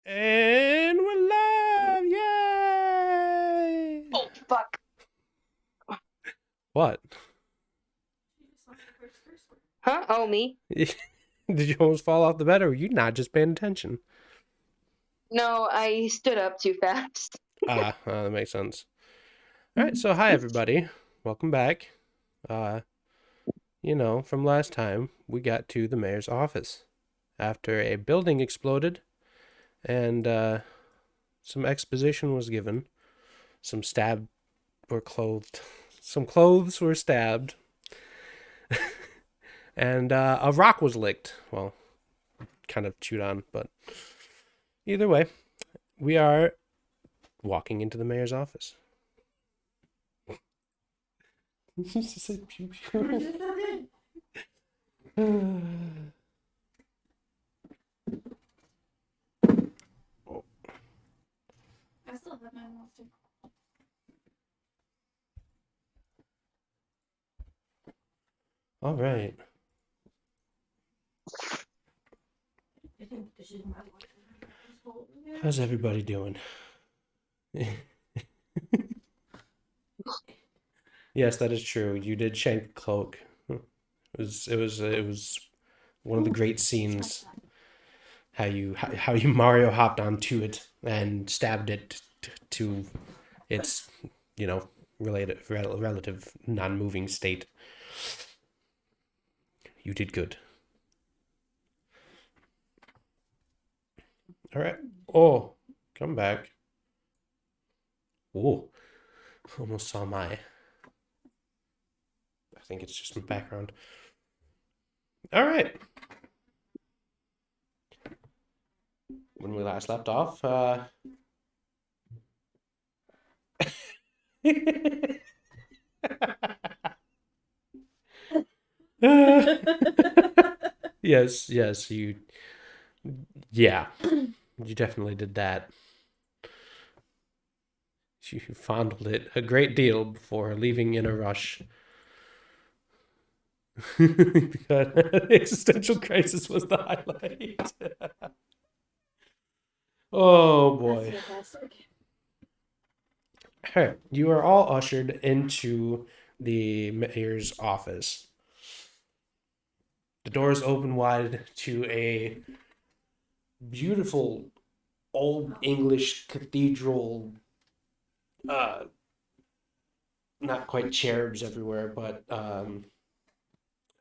And we're live! Yay! Oh, fuck. What? Huh? Oh, me? Did you almost fall off the bed, or were you not just paying attention? No, I stood up too fast. That makes sense. All right, so hi everybody. Welcome back. Uh, from last time, we got to the mayor's office after a building exploded and some exposition was given. Some stabbed were clothed. Some clothes were stabbed. And a rock was licked. Well, kind of chewed on, but either way, we are walking into the mayor's office. I still have my monster. All right. How's everybody doing? Yes, that is true. You did shank a cloak. It was one of the great scenes. How you Mario hopped onto it and stabbed it to its relative non-moving state. You did good. All right. Oh, come back. Oh, almost saw my. I think it's just my background. All right. When we last left off, yes, yeah, you definitely did that. You fondled it a great deal before leaving in a rush. Because existential crisis was the highlight. Oh boy. That's fantastic. Hey, you are all ushered into the mayor's office. The doors open wide to a beautiful old English cathedral, uh, not quite cherubs everywhere, but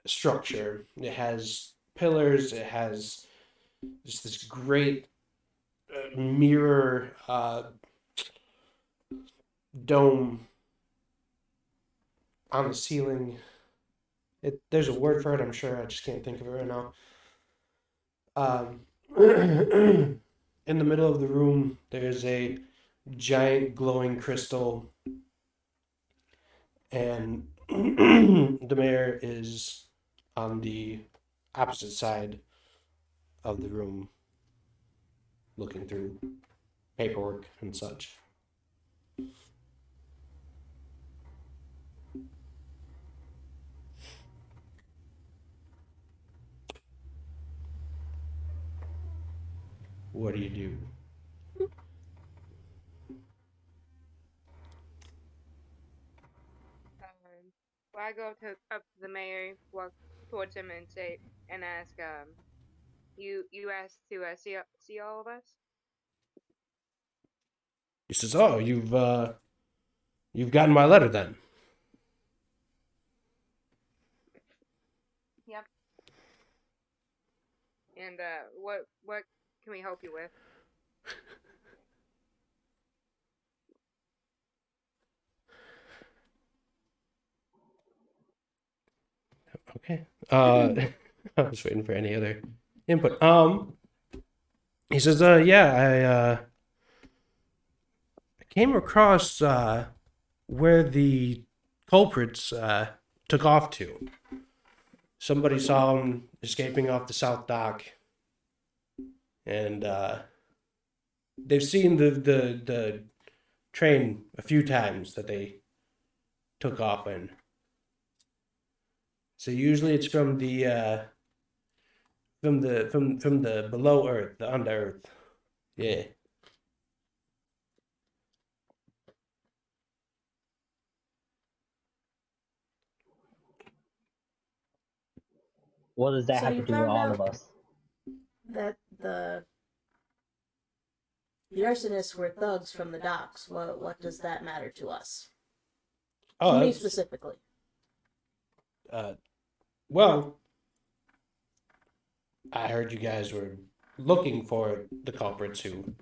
structure. It has pillars. It has just this great mirror dome on the ceiling. There's a word for it, I'm sure. I just can't think of it right now. In the middle of the room, there's a giant glowing crystal, and the mayor is on the opposite side of the room, looking through paperwork and such. What do you do? Well, I go up to the mayor, walk towards him, and ask, you asked to see all of us? He says, "Oh, you've gotten my letter then." Yep. And what can we help you with? Okay. I was waiting for any other input. He says, yeah, I came across where the culprits took off to. Somebody saw them escaping off the south dock, and they've seen the train a few times that they took off in. So usually it's from the below Earth, the under Earth. Yeah. What does that So have you to do with found all out of us? that the arsonists were thugs from the docks. What does that matter to us? Oh, To me that's, specifically. well, I heard you guys were looking for the culprits who.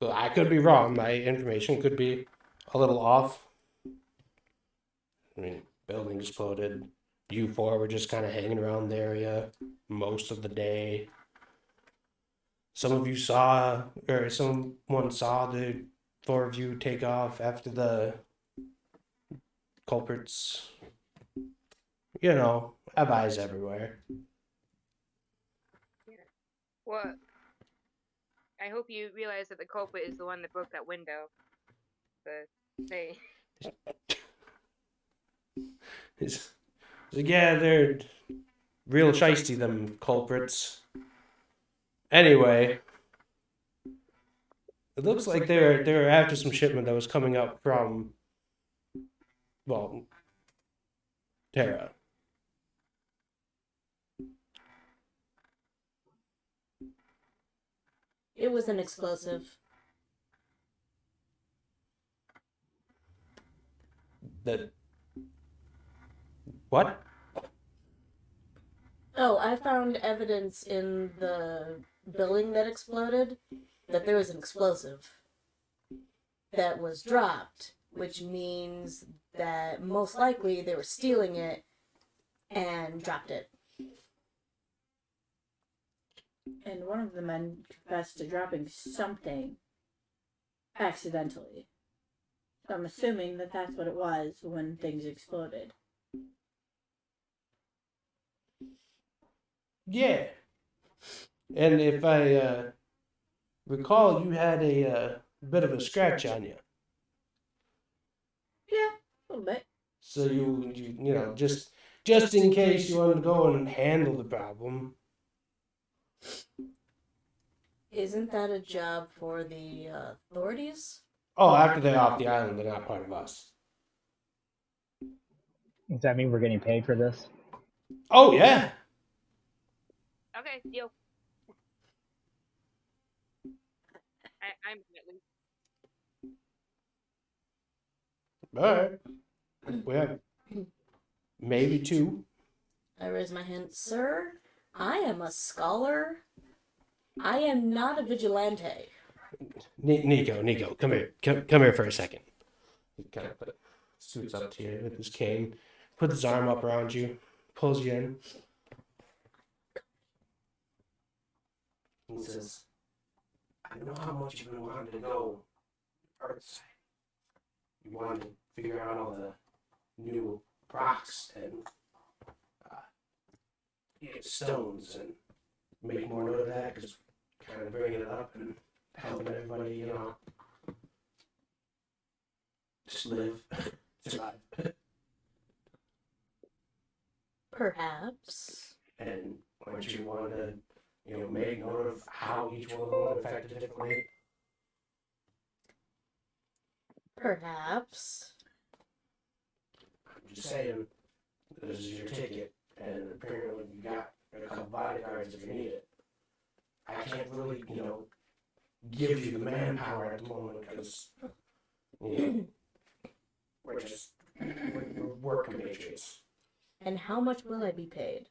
Well, I could be wrong. My information could be a little off. I mean, building exploded. You four were just kind of hanging around the area most of the day. Some of you saw, or someone saw the four of you take off after the culprits. You know, I have eyes everywhere. Well, I hope you realize that the culprit is the one that broke that window. But they. Yeah, they're real shisty, them culprits. Anyway, it looks like they were after some shipment that was coming up from, well, Terra. It was an explosive. That. What? Oh, I found evidence in the building that exploded that there was an explosive that was dropped, which means that most likely they were stealing it and dropped it. And one of the men confessed to dropping something accidentally. So I'm assuming that that's what it was when things exploded. Yeah. And if I recall, you had a bit of a scratch on you. Yeah, a little bit. So you know, just in case you want to go and handle the problem. Isn't that a job for the authorities? Oh, after they're off the island, they're not part of us. Does that mean we're getting paid for this? Oh, yeah. Okay, deal. I'm at least. All right. We have maybe two. I raise my hand. Sir, I am a scholar. I am not a vigilante. Nico, come here. Come here for a second. He kind of suits up to you with his cane, puts his arm up around you, pulls you in. He says, I know how much you've been wanting to go Earthside. You wanted to figure out all the new rocks and stones and make more note of that, because kind of bringing it up and helping everybody, you know, just live, survive. Perhaps. And once you want to, you know, make note of how each one was affected differently. Perhaps. I'm just saying, this is your ticket, and apparently you got a couple bodyguards if you need it. I can't really, you know, give you the manpower at the moment because, you know, we're work compatriots. And how much will I be paid?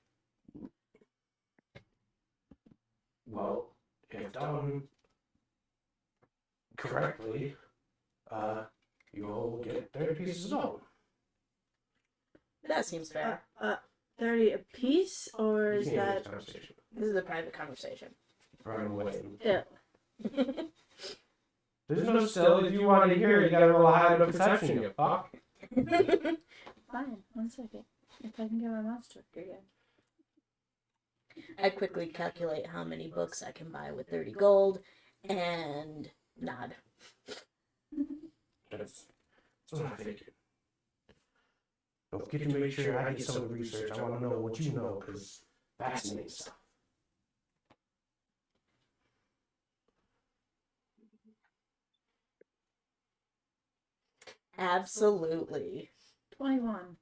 Well, if done correctly, you'll get 30 pieces of gold. That seems fair. 30 a piece, or You is can have that this conversation. This is a private conversation. Run away. still? There's no still. If you want to hear it, you gotta roll a high enough perception, you fuck. Fine, 1 second. If I can get my mouse to work again. I quickly calculate how many books I can buy with 30 gold and nod. That's what I figured. Don't forget to make sure I get some of the research. I want to know what you know, because fascinating stuff. Absolutely. 21.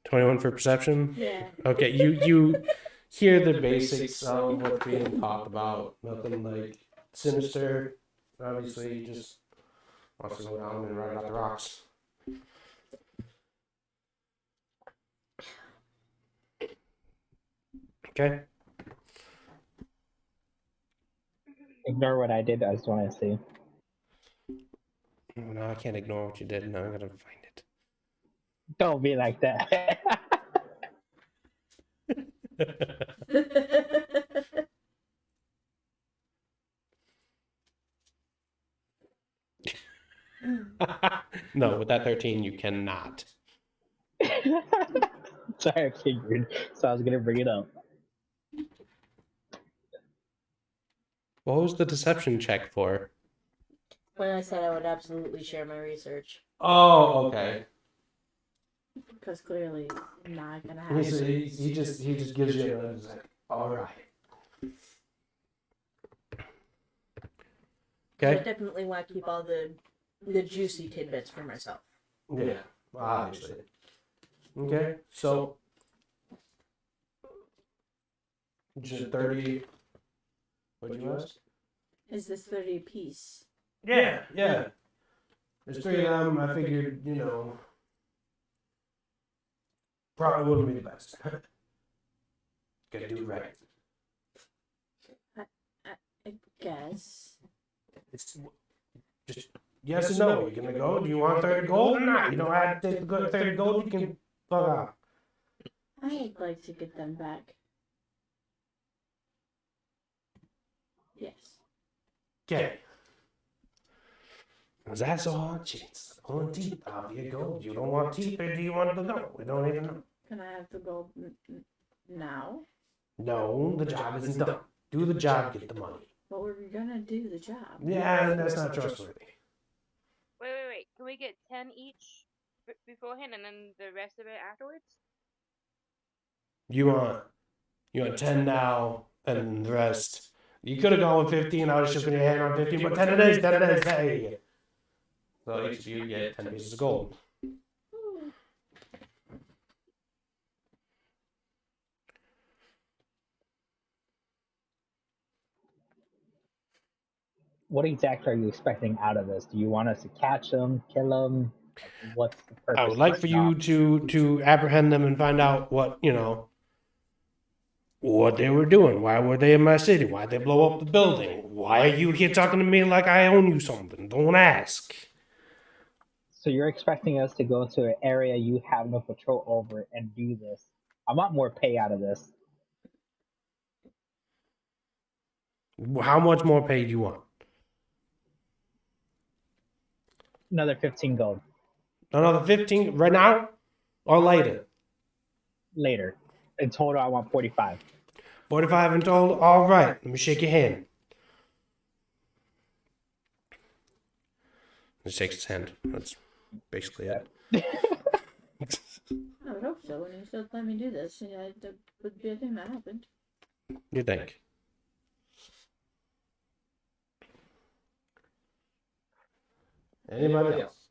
21 for perception? Yeah. Okay, you hear the basics of what's being talked about. Nothing like sinister. Obviously, just wants to go down and ride out the rocks. Okay. Ignore what I did. I just want to see. No, I can't ignore what you did. Now I'm gonna find it. Don't be like that. No, with that 13, you cannot. Sorry, I figured. So I was gonna bring it up. What was the deception check for? When I said I would absolutely share my research. Oh, okay. Because clearly not gonna He, happen. he just gives you a like, all right. I Okay. definitely want to keep all the juicy tidbits for myself. Yeah, obviously. Okay, so just 30. What'd you ask? Is this 30 apiece? Yeah. There's 3 of them. I figured, probably wouldn't be the best. Gotta do it right. I guess. It's just yes and no. You gonna go? Do you want 30 gold or not? You don't have to take the good 30 gold. You can fuck off. I would like to get them back. Yes. Okay. Because that's all chance. Pulling teeth out of your gold. You don't want teeth or do you want the gold? We don't even know. Can I have the gold now? No, the job isn't done. Do the job, get the money. But we're gonna do the job. Yeah, that's not trustworthy. Wait. Can we get 10 each beforehand and then the rest of it afterwards? You want 10 now and the rest. You could have gone with 15. I was just going to hand on 15, but 10 it is, 10 it is. Hey. So each of you get 10 pieces of gold. What exactly are you expecting out of this? Do you want us to catch them, kill them? What's the purpose? I would like for you to apprehend them and find out what they were doing. Why were they in my city? Why'd they blow up the building? Why are you here talking to me like I own you something? Don't ask. So you're expecting us to go to an area you have no control over and do this? I want more pay out of this. How much more pay do you want? Another 15 gold. Another 15 right now or later? Later. In total, I want 45. 45 in total? All right. Let me shake your hand. He shakes his hand. That's basically it. I would hope so. When you said let me do this, yeah, that would be a thing that happened. You think? Anybody else?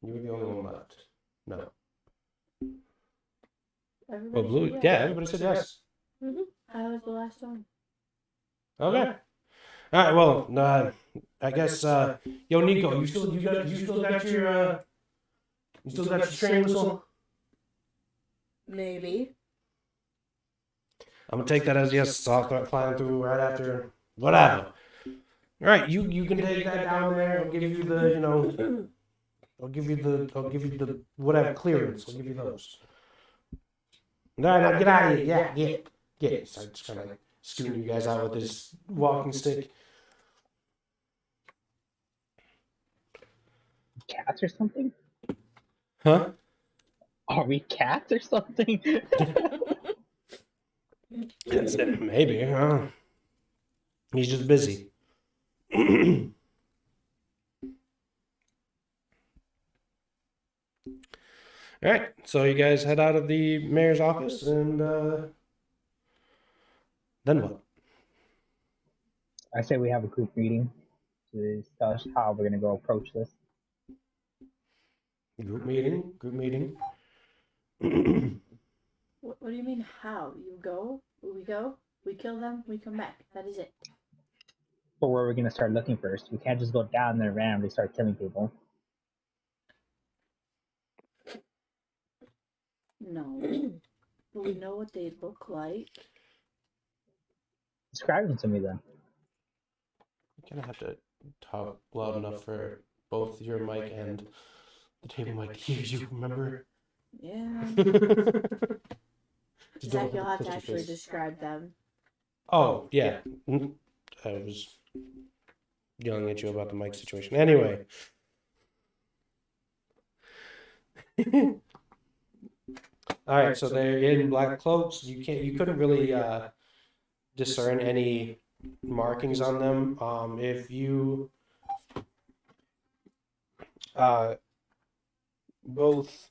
You were the only one left. No. Everybody Well, Blue. said Yeah, yes. everybody said yes. I was the last one. Okay. All right. Well, I guess. Yo, Nico, you still got your train whistle? Maybe. I'm gonna take that as yes. So I'll start flying through right after whatever. All right, you can take that down there. I'll give you the I'll give you the whatever clearance. I'll give you those. All right, now get out of here. Yeah, get. So I just kind of like scooting you guys out with this walking stick. Cats or something? Huh? Are we cats or something? Maybe. He's just busy. All right, so you guys head out of the mayor's office, and then what? I say we have a group meeting to discuss how we're gonna go approach this. Group meeting. What do you mean, how? You go, we kill them, we come back. That is it. But where we're gonna start looking first. We can't just go down there and randomly start killing people. No. But we know what they look like. Describe them to me then. You're gonna have to talk loud enough for both your mic and the table mic to hear you, remember? Yeah. Just Zach, don't you'll have put to your actually face- describe them. Oh, yeah. I was yelling at you about the mic situation. Anyway. Alright, so they're in black cloaks. You couldn't really discern any markings on them. If you both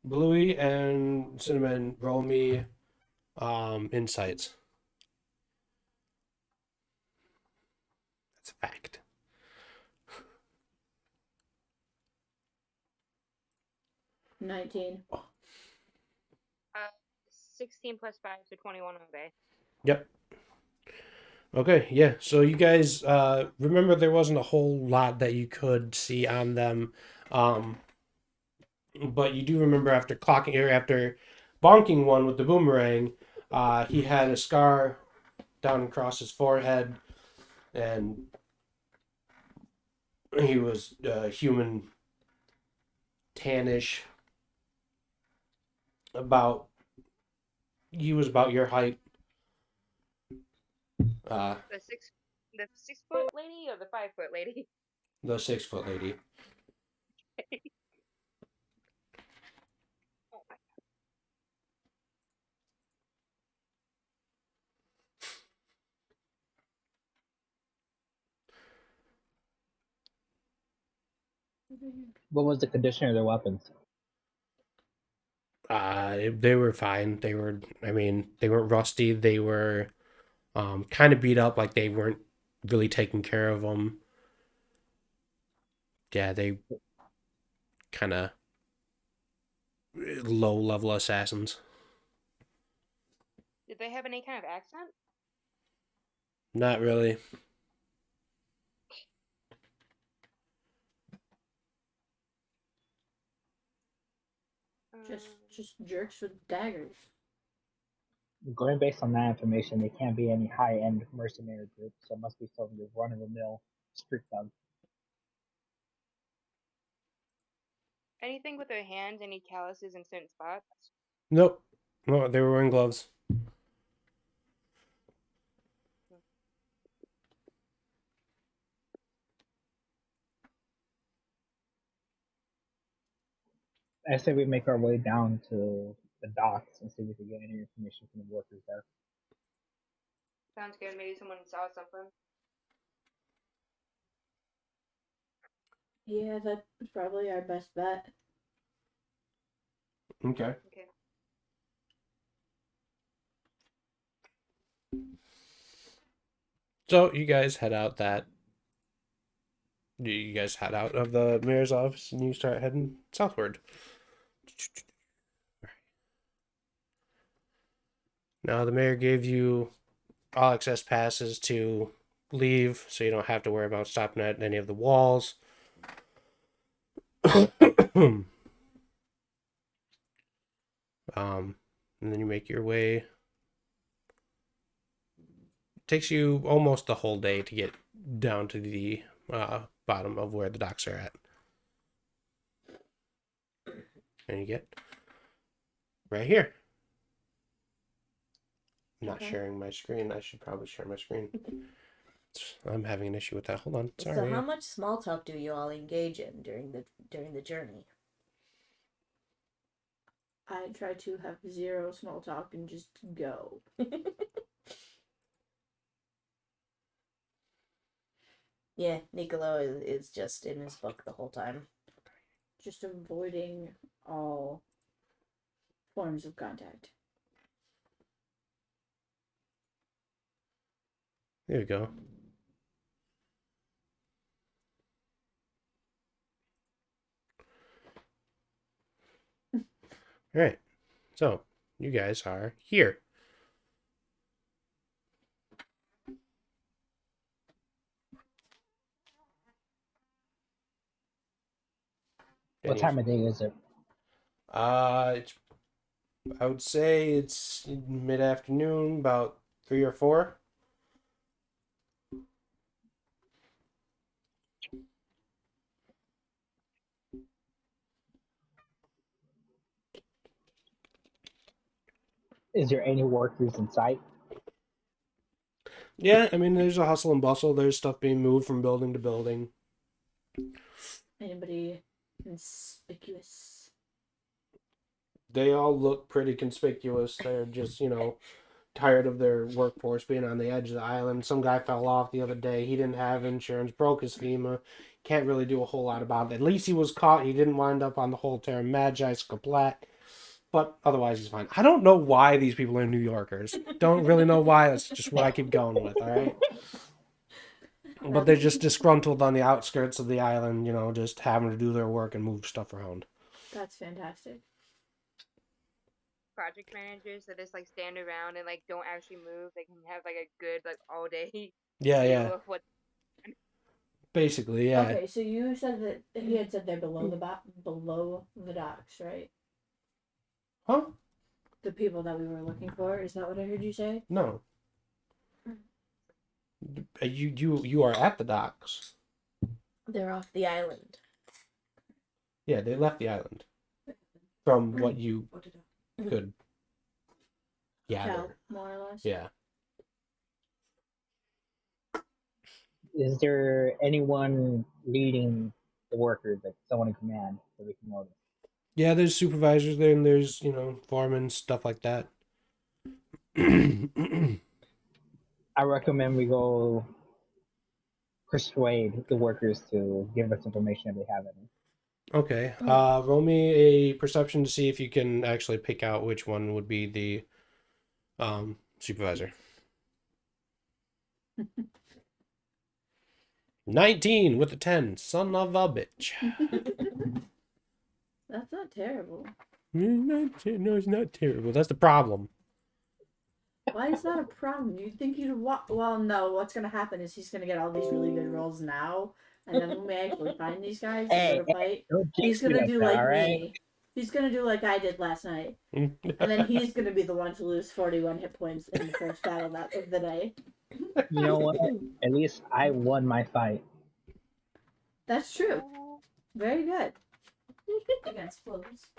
Bluey and Cinnamon roll me insights. That's a fact. $19. 16 plus 5, so 21 all day. Yep. Okay, yeah. So you guys remember there wasn't a whole lot that you could see on them. But you do remember after bonking one with the boomerang, he had a scar down across his forehead, and he was human, tannish. He was about your height. The 6-foot lady or the 5-foot lady? The 6-foot lady. Oh my What was the condition of their weapons? They were fine. They weren't rusty. They were kind of beat up, like they weren't really taking care of them. Yeah, they kind of low level assassins. Did they have any kind of accent? Not really. Just jerks with daggers. Going based on that information, they can't be any high-end mercenary group, so it must be some just run-of-the-mill street thug. Anything with their hands, any calluses in certain spots? Nope. No, they were wearing gloves. I say we make our way down to the docks and see if we can get any information from the workers there. Sounds good. Maybe someone saw something. Yeah, that's probably our best bet. Okay. Okay. So you guys head out of the mayor's office and you start heading southward. Now the mayor gave you all access passes to leave, so you don't have to worry about stopping at any of the walls. And then you make your way. It takes you almost the whole day to get down to the bottom of where the docks are at. And you get right here. Not Okay. sharing my screen. I should probably share my screen. I'm having an issue with that. Hold on. So Sorry. how much small talk do you all engage in during the journey? I try to have zero small talk and just go. Yeah, Niccolo is just in his book the whole time. Just avoiding all forms of contact. There you go. All right. So you guys are here. What time of day is it? It's I would say it's mid-afternoon, about 3 or 4. Is there any workers in sight? Yeah, I mean, there's a hustle and bustle. There's stuff being moved from building to building. Anybody conspicuous? They all look pretty conspicuous. They're just, tired of their workforce being on the edge of the island. Some guy fell off the other day. He didn't have insurance, broke his FEMA. Can't really do a whole lot about it. At least he was caught. He didn't wind up on the whole Terra Magi Skaplat. But otherwise, he's fine. I don't know why these people are New Yorkers. Don't really know why. That's just what I keep going with, all right? But they're just disgruntled on the outskirts of the island, just having to do their work and move stuff around. That's fantastic. Project managers that just like stand around and like don't actually move. They can have like a good like all day Yeah, view yeah. of what. Basically, yeah. Okay, so you said that he had said they're below the docks, right? Huh? The people that we were looking for. Is that what I heard you say? No. You are at the docks. They're off the island. Yeah, they left the island. From what you could gather. Tell, more or less. Yeah. Is there anyone leading the workers, like someone in command that we can notice? Yeah, there's supervisors there and there's, foremen, stuff like that. I recommend we go persuade the workers to give us information if they have any. Okay. Roll me a perception to see if you can actually pick out which one would be the supervisor. 19 with a 10. Son of a bitch. That's not terrible. No, it's not terrible. That's the problem. Why is that a problem? You'd think you'd well, no, what's gonna happen is he's gonna get all these really good rolls now, and then when we actually find these guys to go to fight, he's gonna do like me. He's gonna do like I did last night. And then he's gonna be the one to lose 41 hit points in the first battle of the day. You know what? At least I won my fight. That's true. Very good. Against foes.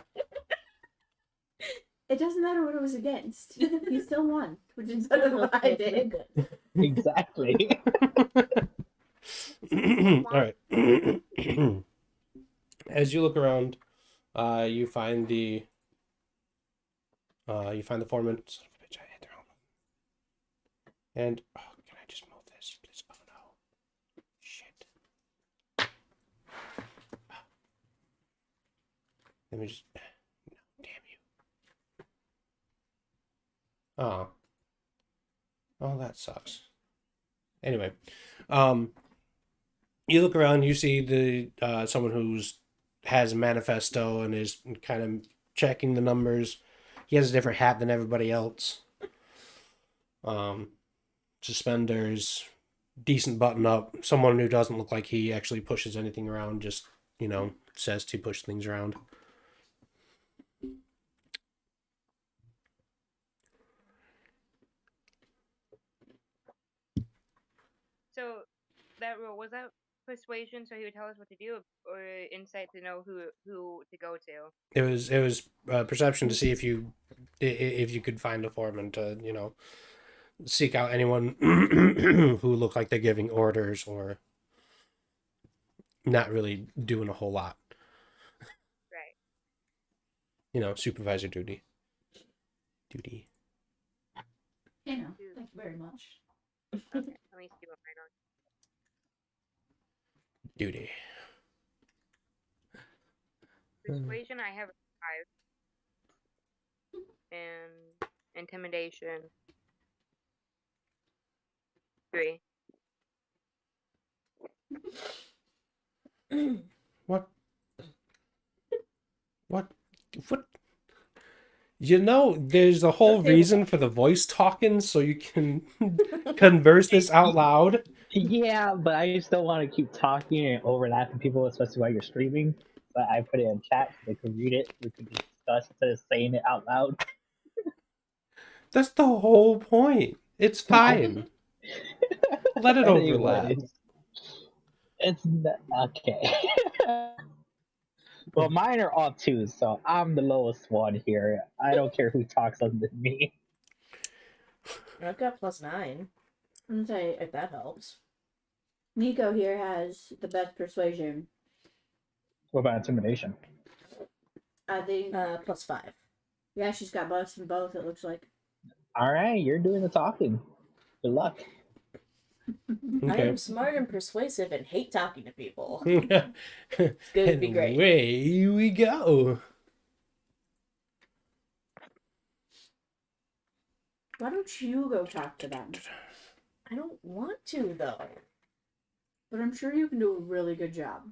It doesn't matter what it was against. He still won, which is better than what I did. Exactly. All right. As you look around, you find the foreman. Son of a bitch, I hit the wrong button. And can I just move this, please? Oh no! Shit. Let me just. No, damn you. Oh. Oh, that sucks. Anyway, you look around, you see the someone who's has a manifesto and is kind of checking the numbers. He has a different hat than everybody else. Suspenders, decent button up. Someone who doesn't look like he actually pushes anything around, just, says to push things around. So that rule was that persuasion, so he would tell us what to do, or insight to know who to go to. It was perception to see if you could find a foreman to seek out anyone who look like they're giving orders or not really doing a whole lot. Right. Supervisor duty. Thank you very much. Okay, let me see what mine on. Duty. Persuasion, I have 5. And intimidation, 3. What? You know, there's a whole Okay. reason for the voice talking so you can converse this out loud. Yeah, but I just don't want to keep talking and overlapping people, especially while you're streaming. So I put it in chat so they could read it. We could discuss instead of saying it out loud. That's the whole point. It's fine. Let it overlap. Anyways, it's okay. Well, mine are all twos, so I'm the lowest one here. I don't care who talks other than me. I've got +9, I'm gonna say if that helps. Nico here has the best persuasion. What about intimidation? I think. +5. Yeah, she's got both and both. It looks like. All right, you're doing the talking. Good luck. I Okay. am smart and persuasive and hate talking to people. It's gonna be great. Away we go. Why don't you go talk to them? I don't want to, though. But I'm sure you can do a really good job.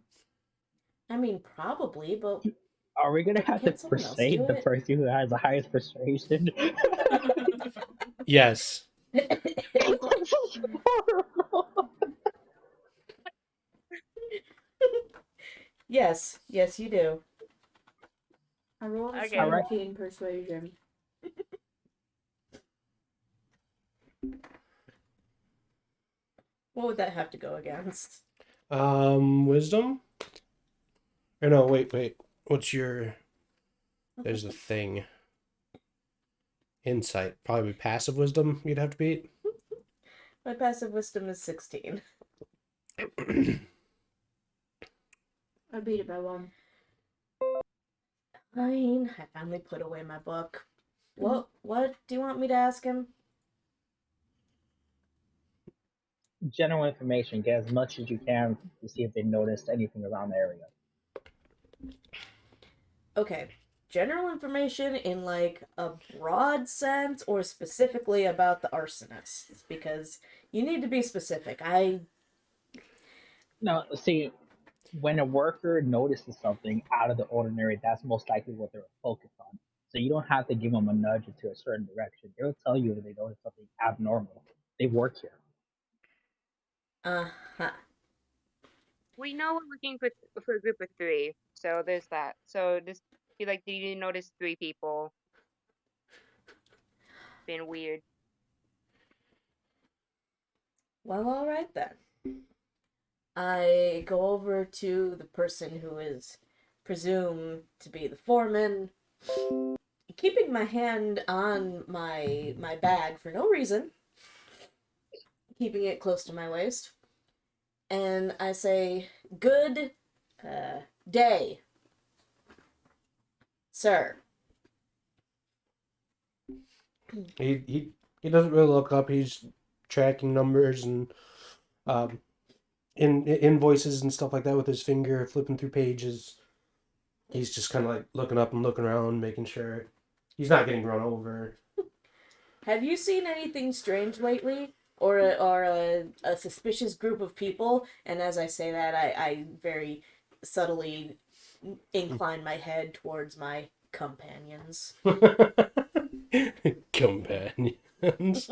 I mean, probably, but Are we gonna have to Can't someone else persuade do the it? person who has the highest persuasion? Yes. yes, you do. I rolled a Okay. 17 persuasion. What would that have to go against? Wisdom? Or no, wait. What's your... There's a thing. Insight. Probably passive wisdom you'd have to beat. My passive wisdom is 16. I beat it by 1. Fine. I finally put away my book. What do you want me to ask him? General information. Get as much as you can to see if they noticed anything around the area. Okay. General information in like a broad sense or specifically about the arsonists? Because you need to be specific. No, see, when a worker notices something out of the ordinary, that's most likely what they're focused on. So you don't have to give them a nudge into a certain direction. They'll tell you if they notice something abnormal. They work here. Uh-huh. We know we're looking for a group of 3, so there's that. So just be like, did you notice 3 people? Been weird. Well, all right then. I go over to the person who is presumed to be the foreman, keeping my hand on my bag for no reason, keeping it close to my waist, and I say, "Good day, sir." He doesn't really look up. He's tracking numbers and invoices and stuff like that with his finger, flipping through pages. He's just kind of like looking up and looking around, making sure he's not getting run over. Have you seen anything strange lately? Or a suspicious group of people? And as I say that, I very subtly incline my head towards my companions. Companions.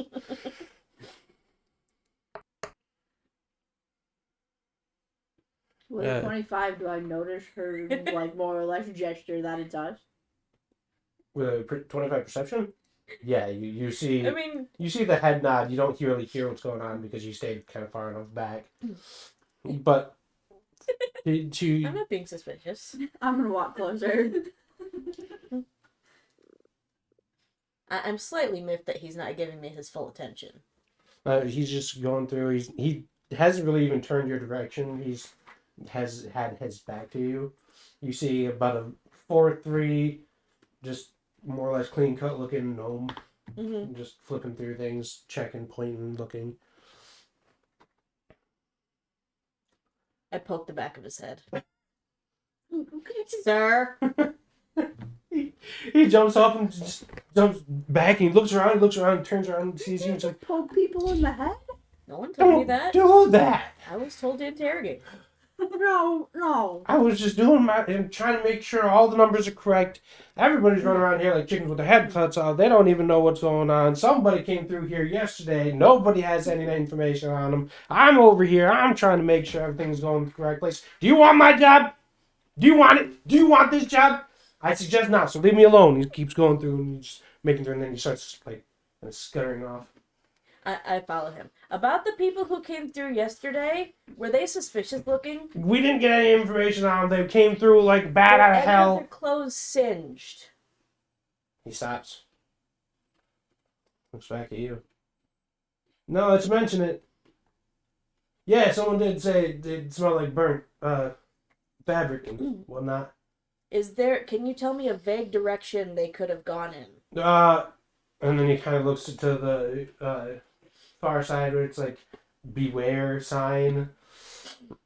With a 25, do I notice her, like, more or less gesture that it's us? With a 25 perception? Yeah, you see. I mean, you see the head nod. You don't really hear what's going on because you stayed kind of far enough back. But I'm not being suspicious. I'm gonna walk closer. I'm slightly miffed that he's not giving me his full attention. he's just going through. He hasn't really even turned your direction. He's has had his back to you. You see about a 4'3", just more or less clean cut looking gnome. Mm-hmm. Just flipping through things, checking, pointing, looking. I poke the back of his head. Okay. Sir? He jumps up and just jumps back and he looks around, turns around and sees you and he's like, Poke people in the head? No one told me "Don't that. do that!" I was told to interrogate. No. I was just doing and trying to make sure all the numbers are correct. Everybody's running around here like chickens with their head cuts off. They don't even know what's going on. Somebody came through here yesterday. Nobody has any information on them. I'm over here. I'm trying to make sure everything's going to the correct place. Do you want my job? Do you want it? Do you want this job? I suggest not. So leave me alone. He keeps going through and he's making through, and then he starts like scuttering off. I follow him. About the people who came through yesterday, were they suspicious looking? We didn't get any information on them. They came through like bad Were out of any hell. their clothes singed? He stops. Looks back at you. No, let's mention it. Yeah, someone did say it smelled like burnt fabric and whatnot. Can you tell me a vague direction they could have gone in? And then he kind of looks to the far side where it's like beware sign.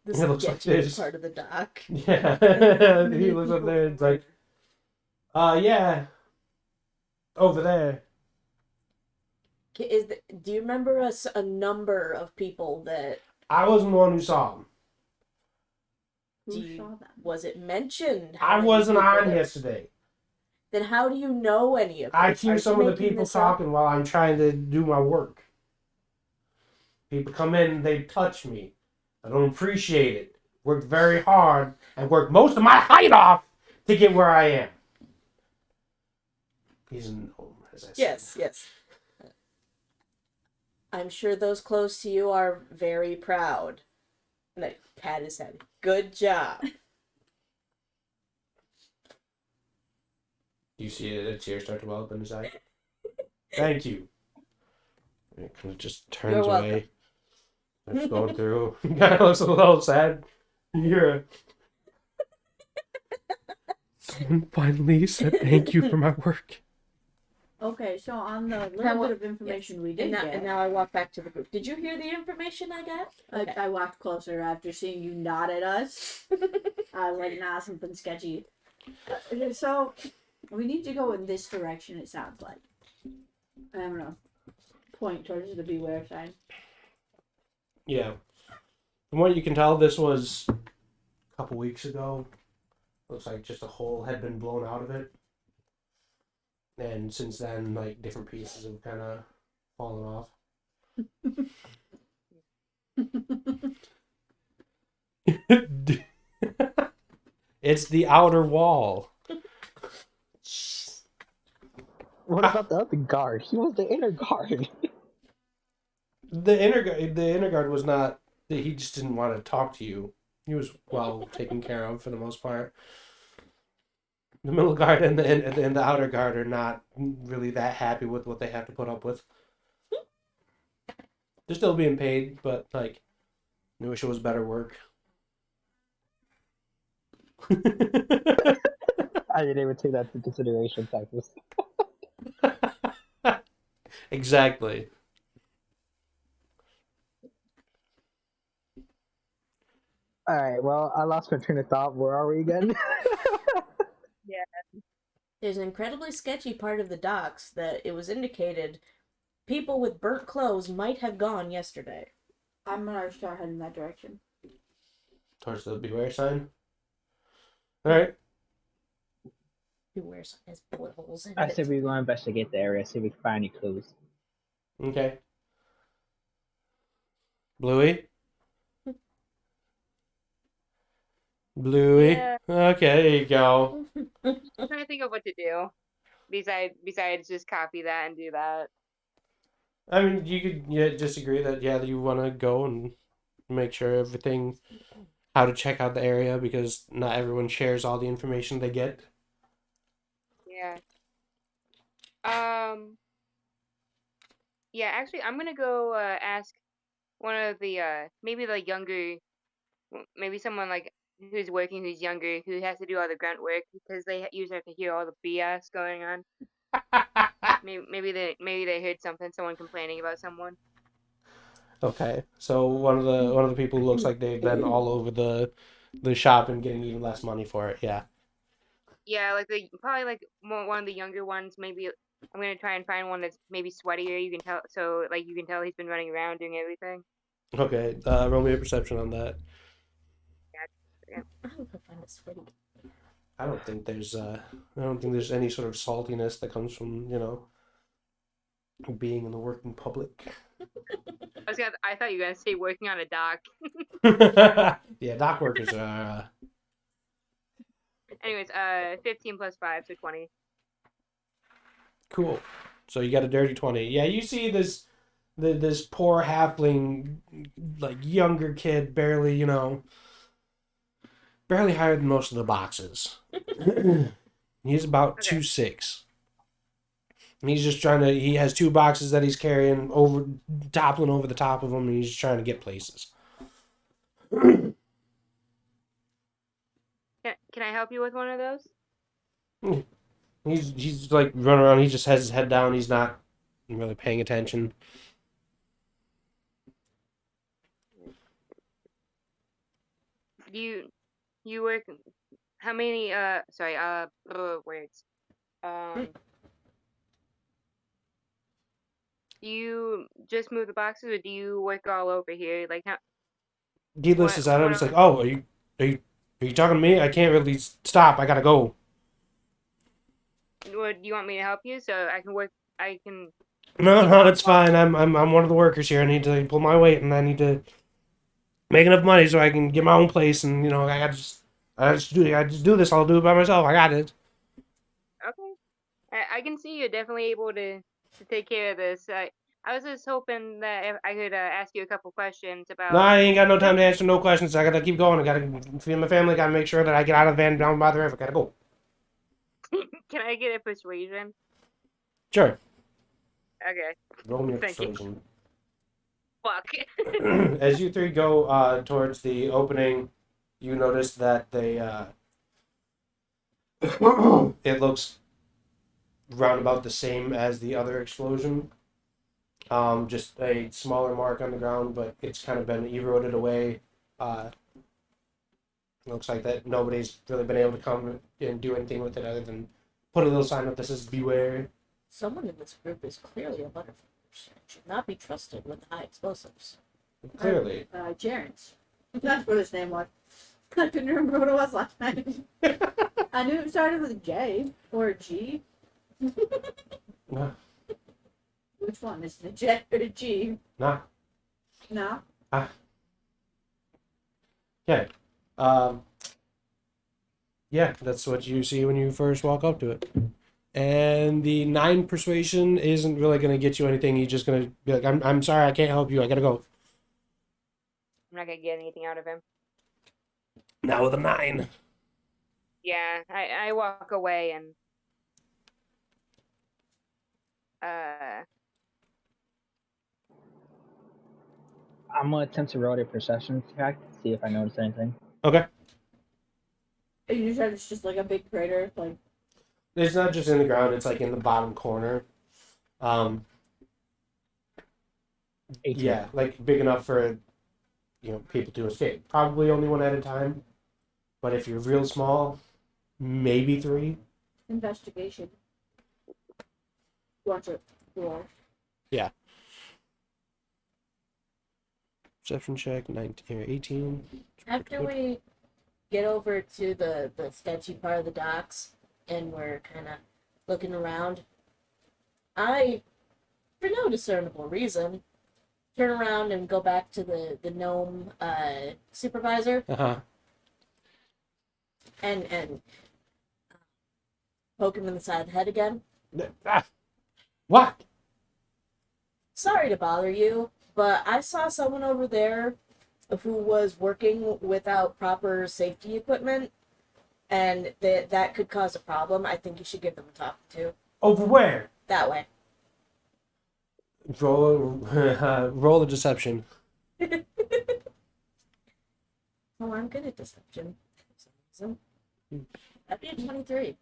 This It looks like this. part of the dock. Yeah. He looks up there and it's like, yeah. Over there. Do you remember a number of people that... I wasn't the one who saw him. Who saw them? Was it mentioned? I wasn't on yesterday. Then how do you know any of this? I hear some of the people talking while I'm trying to do my work. People come in and they touch me. I don't appreciate it. Worked very hard and worked most of my height off to get where I am. He's a gnome, as I said. Yes. I'm sure those close to you are very proud. And I pat his head. Good job. Do you see a tear start to well up in his eye? Thank you. And it kind of just turns You're welcome. away. It's going through. He kind of looks a little sad. You're Someone finally said thank you for my work. Okay, so on the little bit of information we did get, and now I walk back to the group. Did you hear the information I got? Okay. I walked closer after seeing you nod at us. I was like, nah, something sketcy. So, we need to go in this direction, it sounds like. I don't know. Point towards the beware sign. Yeah. From what you can tell, this was a couple weeks ago. Looks like just a hole had been blown out of it. And since then, like, different pieces have kind of fallen off. It's the outer wall. What about the other guard? He was the inner guard. The inner guard was not. He just didn't want to talk to you. He was well taken care of for the most part. The middle guard and the outer guard are not really that happy with what they have to put up with. They're still being paid, but like, I wish it was better work. I didn't even take that into consideration, Texas. Exactly. Alright, well, I lost my train of thought. Where are we again? There's an incredibly sketchy part of the docks that it was indicated people with burnt clothes might have gone yesterday. I'm gonna start heading that direction. Towards the beware sign. Alright. Beware sign has bullet holes in I it. said we go investigate the area, see if we can find any clues. Okay. Bluey? Bluey? Yeah. Okay, there you go. I'm trying to think of what to do. Besides just copy that and do that. I mean, you could just agree that, you want to go and make sure everything, how to check out the area, because not everyone shares all the information they get. Yeah. Yeah, actually, I'm gonna go ask one of the maybe the younger, maybe someone like who's working who's younger who has to do all the grunt work because they usually have to hear all the BS going on. Maybe they heard someone complaining about someone. Okay, so one of the people who looks like they've been all over the shop and getting even less money for it. Yeah. Yeah, probably like one of the younger ones. Maybe I'm gonna try and find one that's maybe sweatier. You can tell, so like you can tell he's been running around doing everything. Okay, roll me a perception on that. second. I hope I find it sweaty. I don't think there's any sort of saltiness that comes from, being in the working public. I thought you were gonna say working on a dock. Yeah, dock workers are Anyways, 15 plus 5, so 20. cool. So you got a dirty 20. Yeah, you see this poor halfling, like younger kid, barely higher than most of the boxes. He's about Okay. 2'6". And he's just he has 2 boxes that he's carrying toppling over the top of them, and he's just trying to get places. Can I help you with one of those? He's like running around, he just has his head down, he's not really paying attention. You work how many words. Do you just move the boxes or do you work all over here? Like how Needless is out, I'm just like, oh, are you talking to me? I can't really stop, I gotta go. do you want me to help you so I can No, it's fine. I'm one of the workers here. I need to pull my weight, and I need to make enough money so I can get my own place. And I just do this. I'll do it by myself. I got it. Okay. I can see you're definitely able to take care of this. I was just hoping that if I could ask you a couple questions about. No, I ain't got no time to answer no questions. I gotta keep going. I gotta feed my family. Gotta make sure that I get out of the van down by the river. Gotta go. Can I get a persuasion? Sure. Okay. Roll me a Thank you. persuasion. Fuck. As you three go towards the opening, you notice that they it looks round about the same as the other explosion. Just a smaller mark on the ground, but it's kind of been eroded away. Looks like that nobody's really been able to come and do anything with it other than put a little sign up that says "Beware." Someone in this group is clearly a butterfly. Should not be trusted with high explosives. Clearly. Jarens. That's what his name was. I couldn't remember what it was last night. I knew it started with a J or a G. Nah. Which one? Is it a J or a G? Nah. No? Okay. Yeah, that's what you see when you first walk up to it. And the 9 persuasion isn't really going to get you anything. You're just going to be like, I'm sorry, I can't help you. I got to go. I'm not gonna get anything out of him. Now with a 9. Yeah, I walk away and I'm gonna attempt to roll a perception check to see if I notice anything. Okay. You said it's just like a big crater, like. It's not just in the ground, it's like in the bottom corner. 18. Yeah, like big enough for people to escape. Probably only 1 at a time. But if you're real small, maybe 3. Investigation. Watch it. Roll. Yeah. Perception check, 19 or 18. After we get over to the sketchy part of the docks and we're kind of looking around, I, for no discernible reason, turn around and go back to the gnome supervisor Uh-huh. and poke him in the side of the head again. What? Sorry to bother you, but I saw someone over there who was working without proper safety equipment, and that could cause a problem. I think you should give them a talk to. Over where? That way. Roll a deception. Oh, I'm good at deception. That'd be a 23.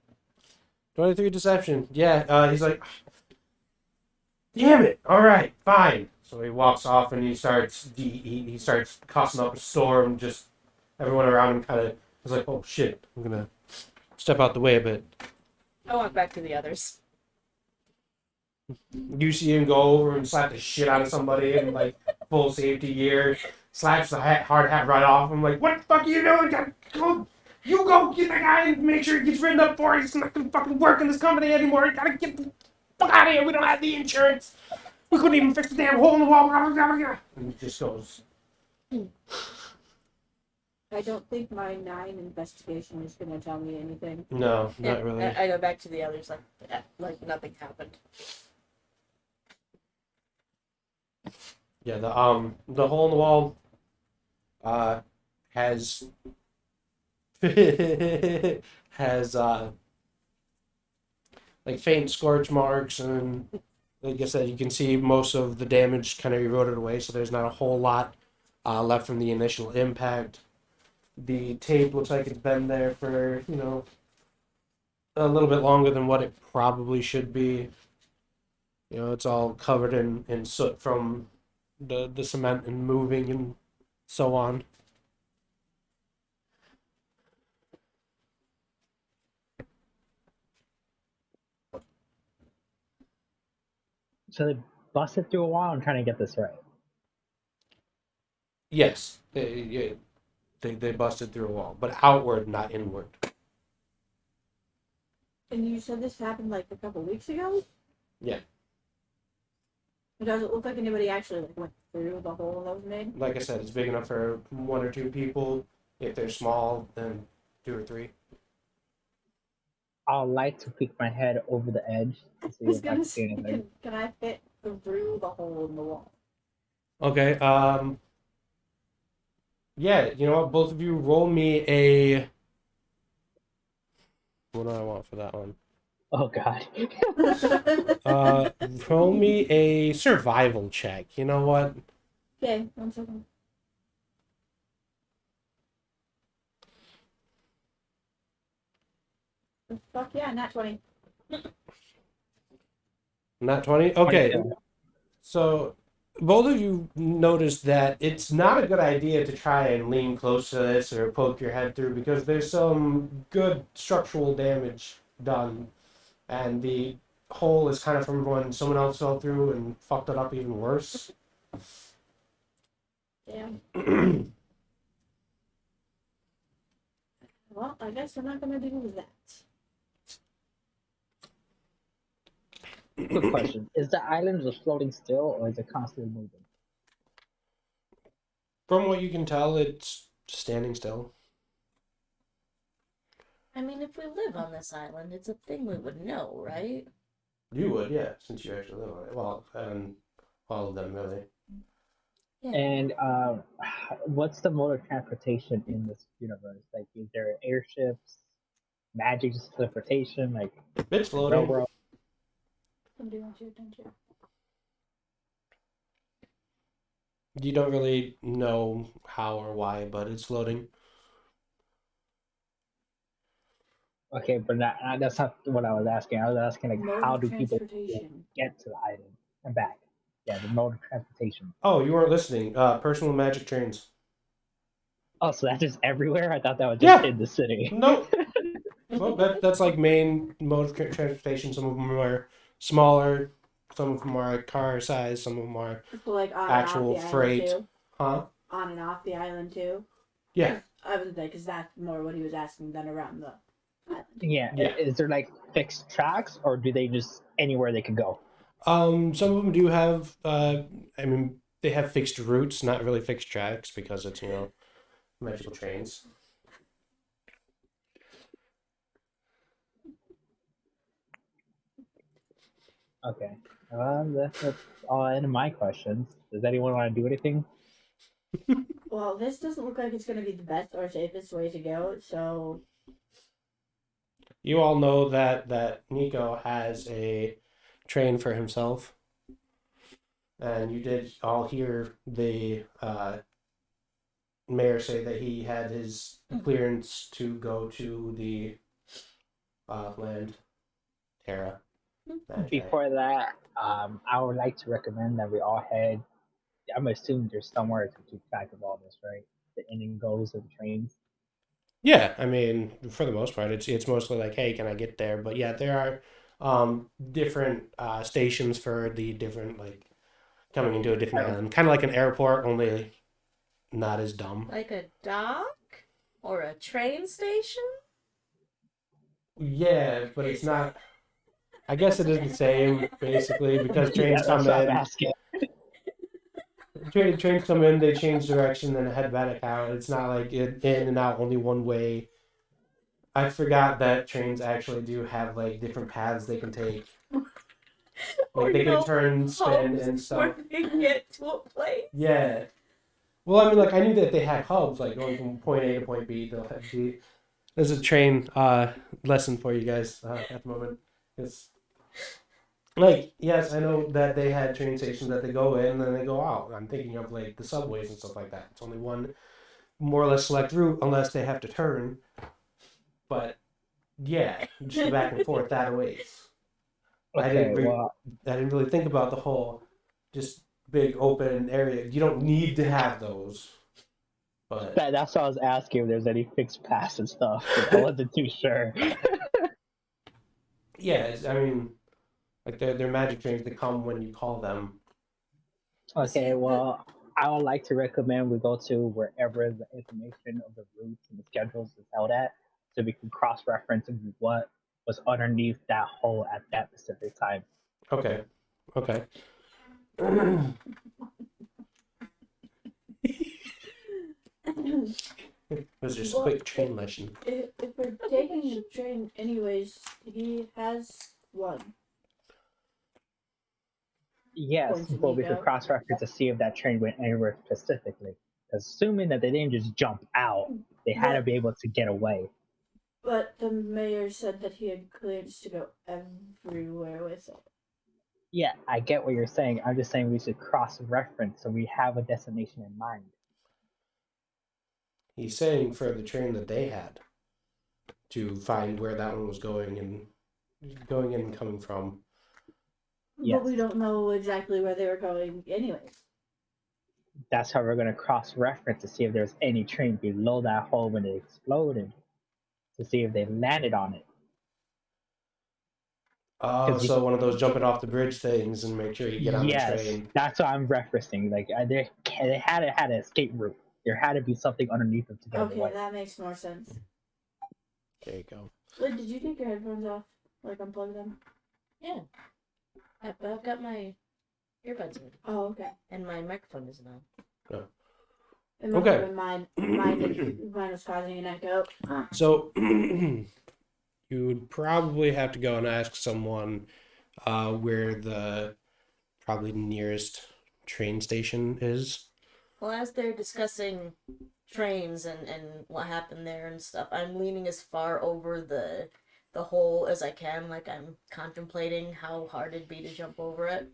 23 deception. Yeah, he's like, damn it. All right, fine. So he walks off and he starts cussing up a storm. Just everyone around him kind of is like, oh shit, I'm gonna step out the way a bit. I walk back to the others. You see him go over and slap the shit out of somebody in like full safety gear. slaps the hard hat right off. I'm like, what the fuck are you doing? You go get that guy and make sure he gets written up for. He's not gonna fucking work in this company anymore. You gotta get the fuck out of here. We don't have the insurance. We couldn't even fix the damn hole in the wall. And it just goes. I don't think my 9 investigation is gonna tell me anything. No, Yeah, not really. I go back to the others like nothing happened. Yeah, the hole in the wall has has like faint scorch marks, and like I said, you can see most of the damage kind of eroded away, so there's not a whole lot left from the initial impact. The tape looks like it's been there for, a little bit longer than what it probably should be. It's all covered in soot from the cement and moving and so on. So they busted through a wall. I'm trying to get this right. Yes, they busted through a wall, but outward, not inward. And you said this happened like a couple weeks ago? Yeah. Does it look like anybody actually went through the hole that was made? Like I said, it's big enough for 1 or 2 people. If they're small, then 2 or 3. I'd like to peek my head over the edge to see I was if I gonna can see say, anything. can I fit through the hole in the wall? Okay, yeah, you know what? Both of you roll me a... What do I want for that one? Oh god. Roll me a survival check. You know what? Okay, 1 second. Fuck yeah, nat 20. Not 20? Okay. 22. So, both of you noticed that it's not a good idea to try and lean close to this or poke your head through, because there's some good structural damage done, and the hole is kind of from when someone else fell through and fucked it up even worse. Damn. Well, I guess we're not gonna do that. Quick question: is the island just floating still, or is it constantly moving? From what you can tell, it's standing still. I mean, if we live on this island, it's a thing we would know, right? You would, yeah, since you actually live on it. Well, all of them, really. Yeah. And what's the mode of transportation in this universe? Like, is there airships, magic teleportation, like It's floating. railroad? Somebody wants your attention. You don't really know how or why, but it's floating. Okay, but that's not what I was asking. I was asking, like, Mode how of do people transportation. get to the island and back? Yeah, the mode of transportation. Oh, you weren't listening. Personal magic trains. Oh, so that's just everywhere? I thought that was just Yeah. in the city. No. Well, that's like main mode of transportation. Some of them are smaller. Some of them are car size. Some of them are So like on actual and off the freight. island too? Huh? On and off the island too? Yeah. I was like, because that's more what he was asking than around the island. Yeah. Yeah. Is there like fixed tracks, or do they just anywhere they could go? Some of them do have. I mean, they have fixed routes, not really fixed tracks, because it's magical trains. Okay. That's all end of my questions. Does anyone want to do anything? Well, this doesn't look like it's going to be the best or safest way to go, so You all know that Nico has a train for himself, and you did all hear the mayor say that he had his clearance to go to the land Terra. that day. Before that, I would like to recommend that we all head. I'm assuming there's somewhere to keep track of all this, right? The in and goes of the trains. Yeah, I mean, for the most part, it's mostly like, hey, can I get there? But yeah, there are different stations for the different, like, coming into a different island, kind of like an airport, only not as dumb. Like a dock or a train station? Yeah, but it's not. I guess it is the same basically because trains Yeah, come that's what I'm in. asking. Trains come in, they change direction, then head back out. It's not like it in and out only one way. I forgot that trains actually do have like different paths they can take. Like they can turn, spin, and stuff. Where they get to a place. Yeah. Well, I mean, like I knew that they had hubs, like going from point A to point B. They'll have B. There's a train lesson for you guys at the moment. It's like, yes, I know that they had train stations that they go in and then they go out. I'm thinking of like the subways and stuff like that. It's only one more or less select route unless they have to turn. But yeah, just go back and forth that ways. I didn't really think about the whole just big open area. You don't need to have those. But That's why I was asking if there's any fixed paths and stuff. 'Cause I wasn't too sure. yeah, I mean, like they're magic trains that come when you call them. Okay, well, I would like to recommend we go to wherever the information of the routes and the schedules is held at, so we can cross-reference what was underneath that hole at that specific time. Okay. It was just a quick train lesson. If we're taking the train anyways, he has one. Yes, Points but we Nico. could cross-reference to see if that train went anywhere specifically. Assuming that they didn't just jump out, they had to be able to get away. But the mayor said that he had clearance to go everywhere with it. Yeah, I get what you're saying. I'm just saying we should cross-reference so we have a destination in mind. He's saying for the train that they had to find where that one was going and coming from. Yes. But we don't know exactly where they were going anyways. That's how we're going to cross-reference to see if there's any train below that hole when it exploded, to see if they landed on it. Oh, so one of those jumping off the bridge things and make sure you get on the train. That's what I'm referencing. Like they had to had an escape route. There had to be something underneath them to get Okay, away. that makes more sense. There you go. Lid, did you take your headphones off? Like unplug them? Yeah. I've got my earbuds in. Oh, okay. And my microphone isn't on. No. It must Okay. have been mine was causing an echo. So you would probably have to go and ask someone where the probably nearest train station is. Well, as they're discussing trains and what happened there and stuff, I'm leaning as far over the hole as I can, like I'm contemplating how hard it'd be to jump over it.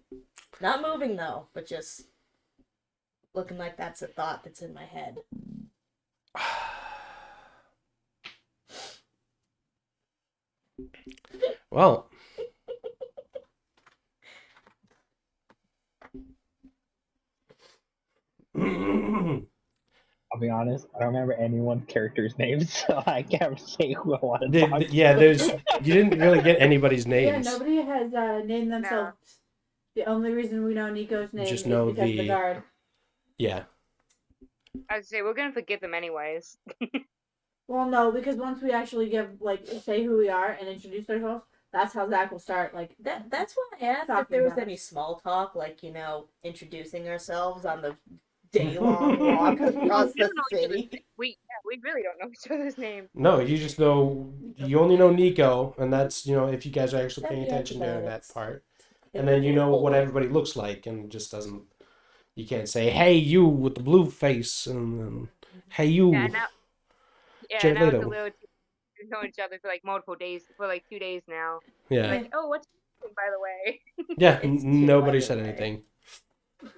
Not moving though, but just looking like that's a thought that's in my head. Well, I'll be honest, I don't remember anyone's character's names, so I can't say who I want to talk to. you didn't really get anybody's Yeah, names. nobody has named themselves. The only reason we know Nico's name Just is know because the guard. Yeah. I'd say we're gonna forget them anyways. Well, no, because once we actually say who we are and introduce ourselves, that's how Zach will start. Like That's why I asked if Talking there was about any small talk, like introducing ourselves on the day-long walk across the city. We really don't know each other's names. No, you just know, you only know Nico, and that's, if you guys are actually paying attention during that part. And then you know what everybody looks like, and it just doesn't, you can't say, hey, you with the blue face, and hey, you. Now it's a little, we've known each other for like multiple days, for like 2 days now. Yeah. Like, oh, what's your name, by the way? Yeah, It's nobody too said late. anything.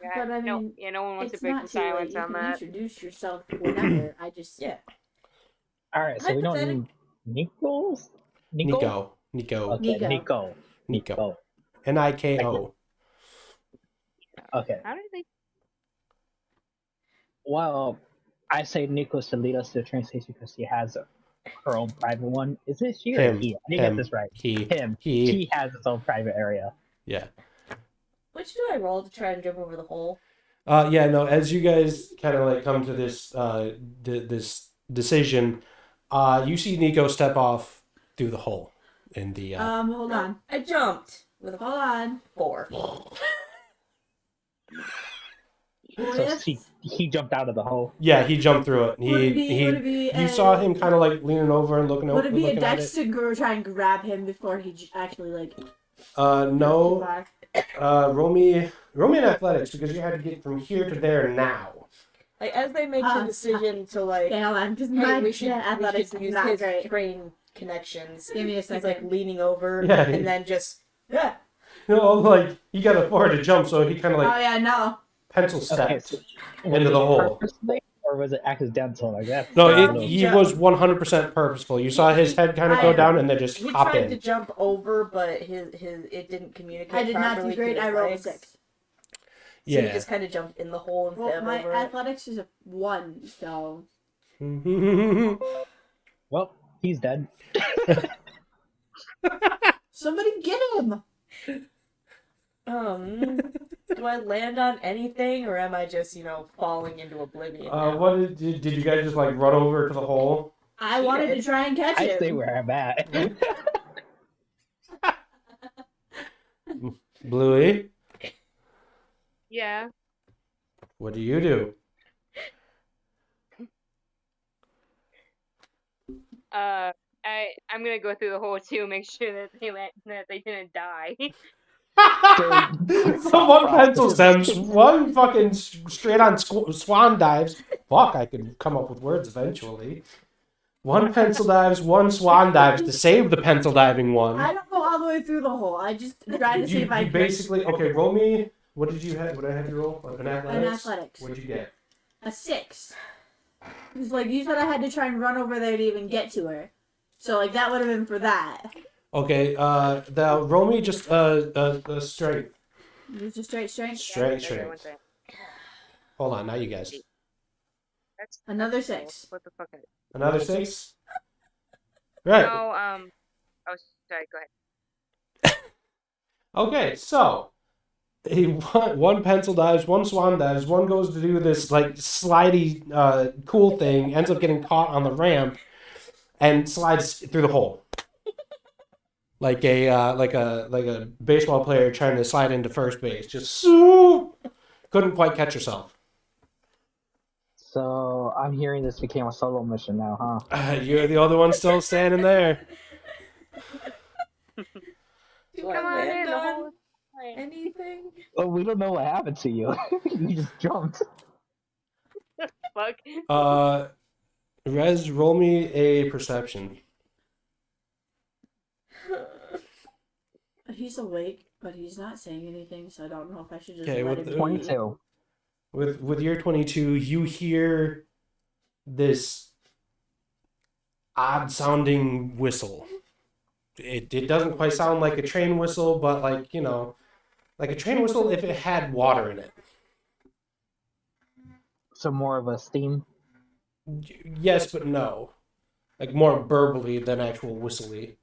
Yeah, But I mean, no one wants to it's break not the too late. silence You on can that. introduce yourself whenever. I just Yeah. All right, so we don't need Nichols? Nico. Okay, Nico. Niko. Niko. Okay. How did they? Well, I say Nico should lead us to the train station because she has her own private one. Is it she or Him. he? I didn't get this right. He. He has his own private area. Yeah. Which do I roll to try and jump over the hole? Yeah, no, as you guys kind of like come to this this decision, you see Nico step off through the hole in the Hold on. I jumped with a Hold on. 4. What So if? he jumped out of the hole. yeah, he jumped through it. Would it be You a- saw him kind of like leaning over and looking Would over it be a looking at dex it. to try and grab him before he actually like? No. Far? Roll me an athletics because you had to get from here to there now. Like as they make the decision to like, Okay, hold on. Because hey, my we should athletics is use not his great. train connections. Give me a He's second. like leaning over, Yeah, and then just yeah. You know, like he got a 4 to jump, so he kind of Oh like yeah, no. pencil stepped so into was the it hole. purposely, or was it accidental? Like that? No, he he jumped. was 100% purposeful. You saw his head kind of go down and then just He hop tried to in. jump over, but his it didn't communicate. I did not do properly to great. his I rolled a legs. 6. So he Yeah. just kind of jumped in the hole instead Well, of my over. athletics is a 1, so. Well, he's dead. Somebody get him! Do I land on anything, or am I just falling into oblivion? now? What did you guys just like run over to the hole? I wanted to try and catch I him. stay where I'm at. Bluey, Yeah. what do you do? I'm gonna go through the hole too, make sure that they didn't die. One pencil stems, one fucking straight on swan dives. Fuck, I could come up with words eventually. One pencil dives, one swan dives to save the pencil diving one. I don't go all the way through the hole. I just tried to see if I You could. basically okay. Roll me. What did you have? What did I have you roll? An athletics. athletics. What'd you get? A 6. It's like you said I had to try and run over there to even get to her. So like that would have been for that. Okay. Now roll me just a strength. Just a straight strength. Straight Okay, one strength. second. Hold on, now you guys. That's Another cool. 6. What the fuck? Another 6. Right. No, oh, sorry. Go ahead. Okay, so one pencil dives, one swan dives, one goes to do this like slidey cool thing, ends up getting caught on the ramp, and slides through the hole. Like a baseball player trying to slide into first base. Just couldn't quite catch herself. So I'm hearing this became a solo mission now, huh? You're the other one still standing there. Do Come I on land in. The on hole is fine. anything? Oh, we don't know what happened to you. You just jumped. Fuck. Rez, roll me a perception. He's awake, but he's not saying anything, so I don't know if I should just Okay, let with him the- be. 22. With year 22, you hear this odd sounding whistle. It doesn't quite sound like a train whistle, but like, like a train whistle if it had water in it. So more of a steam. Yes, but no. Like more burbly than actual whistly.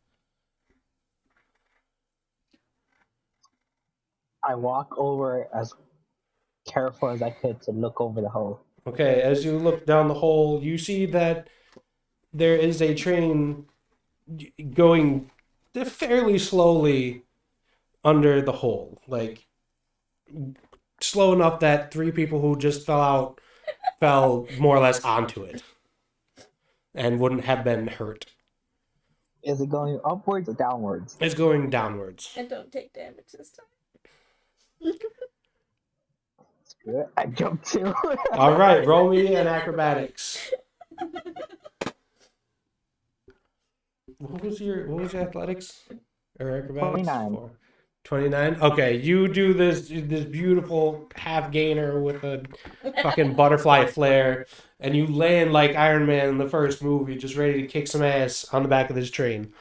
I walk over as careful as I could to look over the hole. Okay, as you look down the hole, you see that there is a train going fairly slowly under the hole. Like, slow enough that 3 people who just fell out fell more or less onto it and wouldn't have been hurt. Is it going upwards or downwards? It's going downwards. And don't take damage this time. Screw it. I jumped too. All right, roll me an acrobatics. What was your athletics or acrobatics? 29. 29. Okay, you do this beautiful half gainer with a fucking butterfly flare, and you land like Iron Man in the first movie, just ready to kick some ass on the back of this train.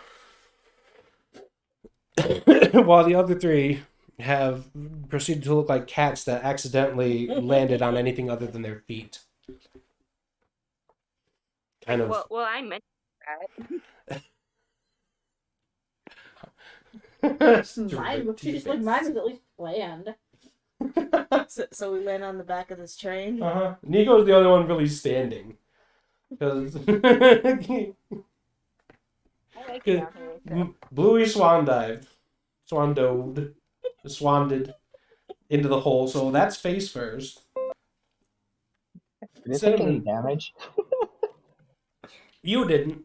While the other 3 have proceeded to look like cats that accidentally landed on anything other than their feet. Kind of. Well, I meant that. Mine was at least planned. So we went on the back of this train. Nico's the only one really standing. Because I like it down here. So. Bluey swandived into the hole, so that's face first. Did it take any Cinnamon, damage? you didn't.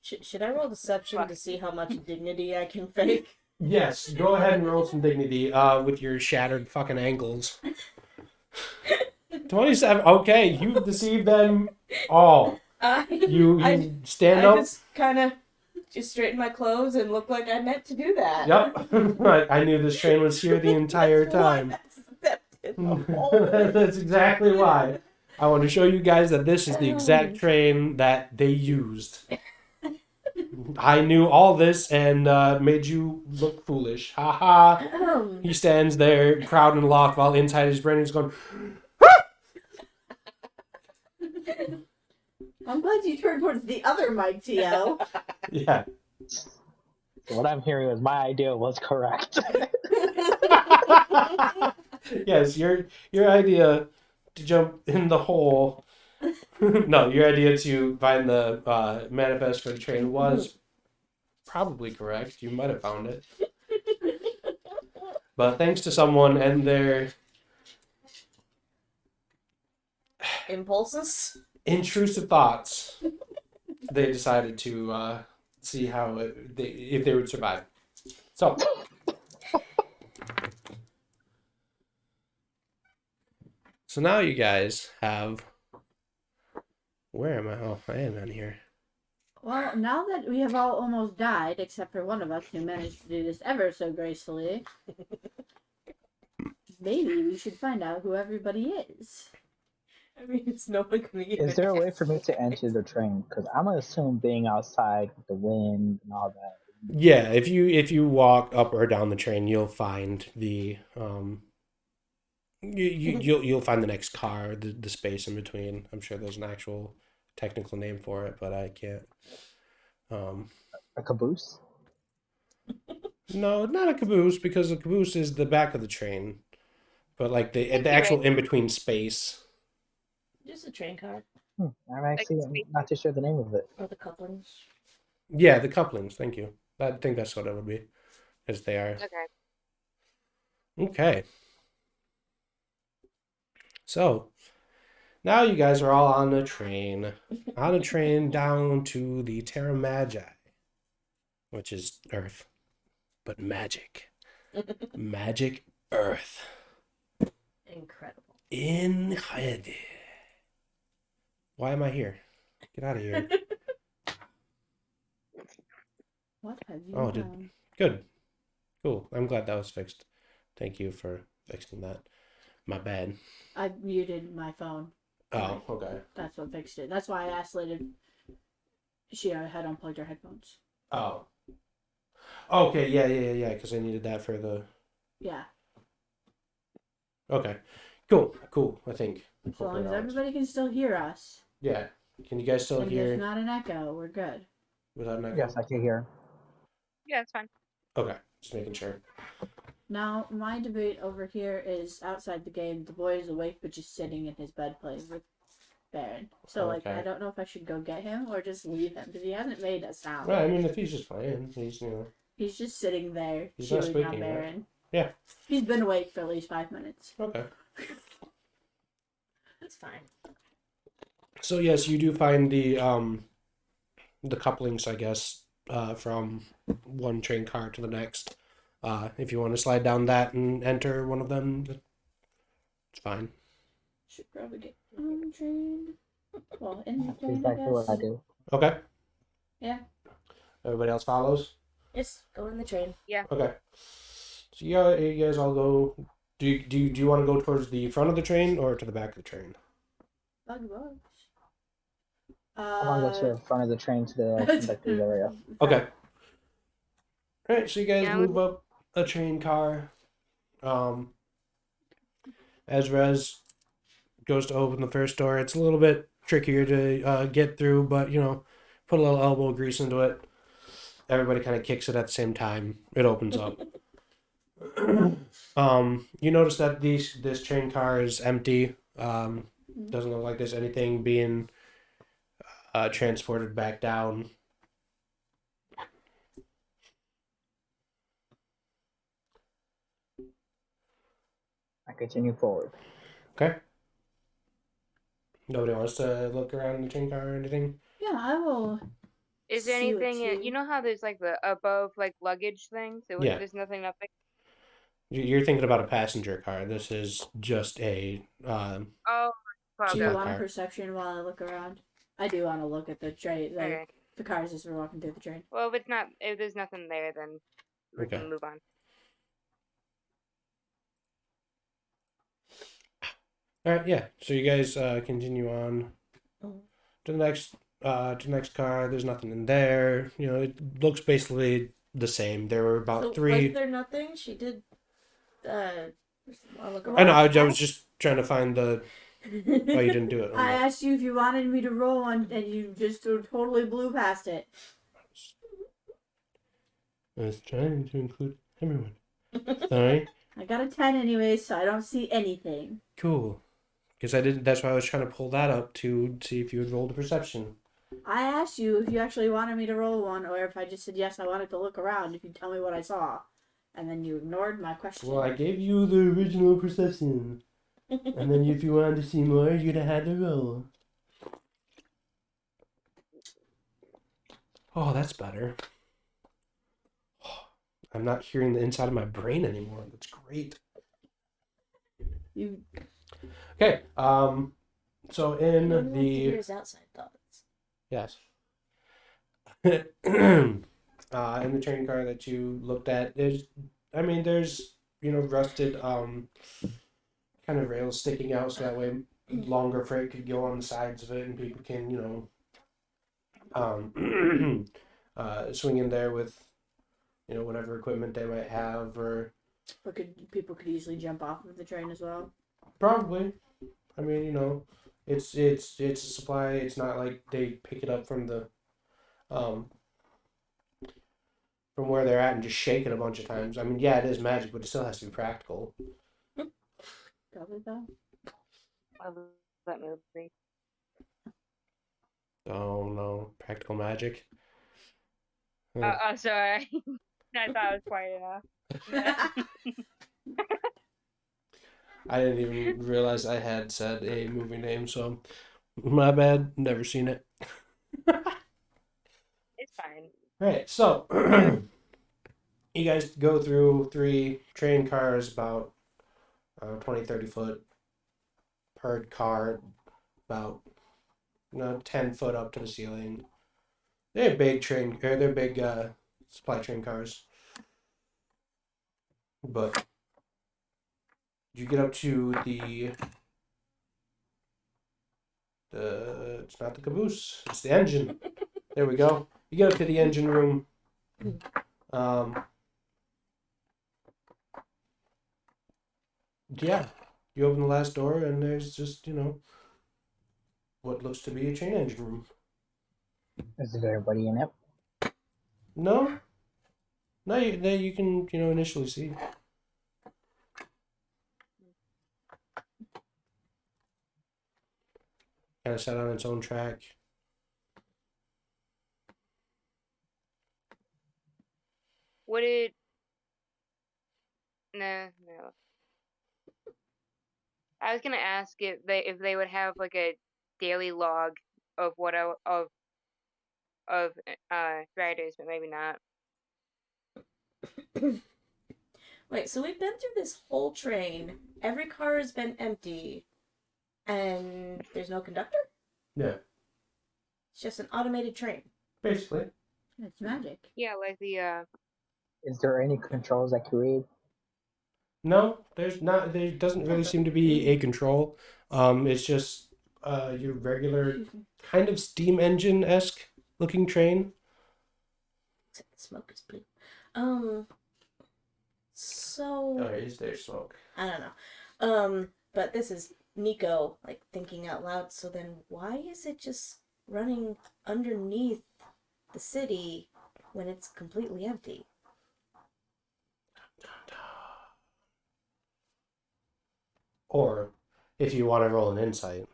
Should I roll deception to see how much dignity I can fake? Yes, go ahead and roll some dignity with your shattered fucking ankles. 27. Okay, you deceived them all. You stand I up. just kind of just straighten my clothes and look like I meant to do that. Yep. I knew this train was here the entire time. That's exactly why. I want to show you guys that this is the exact train that they used. I knew all this and made you look foolish. Ha ha. He stands there, proud and aloft, while inside his brain is going, I'm glad you turned towards the other mic, TL. yeah. So what I'm hearing is my idea was correct. Yes, your idea to jump in the hole. No, your idea to find the manifest for the train was probably correct. You might have found it. But thanks to someone and their Impulses? intrusive thoughts, they decided to see how if they would survive. So, now you guys have. Where am I? Oh, I am on here. Well, now that we have all almost died, except for one of us who managed to do this ever so gracefully, maybe we should find out who everybody is. I mean, it's no one gonna get Is there a way for me to enter the train? Because I'm gonna assume being outside with the wind and all that. Yeah, if you walk up or down the train, you'll find the you'll find the next car, the space in between. I'm sure there's an actual technical name for it, but I can't. A caboose? No, not a caboose, because a caboose is the back of the train, but like the actual in between space. Just a train car. I'm actually not too sure the name of it. Or the couplings. Yeah, the couplings. Thank you. I think that's what it would be, as they are. Okay. Okay. So, now you guys are all on a train down to the Terra Magi, which is Earth, but magic. Magic Earth. Incredible. Incredible. Why am I here? Get out of here. What have you Oh, done? Good. Cool. I'm glad that was fixed. Thank you for fixing that. My bad. I muted my phone. Oh, okay. That's what fixed it. That's why I asked Lady. She had unplugged her headphones. Oh. Okay, yeah, because I needed that for the... Yeah. Okay. Cool, I think. As long Hopefully as that works. everybody can still hear us. Yeah. Can you guys still And hear there's not an echo, we're good. without an echo? Yes, I can hear. Yeah, it's fine. Okay, just making sure. Now, my debate over here is outside the game. The boy is awake, but just sitting in his bed playing with Baron. So, Okay. I don't know if I should go get him or just leave him, because he hasn't made a sound. Well, I mean, if he's just playing, he's, He's just sitting there, He's not chewing on speaking, right? Baron. Yeah. He's been awake for at least 5 minutes. Okay. That's fine. So, yes, you do find the couplings, I guess, from one train car to the next. If you want to slide down that and enter one of them, it's fine. Should probably get on the train. Well, in the That's train, exactly I what I guess. do. Okay. Yeah. Everybody else follows? Yes, go in the train. Okay. So you guys all go. Do you want to go towards the front of the train or to the back of the train? Bug bugs. I want to go to the front of the train to the conductor's area. Okay. All right. So you guys Yeah, move up a train car. As Rez goes to open the first door, it's a little bit trickier to get through, but put a little elbow grease into it. Everybody kind of kicks it at the same time. It opens up. You notice that this train car is empty. Doesn't look like there's anything being transported back down. I continue forward. Okay. Nobody wants to look around in the train car or anything? Yeah, I will. Is there See what anything? You know how there's like the above like luggage thing? So Yeah. there's nothing up there. You're thinking about a passenger car. This is just a Oh, Do you okay. Supply want a car. perception while I look around? I do want to look at the train, like Okay. the cars as we're walking through the train. Well, if there's nothing there, then we Okay. can move on. All right, yeah. So you guys continue on Mhm. to the next car. There's nothing in there. You know, it looks basically the same. There were about So three. was there nothing? She did. I'll look I know. around. I was just trying to find the. Oh, you didn't do it. I asked you if you wanted me to roll one, and you just totally blew past it. I was trying to include everyone. Sorry. I got a 10 anyways, so I don't see anything. Cool. Because I didn't. That's why I was trying to pull that up to see if you had rolled a perception. I asked you if you actually wanted me to roll one, or if I just said yes, I wanted to look around, if you tell me what I saw. And then you ignored my question. Well, I gave you the original perception, and then if you wanted to see more, you'd have had to roll. Oh, that's better. I'm not hearing the inside of my brain anymore. That's great. You Okay. So in Anyone want to hear the his outside thoughts? yes. In the train car that you looked at, there's rusted kind of rails sticking out so that way longer freight could go on the sides of it and people can swing in there with whatever equipment they might have, or people could easily jump off of the train as well. probably. I mean, it's a supply. It's not like they pick it up from the from where they're at and just shake it a bunch of times. I mean, yeah, it is magic, but it still has to be practical. Probably though. I love that movie. Oh no, practical magic. Oh, sorry. I thought I was quiet enough. I didn't even realize I had said a movie name, so my bad. Never seen it. It's fine. Right, so you guys go through 3 train cars, about 20, 30 foot per car, about 10 foot up to the ceiling. They're big supply train cars. But you get up to it's not the caboose, it's the engine. There we go. You get up to the engine room. Yeah, you open the last door and there's just what looks to be a train engine room. Is there everybody in it? No, you can initially see. Kind of set on its own track. Would it? No. I was gonna ask if they would have like a daily log of riders, but maybe not. Wait, so we've been through this whole train. Every car has been empty, and there's no conductor? Yeah, It's just an automated train. basically. It's magic. Yeah, like the Is there any controls that can read? No, there's not. There doesn't really seem to be a control. It's just your regular kind of steam engine-esque looking train. Except the smoke is blue. So Oh, is there smoke? I don't know. But this is Nico, like, thinking out loud. So then why is it just running underneath the city when it's completely empty? or if you want to roll an insight.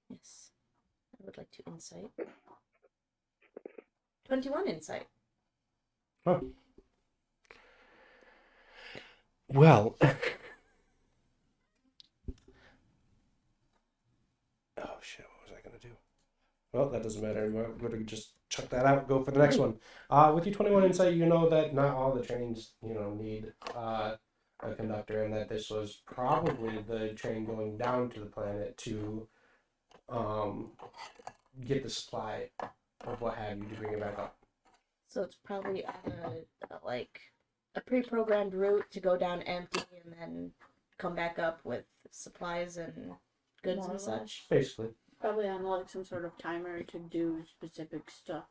Yes. I would like to insight. 21 insight. Oh. Well. Oh shit, what was I gonna do? Well, that doesn't matter. I'm going to just chuck that out and go for the next one. With your 21 insight, you know that not all the trains, need a conductor, and that this was probably the train going down to the planet to get the supply of what have you to bring it back up. So it's probably a pre-programmed route to go down empty and then come back up with supplies and goods and such. Basically. Probably on like some sort of timer to do specific stuff.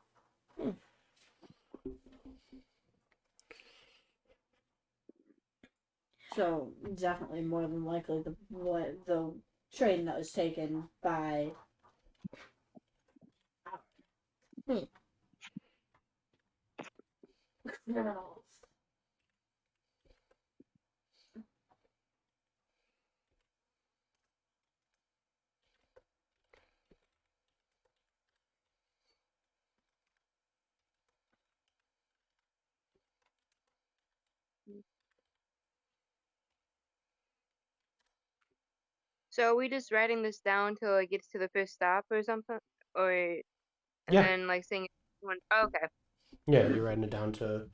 So definitely more than likely the train that was taken by criminals. So are we just writing this down till it gets to the first stop or something? And Yeah. then like saying one. Oh, okay. Yeah, you're writing it down to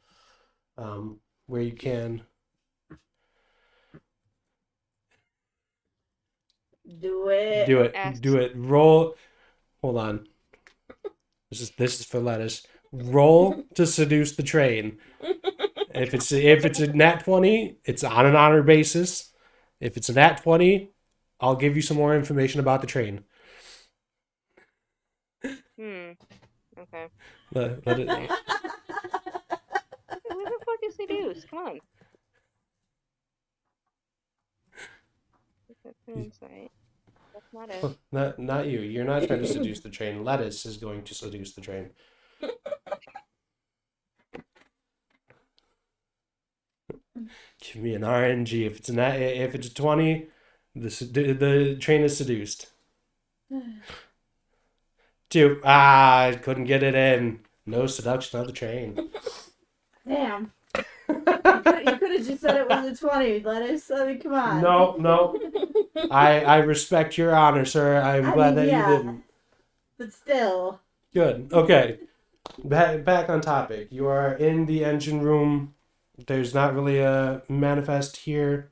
where you can. Do it. Do it. Ask. Do it. Roll. Hold on. This is for lettuce. Roll to seduce the train. If it's a nat 20, it's on an honor basis. If it's a nat 20, I'll give you some more information about the train. Okay. Let it. Where the fuck is seduce? Come on. Insight. That's not it. Not you. You're not trying to seduce the train. Lettuce is going to seduce the train. Give me an RNG. If it's a 20, the train is seduced. 2. I couldn't get it in. No seduction of the train. Damn. You could have just said it was a 20, lettuce. I mean, come on. No. I respect your honor, sir. I'm glad that you didn't. But still. Good. Okay. Back on topic. You are in the engine room. There's not really a manifest here.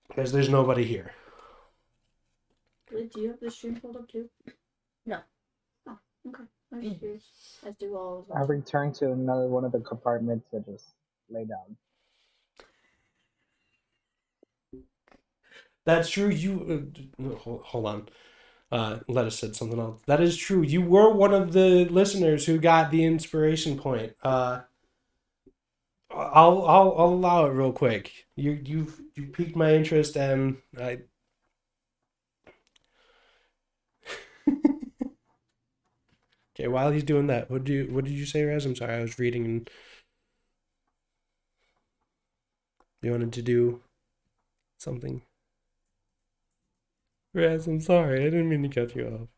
Because there's nobody here. Do you have the stream pulled up too? No. Oh, okay. I'm just curious. As do all as I well. return to another one of the compartments and just lay down. That's true. You hold on. Lettuce said something else. That is true. You were one of the listeners who got the inspiration point. I'll allow it real quick. You piqued my interest, and I. Okay, while he's doing that, what did you say, Raz? I'm sorry, I was reading. And you wanted to do something. Raz, I'm sorry. I didn't mean to cut you off.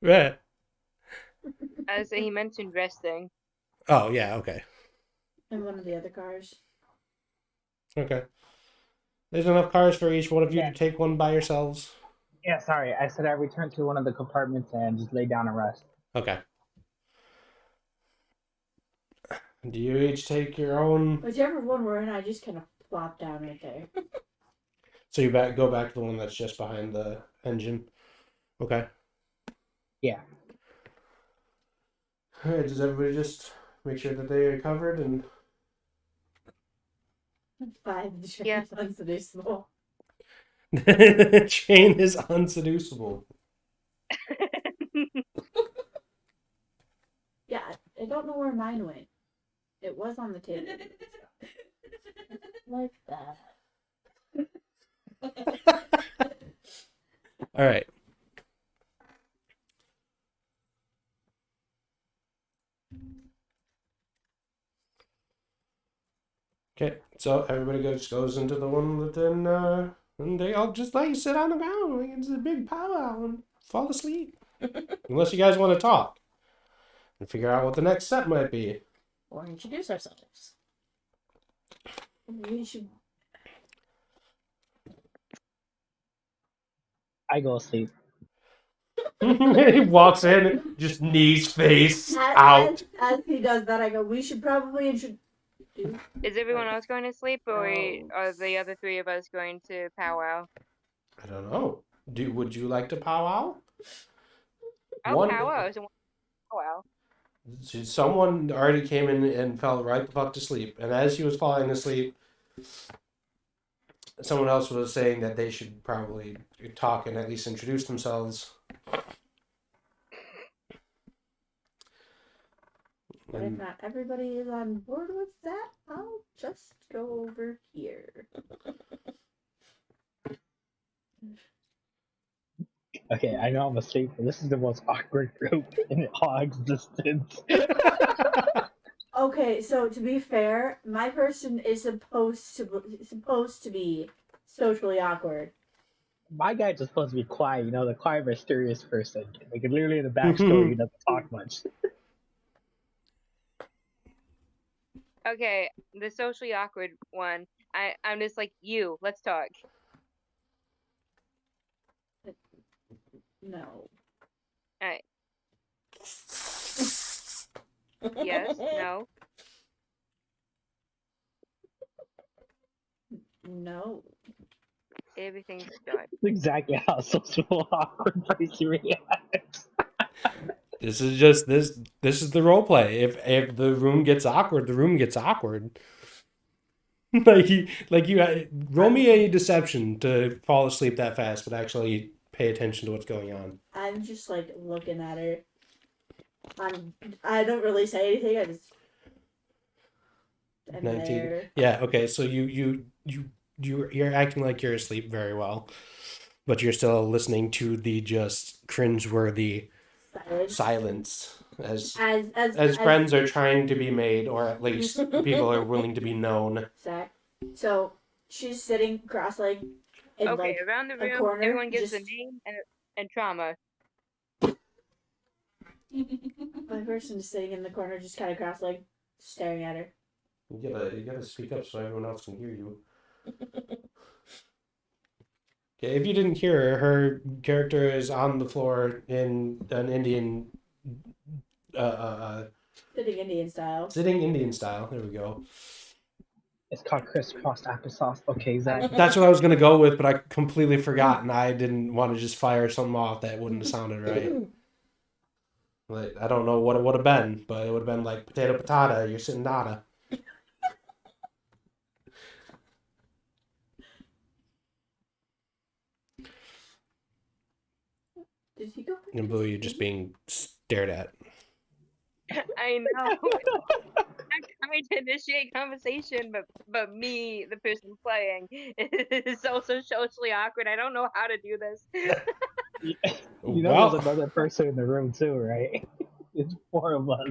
Raz. As he mentioned resting. Oh, yeah, okay. In one of the other cars. Okay. There's enough cars for each one of you to take one by yourselves. Yeah, sorry. I said I returned to one of the compartments and just lay down and rest. Okay. Do you each take your own? Whichever one we're in, I just kind of plop down right there. So you go back to the one that's just behind the engine. Okay. Yeah. All right. Does everybody just make sure that they are covered and? 5. The train Yeah. is unseducible. The train is unseducible. Yeah, I don't know where mine went. It was on the table. Like that. All right. So everybody goes into the one that then and they all just like sit on the ground like it's a big powwow and fall asleep. Unless you guys want to talk and figure out what the next step might be. Or introduce ourselves. We should. I go to sleep. He walks in, just knees, face out. As he does that, I go, we should probably introduce. Is everyone else going to sleep, or Oh. are the other three of us going to powwow? I don't know. Would you like to powwow? Oh, powwow! So powwow. Someone already came in and fell right the fuck to sleep, and as he was falling asleep, someone else was saying that they should probably talk and at least introduce themselves. But if not everybody is on board with that, I'll just go over here. Okay, I know I'm asleep, but this is the most awkward group in all existence. Okay, so to be fair, my person is supposed to be socially awkward. My guy's just supposed to be quiet, you know, the quiet, mysterious person. Like, literally in the backstory, he doesn't talk much. Okay, the socially awkward one. I'm just like, you. Let's talk. No. Alright. Yes. No. No. Everything's done. That's exactly how social awkward person reacts. This is just this is the role play. If the room gets awkward, the room gets awkward. Roll me a deception to fall asleep that fast, but actually pay attention to what's going on. I'm just like looking at her. I don't really say anything. I just. I'm 19. there. Yeah. Okay. So you're acting like you're asleep very well, but you're still listening to the just cringeworthy silence as friends are trying to be made, or at least people are willing to be known. Zach. So she's sitting cross-legged in Okay, like around the a room, corner, everyone gives a just- name and trauma. my person is sitting in the corner, just kind of cross-legged, staring at her. You gotta speak up so everyone else can hear you. Okay, if you didn't hear her character is on the floor in an Indian Sitting Indian style. sitting Indian style. There we go. It's called crisscross applesauce. Okay, Zach. That's what I was gonna go with, but I completely forgot, and I didn't want to just fire something off that wouldn't have sounded right. Like, I don't know what it would have been, but it would have been like potato patata. You're sitting nada. Did he go? And Blue, you're just being stared at. I know. I'm trying to initiate conversation, but me, the person playing, is also socially awkward. I don't know how to do this. You know, there's another person in the room too, right? It's 4 of us.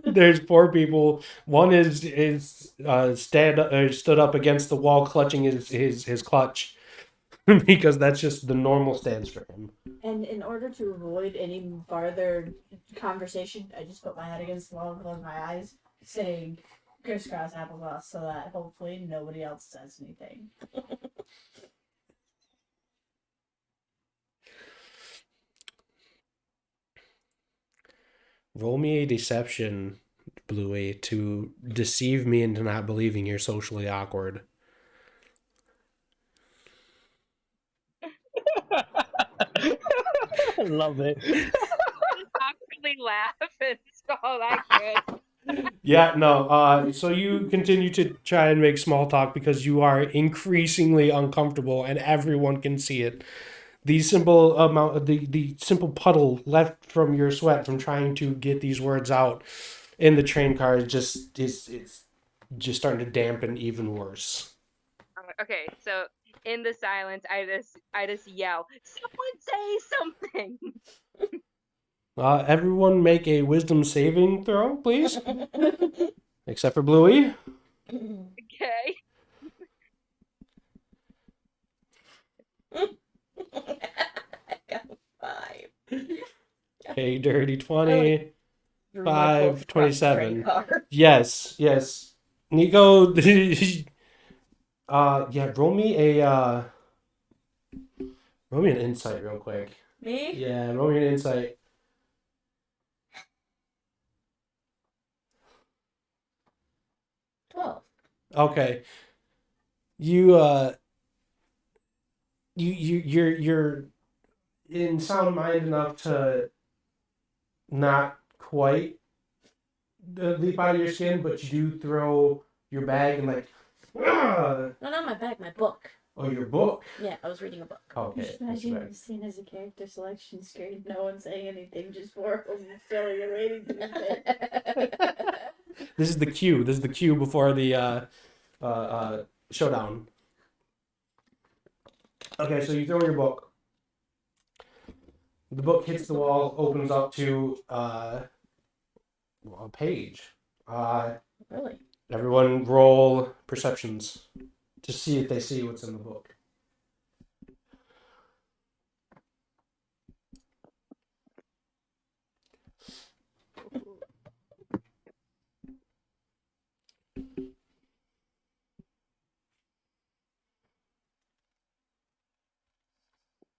There's 4 people. One is stood up against the wall, clutching his clutch, because that's just the normal stance for him. And in order to avoid any farther conversation, I just put my head against the wall and close my eyes, saying crisscross applesauce, so that hopefully nobody else says anything. Roll me a deception, Bluey, to deceive me into not believing you're socially awkward. I love it. Awkwardly laugh. It's all I could. Yeah, no. So you continue to try and make small talk because you are increasingly uncomfortable, and everyone can see it. The simple puddle left from your sweat from trying to get these words out in the train car is just starting to dampen even worse. Okay, so in the silence, I just yell, "Someone say something!" Everyone make a wisdom saving throw, please. Except for Bluey. Okay. I got 5. Okay, dirty I 20. threw my book 5, across the train 27. car. Yes, yes. Nico, yeah, roll me an insight real quick. Me? Yeah, roll me an insight. 12. Okay. You you're in sound mind enough to not quite leap out of your skin, but you do throw your bag and like, "Ah!" No, not my bag, my book. Oh, your book. Yeah, I was reading a book. Okay. Just that's imagine right. the scene as a character selection screen, no one saying anything, just 4 of them silly and waiting to be picked. This is the cue. This is the cue before the showdown. Okay, so you throw your book. The book hits the wall, opens up to a page. Really? Everyone roll perceptions to see if they see what's in the book.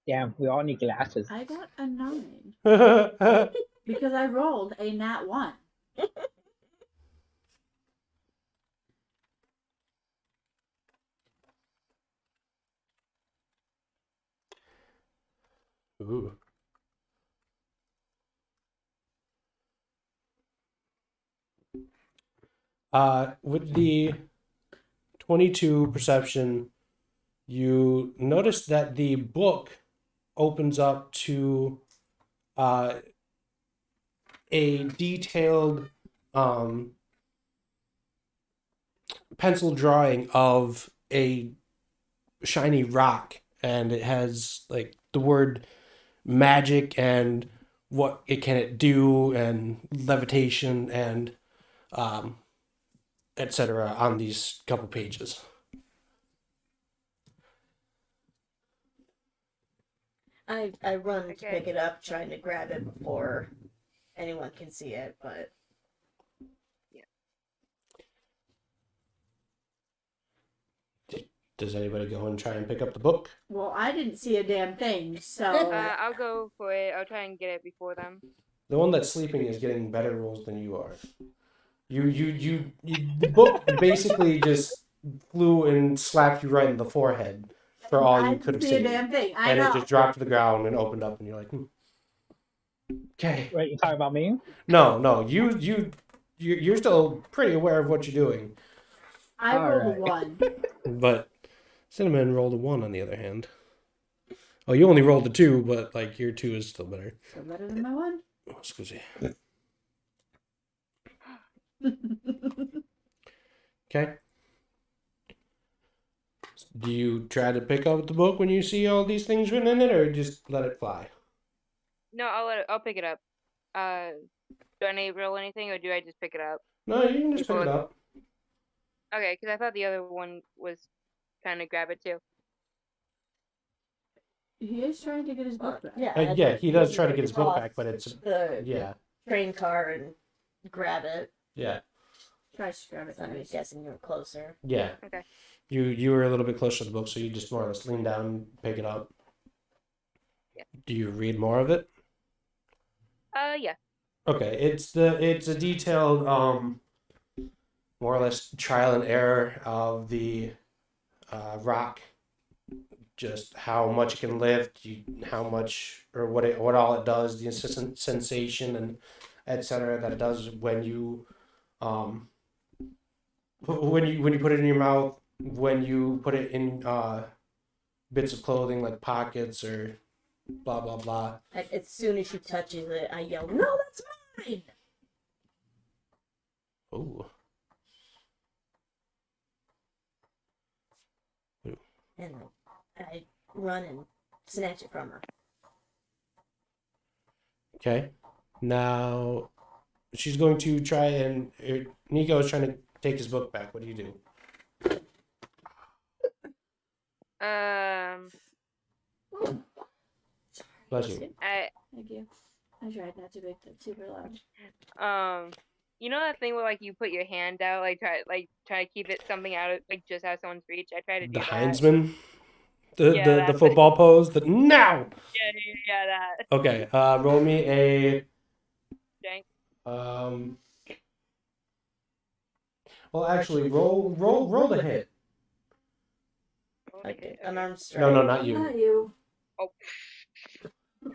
Damn, we all need glasses. I got a 9 Ooh. because I rolled a nat 1. With the 22 perception, you notice that the book opens up to a detailed pencil drawing of a shiny rock, and it has like the word magic and what it can it do and levitation and etc. on these couple pages. I run to Okay. pick it up, trying to grab it before anyone can see it, but Does anybody go and try and pick up the book? Well, I didn't see a damn thing, so I'll go for it. I'll try and get it before them. The one that's sleeping is getting better rolls than you are. The book basically just flew and slapped you right in the forehead for all I you could didn't have see a seen. damn thing. I And know. it just dropped to the ground and opened up, and you're like, okay. Wait, you talking about me? No, you're still pretty aware of what you're doing. I rolled Alright. a 1. But Cinnamon rolled a 1 on the other hand. Oh, you only rolled a 2, but like your 2 is still better. So better than my 1. Oh, excuse me. Okay. Do you try to pick up the book when you see all these things written in it, or just let it fly? No, I'll pick it up. Do I need to roll anything, or do I just pick it up? No, you can just pick it up. Okay, because I thought the other one was trying to grab it too. He is trying to get his book back. Yeah, he does try to get his book off back, but it's the yeah, train car and grab it. yeah, Tries to grab it. So I'm anyways. guessing you're closer. yeah. Okay. You were a little bit closer to the book, so you just more or less lean down, pick it up. Yeah. Do you read more of it? Yeah. Okay, it's a detailed more or less trial and error of the rock, just how much it can lift, how much or what all it does, the sensation and etc. that it does when you when you put it in your mouth, when you put it in bits of clothing like pockets or blah blah blah. As soon as she touches it, I yell, "No, that's mine!" Ooh. And I run and snatch it from her. Okay. Now she's going to try and Nico is trying to take his book back. What do you do? Um, Bless you. Thank you. I tried not to make that super loud. you know that thing where like you put your hand out, like try to keep it something out of like just out of someone's reach. I try to The do that. Heinzman, Yeah, the that thing. football pose. The now. Yeah, that. Okay. Roll me a. Jank. Well, actually, roll the hit. Okay, unarmed strike. No, not you. Not you. Oh.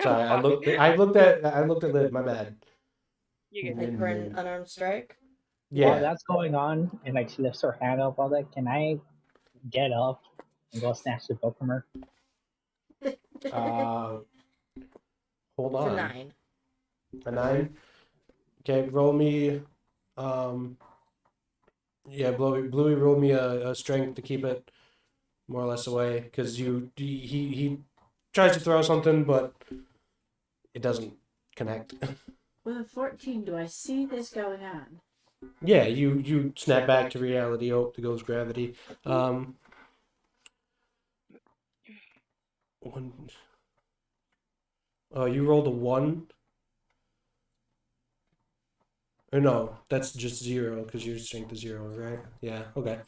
Sorry, I looked at Liv. My bad. You get Like for an unarmed strike. Yeah. While that's going on, and like she lifts her hand up, all that, can I get up and go snatch the book from her? Hold It's a on. 9. A 9. Okay, roll me. Yeah, Bluey rolled me a strength to keep it more or less away because he tries to throw something, but it doesn't connect. With a 14, do I see this going on? Yeah, you snap back to reality. Oh, there goes gravity. One. Oh, you rolled a 1. Or no, that's just 0 because your strength is 0, right? Yeah. Okay.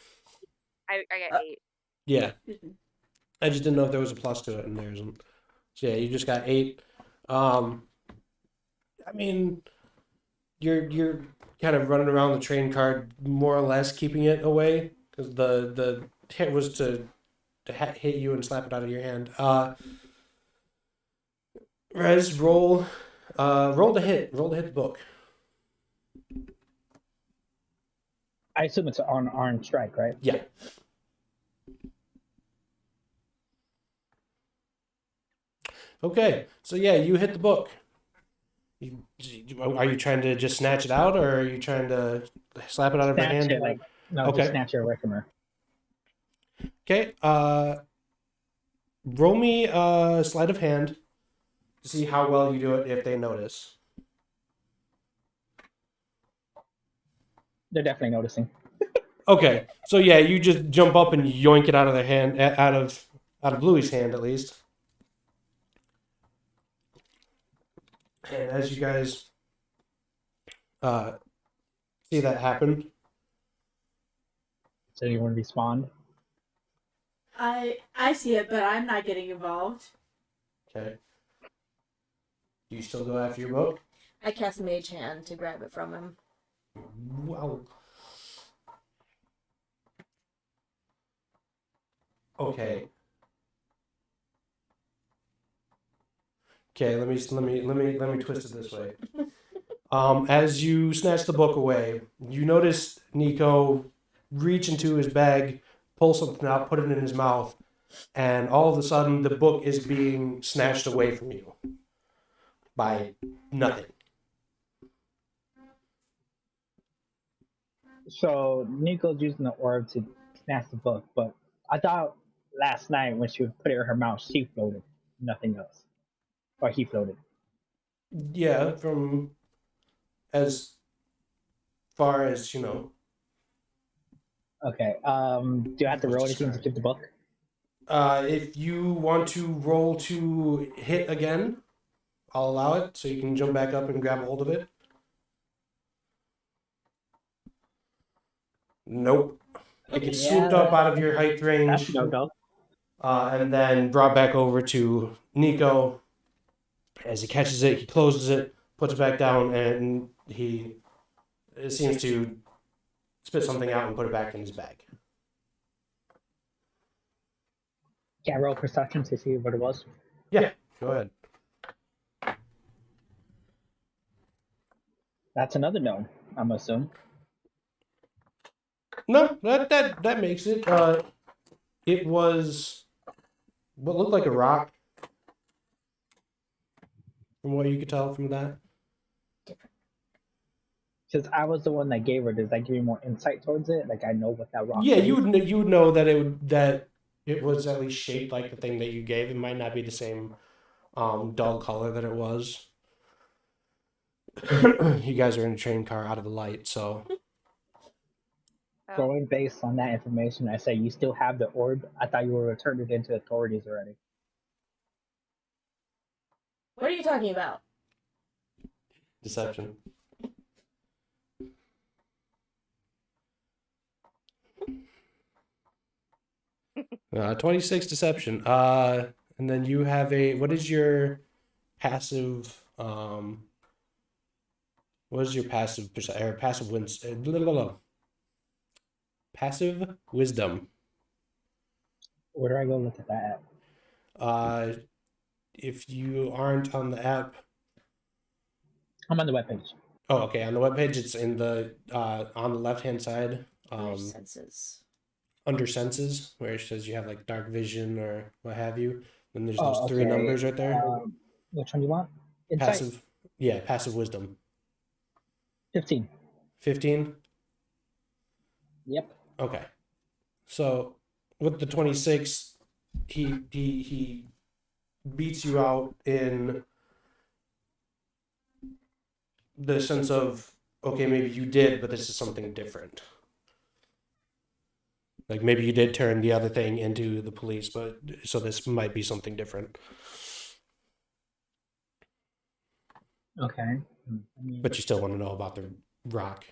I got 8. Yeah. Excuse me. I just didn't know if there was a plus to it, and there isn't. So yeah, you just got 8. I mean, you're kind of running around the train car, more or less keeping it away because the hit was to hit you and slap it out of your hand. Rez, roll the hit. Roll to hit the book. I assume it's on armed strike, right? Yeah. Okay, so yeah, you hit the book. Are you trying to just snatch it out, or are you trying to slap it out of her hand? It, like, no, Okay. just snatch it away from her. Okay. Roll me sleight of hand to see how well you do it if they notice. They're definitely noticing. Okay, so yeah, you just jump up and yoink it out of their hand, out of Bluey's hand at least. And as you guys see that happen, So you want to respond? I see it, but I'm not getting involved. okay. Do you still go after your book? I cast Mage Hand to grab it from him. Wow. Okay. Okay, let me twist it this way. As you snatch the book away, you notice Nico reach into his bag, pull something out, put it in his mouth, and all of a sudden the book is being snatched away from you by nothing. So Nico's using the orb to snatch the book, but I thought last night when she would put it in her mouth, she floated, nothing else, or he floated. Yeah, from as far as you know. Okay. Do I have to roll anything to get the book? If you want to roll to hit again, I'll allow it, so you can jump back up and grab a hold of it. Nope. It gets swooped up out of your height range. That's no go. And then brought back over to Nico. As he catches it, he closes it, puts it back down, and he seems to spit something out and put it back in his bag. Can I roll perception to see what it was? Yeah, go ahead. That's another gnome, I'm assuming. No, that makes it. It was what looked like a rock, from what you could tell from that. Because I was the one that gave her. Does that give you more insight towards it? Like I know what that rock Yeah, is? you would know that it was at least shaped like the thing that you gave. It might not be the same dull color that it was. You guys are in a train car out of the light, so Oh. Going based on that information, I say you still have the orb. I thought you were returned it into authorities already. What are you talking about? Deception. 26 deception. And then you have what is your passive, what is your passive, or passive passive wisdom? Where do I go look at that at? If you aren't on the app. I'm on the webpage. Oh, okay. On the webpage, it's in the, on the left-hand side. Senses. Under senses, where it says you have like dark vision or what have you. Then there's Oh, those three okay. numbers right there. Which one do you want? Insight? Passive. Yeah, passive wisdom. 15. 15? Yep. Okay. So with the 26, he beats you out in the sense of, okay, maybe you did, but this is something different. Like maybe you did turn the other thing into the police, but so this might be something different. Okay. But you still want to know about the rock.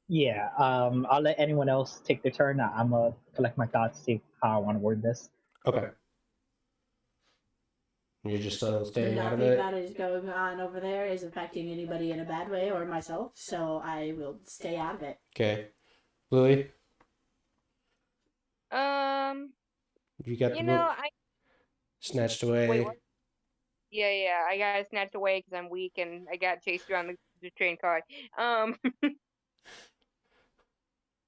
Yeah. I'll let anyone else take their turn. I'm gonna collect my thoughts, see how I want to word this. Okay. You're just staying out of Nothing it? that is going on over there is affecting anybody in a bad way or myself, so I will stay out of it. Okay. Lily? You got I snatched away. wait. What? Yeah. I got snatched away because I'm weak and I got chased around the train car.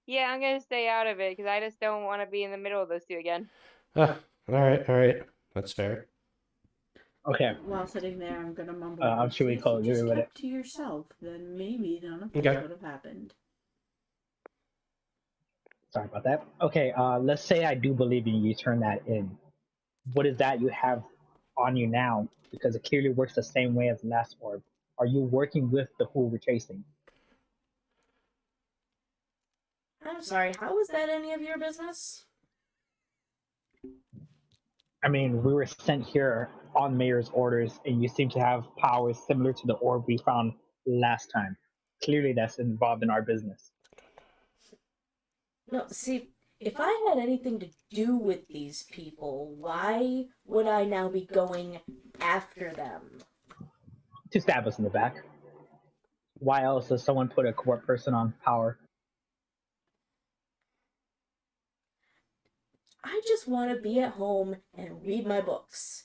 Yeah, I'm gonna stay out of it because I just don't want to be in the middle of those two again. All right. That's fair. Okay. While sitting there, I'm gonna mumble. I'm sure we call If you you just with it. kept to yourself, then maybe none of this Okay. would have happened. Sorry about that. Okay. Let's say I do believe in you. You turn that in. What is that you have on you now? Because it clearly works the same way as the last orb. Are you working with the who we're chasing? I'm sorry, how was that any of your business? I mean, we were sent here on Mayor's orders, and you seem to have powers similar to the orb we found last time. Clearly, that's involved in our business. No, see, if I had anything to do with these people, why would I now be going after them? To stab us in the back. Why else does someone put a corrupt person on power? I just want to be at home and read my books.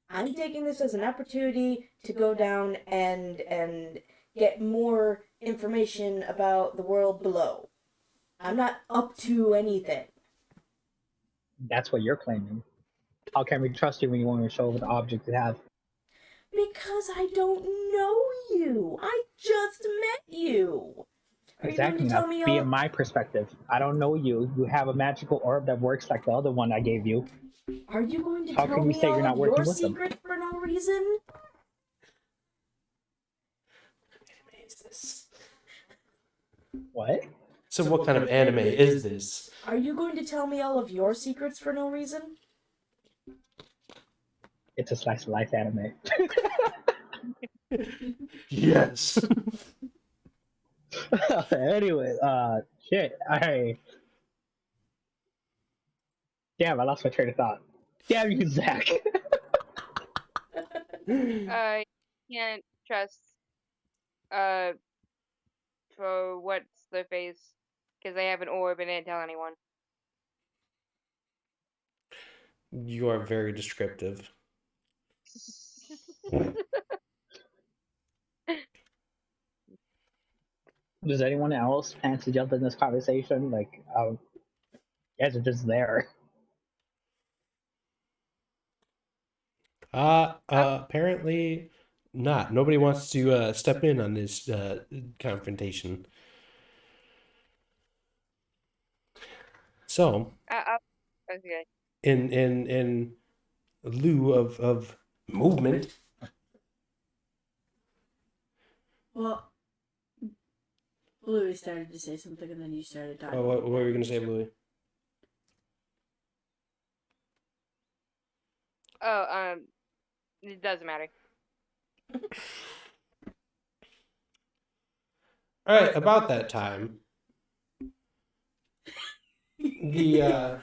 I'm taking this as an opportunity to go down and get more information about the world below. I'm not up to anything. That's what you're claiming. How can we trust you when you won't show what the object you have? Because I don't know you. I just met you. Are Exactly. you going to tell me Be all... in my perspective. I don't know you. You have a magical orb that works like the other one I gave you. Are you going to How tell can you me say all you're not of working your with them? secrets for no reason? What? So what kind of anime is this? Are you going to tell me all of your secrets for no reason? It's a slice of life anime. Yes. Anyway, shit. Alright. Damn, I lost my train of thought. Damn you, Zach. I can't trust for what's their face because they have an orb and didn't tell anyone. You are very descriptive. Does anyone else fancy jump in this conversation? Like, you guys are just there. Apparently not. Nobody wants to step in on this confrontation. So, Okay. in lieu of movement, Louis started to say something, and then you started talking. Oh, what were you gonna say, Louis? Oh, it doesn't matter. All right, about that time, the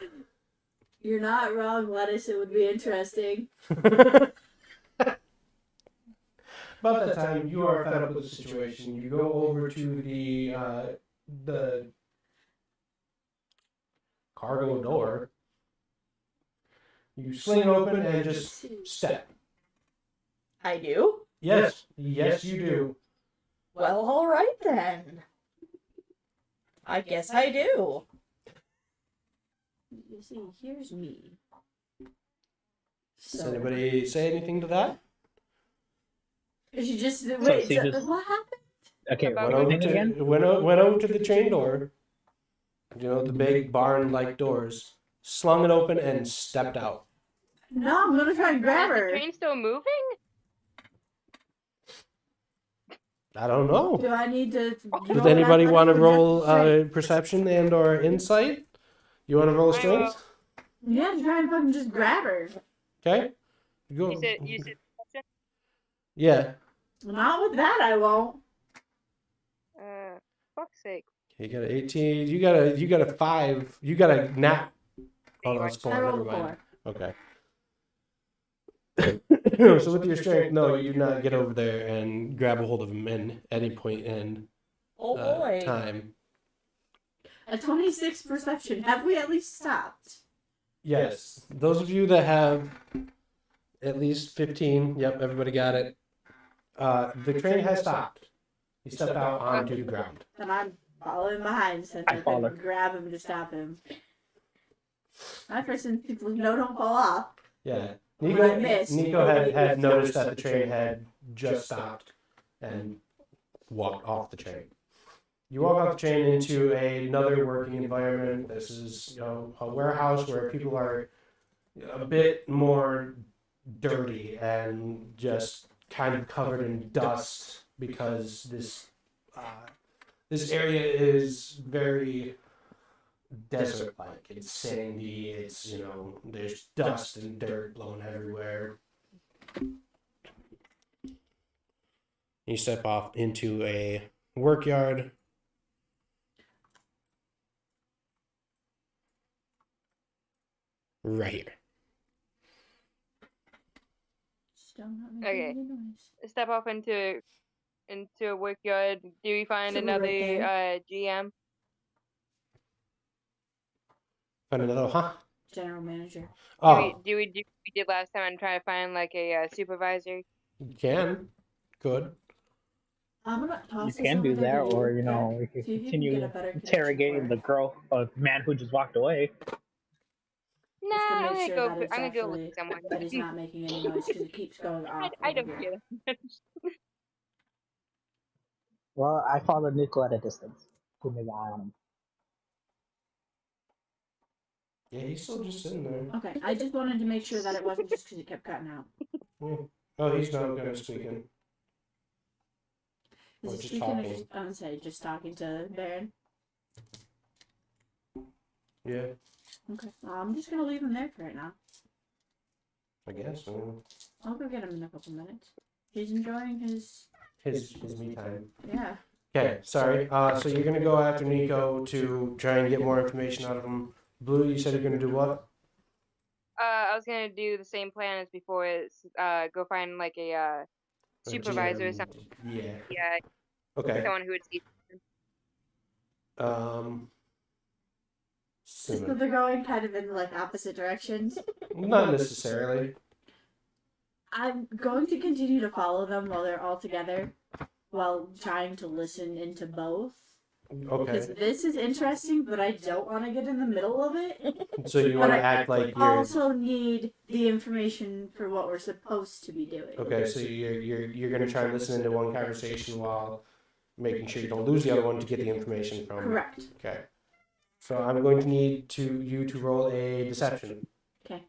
You're not wrong, Lettuce. It would be interesting. about that time, you are fed up with the situation. You go over to the cargo door. You sling it open and just step. I do? Yes, yes, you do. Well, alright then. I guess I do. You see, here's me. Does anybody say anything to that? She just So wait. she just- What happened? Okay, About what Went was over it again? to went over to the train door. You know, the big barn-like doors. Slung it open and stepped out. No, I'm gonna try and grab Is the her. train still moving? I don't know. Do I need to? Does anybody want to roll perception and/or insight? You want to roll strength? Yeah, to try and fucking just grab her. Okay. Go. You said perception? Yeah. Not with that, I won't. Fuck's sake. You got an 18. You got a 5. You got a nat. Oh, no, it's 4. I Never rolled a mind. 4. Okay. So with your strength, no, you do not get over there and grab a hold of him in any point in Oh boy. time. A 26 perception. Have we at least stopped? Yes. Those of you that have at least 15, yep, everybody got it. The train has stopped. He stepped out onto the ground. And I'm following behind since I I follow. couldn't grab him to stop him. My first instinct was no, don't fall off. Yeah. I missed. Nico had noticed that the train had just stopped and walked off the train. You walk off the train into another working environment. This is, you know, a warehouse where people are a bit more dirty and just kind of covered in dust because this area is very desert-like. It's sandy. It's, you know, there's dust and dirt blowing everywhere. You step off into a work yard. Right here. Still not making Okay. any noise. Step off into a work yard. Do we find Should we another right GM? Find another, huh? General manager. Oh, Do we did last time and try to find like a supervisor? you can. Good. I'm gonna You toss this can over do there that, to or you, you know, okay? we could See if you can continue get a better connection interrogating for the it. girl or man who just walked away. Nah, Just to I'm make gonna sure go. that it's I'm gonna go actually with someone. that he's not making any noise because it keeps going off. I over don't here. care. Well, I followed Nico at a distance. Keep an eye on him. Yeah, he's still just sitting there. Okay, I just wanted to make sure that it wasn't just because it kept cutting out. Yeah. Oh, he's not going to speaking. Is Or he just speaking or talking. just, I would say just talking to Baron? Yeah, Okay, well, I'm just gonna leave him there for right now. I guess. I'll go get him in a couple minutes. He's enjoying his His me time. yeah. Okay, sorry. So you're going to go after Nico to try and get more information out of him. Blue, you said you're going to do what? I was gonna do the same plan as before. Is go find like a A supervisor or GM. something. Yeah. Yeah, Okay. someone who would see. So Simon. they're going kind of in like opposite directions. Not necessarily. I'm going to continue to follow them while they're all together, while trying to listen into both. Because Okay. this is interesting, but I don't want to get in the middle of it. So you want to act like I you're also need the information for what we're supposed to be doing. okay. So you're going to try and listen into one conversation while making sure you don't lose the other one to get the information from. Correct. Okay. So I'm going to need you to roll a deception. Okay.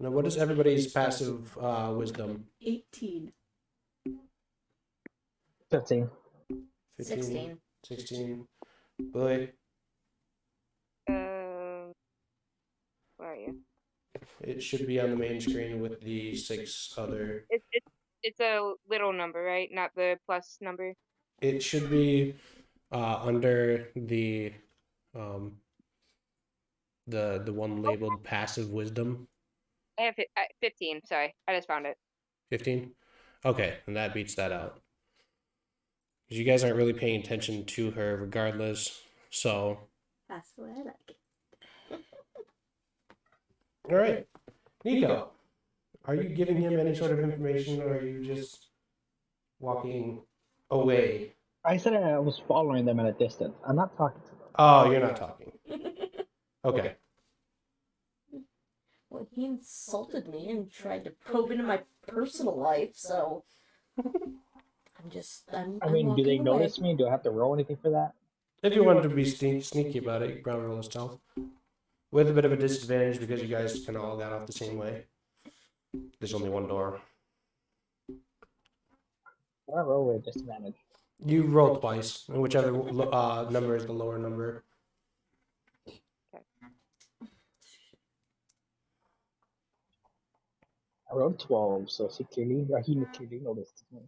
Now, what is everybody's passive wisdom? 18. 15. 15, 16. 16. Billy, Where are you? it should be on the main screen with the 6 other. It's a little number, right? Not the plus number. It should be under the one labeled passive wisdom. I have 15. Sorry, I just found it. 15. Okay, and that beats that out. Because you guys aren't really paying attention to her, regardless. So, That's the way I like it. all right, Nico, are you giving him any sort of information, or are you just walking away? I said I was following them at a distance. I'm not talking to them. Oh, you're not talking. Okay. Well, he insulted me and tried to probe into my personal life, so I'm I mean, do they walking notice away. me? Do I have to roll anything for that? If you wanted to be sneaky about it, you could probably roll a stealth. With a bit of a disadvantage because you guys kind of all got off the same way. There's only one door. I roll with disadvantage. You roll twice, and whichever number is the lower number. I rolled 12, so he clearly noticed me.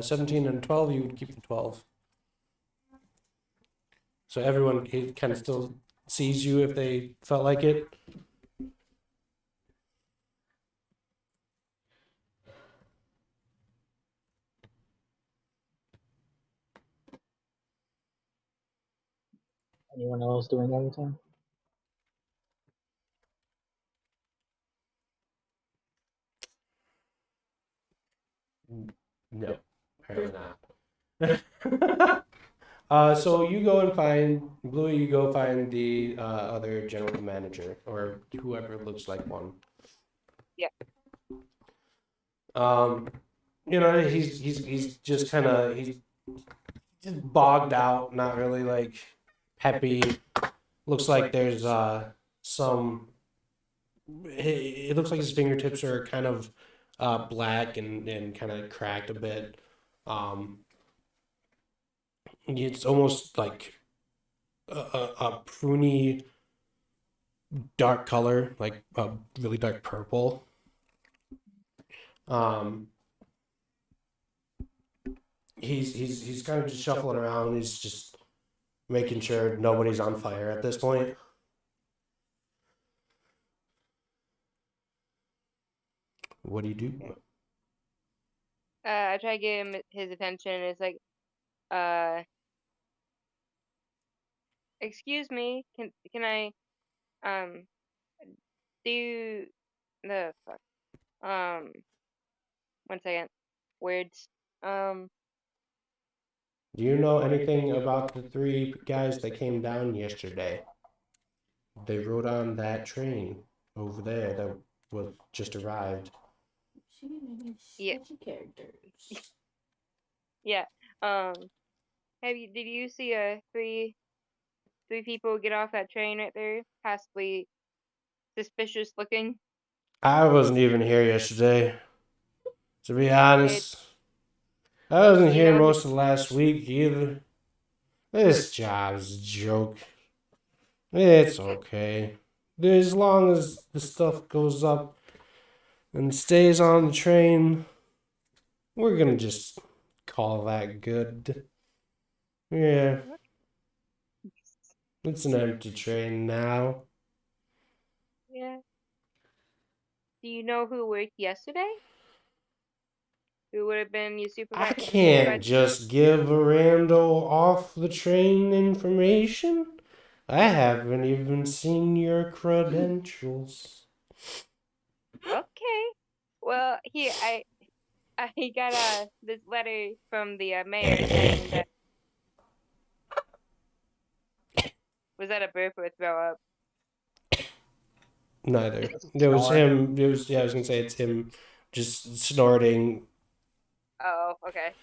17 and 12, you would keep the 12. So everyone kind of still sees you if they felt like it. Anyone else doing anything? No, apparently not. So you go and find Bluey. You go find the other general manager or whoever looks like one. Yeah. You know, he's just kind of he's just bogged out, not really like peppy. Looks like there's some. It looks like his fingertips are kind of black and kind of cracked a bit. It's almost like a pruny dark color, like a really dark purple. He's kind of just shuffling around. He's just making sure nobody's on fire at this point. What do you do? I try to get him his attention. It's like, excuse me, can I do the fuck? 1 second. Words. Do you know anything about the 3 guys that came down yesterday? They rode on that train over there that was just arrived. She made Yeah. sketchy characters. Yeah. Did you see three people get off that train right there? Possibly suspicious looking. I wasn't even here yesterday. To be honest, I wasn't here most of last week either. This job's a joke. It's okay. As long as the stuff goes up and stays on the train, we're gonna just call that good. Yeah. It's an empty train now. Yeah. Do you know who worked yesterday? Who would have been your supervisor? I can't just give a rando off the train information. I haven't even seen your credentials. Okay. Well, here I got this letter from the mayor saying that. Was that a burp or a throw up? Neither. It was him. It was, yeah, I was gonna say it's him just snorting. Oh, okay.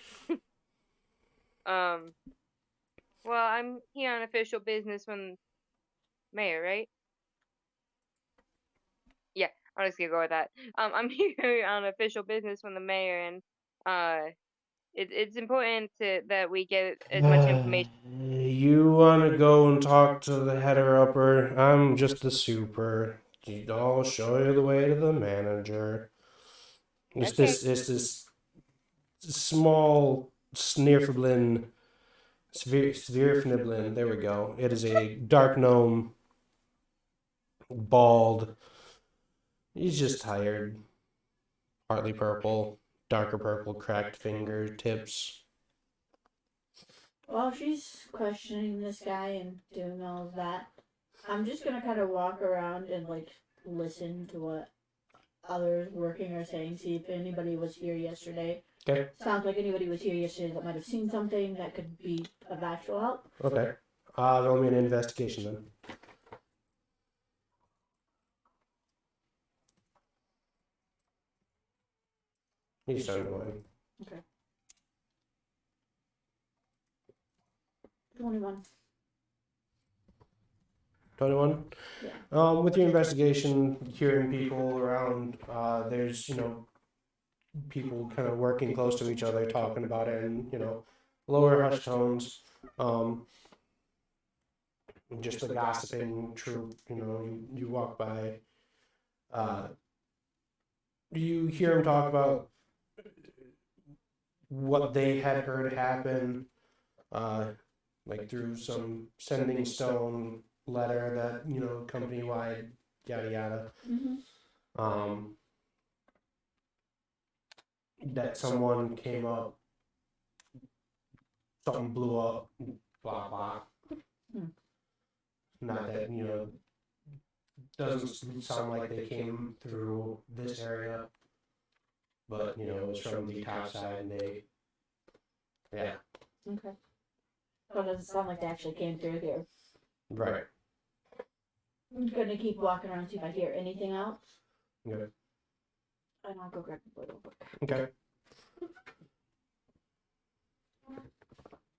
Well, I'm here on official business from mayor, right? Yeah, I'm just gonna go with that. I'm here on official business from the mayor, and it's important that we get as much information. You want to go and talk to the header upper? I'm just the super. I'll show you the way to the manager. It's Okay. this small Snirfblin, Svirfniblin. There we go. It is a dark gnome, bald. He's just tired. Partly purple, darker purple, cracked fingertips. While she's questioning this guy and doing all of that, I'm just gonna kind of walk around and like listen to what others working are saying. See if anybody was here yesterday. Okay. Sounds like anybody was here yesterday that might have seen something that could be of actual help. Okay. Roll me an investigation then. He's starting to line. 21. 21? Yeah. With your investigation, hearing people around, there's, people kind of working close to each other, talking about it, and, lower hush tones. Just the gossiping troop, you walk by. You hear them talk about what they had heard happen, like through some sending stone letter that, company-wide, yada yada. Mm-hmm. That someone came up, something blew up, blah blah. Not that, doesn't sound like they came through this area, but, it was from the top side and yeah. Okay. Well, it doesn't sound like they actually came through here. Right. I'm gonna keep walking around, see if I hear anything else. Okay. And I'll go grab the book. Okay.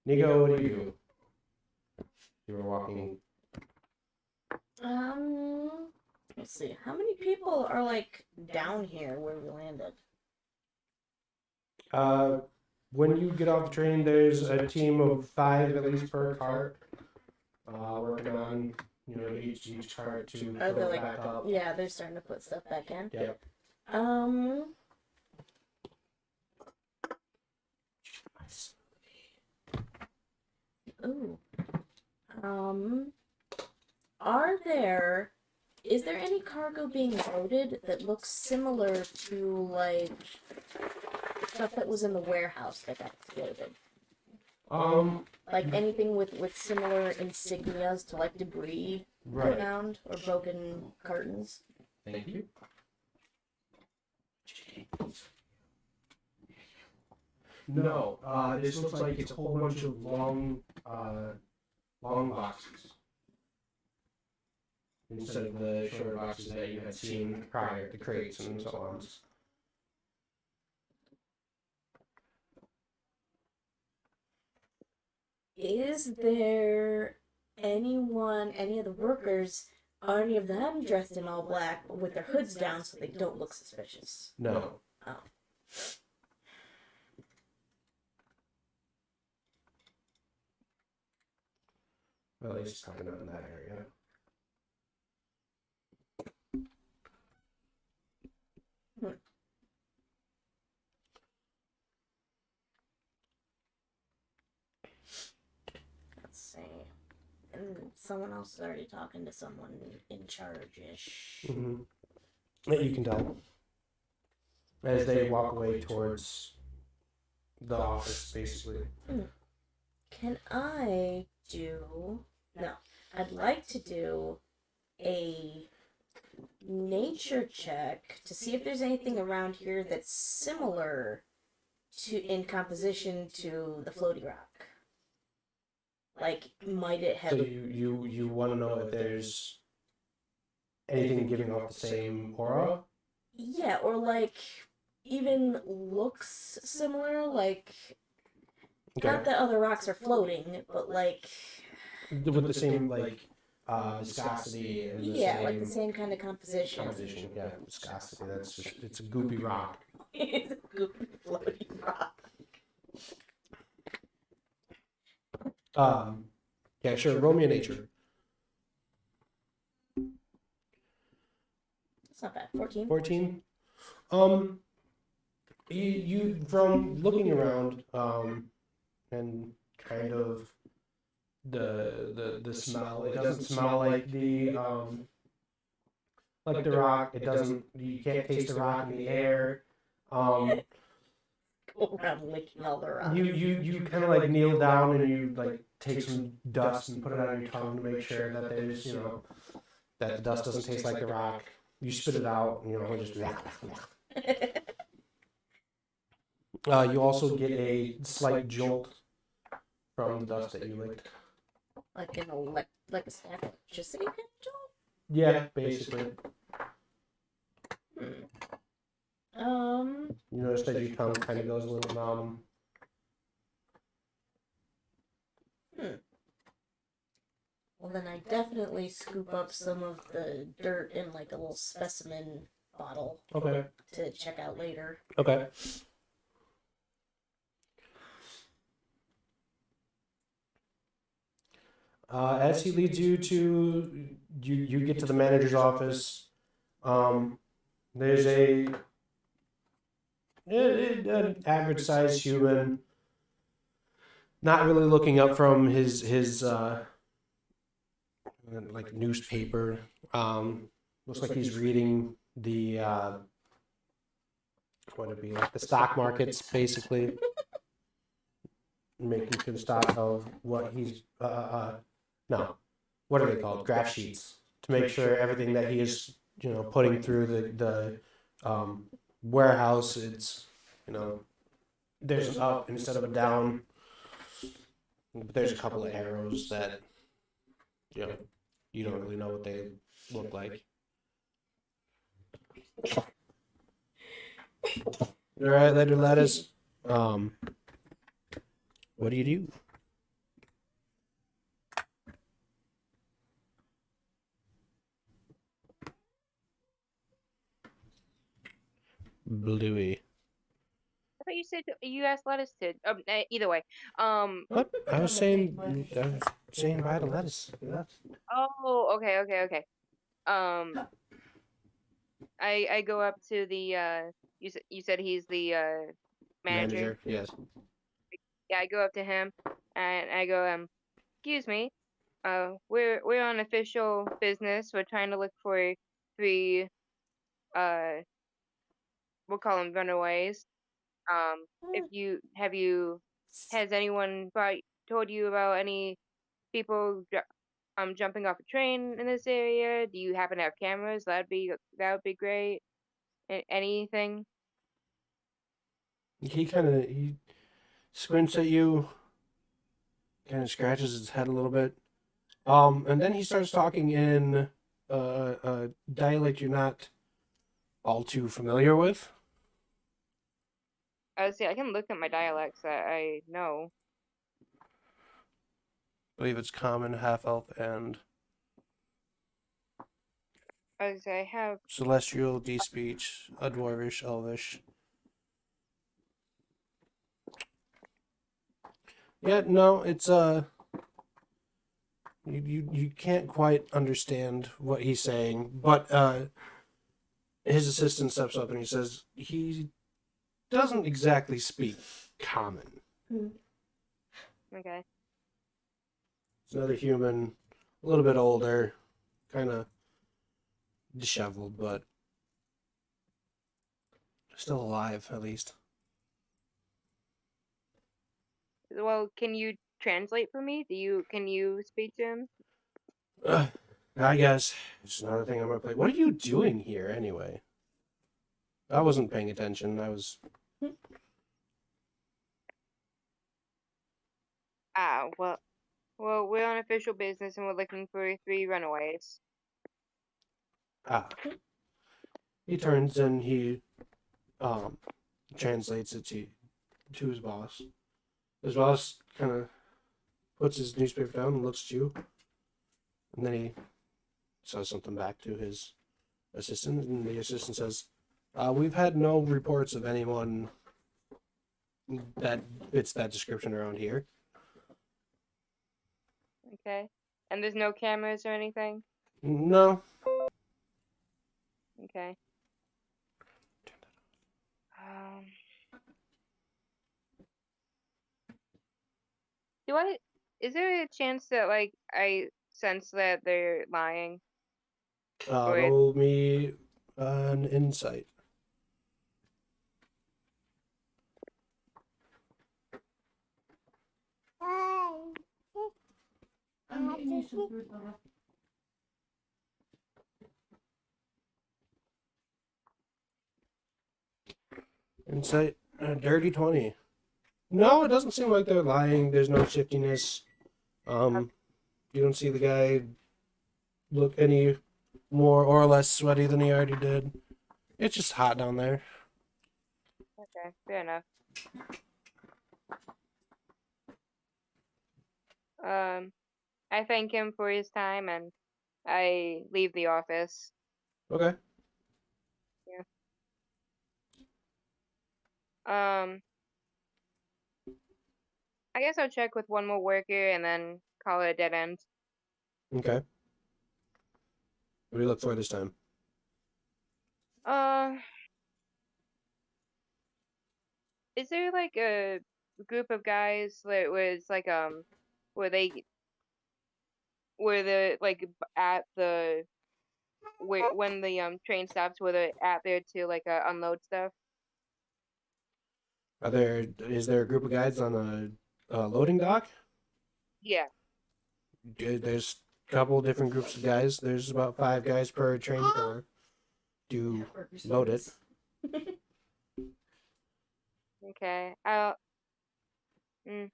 Nico, what do you do? You were walking. Let's see. How many people are like down here where we landed? When you get off the train, there's a team of 5 at least per cart, working on, each cart to Are put they it like? back up. Yeah, they're starting to put stuff back in. Yep. Ooh. Is there any cargo being loaded that looks similar to, like, stuff that was in the warehouse that got exploded? Like anything with similar insignias to, like, debris Right. found or broken cartons? Thank you. No, this looks like it's a whole bunch of long boxes instead of the shorter boxes that you had seen prior, the crates and so on. Is there any of the workers, are any of them dressed in all black with their hoods down so they don't look suspicious? No. Oh. Well, at least probably not in that area. Let's see. And someone else is already talking to someone in charge-ish. Mm-hmm. That you can tell as they walk away towards the office, basically. Can I do... No. I'd like to do a nature check to see if there's anything around here that's similar to in composition to the floaty rock. Like, might it have... So you want to know if there's anything giving off the same aura? Yeah, or like, even looks similar, like... Okay. Not that other rocks are floating, but like... With the same, like, viscosity and the yeah, same... like the same kind of composition. Yeah, viscosity, that's just... It's a goopy rock. It's a goopy floaty rock. Yeah, sure. Roll me a nature. It's not bad. 14. 14. You from looking around, and kind of the smell. It doesn't smell like the rock. It doesn't. You can't taste the rock in the air. Go around licking all the rock. You kind of like kneel down and you like take some dust and put it on your tongue to make sure that there's that the dust doesn't taste like the rock. You spit it out, and just. You also get a slight jolt from the dust that you licked. Like like a staff electricity kind of jolt? Yeah, basically. You notice that your tongue kind of goes a little numb. Well, then I definitely scoop up some of the dirt in like a little specimen bottle. Okay. To check out later. Okay. As he leads you to, you get to the manager's office. There's an average-sized human, not really looking up from his like newspaper. Looks like he's reading the what would it be, like the stock markets, basically, making stock of what he's no, what are they called? Graph sheets, to make sure everything that he is putting through the warehouse, it's there's an up instead of a down. But there's a couple of arrows that you don't really know what they look like. All right, later, lettuce. What do you do? Bluey. I thought you said you asked lettuce to. Either way. What? I was saying bye to lettuce. Oh, okay. I go up to the you said he's the manager. Yes. Yeah, I go up to him and I go, excuse me, we're on official business. We're trying to look for 3, we'll call them runaways. Has anyone told you about any people jumping off a train in this area? Do you happen to have cameras? That would be great. Anything? He squints at you, kind of scratches his head a little bit, and then he starts talking in a dialect you're not all too familiar with. I can look at my dialects that I know. I believe it's Common, Half Elf, and I have Celestial, D-Speech, a Dwarvish, Elvish. Yeah, no, it's you can't quite understand what he's saying, but his assistant steps up and he says he doesn't exactly speak Common. Okay. It's another human, a little bit older, kind of disheveled, but still alive, at least. Well, can you translate for me? Can you speak to him? I guess it's another thing I'm gonna play. What are you doing here, anyway? I wasn't paying attention. I was. Well, we're on official business and we're looking for 3 runaways. He turns and he translates it to his boss. His boss kind of puts his newspaper down and looks at you, and then he says something back to his assistant, and the assistant says, "We've had no reports of anyone that fits that description around here." Okay. And there's no cameras or anything? No. Okay. Um, do I, is there a chance that, like, I sense that they're lying? Or it, Roll me an insight. I'm getting you some food, Bubba. Insight, dirty 20. No, it doesn't seem like they're lying. There's no shiftiness. You don't see the guy look any more or less sweaty than he already did. It's just hot down there. okay, fair enough. I thank him for his time and I leave the office. Okay. Um, I guess I'll check with one more worker and then call it a dead end. Okay. What do you look for this time? Uh, is there like a group of guys that was like where they were the like at the where when the train stops were they at there to like unload stuff? Is there a group of guys on a loading dock? Yeah. There's a couple different groups of guys. There's about 5 guys per train car to load it. Okay. I'm gonna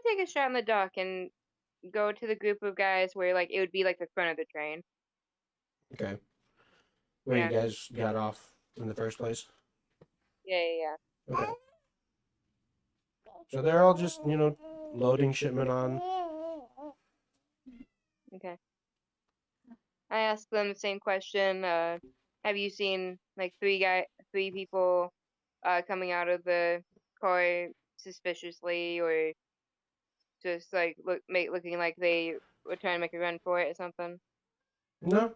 take a shot in the dock and go to the group of guys where like it would be like the front of the train. Okay. Where Yeah. you guys got off in the first place? Yeah. Okay. So they're all just, loading shipment on. Okay. I asked them the same question. Have you seen like three people coming out of the car suspiciously or just like looking like they were trying to make a run for it or something? No,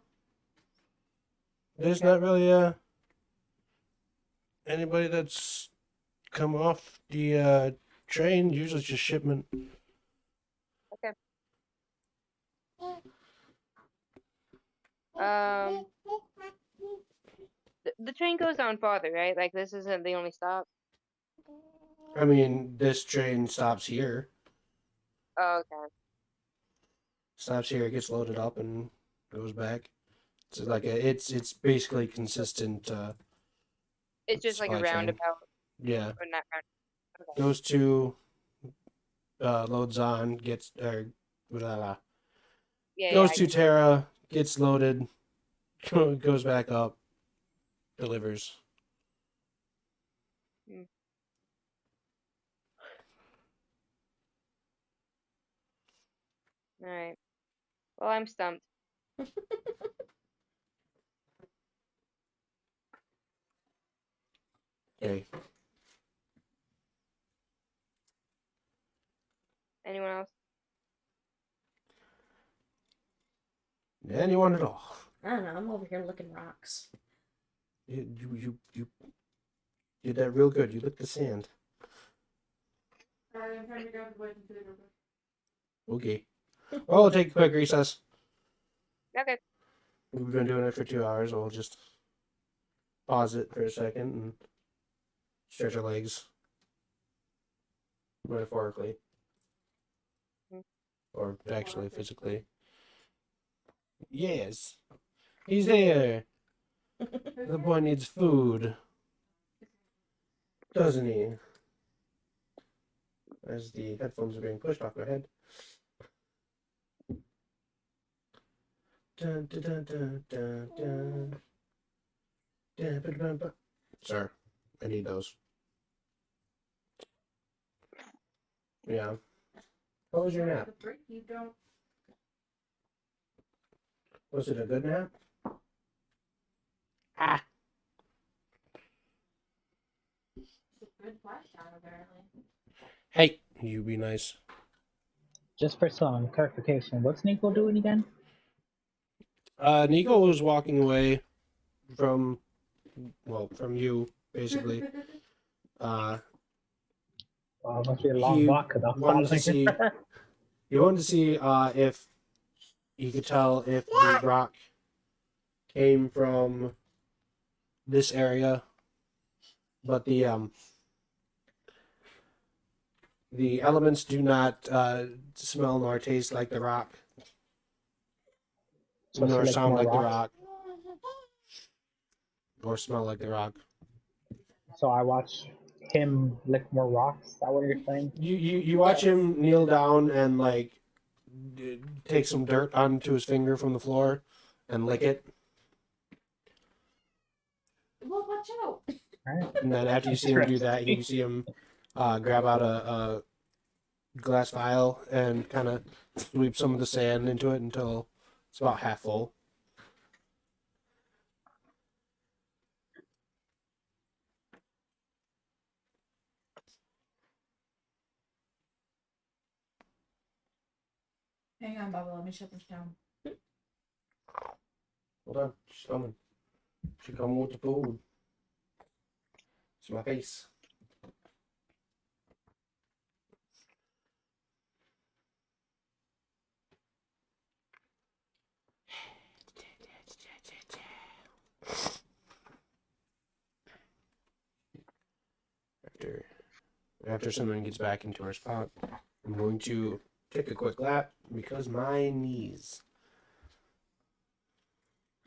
there's Okay. not really anybody that's come off the train. Usually it's just shipment. Okay. Um, the train goes on farther, right? Like this isn't the only stop. I mean, this train stops here. Oh, okay. Stops here, gets loaded up, and goes back. So like it's basically consistent It's just like a supply chain. roundabout Yeah, or not round. Okay. goes to loads on, gets or blah, blah. Yeah, Goes I to get Terra, gets loaded, goes back up, delivers. it. All right. Well, I'm stumped. Okay. Anyone else? Anyone at all? I don't know. I'm over here looking rocks. You did that real good. You licked the sand. Sorry, I'm trying to grab the boys and food real quick. Okay. Well, we'll take a quick recess. Okay. We've been doing it for 2 hours. We'll just pause it for a second and stretch our legs. Metaphorically. Or actually physically. Yes. He's here. The boy needs food. Doesn't he? As the headphones are being pushed off my head. Dun, dun, dun, dun, dun, dun. Dun, dun, dun, dun. Sir, I need those. Yeah. What was your nap? You don't. Was it a good nap? Ah. It's a good flash down, apparently. Hey, you be nice. Just for some clarification, what's Nico doing again? Nico was walking away from, from you, basically. Must be a long He walk because I'm wanted to following see. her. He wanted to see if he could tell if the rock came from this area, but the elements do not smell nor taste like the rock, So she nor likes sound more like the rocks. rock, or smell like the rock. So I watch him lick more rocks. Is that what you're saying? You watch him kneel down and like take some dirt onto his finger from the floor and lick it. Well, watch out. Right. And then after you see him do that, you see him grab out a glass vial and kind of sweep some of the sand into it until it's about half full. Hang on, Bubba. Let me shut this down. Hold on, she's coming. She's coming with the food. It's my face. After someone gets back into her spot, I'm going to take a quick lap because my knees.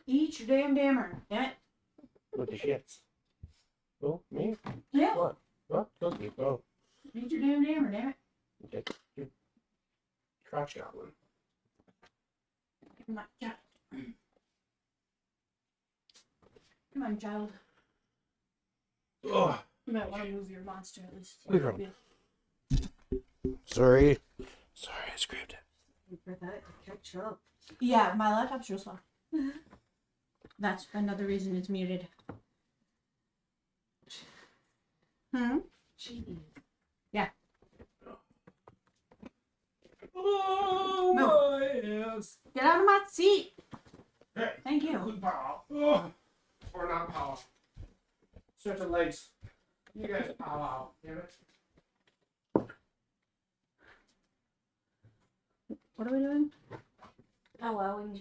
Eat your damn dammer. Damn it. What the shits? Oh, me? Yeah. What? What? Cookie. Oh, Eat your damn dammer. Damn it. okay. Crotch goblin. Come on, child. Come on, child. Oh, You might want to move your monster at least. Leave her alone. Sorry. Sorry, I scraped it. Wait for that to catch up. Yeah, my laptop's real slow. That's another reason it's muted. Hmm? Jeez. Oh, No. yes. Get out of my seat! Hey, Thank you. good power. Oh, or not power. Stretch the legs. You guys power out. Damn it. What are we doing? Powwowing.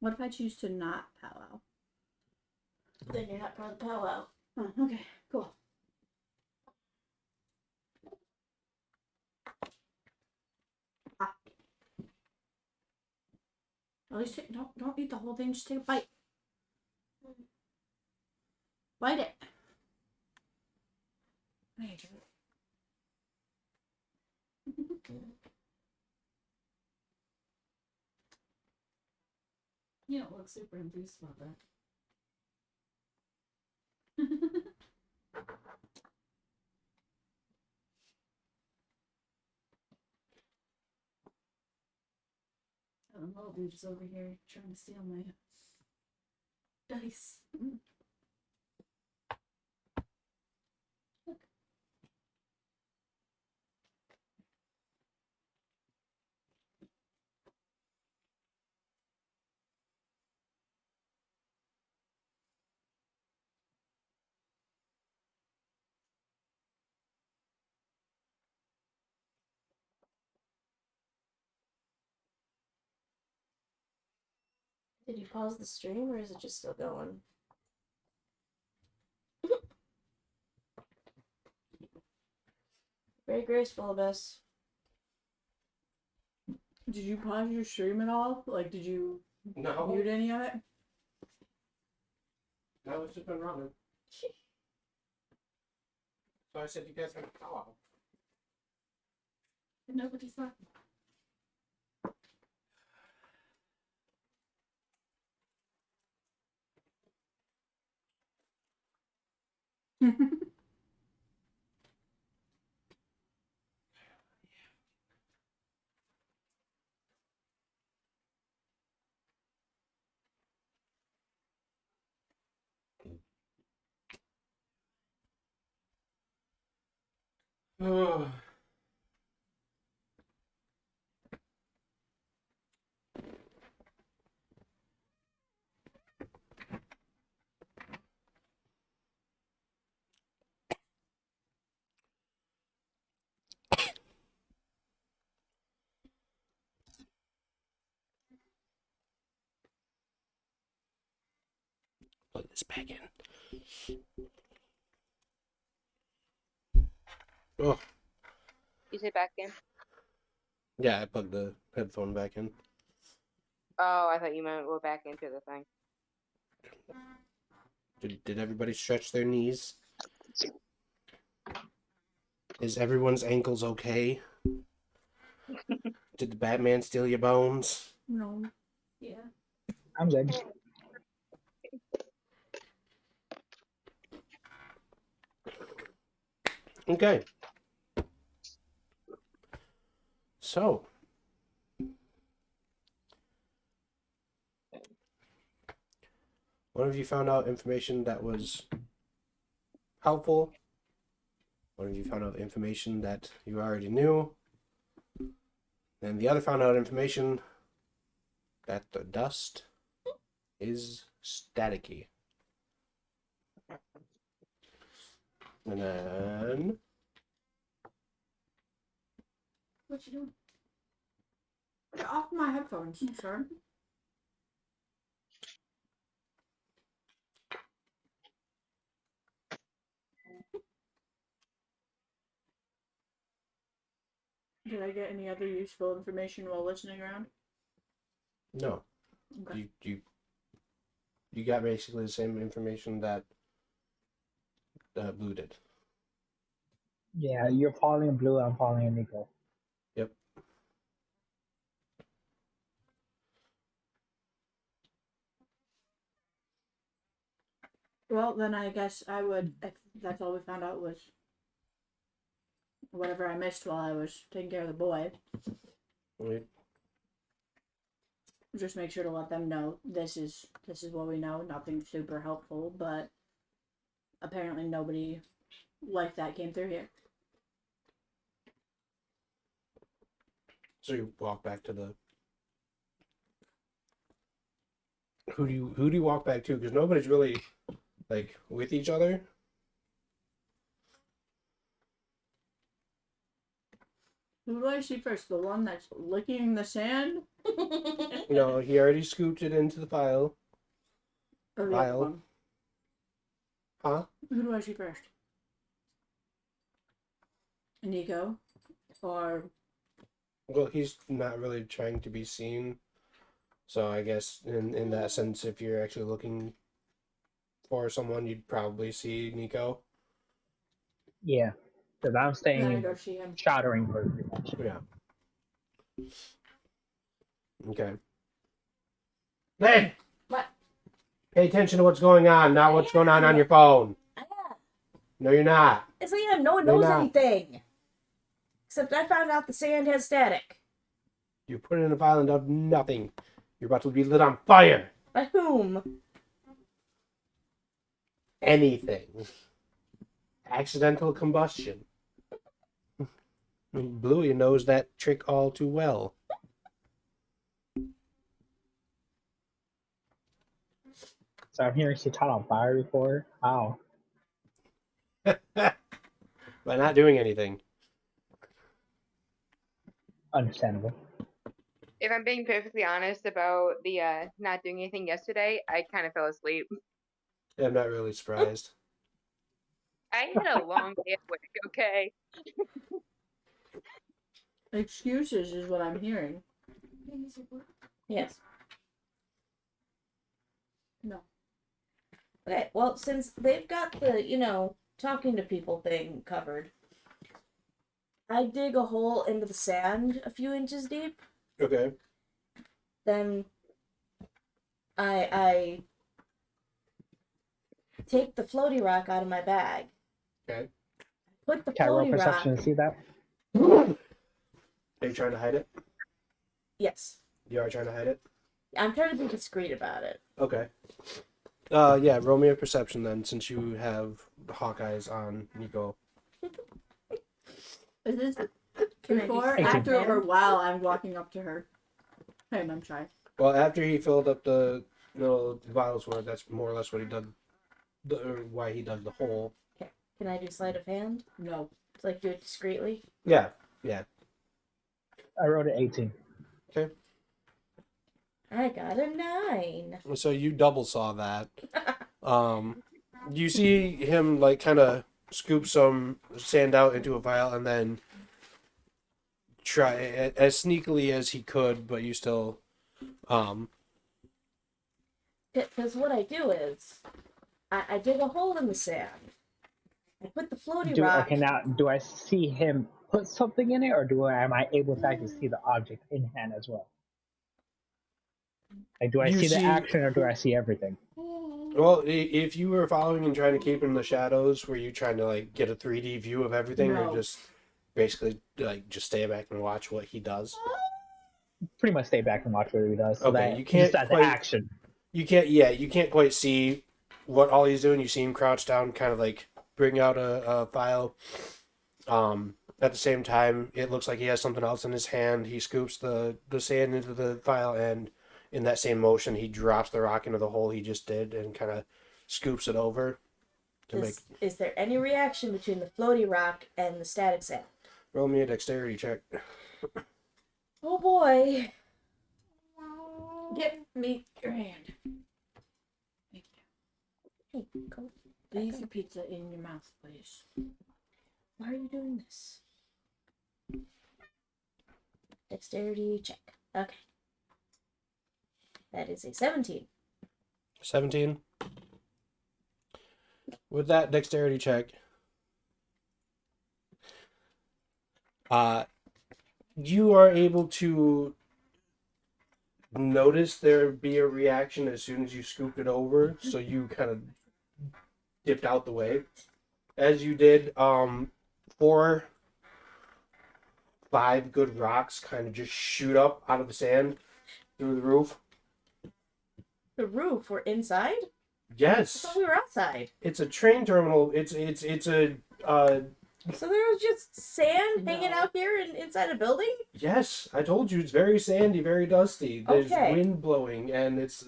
What if I choose to not powwow? Then you're not part of the powwow. Oh, okay, cool. At least don't eat the whole thing. Just take a bite. Bite it. There you go. You don't look super enthused about that. Oh, little dude's over here trying to steal my dice. Did you pause the stream or is it just still going? Very graceful, Abyss. Did you pause your stream at all? Like, did you No. mute any of it? No, it's just been running. So I said you guys have power. Nobody's laughing. Oh. this back in. Oh, You say back in? yeah, I plugged the headphone back in. Oh, I thought you meant we're back into the thing. Did everybody stretch their knees? Is everyone's ankles okay? Did the Batman steal your bones? No. Yeah. I'm good. Okay. So, one of you found out information that was helpful. One of you found out information that you already knew. And the other found out information that the dust is staticky. And then What you doing? Get off my headphones, sir. Did I get any other useful information while listening around? no, Okay. you got basically the same information that Blue did. Yeah, you're following Blue, I'm following Nico. Yep. Well, then I guess I would, if that's all we found out was whatever I missed while I was taking care of the boy, Right. just make sure to let them know this is what we know. Nothing super helpful, but apparently nobody like that came through here. So you walk back to the. Who do you walk back to? Because nobody's really like with each other. Who do I see first? The one that's licking the sand? No, he already scooped it into the pile. Or the Pile. other one? Huh? Who do I see first? Nico? Or Well, he's not really trying to be seen. So I guess in that sense, if you're actually looking for someone, you'd probably see Nico. Yeah, because I'm then I staying go see him. shadowing her pretty much. Yeah. Okay. Hey! What? Pay attention to what's going on, not what's going on your phone. Yeah. No, you're not. It's like, yeah, no one You're knows not. anything. Except I found out the sand has static. You put it in a pile and done nothing. You're about to be lit on fire. By whom? Anything. Accidental combustion. Bluey knows that trick all too well. So I'm hearing she caught on fire before. Wow. By not doing anything. Understandable. If I'm being perfectly honest about the not doing anything yesterday, I kind of fell asleep. I'm not really surprised. I had a long day at work, okay? Excuses is what I'm hearing. Yes. No. Okay, well, since they've got the, talking to people thing covered, I dig a hole into the sand a few inches deep. Okay. Then I take the floaty rock out of my bag. Okay. Put the Can I roll floaty perception rock. to see that? Are you trying to hide it? Yes. You are trying to hide it? I'm trying to be discreet about it. Okay. Yeah, roll me a perception then, since you have Hawkeyes on Nico. Is this Can I before, do after, sleight of or hand? while I'm walking up to her? Hey, I'm shy. Well, after he filled up the little vials where that's more or less what he dug, why he dug the hole. Can I do sleight of hand? No. It's like do it discreetly. Yeah. I wrote an 18. I got a 9. So you double saw that. You see him like kind of scoop some sand out into a vial and then try as sneakily as he could, but you still, um, Because what I do is, I dig a hole in the sand. I put the floaty rock. Okay, now do I see him put something in it, or am I able to actually see the object in hand as well? Like, do I You see the see- action, or do I see everything? well, if you were following and trying to keep in the shadows, were you trying to like get a 3D view of everything, or No. just basically like just stay back and watch what he does? Pretty much stay back and watch what he does. So Okay, that you can't just as quite- action. You can't quite see what all he's doing. You see him crouch down, kind of like bring out a file. At the same time, it looks like he has something else in his hand. He scoops the sand into the file, and in that same motion, he drops the rock into the hole he just did and kind of scoops it over to make. Is there any reaction between the floaty rock and the static sand? Roll me a dexterity check. Oh boy. Get me your hand. Thank you. Hey, go. Leave your pizza in your mouth, please. Why are you doing this? Dexterity check. Okay. That is a 17. 17. With that dexterity check, you are able to notice there be a reaction as soon as you scooped it over, so you kind of dipped out the way. As you did, 4, 5 good rocks kind of just shoot up out of the sand through the roof. The roof, we're inside? I Yes, thought we were outside. it's a train terminal. It's a So there was just sand hanging No. out here inside a building? yes. I told you it's very sandy, very dusty. There's Okay. wind blowing, and it's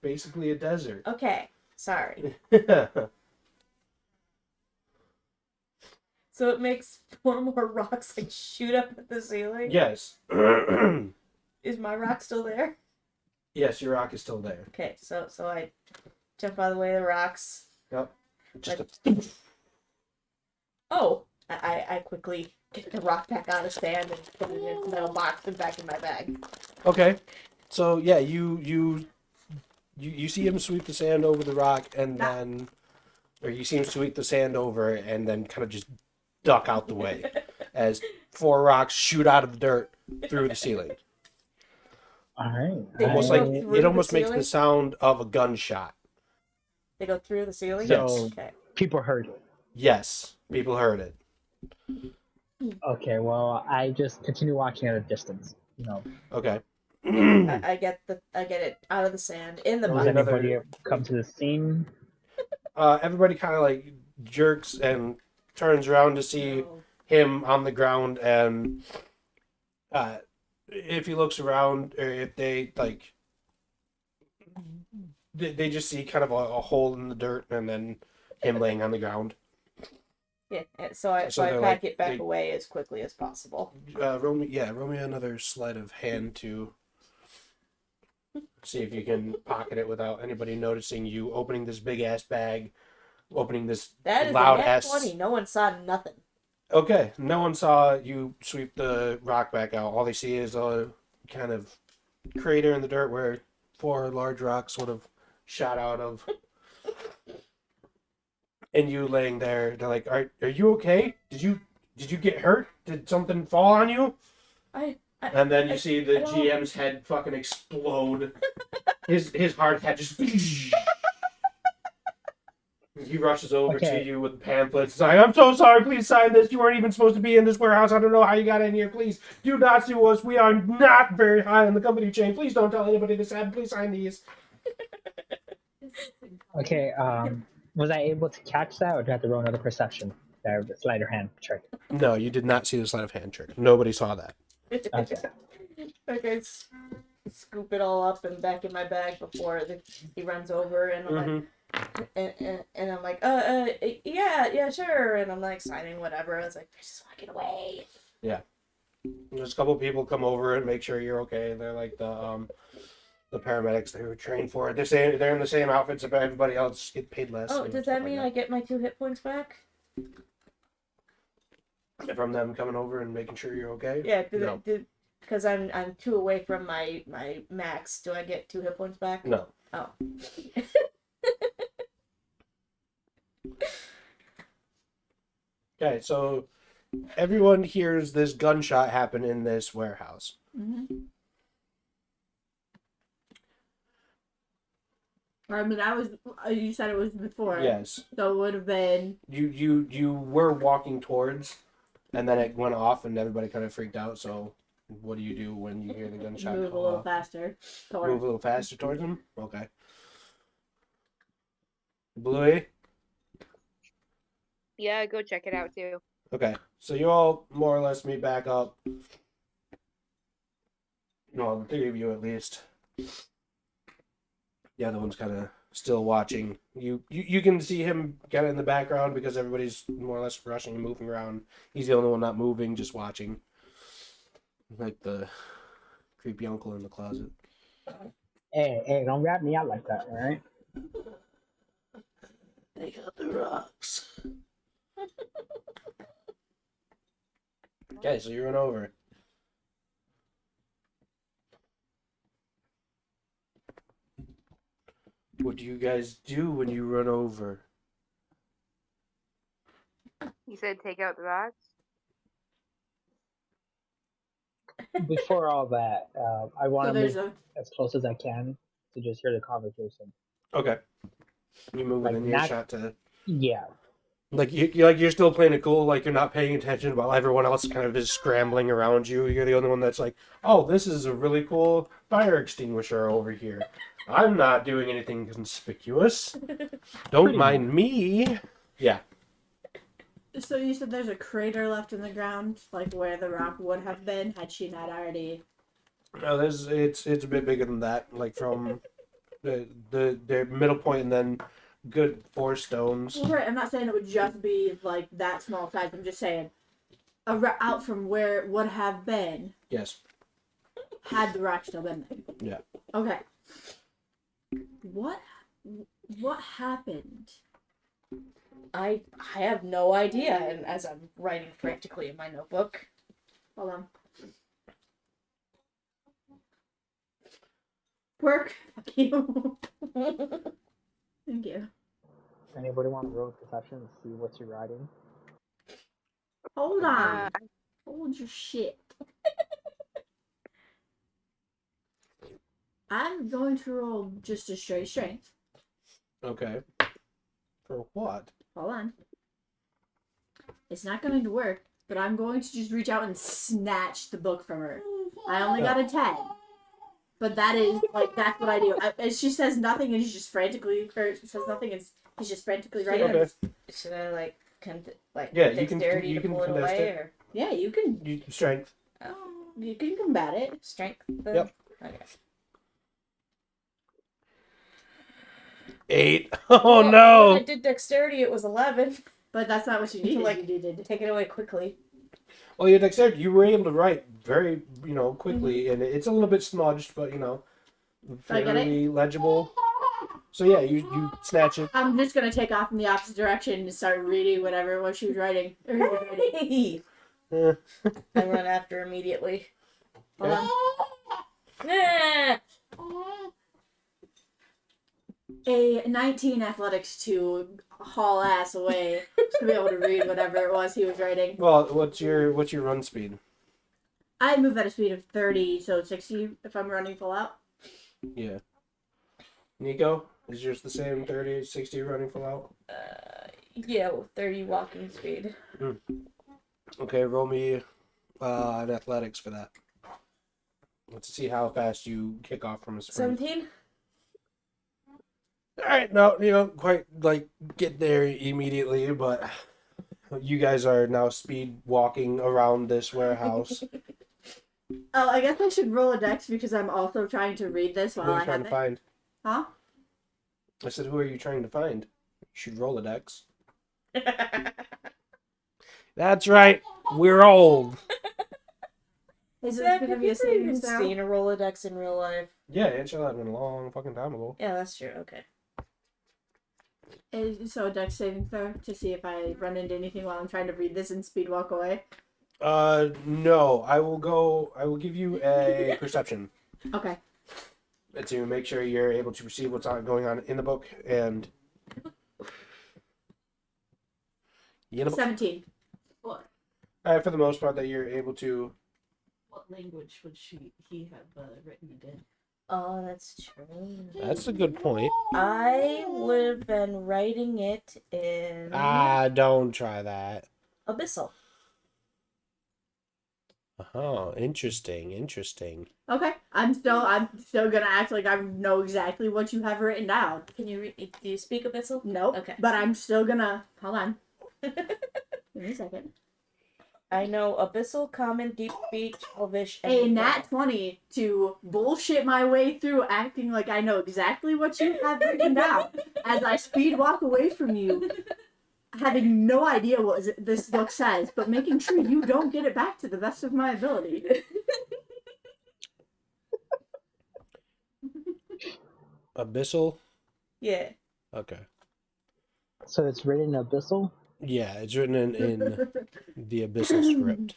basically a desert. Okay. Sorry. So it makes 4 more rocks like shoot up at the ceiling? Yes. Is my rock still there? Yes, your rock is still there. Okay, so I jump out of the way of the rocks. Yep. Just Like- Oh, I quickly get the rock back out of sand and put it in a metal box and back in my bag. okay. So yeah, you see him sweep the sand over the rock, and then, or you see him sweep the sand over, and then kind of just duck out the way as 4 rocks shoot out of the dirt through the ceiling. All right. They Almost go like through it the almost makes the ceiling? sound of a gunshot. They go through the ceiling? Yes. Okay. People heard it. Yes, people heard it. Okay, well, I just continue watching at a distance. You know, Okay. I get it out of the sand in the does Right. bucket. another- anybody come to the scene? Everybody kind of like jerks and turns around to see No. him on the ground, and if he looks around, or if they like, they just see kind of a hole in the dirt, and then him laying on the ground. Yeah, and so I So they're pack like- it back they- away as quickly as possible. Roll me another sleight of hand to see if you can pocket it without anybody noticing you opening this big ass bag, opening this That is loud a net ass. 20. No one saw nothing. Okay, no one saw you sweep the rock back out. All they see is a kind of crater in the dirt where 4 large rocks would have shot out of. And you laying there, they're like, "Are you okay? Did you get hurt? Did something fall on you?" I And then you I- see I the don't- GM's head fucking explode. his hard hat just. He rushes over to Okay. you with pamphlets. He's like, "I'm so sorry. Please sign this. You weren't even supposed to be in this warehouse. I don't know how you got in here. Please do not sue us. We are not very high on the company chain. Please don't tell anybody this happened. Please sign these." Okay, was I able to catch that, or do I have to roll another perception? Sleight of hand trick. No, you did not see the sleight of hand trick. Nobody saw that. Okay. Okay, scoop it all up and back in my bag before he runs over, and I'm like, and I'm like, yeah, sure, and I'm like signing whatever. I was like, they're just walking away. There's a couple people come over and make sure you're okay. They're like the paramedics that were trained for it. They're in the same outfits as everybody else, get paid less. Oh, and does stuff that like mean I get my 2 hit points back? from them coming over and making sure you're okay? Yeah, No. because I'm 2 away from my max. Do I get 2 hit points back? No. Oh. Okay, so everyone hears this gunshot happen in this warehouse. Mm-hmm. I mean, you said it was before. Yes. So it would have been. You were walking towards, and then it went off, and everybody kind of freaked out. So, what do you do when you hear the gunshot? Move a go little off? faster. Move a little faster towards them? Okay. Bluey? Yeah, go check it out too. Okay. So you all more or less meet back up. Well, the 3 of you at least. The other one's kind of still watching. You can see him kind of in the background because everybody's more or less rushing and moving around. He's the only one not moving, just watching. Like the creepy uncle in the closet. Hey, don't wrap me out like that, all right? They got the rocks. Okay, so you run over. What do you guys do when you run over? You said take out the rocks. Before all that, I want So to there's move as close as I can to just hear the conversation. Okay. You move Like, within not- earshot to Yeah. like you're still playing it cool, like you're not paying attention while everyone else kind of is scrambling around you. You're the only one that's like, oh, this is a really cool fire extinguisher over here. I'm not doing anything conspicuous. Don't Pretty mind me. Yeah. So you said there's a crater left in the ground, like where the rock would have been had she not already. No, it's a bit bigger than that. Like from the middle point and then good 4 stones. Well, right, I'm not saying it would just be like that small size. I'm just saying, out from where it would have been Yes. had the rock still been there. Yeah. Okay. What happened? I have no idea, and as I'm writing frantically in my notebook. Hold on. Work. Fuck you. Thank you. Anybody want to roll perception and see what you're writing? Hold on. Uh, Hold your shit. I'm going to roll just a straight strength. Okay. For what? Hold on. It's not going to work, but I'm going to just reach out and snatch the book from her. I only got a 10. But that is, like, that's what I do. And she says nothing and she's just frantically, or says nothing and he's just frantically writing. Okay. Should I like Yeah, you can- dexterity you to can pull it contest away it. or Yeah, you can Strength. you can combat it. strength? Yep. Okay. 8. Oh Well, no! When I did dexterity, it was 11. But that's not what you needed. Like- You needed. Take it away quickly. Well, your dexterity, you were able to write very, quickly, Mm-hmm. and it's a little bit smudged, but I get it. fairly legible. So yeah, you snatch it. I'm just gonna take off in the opposite direction and start reading whatever it was she was writing. Or he was writing. Eh, I run after immediately. Hold on. Nah. A 19 athletics to haul ass away to be able to read whatever it was he was writing. well, what's your run speed? I move at a speed of 30, so 60 if I'm running full out. Yeah. Nico, is yours the same 30, 60 running full out? Yeah, with 30 walking speed. Okay, roll me an athletics for that. Let's see how fast you kick off from a sprint. 17? All right, no, you don't quite like get there immediately, but you guys are now speed walking around this warehouse. Oh, I guess I should roll a dex because I'm also trying to read this while Who are I you trying have to it. find? Huh? I said, who are you trying to find? You should roll a dex. That's right, we're old. Is it Zach, going to have be you a ever even savings throw? seen a Rolodex in real life? Yeah, it shall have been a long fucking time ago. Yeah, that's true. Okay. So a dex saving throw to see if I run into anything while I'm trying to read this and speed walk away. No. I will give you a perception Okay. to make sure you're able to perceive what's going on in the book and. In the book. 17. What? For the most part, that you're able to. What language would he have written it in? Oh, that's true. That's a good point. I would have been writing it in Don't try that. Abyssal. Oh, interesting. Okay. I'm still gonna act like I know exactly what you have written down. Can you read? Do you speak Abyssal? Nope. Okay. But I'm still gonna hold on. Give me a second. I know Abyssal, Common, Deep Speech, Elvish, and A nat 20 to bullshit my way through acting like I know exactly what you have written down as I speed walk away from you, having no idea what this book says, but making sure you don't get it back to the best of my ability. Abyssal? Yeah. Okay. So it's written in Abyssal? Yeah, it's written in the Abyssal script.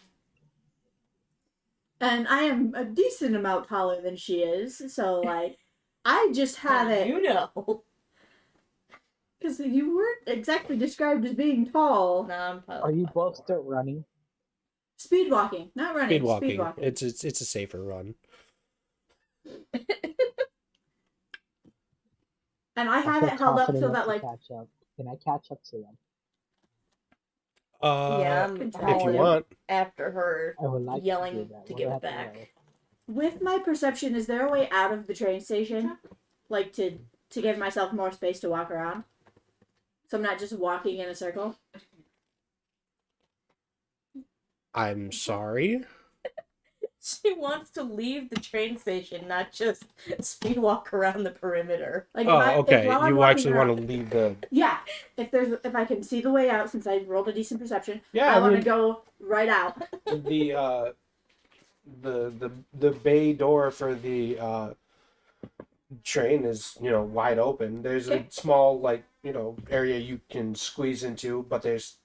And I am a decent amount taller than she is, so like, I just have it. You know. Because you weren't exactly described as being tall. No, I'm Are you both still running? Speed walking, not running. Speed walking. Speed walking. It's a safer run. And I have feel it held up confident so enough that to like catch up. Can I catch up to them? Yeah, I'm If you following want. after her. I would like Yelling to, do that. to What get do I it have to back. roll? with my perception, is there a way out of the train station, like to give myself more space to walk around, so I'm not just walking in a circle? I'm sorry. She wants to leave the train station, not just speed walk around the perimeter. Like Oh, if okay. while I'm You walking actually around- want to leave the. Yeah, if I can see the way out, since I rolled a decent perception, Yeah, I want to mean, go right out. the bay door for the train is wide open. There's Okay. a small area you can squeeze into, but there's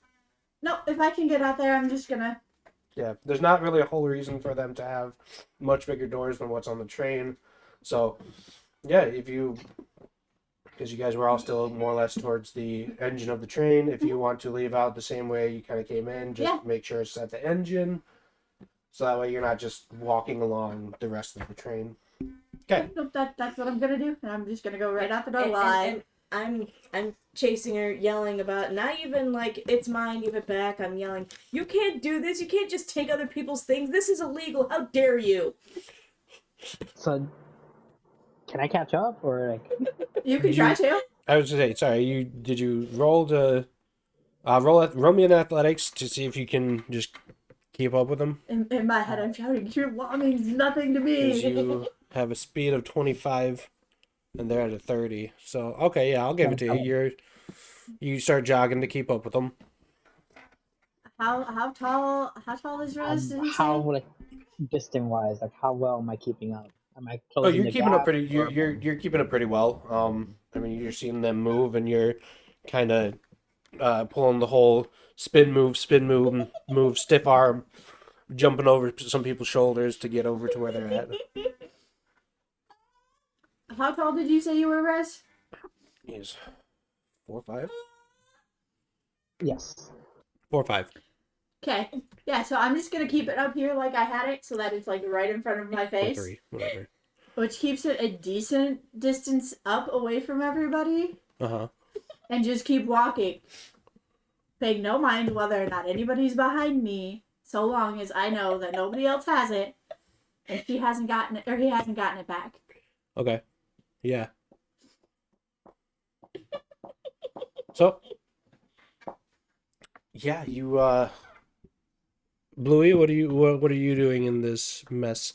No, if I can get out there, I'm just gonna. there's not really a whole reason for them to have much bigger doors than what's on the train. So yeah, because you guys were all still more or less towards the engine of the train, if you want to leave out the same way you kind of came in, just Yeah. make sure it's at the engine. So that way you're not just walking along the rest of the train. Okay. Nope, that's what I'm gonna do, and I'm just gonna go right out the door. And I'm chasing her, yelling about not even like it's mine, give it back. I'm yelling, you can't do this. You can't just take other people's things. This is illegal. How dare you? So, can I catch up or like? You can try to. I was gonna say, sorry, did you roll to roll me in athletics to see if you can just keep up with them? In my head, I'm shouting, "Your law means nothing to Because me." you have a speed of 25 and they're at a 30. So okay, yeah, I'll give it to you. You start jogging to keep up with them. How tall is Rez? Did he How say? like distant wise? Like how well am I keeping up? Am I Oh, closing you're the keeping up gap, pretty. or- You're keeping up pretty well. I mean, you're seeing them move, and you're kind of pulling the whole spin move, stiff arm, jumping over some people's shoulders to get over to where they're at. How tall did you say you were, Rez? He's 4'5". Yes. 4'5". Okay. Yeah, so I'm just gonna keep it up here like I had it, so that it's like right in front of my face, 4'3", whatever. which keeps it a decent distance up away from everybody, and just keep walking, paying no mind whether or not anybody's behind me, so long as I know that nobody else has it, and he hasn't gotten it back. Okay. Yeah. So. Yeah, you Bluey, what are you doing in this mess?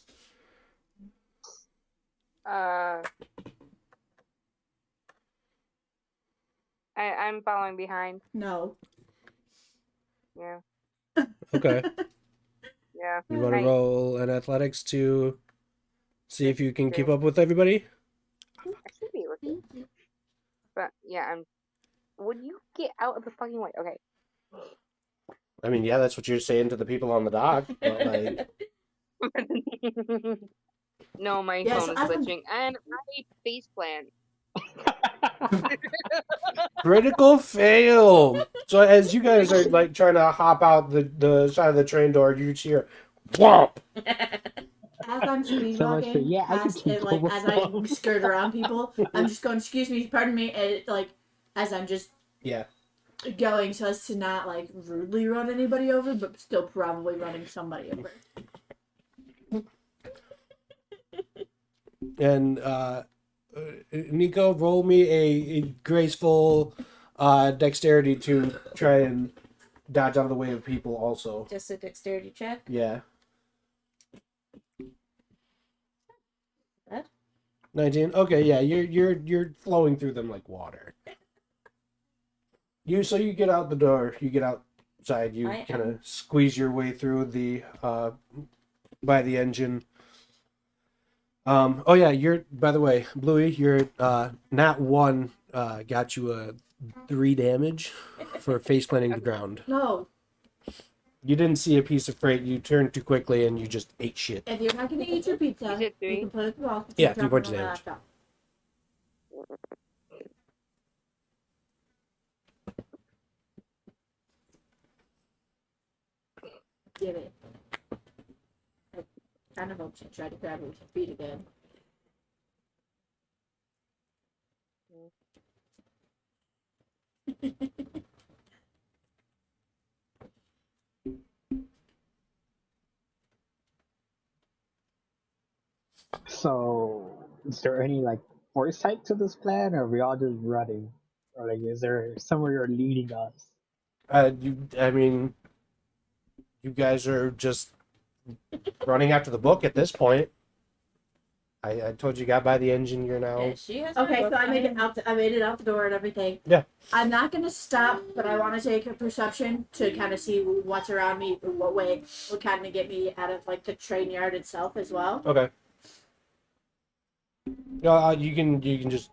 I'm following behind. No. Yeah. Okay. Yeah. You want to Right. roll an athletics to see if you can keep Sure. up with everybody? I should be able to. Thank you. But yeah, would you get out of the fucking way? Okay. I mean, yeah, that's what you're saying to the people on the dock, but like, No, my Yes, phone is I've been- glitching, and I face plant. critical fail. So as you guys are like trying to hop out the side of the train door, you just hear, whomp. As I'm speed So much for- walking yeah, I can past keep and like up with as I them. skirt around people, I'm just going, excuse me, pardon me, and it, like as I'm just Yeah. going so as to not like rudely run anybody over, but still probably running somebody over. And Nico, roll me a graceful dexterity to try and dodge out of the way of people also. Just a dexterity check. Yeah. What? 19. Okay, yeah, you're flowing through them like water. You get out the door, you get outside, you I kind of squeeze your way through the by the engine. Oh yeah, you're, by the way, Bluey, your nat 1 got you a 3 damage for face planting the ground. No, You didn't see a piece of freight, you turned too quickly and you just ate shit. if you're not gonna eat your pizza, Is it you 3? can put it in the box. Yeah, drop 3 it points on of my damage. laptop. Give it. I kind of hope she tried to grab it with her feet again. So, is there any like foresight to this plan, or are we all just running, or like is there somewhere you're leading us? I mean, you guys are just running after the book at this point. I told you got by the engine, you're now. Yeah, she has. Okay, her so I book made it on. out. I made it out the door and everything. Yeah. I'm not gonna stop, but I want to take a perception to kind of see what's around me, what way will kind of get me out of like the train yard itself as well. Okay. You can just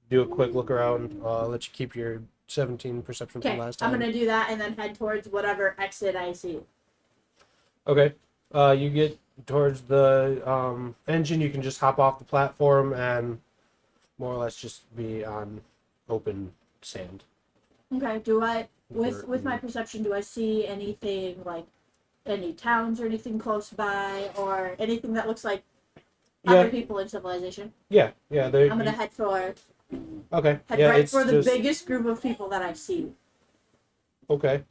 do a quick look around. I'll let you keep your 17 perception from Okay, last I'm time. gonna do that and then head towards whatever exit I see. Okay. You get towards the engine. You can just hop off the platform and more or less just be on open sand. Okay. Do I with Dirt my and- perception? Do I see anything like any towns or anything close by, or anything that looks like other Yeah, people in civilization? yeah. I'm gonna head for Okay. head Yeah, right it's for the just biggest group of people that I see. okay.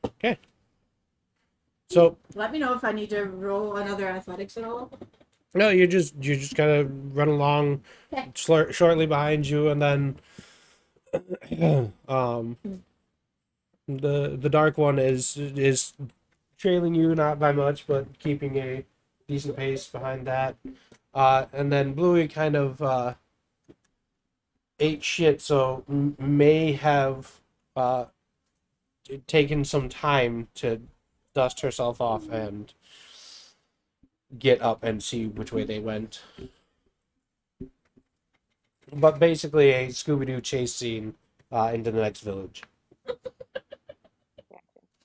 Okay. So Let me know if I need to roll another athletics at all. no, you just kind of run along Okay. shortly behind you, and then the dark one is trailing you, not by much, but keeping a decent pace behind that. And then Bluey kind of ate shit, so may have taken some time to dust herself off and get up and see which way they went. But basically a Scooby-Doo chase scene into the next village.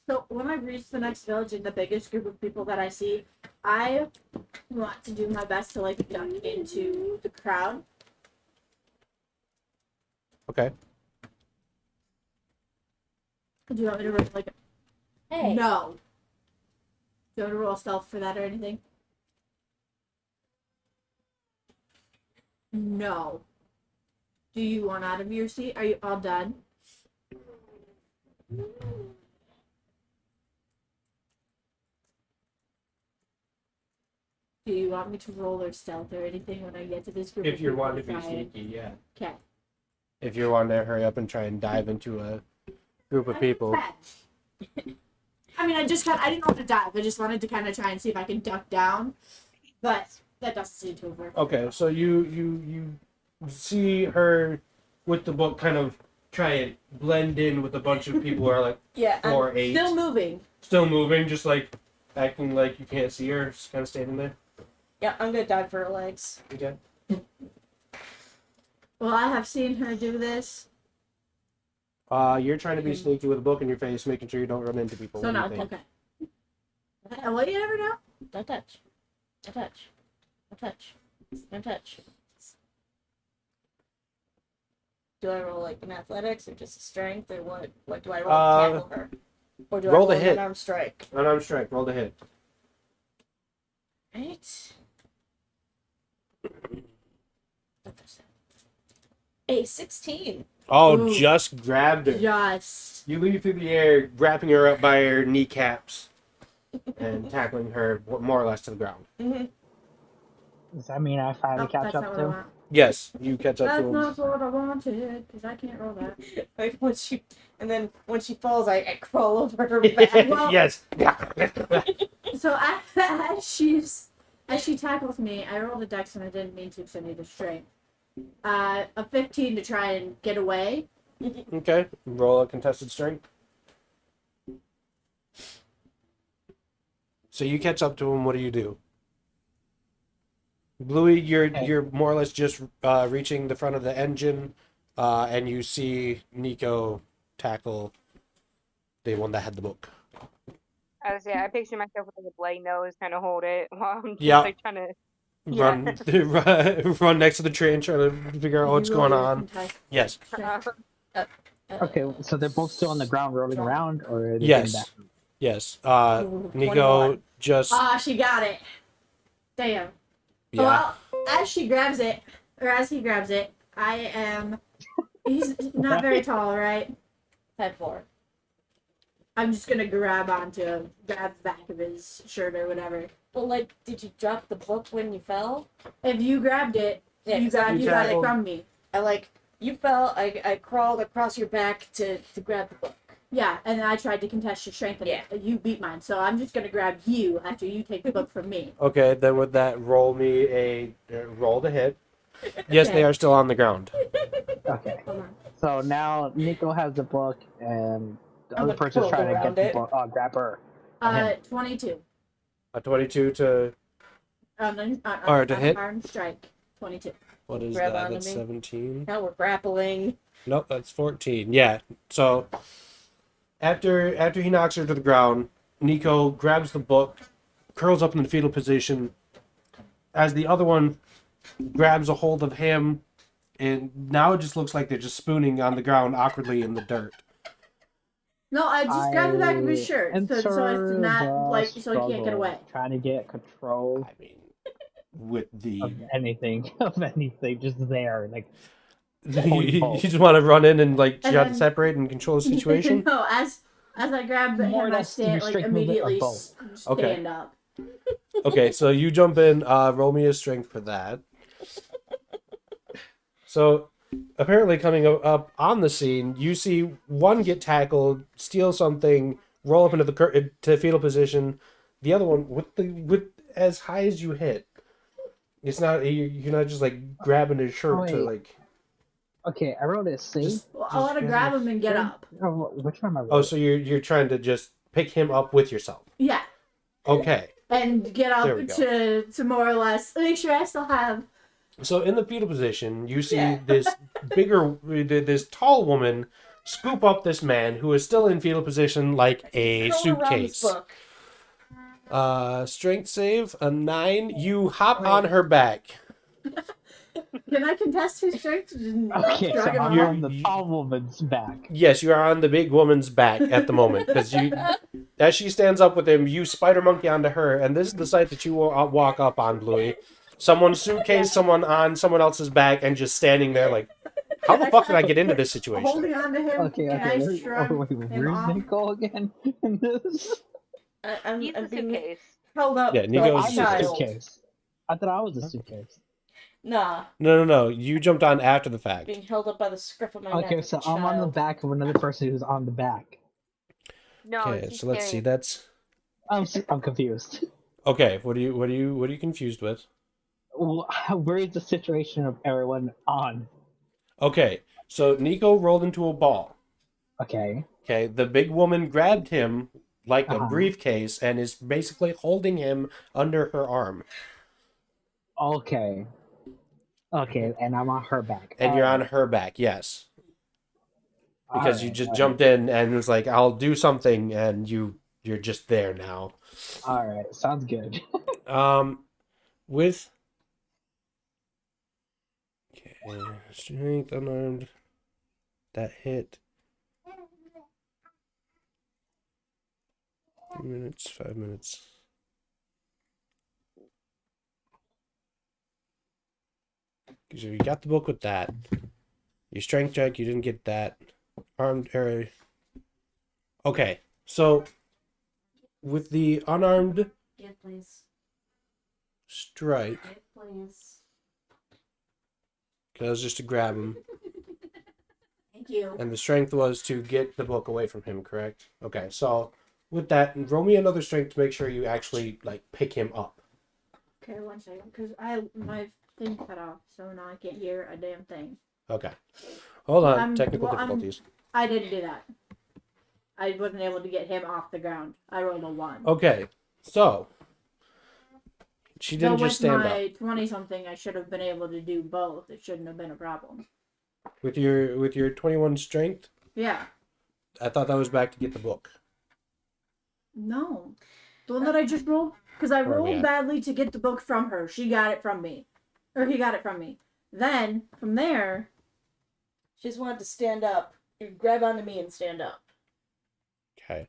So when I reach the next village and the biggest group of people that I see, I want to do my best to like duck into the crowd. Okay. Do you want me to roll like Hey. no? Do you want me to roll stealth for that or anything? No. Do you want out of your seat? Are you all done? Do you want me to roll or stealth or anything when I get to this group? If of you're people wanting to be try and- sneaky, yeah. Okay. If you're wanting to hurry up and try and dive into a group of people. I mean, I didn't want to dive. I just wanted to kind of try and see if I can duck down, but that doesn't seem to have worked. Okay, so you see her with the book kind of try and blend in with a bunch of people who are like Yeah, I'm 4'8", still moving. still moving, just like acting like you can't see her, just kind of standing there. Yeah, I'm gonna dive for her legs. Okay. Well, I have seen her do this. You're trying to be sneaky with a book in your face, making sure you don't run into people. So What do you no, think? okay. And what, you never know? Don't touch. Don't touch. Don't touch. Don't touch. Do I roll like an athletics or just a strength or what? What do I roll to tackle her? Or do I roll roll the an hit. unarmed strike? Unarmed strike. Roll the hit. Right. A 16. Oh, Ooh. just grabbed her. Just. You leap through the air, wrapping her up by her kneecaps, and tackling her more or less to the ground. Mm-hmm. Does that mean I finally Oh, catch that's up not what I to? want. Yes, you catch up That's to him. not what I wanted, because I can't roll that. Like when she falls, I crawl over her back. Well- Yes. So as she tackles me, I rolled a dex and I didn't mean to because I needed strength. A 15 to try and get away. Okay. Roll a contested strength. So you catch up to him. What do you do? Bluey, you're more or less just reaching the front of the engine, and you see Nico tackle the one that had the book. I picture myself with like a bloody nose, trying to hold it while I'm just Yeah. like trying to. Yeah. Run next to the train, trying to figure out what's You roll going your on. contest Yes. strength. Okay, so they're both still on the ground rolling around, or are they Yes. getting back? Yes. Ooh, Nico 21. just. Ah, she got it. Damn. Yeah. Well, as she grabs it, or as he grabs it, I am. He's not very tall, right? 5'4". I'm just gonna grab the back of his shirt or whatever. Well, like, did you drop the book when you fell? If you grabbed it, Yeah, you 'cause I- got You it tackled. from me. You fell. I crawled across your back to grab the book. Yeah, and then I tried to contest your strength, and Yeah. you beat mine. So I'm just gonna grab you after you take the book from me. Okay, then with that, roll me a roll to hit. Yes, they are still on the ground. Okay, Hold on. so now Nico has the book, and the I'm other gonna person's curl trying to get around the it. book. Oh, grab her. 22. A 22 to Or to hit? Arm strike. 22. what is Grab that? onto That's me. 17. Now we're grappling. Nope, that's 14. Yeah. So after he knocks her to the ground, Nico grabs the book, curls up in the fetal position, as the other one grabs a hold of him, and now it just looks like they're just spooning on the ground awkwardly in the dirt. No, I just grabbed the back of his I shirt so it's enter not the so he can't get struggle, away. Trying to get control I mean, with the of anything, just there. Like, you just want to run in and like And try to then- separate and control the situation. No, as I grab More or him, I less stand restrict movement of immediately both. stand Okay. up. Okay, so you jump in. Roll me a strength for that. So, apparently, coming up on the scene, you see one get tackled, steal something, roll up into to fetal position. The other one with as high as you hit. It's not you're not just like grabbing his shirt to Wait. like. okay, I wrote it safe. Well, I want to grab him and get up. Oh, which one am I Oh, wrote? so you're trying to just pick him up with yourself. Yeah, Okay. and get There we up go. to more or less make sure I still have. So in the fetal position, you see Yeah. this tall woman scoop up this man who is still in fetal position like a Roll around this suitcase. book. Strength save a 9. You hop on her back. Can I contest his strength? Okay, so Drag him I'm You're- on the tall woman's back. Yes, you are on the big woman's back at the moment because as she stands up with him, you spider monkey onto her, and this is the sight that you will walk up on, Bluey. Someone's suitcase, someone on someone else's back, and just standing there like, how the fuck did I get into this situation? Holding on to him. Okay, Can I shrug wait, him where's off? Nico again in this? I'm He's the being suitcase. held up. Yeah, like Nico's a I'm the child. suitcase. I thought I was the suitcase. Nah, No. You jumped on after the fact. being held up by the scruff of my neck. Okay, like so a I'm on the child. back of another person who's on the back. No, Okay, she's so let's see. carrying- That's I'm confused. okay. What are you confused with? Where is the situation of everyone on? Okay, so Nico rolled into a ball. Okay. Okay, the big woman grabbed him like a Uh-huh. briefcase and is basically holding him under her arm. Okay. Okay, and I'm on her back. And All you're right. on her back, yes. All Because you right. just All jumped in and was like, I'll do something, and you're just there now. All right. Sounds good. With okay, strength unarmed. That hit. 3 minutes, 5 minutes. So you got the book with that. Your strength check, you didn't get that. Armed area. Okay, so with the unarmed Give, please. strike, Give, please. because just to grab him, Thank you. and the strength was to get the book away from him, correct? Okay, so with that, roll me another strength to make sure you actually like pick him up. Okay, 1 second, because my thing cut off, so now I can't hear a damn thing. Okay, hold on. Technical well, difficulties. I didn't do that. I wasn't able to get him off the ground. I rolled a 1. Okay, so she didn't So just stand with up. my 20-something, I should have been able to do both. It shouldn't have been a problem. With your 21 strength, Yeah. I thought that was back to get the book. No. The one that I just rolled? Because I Where are we rolled at? badly to get the book from her. She got it from me. Or he got it from me. Then, from there, She just wanted to stand up. You grab onto me and stand up. Okay.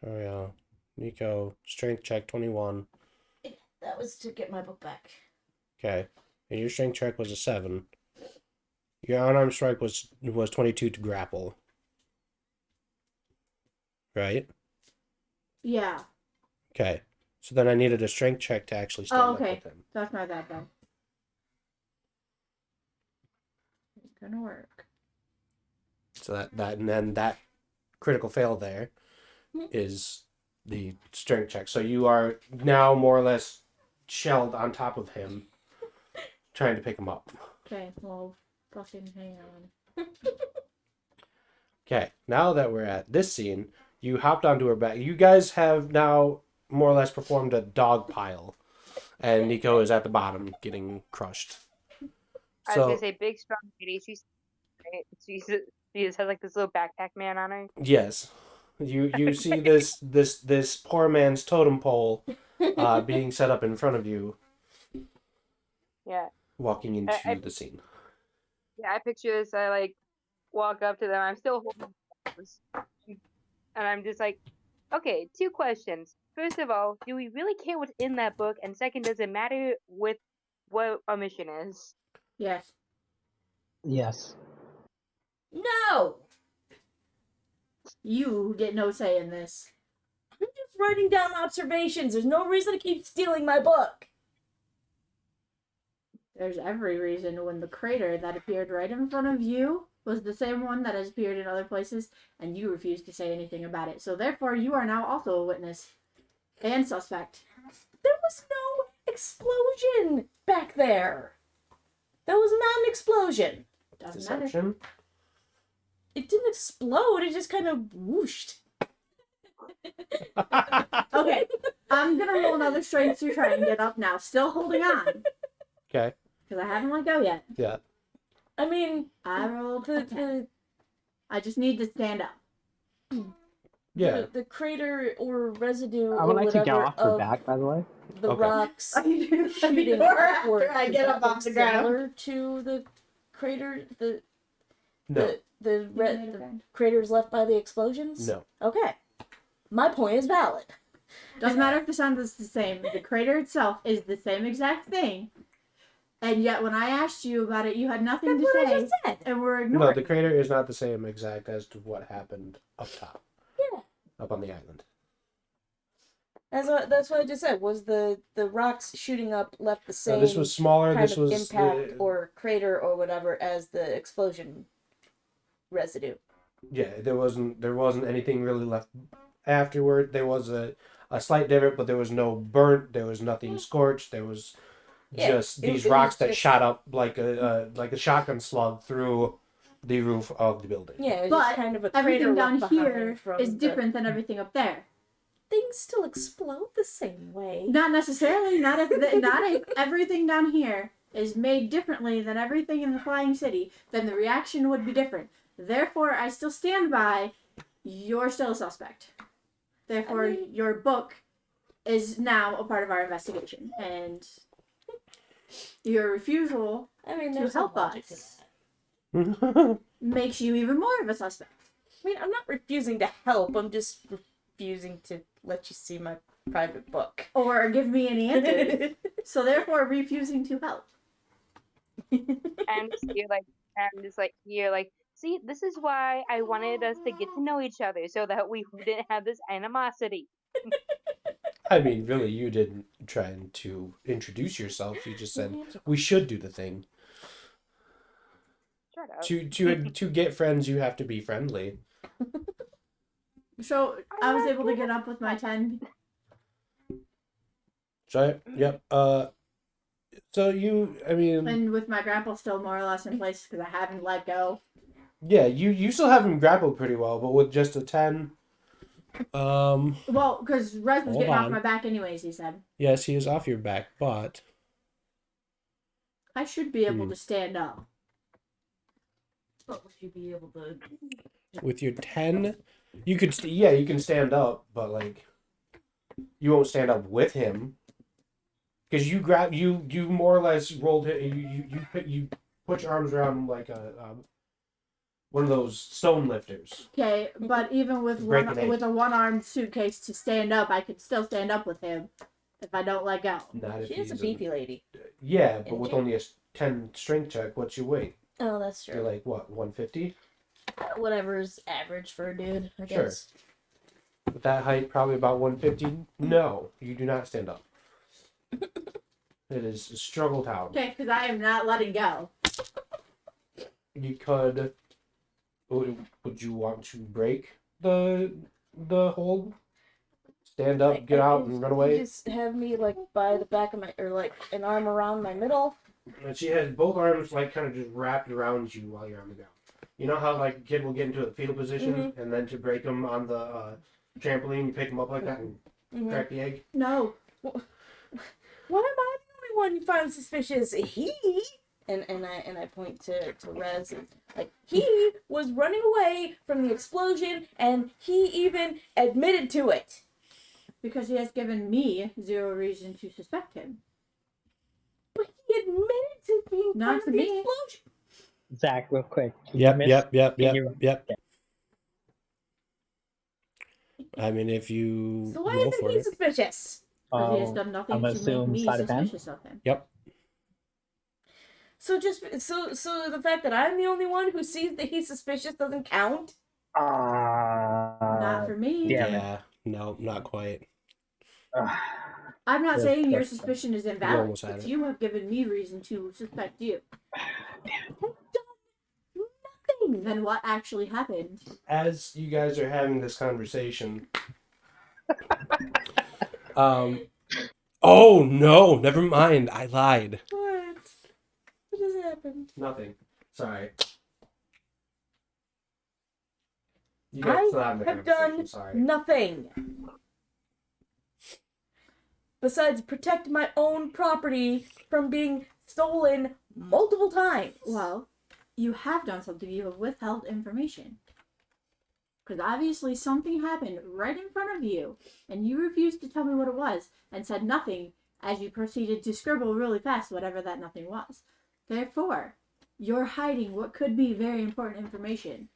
Toriel, Nico, strength check 21. That was to get my book back. Okay. And your strength check was a 7. Your unarmed strike was 22 to grapple. Right? yeah. Okay. So then I needed a strength check to actually stand Oh, up okay. with him. That's not that bad. It's gonna work. So that and then that critical fail there is the strength check. So you are now more or less shelled on top of him, trying to pick him up. Okay, well, fucking hang on. Okay, now that we're at this scene, you hopped onto her back. You guys have now more or less performed a dog pile, and Nico is at the bottom getting crushed. I was So gonna say big strong lady. She just has like this little backpack man on her. yes, you see this poor man's totem pole being set up in front of you, Yeah. walking into I the scene. Yeah, I picture this. I like walk up to them. I'm still holding this, and I'm just like, okay, 2 questions. First of all, do we really care what's in that book? And second, does it matter with what our mission is? Yes. Yes. No! You get no say in this. I'm just writing down observations. There's no reason to keep stealing my book. There's every reason when the crater that appeared right in front of you was the same one that has appeared in other places, and you refused to say anything about it. So therefore, you are now also a witness and suspect. There was no explosion back there. That was not an explosion. Doesn't matter. Deception. It didn't explode. It just kind of whooshed. Okay, I'm gonna roll another strength to try and get up now. Still holding on, Okay. because I haven't let go yet. Yeah. I mean, I rolled a 10. I just need to stand up. Yeah. the crater or residue I or would like to get whatever off her of back, by the way. the Okay. rocks Before shooting or upward. after I Does get that up off look the ground. similar to the crater, the No. the craters left by the explosions? No. Okay. My point is valid. Doesn't matter if the sound is the same. The crater itself is the same exact thing. And yet, when I asked you about it, you had nothing That's to what I say, just said. and were No, ignoring. the crater is not the same exact as to what happened up top. Yeah. Up on the island. That's what I just said. Was the rocks shooting up left the same No, this was smaller. kind This of was impact or crater or whatever as the explosion residue? yeah. There wasn't anything really left afterward. There was a slight divot, but there was no burnt. There was nothing scorched. There was just these rocks that shot up like a shotgun slug through the roof of the building. Yeah, it was But just kind of a everything crater down left here behind from is different than everything up there. Things still explode the same way. Not necessarily. Not if everything down here is made differently than everything in the Flying City. Then the reaction would be different. Therefore, I still stand by. You're still a suspect. Therefore, your book is now a part of our investigation, and your refusal to help us makes you even more of a suspect. I mean, I'm not refusing to help. I'm just refusing to let you see my private book. Or give me any answers. So therefore, refusing to help. I'm just like, see, this is why I wanted us to get to know each other so that we didn't have this animosity. I mean, really, you didn't try to introduce yourself. You just said we should do the thing. Shut up. To get friends, you have to be friendly. So I was able to get up with my 10. So, yep. So you, I mean, And with my grapple still more or less in place because I haven't let go. yeah, you still have him grappled pretty well, but with just a 10. Well, because Rez was Hold getting off on. my back anyways, he said. Yes, he is off your back, but I should be able to stand up. But would you be able to? with your 10, you could, you can stand up, but like, you won't stand up with him. Because you more or less rolled it, you put your arms around him like a, one of those stone lifters. Okay, but even with a one-armed suitcase to stand up, I could still stand up with him if I don't let go. Not if She is a he's beefy lady. Yeah, but Isn't with she? only a 10 strength check, what's your weight? Oh, that's You're true. like, what, 150? Whatever's average for a dude, I Sure. guess. With that height, probably about 150? No, you do not stand up. It is a struggle town. Okay, because I am not letting go. You could... Would you want to break the hold? Stand up, get out, and run away? You just have me like by the back of my, or like an arm around my middle. And she has both arms like kind of just wrapped around you while you're on the ground. You know how like a kid will get into a fetal position and then to break them on the trampoline, you pick them up like that and crack the egg? No. What am I the only one you find suspicious? He and I point to Rez, like he was running away from the explosion and he even admitted to it. Because he has given me zero reason to suspect him. But he admitted to being Not part to of the me. explosion. Zach, real quick. Yep. you- I mean, if you So why roll isn't for he it. suspicious? But he has done nothing I'm to make assume me sleight of hand? suspicious of him. Yep. So the fact that I'm the only one who sees that he's suspicious doesn't count? Not for me. Yeah. Yeah. No, not quite. I'm not Good saying your question. suspicion is You invalid, almost had but it. you have given me reason to suspect you. Nothing. Then what actually happened? As you guys are having this conversation, oh no, never mind. I lied. What? What just happened? Nothing. Sorry. You I still having the have conversation, done sorry. nothing. Besides protect my own property from being stolen multiple times. Well, you have done something. You have withheld information. Because obviously something happened right in front of you, and you refused to tell me what it was, and said nothing as you proceeded to scribble really fast whatever that nothing was. Therefore, you're hiding what could be very important information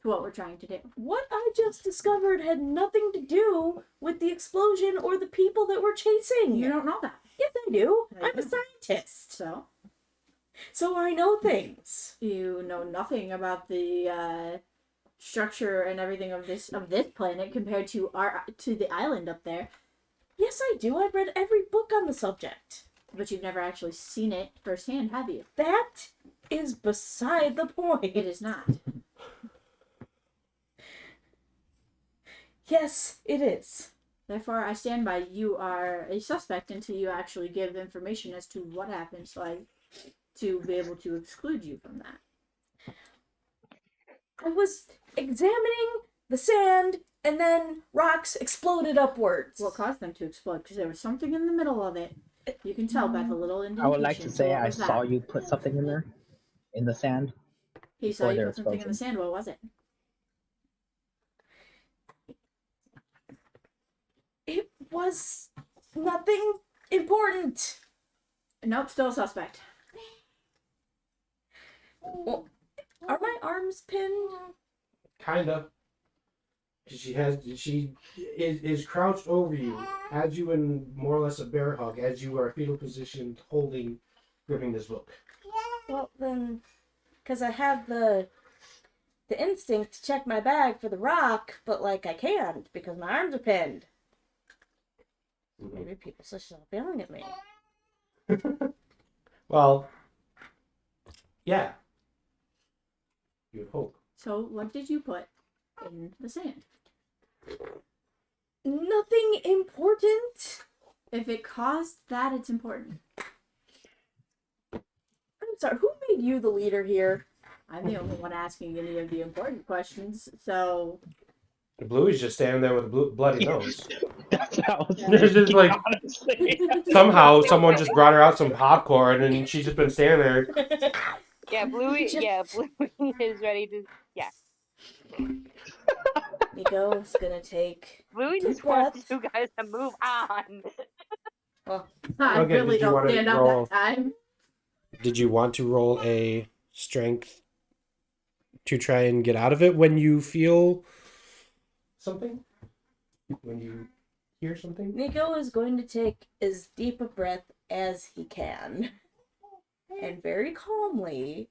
to what we're trying to do. What I just discovered had nothing to do with the explosion or the people that we're chasing. You don't know that. Yes, I do. I I'm a know. scientist. So, I know things. you know nothing about the structure and everything of this planet compared to the island up there, Yes, I do. I've read every book on the subject. but you've never actually seen it firsthand, have you? That is beside the point. It is not. Yes, it is. Therefore, I stand by. You are a suspect until you actually give information as to what happened, to be able to exclude you from that. I was examining the sand, and then rocks exploded upwards. What caused them to explode? Because there was something in the middle of it. You can tell by the little indentation. I would like to So say what I was saw that? you put something in there, in the sand. He saw before you their put something in the explosion. sand. What was it? It was nothing important. Nope, still a suspect. Well, are my arms pinned? Kinda. She is crouched over you, has you in more or less a bear hug as you are fetal position, gripping this book. Well, then, because I have the instinct to check my bag for the rock, but like I can't because my arms are pinned. Maybe people should stop yelling at me. Well, yeah. You would hope. So, what did you put in the sand? Nothing important. If it caused that, it's important. I'm sorry, who made you the leader here? I'm the only one asking any of the important questions, so Bluey's just standing there with a bloody nose. That's what I was It's just thinking, like honestly. somehow someone just brought her out some popcorn and she's just been standing there. Yeah, Bluey. Yeah, Bluey is ready to. Yeah, Nico's gonna take Bluey deep just wants breath. you guys to move on. I Okay, really did you don't wanna stand up roll- that time. Did you want to roll a strength to try and get out of it when you feel something? When you hear something? Nico is going to take as deep a breath as he can and very calmly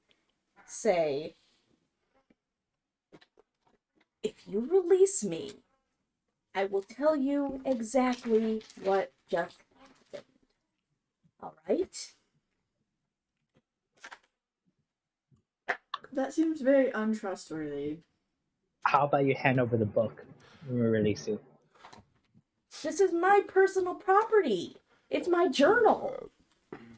say, if you release me, I will tell you exactly what just happened. All right? That seems very untrustworthy. How about you hand over the book when we release you? This is my personal property. It's my journal.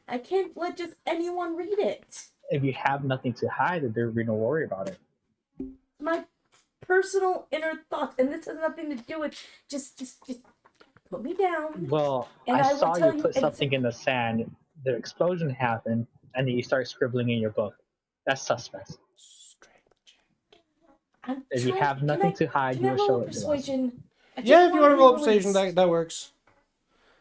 I can't let just anyone read it. If you have nothing to hide, then there'll be no worry about it. My personal inner thoughts, and this has nothing to do with just put me down. Well, And I I will saw tell you you put something in the sand. The explosion happened, and then you start scribbling in your book. That's suspect. If you have nothing to hide, you can I will show roll it to us. persuasion? I just Yeah, if you want to be roll persuasion, released. that works.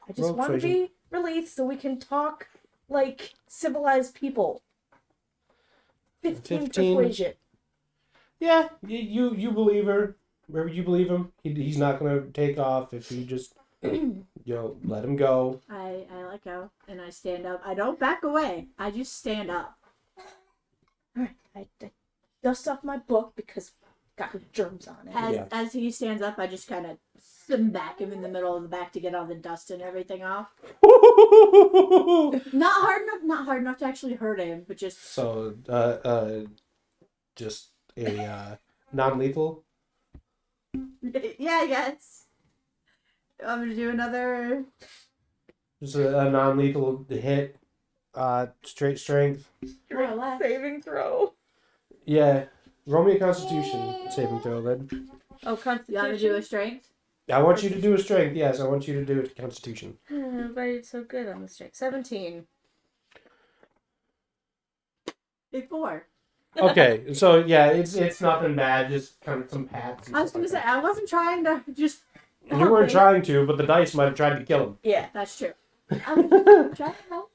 I just roll want to persuasion. be released so we can talk like civilized people. 15 persuasion. Yeah, you believe her. Wherever you believe him, he's not gonna take off if you just let him go. I let go and I stand up. I don't back away. I just stand up. Alright, I dust off my book because it's got germs on it. As Yeah. as he stands up, I just kind of smack him in the middle of the back to get all the dust and everything off. Not hard enough to actually hurt him, but just So, just a non-lethal. yeah, I guess. I'm gonna do another. Just a non-lethal hit. Straight strength. More or less. Saving throw. Yeah. Roll me a Constitution saving throw, then. Oh, You want me to Constitution. do a strength? I want you to do a strength. Yes, I want you to do a Constitution. But it's so good on the strength. 17. A 4. Okay, so yeah, it's nothing bad. Just kind of some pats. and I was stuff gonna like say that. I wasn't trying to just. You weren't trying to, but the dice might have tried to kill him. Yeah. That's true. I'm trying to help.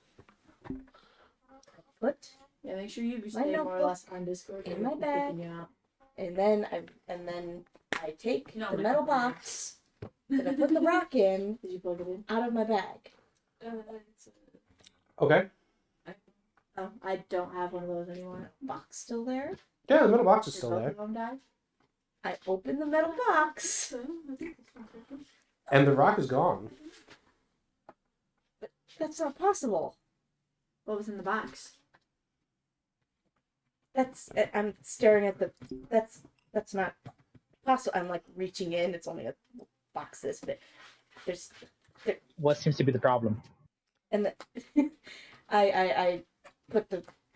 Put Yeah, make sure you My stay more or notebook less on Discord. in so my we can bag. figure you out. and then I take No, the my metal computer. box that I put the rock in Did you plug it in? out of my bag. Okay. Oh, I don't have one of those anymore. Box still there. Yeah, the metal box is Did still both there, of them die? I open the metal box. and the rock is gone. That's not possible. What was in the box? I'm staring at the. That's not possible. I'm like reaching in. It's only a box this big. there's What seems to be the problem? and I put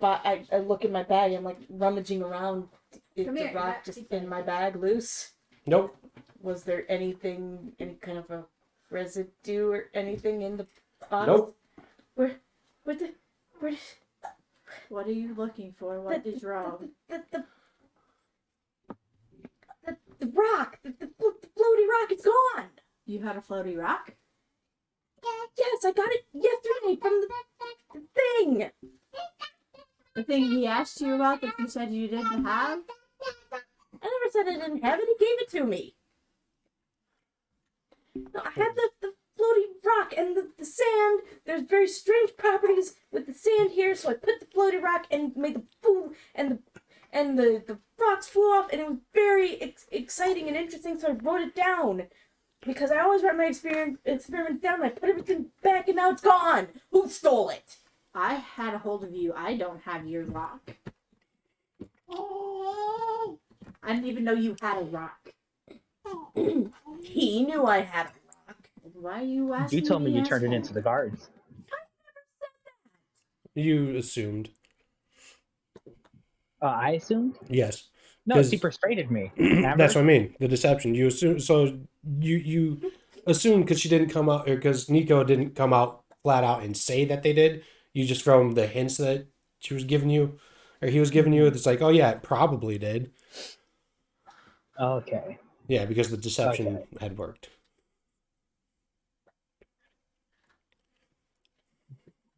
I look in my bag. I'm like rummaging around. Is Come the here, rock Matt, just take in that. my bag loose? Nope. Was there any kind of a residue or anything in the box? Nope. Where What are you looking for? What is wrong? the rock, the floaty rock, it's gone. You had a floaty rock? Yes, I got it yesterday from the thing. The thing he asked you about that you said you didn't have? I never said I didn't have it. He gave it to me. No, I had the floaty rock and the sand. There's very strange properties with the sand here, so I put the floaty rock and made the food, and the rocks flew off, and it was very exciting and interesting, so I wrote it down. Because I always write my experiments down, and I put everything back, and now it's gone. Who stole it? I had a hold of you. I don't have your rock. I didn't even know you had a rock. He knew I had a rock. Why are you asking You told me you turned it asshole? into the guards. You assumed. I assumed? Yes. No, 'Cause- he persuaded me. That's what I mean. The deception. You assume. So you assumed because she didn't come out, or because Nico didn't come out flat out and say that they did. You just from the hints that she was giving you, or he was giving you. It's like, oh yeah, it probably did. Okay. Yeah, because the deception Okay. had worked.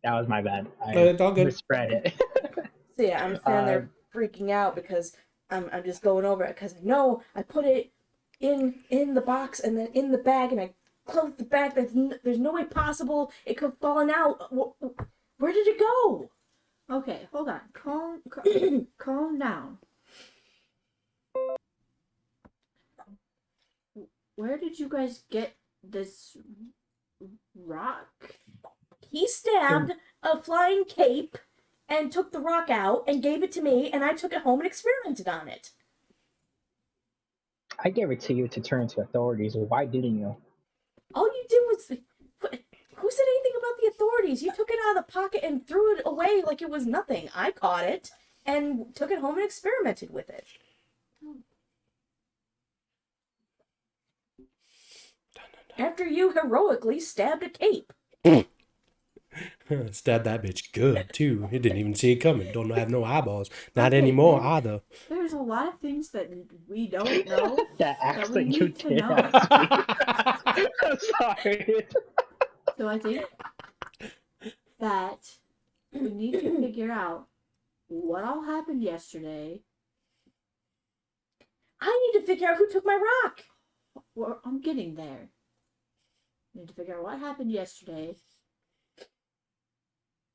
That was my bad. It's all good. Misread it. So yeah, I'm standing there freaking out because I'm just going over it because I know I put it in the box and then in the bag and I closed the bag. There's no way possible it could have fallen out. Where did it go? Okay, hold on. Calm down. Where did you guys get this rock? He stabbed a flying cape and took the rock out and gave it to me, and I took it home and experimented on it. I gave it to you to turn to authorities. Why didn't you? All you did was... Who said anything about the authorities? You took it out of the pocket and threw it away like it was nothing. I caught it and took it home and experimented with it. After you heroically stabbed a cape. Stabbed that bitch good too. It didn't even see it coming. Don't have no eyeballs. Not anymore either. There's a lot of things that we don't know. That we accent you need to did. know. I'm sorry. So I think that we need to figure out what all happened yesterday. I need to figure out who took my rock. Well, I'm getting there. We need to figure out what happened yesterday.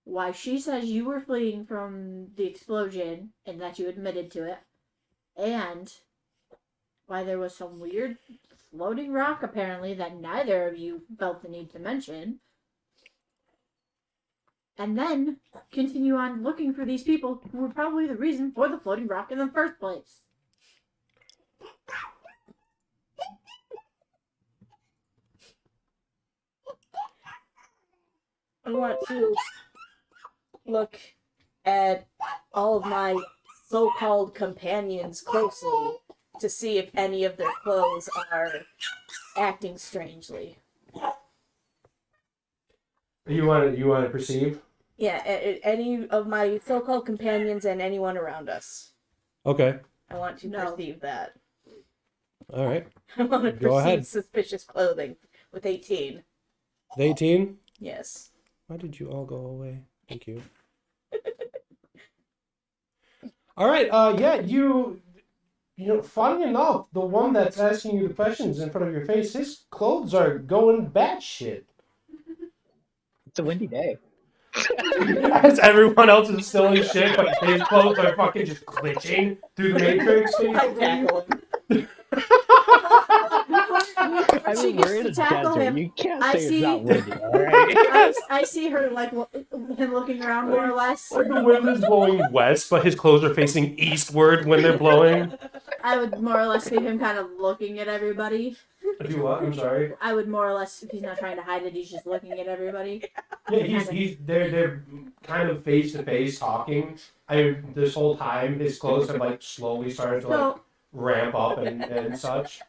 Why she says you were fleeing from the explosion and that you admitted to it. And why there was some weird floating rock apparently that neither of you felt the need to mention. And then continue on looking for these people who were probably the reason for the floating rock in the first place. I want to look at all of my so-called companions closely to see if any of their clothes are acting strangely. You want to perceive? Yeah, any of my so-called companions and anyone around us. Okay. I want to No. perceive that. All right. I want to Go perceive ahead. suspicious clothing with 18. 18. Yes. Why did you all go away? Thank you. All right. Yeah. You know, funny enough, the one that's asking you the questions in front of your face, his clothes are going batshit. It's a windy day. As everyone else is still in shit, but his clothes are fucking just glitching through the matrix. I tackle him. I She mean, gets we're in to a tackle desert. him. You can't I say see- it's not windy, alright? I see her like him looking around more or less. Like the wind is blowing west, but his clothes are facing eastward when they're blowing. I would more or less see him kind of looking at everybody. Do what? I'm sorry. I would more or less, if he's not trying to hide it, he's just looking at everybody. Yeah, they're kind of face to face talking. This whole time his clothes have like slowly started to like ramp up and such.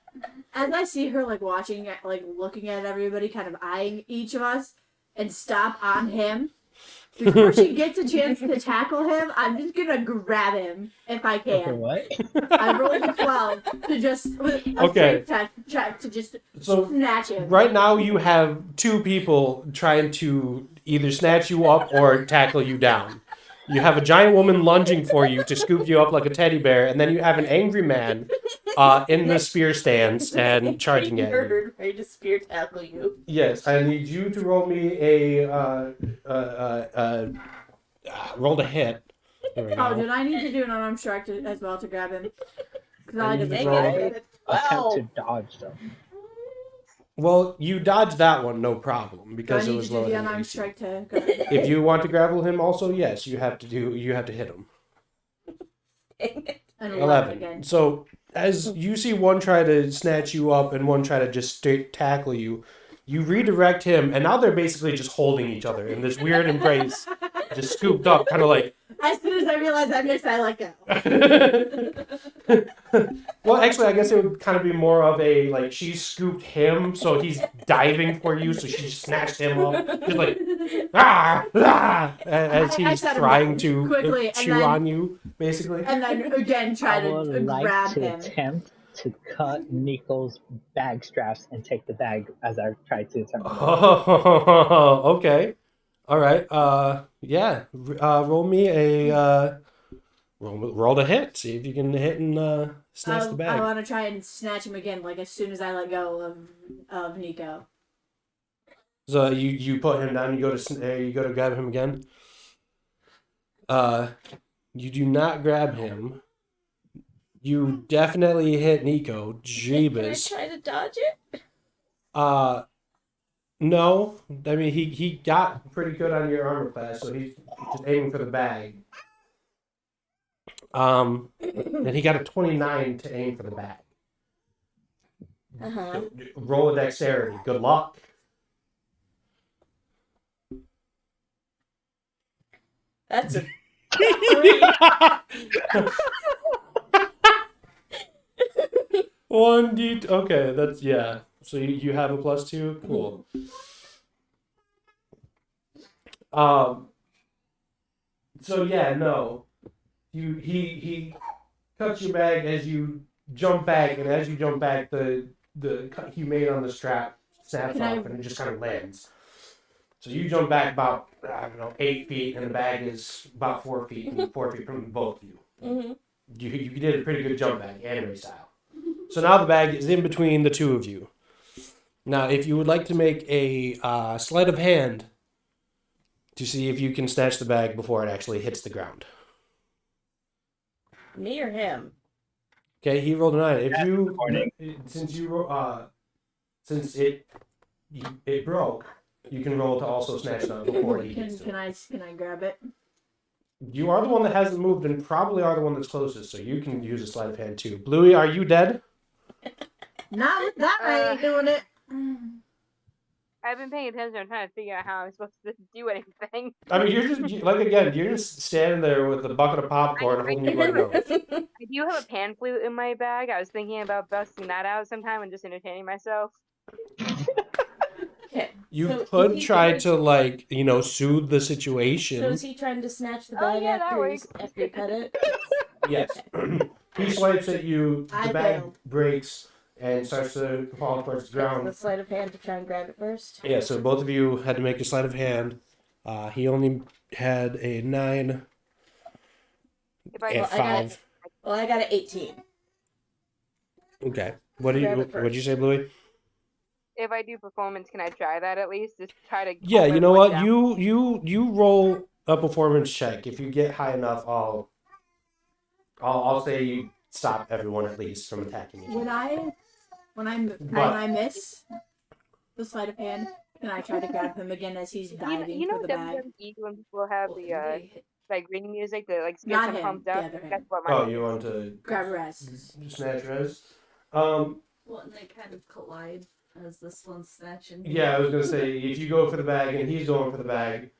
As I see her like watching, like looking at everybody, kind of eyeing each of us, and stop on him. Before she gets a chance to tackle him, I'm just gonna grab him if I can. Okay, what? I rolled a 12 to just with a Okay. strength check to just So snatch him. right now you have two people trying to either snatch you up or tackle you down. You have a giant woman lunging for you to scoop you up like a teddy bear, and then you have an angry man in the spear stance and charging at you. Murdered, ready to spear tackle you. Yes, I need you to roll me a roll to hit. There we Oh, go. did I need to do an unarmed strike as well to grab him? Because I did Dang the it. roll. Attempt Wow. to dodge them. Well, you dodged that one, no problem, Do I because it need was to do lower the than unarmed AC. strike to grab him? If you want to grapple him, also yes, you have to hit him. And 11. again. So as you see one try to snatch you up and one try to just straight tackle you, you redirect him, and now they're basically just holding each other in this weird embrace, just scooped up, kind of like. As soon as I realized I missed, I let go. Well, actually, I guess it would kind of be more of a like she scooped him, so he's diving for you, so she snatched him up, just like as I he's set him trying down to quickly, and chew then- on you, basically. And then again try I would to like grab to him. attempt to cut Nico's bag straps and take the bag as I try to attempt to. Oh, okay. All right. Yeah. Roll me a roll to hit. See if you can hit and snatch the I bag. want to try and snatch him again, like as soon as I let go of Nico. So you put him down. You go to grab him again. You do not grab him. You definitely hit Nico. Can I Jeebus. try to dodge it? No. I mean, he got pretty good on your armor class, so he's just aiming for the bag. And he got a 29 to aim for the bag. Uh-huh. Roll a dexterity. Good luck. That's a One D. Okay, that's yeah. So you have a +2. Cool. So yeah, no. He cuts your bag as you jump back, and as you jump back, the cut he made on the strap snaps Can off, I- and it just kind of lands. So you jump back about 8 feet, and the bag is about 4 feet, and 4 feet from both of you. Mhm. You did a pretty good jump back, anime style. So now the bag is in between the two of you. Now, if you would like to make a sleight of hand to see if you can snatch the bag before it actually hits the ground. me or him. Okay, he rolled a 9. If you recording. since it broke, you can roll to also snatch it up before he gets to Can it. can I grab it? You are the one that hasn't moved and probably are the one that's closest, so you can use a sleight of hand too. Bluey, are you dead? Not with that I ain't doing it. I've been paying attention. I'm trying to figure out how I'm supposed to do anything. I mean, you're just standing there with a bucket of popcorn holding your white nose. I do have a pan flute in my bag. I was thinking about busting that out sometime and just entertaining myself. Okay. You So could he try did- to, soothe the So situation. is he trying to snatch the Oh, bag yeah, that after works. you cut it? Yes. He swipes at you, the I bag failed. breaks and starts to fall towards the The ground. sleight of hand to try and grab it first. Yeah, so both of you had to make a sleight of hand. He only had a 9 If I and Well, I got 5. Well, I got an 18. Okay. Grab it What'd you say, Bluey? if I do performance, can I try that at least? Just try to. Yeah, calm you know everyone what? down. You roll a performance check. If you get high enough, I'll say you stop everyone at least from attacking you. When I miss the sleight of hand, can I try to grab him again as he's diving You know for the bag? WWE when people have the Okay. like ring music that like gets Not them him, pumped the up. other hand. That's what my Oh, you want to Grab Res. snatch res? Well, and they kind of collide as this one's snatching. Yeah, I was gonna say if you go for the bag and he's going for the bag,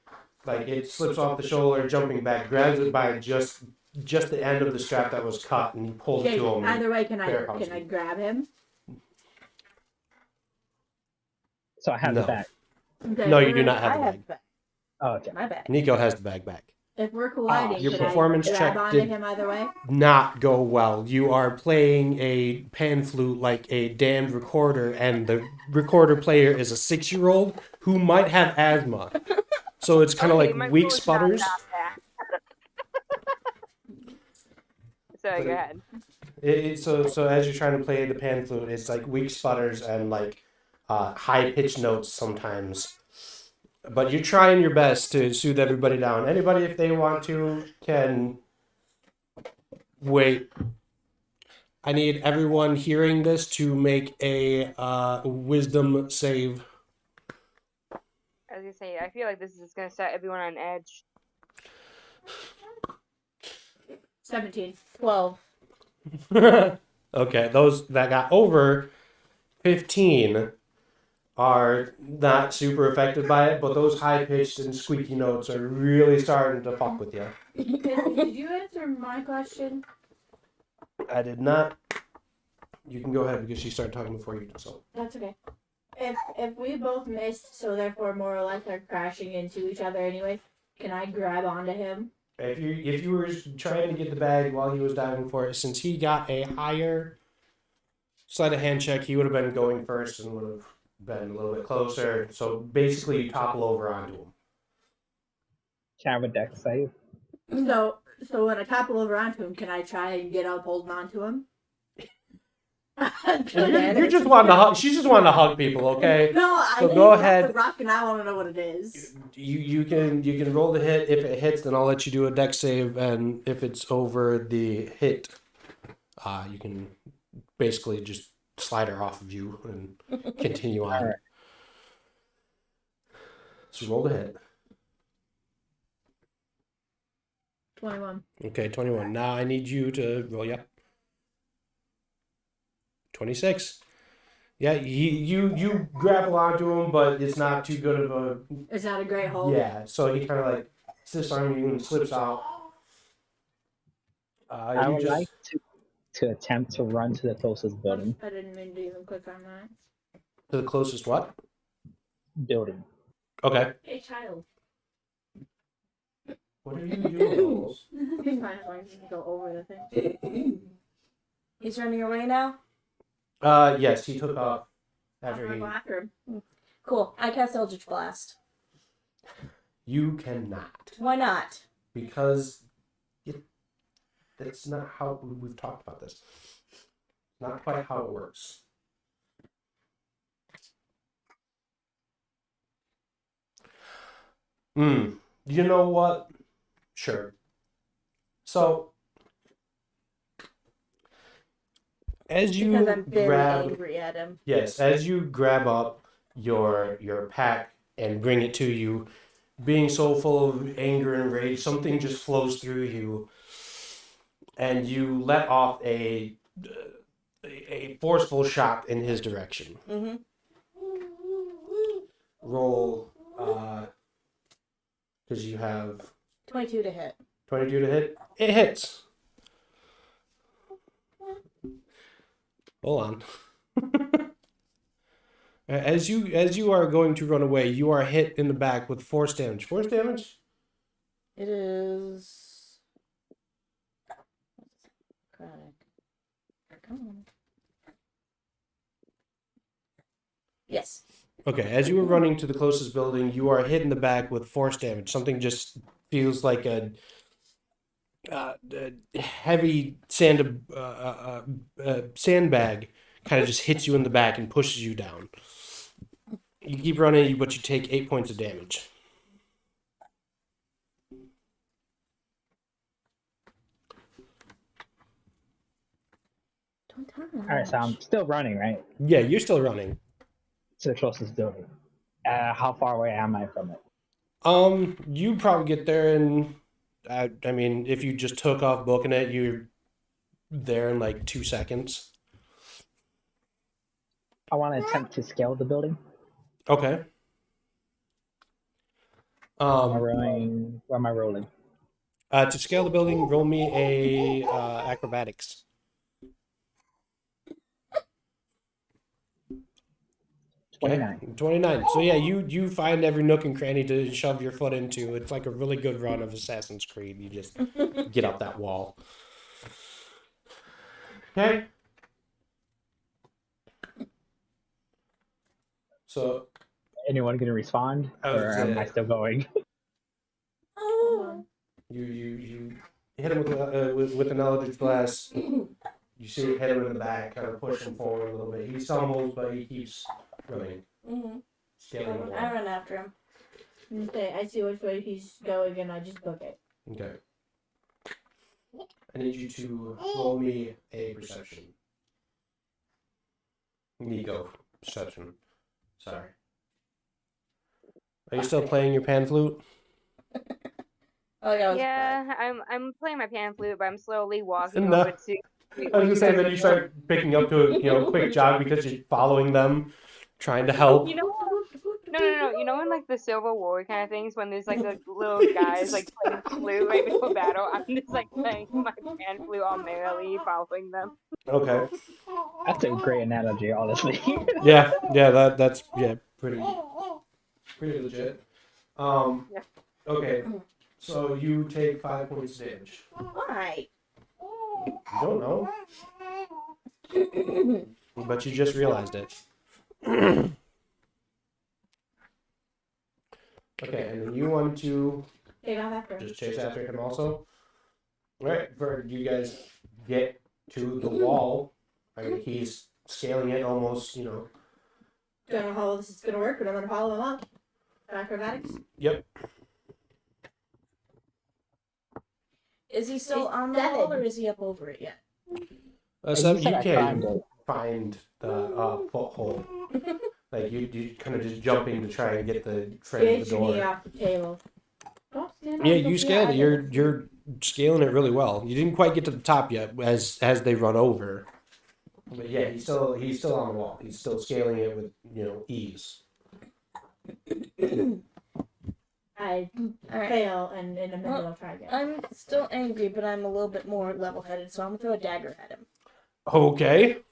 like it slips off the shoulder, jumping back, grabs it by just the end of the strap that was cut, and he pulls it Okay, to him. either way, can bear I hugs him. grab him? So I have No. the bag. Okay, No, you do alright, not have I the have bag. the bag. Oh, okay. My bag. Nico has the bag back. If we're colliding, Your can performance I check grab onto did- him either way? Not go well. You are playing a pan flute like a damned recorder, and the recorder player is a 6-year-old who might have asthma. So it's kind of Okay, my like weak foot's sputters. not that bad. Sorry, go ahead. So as you're trying to play the pan flute, it's like weak sputters and like high pitched notes sometimes. But you're trying your best to soothe everybody down. Anybody, if they want to, can wait. I need everyone hearing this to make a wisdom save. I was gonna say, I feel like this is gonna set everyone on edge. 17. 12. Okay, those that got over 15 are not super affected by it, but those high pitched and squeaky notes are really starting to fuck with you. Did you answer my question? I did not. You can go ahead because she started talking before you did so. That's okay. If we both missed, so therefore more or less are crashing into each other anyway, can I grab onto him? If you were trying to get the bag while he was diving for it, since he got a higher sleight of hand check, he would have been going first and would have been a little bit closer. So basically, you topple over onto him. Can I have a dex save? So when I topple over onto him, can I try and get up holding onto him? You're just wanting to hug. She's just wanting to hug people, okay? No, So I go think ahead. The rock, and I want to know what it is. You can roll the hit. If it hits, then I'll let you do a dex save, and if it's over the hit, you can basically just slide her off of you and continue on. Alright. So roll the hit. 21. Okay, 21. Now I need you to roll. Yep. 26. Yeah, you grapple onto him, but it's not too good of a. Is that a great hold? Yeah, so he kind of like sits on you and slips out. I You would just like to attempt to run to the closest building. I didn't mean to even click on that. to the closest what? Building. Okay. Hey, child. What are you doing? He's fine as long as he can go over the thing. He's running away now? Yes, he took off I'm after gonna he. go after him. Cool. I cast Eldritch Blast. You cannot Why not? because that's not how we've talked about this. Not quite how it works. You know what? Sure. So, as you Because I'm very grab, angry at him. yes, as you grab up your pack and bring it to you, being so full of anger and rage, something just flows through you, and you let off a forceful shot in his direction. Mm-hmm. Roll, because you have 22 to hit. 22 to hit. It hits. Hold on. As you are going to run away, you are hit in the back with force damage. Force damage? It is. Chronic. Come on. Yes. Okay, as you were running to the closest building, you are hit in the back with force damage. Something just feels like a heavy sandbag kind of just hits you in the back and pushes you down. You keep running, but you take 8 points of damage. Don't touch. Alright, so I'm still running, right? Yeah, you're still running. To the closest building. How far away am I from it? You probably get there in, I mean, if you just took off booking it, you're there in like 2 seconds. I want to attempt to scale the building. Okay. Where am I rolling? To scale the building, roll me a acrobatics. 29. Okay, 29. So yeah, you find every nook and cranny to shove your foot into. It's like a really good run of Assassin's Creed. You just get up that wall. Okay. So Anyone gonna respond, or am I still going? you hit him with an Eldritch Blast. You see it hit him in the back, kind of push him forward a little bit. He stumbles, but he keeps running. Scaling the I wall. run after him. Okay, I see which way he's going, and I just book it. Okay. I need you to roll me a perception. Nico, perception. Sorry. Are you still playing your pan flute? Oh yeah. Yeah, I'm playing my pan flute, but I'm slowly walking No. over to. I was gonna say that you start picking up to a quick jog because you're following them, trying to help. You know, no. You know, in like the Civil War kind of things, when there's like the little guys like playing flute right before battle, I'm just like playing my pan flute all merrily, following them. Okay. That's a great analogy, honestly. Yeah, that's pretty legit. Yeah. Okay. So you take 5 points of damage. Why? You don't know, but you just realized it. Okay, and then you want to Take off after. just chase after him also. All right, for you guys get to the wall. I mean, he's scaling it almost, Don't know how this is gonna work, but I'm gonna follow him up. Acrobatics. Yep. Is he still He's on the dead. wall or is he up over it yet? So You said you I can climbed it. find the foothold. Like you kind of just jumping to try and get the frame of Get the your knee door. off the table. Don't stand Yeah, on you the- scaled I it. did. You're scaling it really well. You didn't quite get to the top yet as they run over. But yeah, he's still on the wall. He's still scaling it with ease. I Alright. fail, and in a minute Well, I'll try again. I'm still angry, but I'm a little bit more level-headed, so I'm gonna throw a dagger at him. Okay.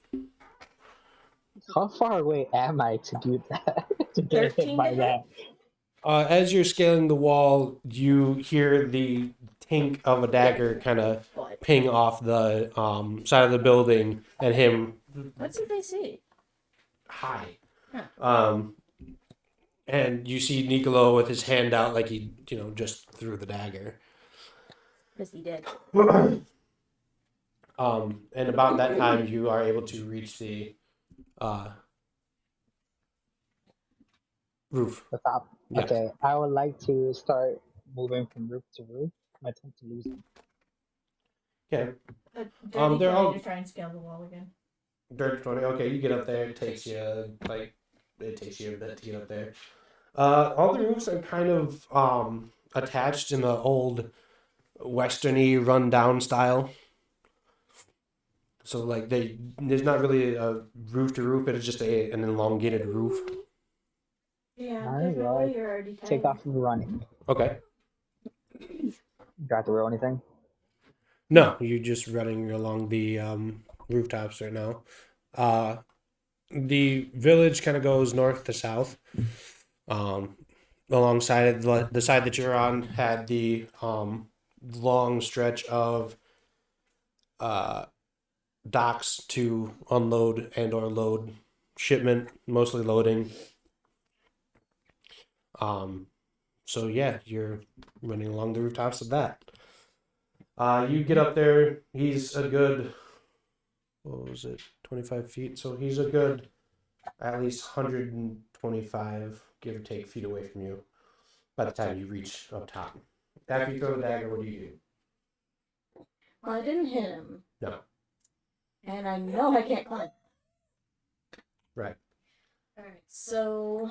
How far away am I to do that? To get hit 13 by to that? As you're scaling the wall, you hear the tink of a dagger kind of What? ping off the side of the building, and him What's his AC? high. Huh. And you see Niccolo with his hand out like he, just threw the dagger. Because he did. And about that time, you are able to reach the roof. The top. Yeah. Okay, I would like to start moving from roof to roof. I tend to lose them. Okay. Dirty they're 20 all- to try and scale the wall again. Dirt 20. Okay, you get up there. It takes you a bit to get up there. All the roofs are kind of attached in the old westerny run-down style. So like there's not really a roof to roof. It's just an elongated roof. Yeah, Alright, there's no well, way you're already Take off from running. Okay. Do I have to roll anything? No, you're just running along the rooftops right now. The village kind of goes north to south. Alongside the side that you're on had the long stretch of docks to unload and or load shipment, mostly loading. So yeah, you're running along the rooftops of that. You get up there. He's a good, 25 feet? So he's a good, at least 125, give or take, feet away from you by the time you reach up top. After you throw the dagger, what do you do? Well, I didn't hit him. No. And I know I can't climb. Right. Alright, so...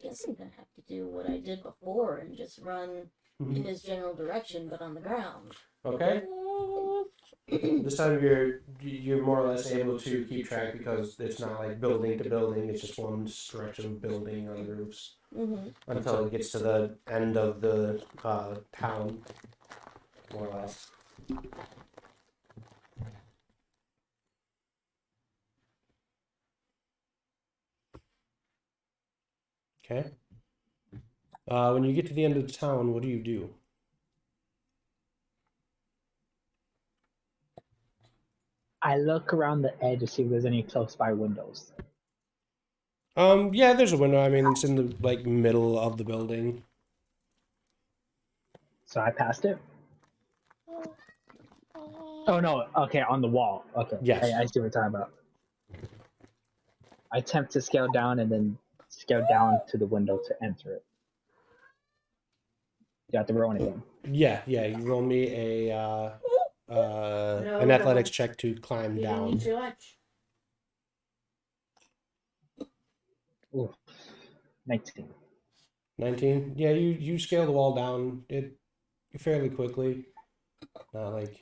guess I'm gonna have to do what I did before and just run in his general direction, but on the ground. Okay. This time you're more or less able to keep track because it's not like building to building. It's just one stretch of building on the roofs until it gets to the end of the town, more or less. Okay. When you get to the end of the town, what do you do? I look around the edge to see if there's any close by windows. Yeah, there's a window. I mean, it's in the like middle of the building. So I passed it. Oh no, okay, on the wall. Okay. Yes. I see what you're talking about. I attempt to scale down and then scale down to the window to enter it. You have to roll anything. Yeah. You roll me an athletics check to climb You didn't down. eat your lunch. Ooh, 19. 19. Yeah, you scale the wall down fairly quickly. Not like,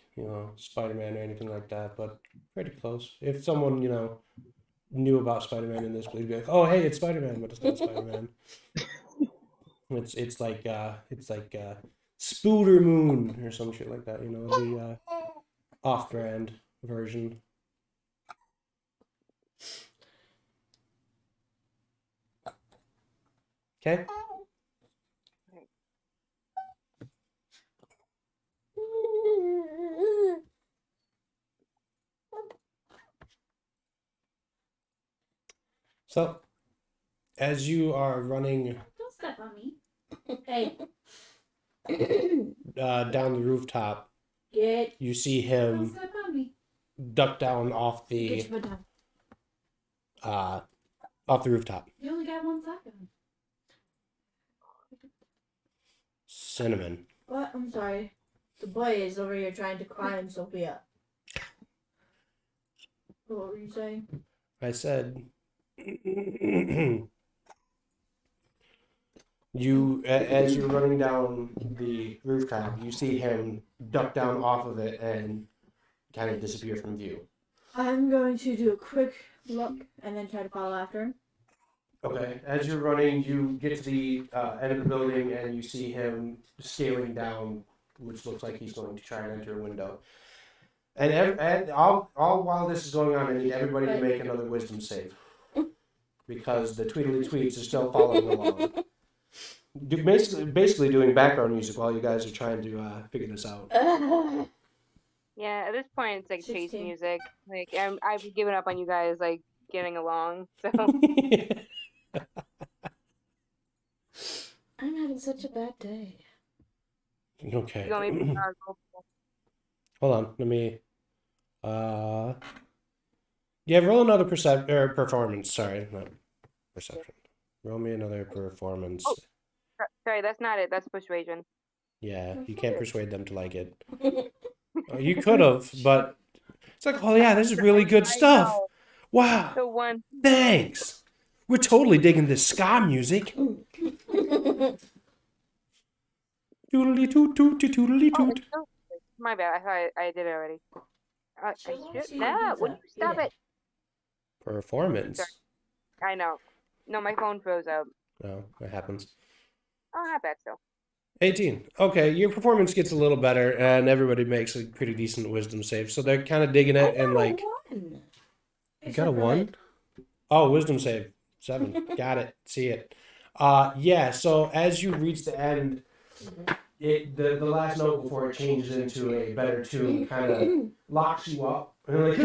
Spider-Man or anything like that, but pretty close. If someone, knew about Spider-Man in this, they'd be like, "Oh, hey, it's Spider-Man," but it's not Spider-Man. It's like Spooder Moon or some shit like that, the off-brand version. Okay. So, as you are running Don't step on me. Hey. down the rooftop, you see Don't him step on me. duck down off Get the your foot down. off the rooftop. You only got 1 second. Cinnamon. What? I'm sorry. The boy is over here trying to climb Sophia. What were you saying? I said, as you're running down the rooftop, you see him duck down off of it and kind of disappear from view. I'm going to do a quick look and then try to follow after him. Okay. As you're running, you get to the end of the building and you see him scaling down, which looks like he's going to try and enter a window. And all while this is going on, I need everybody to make another wisdom save. Because the Tweedly Tweets are still following along. Basically doing background music while you guys are trying to figure this out. Yeah, at this point it's like chase 16. music. Like I've given up on you guys like getting along. So I'm having such a bad day. Okay. you want me to Hold on. Let me. Yeah, roll another performance. Sorry, not perception. Roll me another performance. Oh. Sorry, that's not it. That's persuasion. Yeah, you can't persuade them to like it. Oh, you could have, but it's like, oh yeah, this is really good stuff. Wow. So one. Thanks. We're totally digging this ska music. Toodly toot toot toodly Oh, toot. it's so- my bad. I thought I did it already. I She wants should. you to Nah, pizza. would you stop Eat it? Performance. I know. No, my phone froze up. Oh, that happens. Oh, not bad still. 18. Okay, your performance gets a little better, and everybody makes a pretty decent wisdom save. So they're kind of digging it, and like, One. you got a 1? Oh, wisdom save 7. Got it. See it. Yeah. So as you reach the end, the last note before it changes into a better tune kind of locks you up, and like,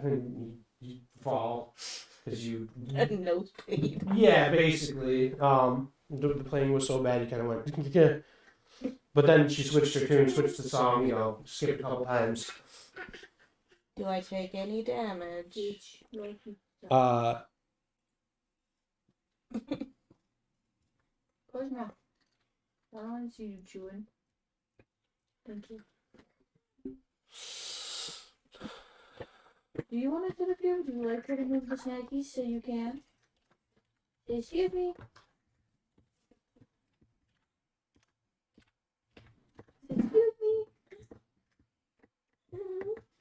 and you fall because you. Nosebleed. Yeah, basically. The playing was so bad, you kind of went. Yeah. But then she switched her tune, switched the song, skipped a couple times. Do I take any damage? Uh, Close your mouth. I don't want to see you chewing. Thank you. Do you want to sit up here? Would you like her to move the snackies so you can? Excuse me. Excuse me.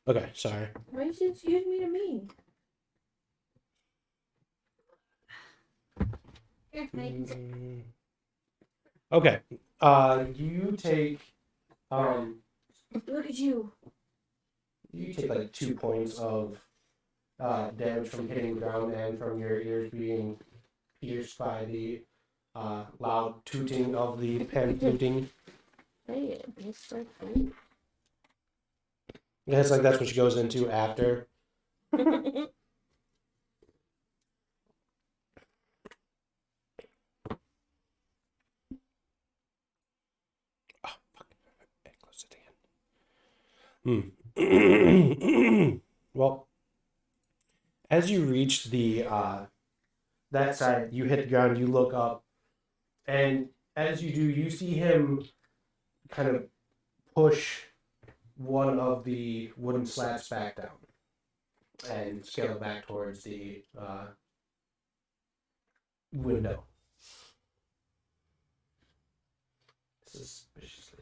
Okay, sorry. Why did you excuse me to me? Okay. You take Look at you. you take like 2 points of damage from hitting the ground and from your ears being pierced by the loud tooting of the pen fluting. Hey, it's so funny. It's like that's what she goes into after. Oh, fuck. Okay, close it again. Well, as you reach the that side, you hit the ground, you look up, and as you do, you see him kind of push one of the wooden slats back down and scale it back towards the window. Suspiciously.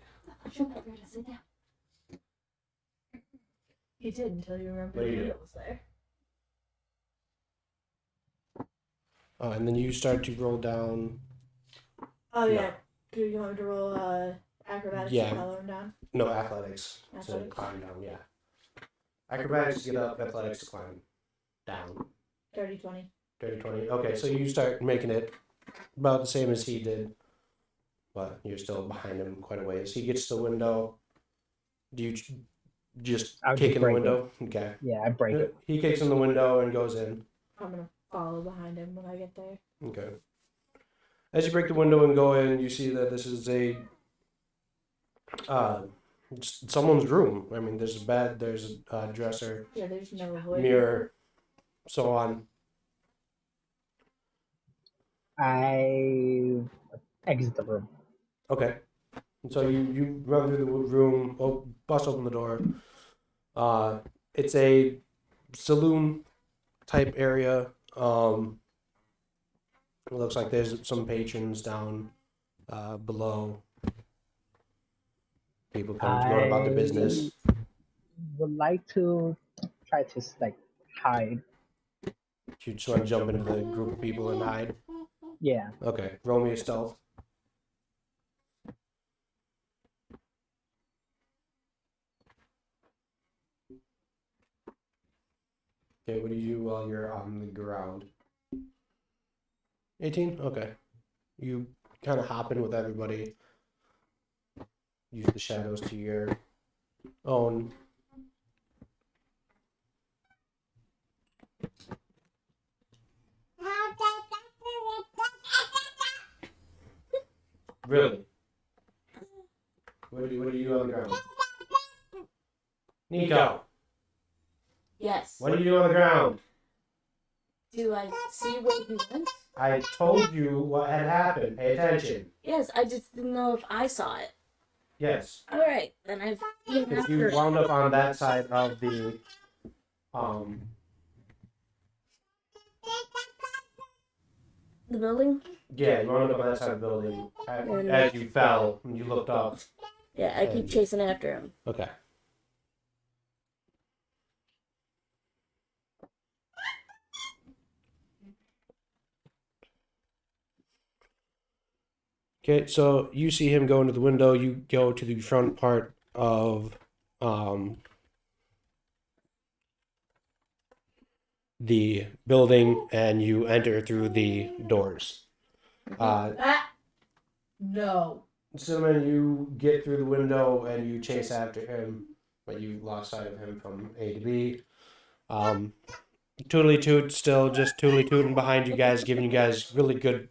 He did until you remembered What do the you do? window was there. And then you start to roll down. Oh No. yeah. Do you want me to roll acrobatics Yeah. to follow him down? No, athletics to Athletics. climb down, yeah. Acrobatics to get up, athletics to climb down. 30, 20. 30, 20. Okay, so you start making it about the same as he did, but you're still behind him quite a ways. He gets to the window. Do you just I would kick just in the break window? Okay. Yeah, I break it. He kicks in the window and goes in. I'm gonna follow behind him when I get there. Okay. As you break the window and go in, you see that this is a someone's room. I mean, there's a bed, there's a dresser, Yeah, there's no wood. mirror, so on. I exit the room. Okay. So you run through the room, bust open the door. It's a saloon type area. It looks like there's some patrons down below. People kind of going about their business. Would like to try to like hide. You just want to jump into the group of people and hide. Yeah. Okay, roll me a stealth. Okay, what do you do while you're on the ground? 18? Okay. You kind of hop in with everybody. Use the shadows to your own. Really? What do you do on the ground? Nico, Yes. what do you do on the ground? Do I see where he went? I told you what had happened. Pay attention. Yes, I just didn't know if I saw it. Yes. All right, then I've been Because after you it. wound up on that side of the The building? yeah, you wound up on that side of the building. As you fell and you looked up. Yeah, I keep chasing after him. Okay. Okay, so you see him go into the window. You go to the front part of the building, and you enter through the doors. No. Cinnamon, you get through the window and you chase after him, but you lost sight of him from A to B. Tootly Toot still just tootly tooting behind you guys, giving you guys really good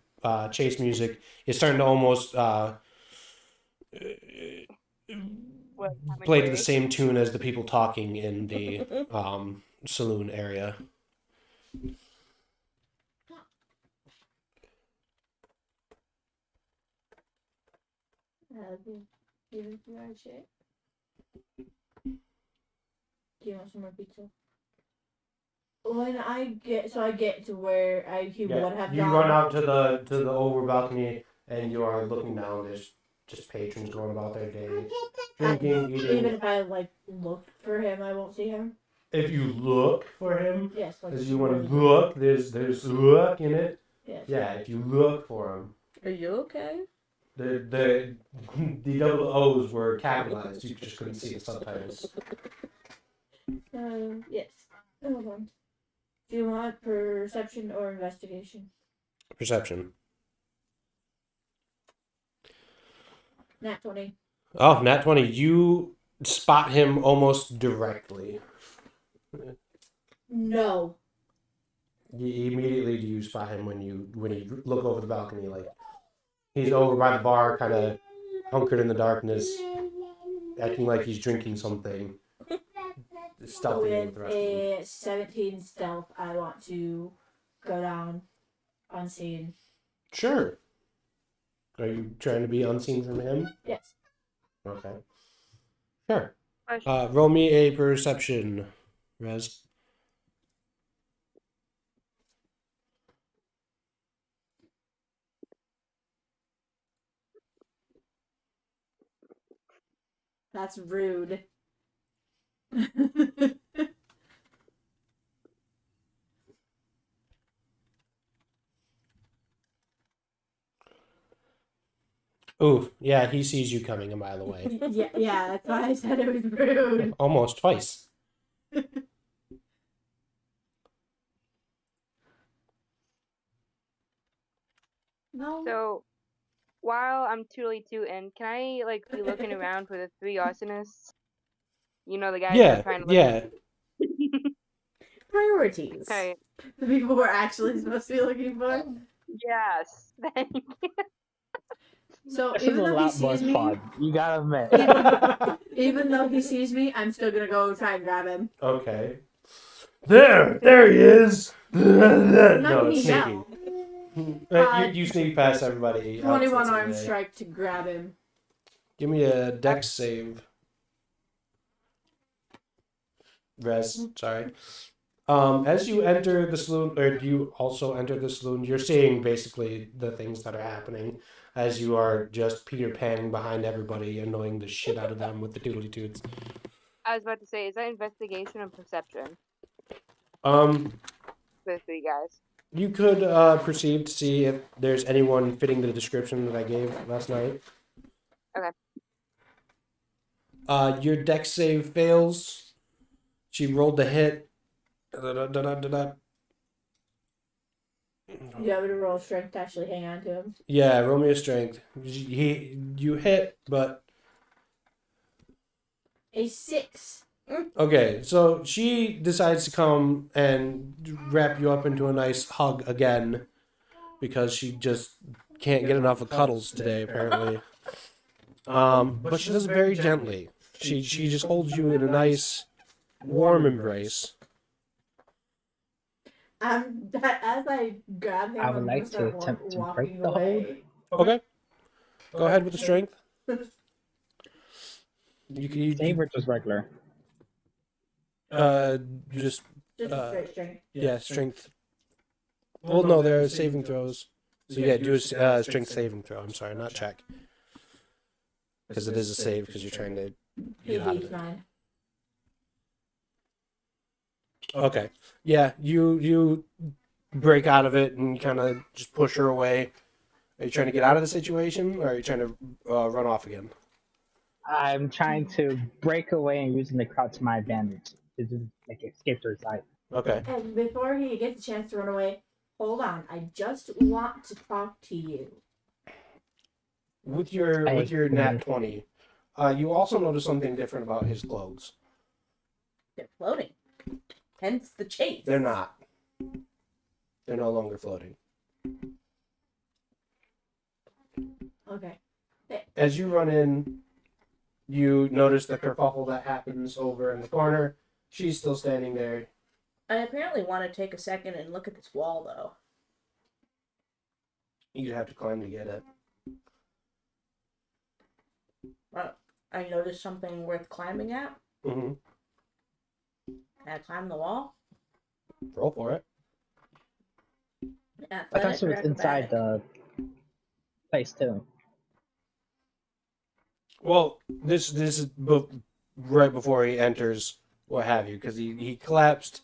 chase music. It's starting to almost play to the same tune as the people talking in the saloon area. Give it to our shit. Do you want some more pizza? When I get to where he would have you gone. run out to the over balcony and you are looking down. There's just patrons going about their day, drinking, eating. Even if I like looked for him, I won't see him. If you look for him, Yes. Like as you want to look, there's look in it. Yes. Yeah, if you look for him. Are you okay? The double O's were capitalized. You just couldn't see the subtitles. Yes. Hold on. Do you want perception or investigation? Perception. Nat 20. Oh, nat 20. You spot him almost directly. No. Immediately do you spot him when you look over the balcony, like he's over by the bar, kind of hunkered in the darkness, acting like he's drinking something. Stealthy with With the rest of them. a 17 stealth, I want to go down unseen. Sure. Are you trying to be unseen from him? Yes. Okay. Sure. Question. Roll me a perception, Rez. That's rude. Ooh, yeah, he sees you coming a mile away. yeah, that's why I said it was rude. Almost twice. No. So, while I'm totally tooting, can I like be looking around for the three arsonists? You know the guys that Yeah, are trying to look. yeah. Priorities. Okay. The people we're actually supposed to be looking for. Yes. Thank you. So This is even a though he lot more sees me, fun. You gotta admit. even though he sees me, I'm still gonna go try and grab him. Okay. There he is. No, Knocking it's me sneaking. down. You sneak past everybody. 21 outfits arm away. strike to grab him. Give me a dex save. Rez, sorry. As you enter the saloon, or do you also enter the saloon, you're seeing basically the things that are happening as you are just Peter Panning behind everybody, annoying the shit out of them with the doodly toots. I was about to say, is that investigation or perception Um, for the three guys? you could perceive to see if there's anyone fitting the description that I gave last night. Okay. Your dex save fails. She rolled the hit. Da-da-da-da-da-da. You have to roll strength to actually hang on to him. Yeah, roll me a strength. You hit, but A 6. okay. So she decides to come and wrap you up into a nice hug again, because she just can't get enough of cuddles today, apparently. But she does it very gently. She just holds you in a nice, warm embrace. As I grab him, I would I'm like gonna to start attempt to walking break the away. Okay. Go ahead with the strength. You Save or just regular? just Just a straight strength. yeah, strength. Well, no, there are saving throws. So yeah, do a strength saving throw. I'm sorry, not check, because it is a save because you're trying to get out of PB it. 9. Okay. Yeah, you break out of it and kind of just push her away. Are you trying to get out of the situation, or are you trying to run off again? I'm trying to break away and using the crowd to my advantage to just like escape their sight. Okay. And before he gets a chance to run away, hold on. I just want to talk to you. With your nat 20, you also notice something different about his clothes. They're floating. Hence the chase. They're not. They're no longer floating. Okay. As you run in, you notice the kerfuffle that happens over in the corner. She's still standing there. I apparently want to take a second and look at this wall, though. You'd have to climb to get it. I noticed something worth climbing at. Mm-hmm. Can I climb the wall? Roll for it. I thought Athletic she or was inside acrobatic? the place too. Well, this is right before he enters, what have you, because he collapsed.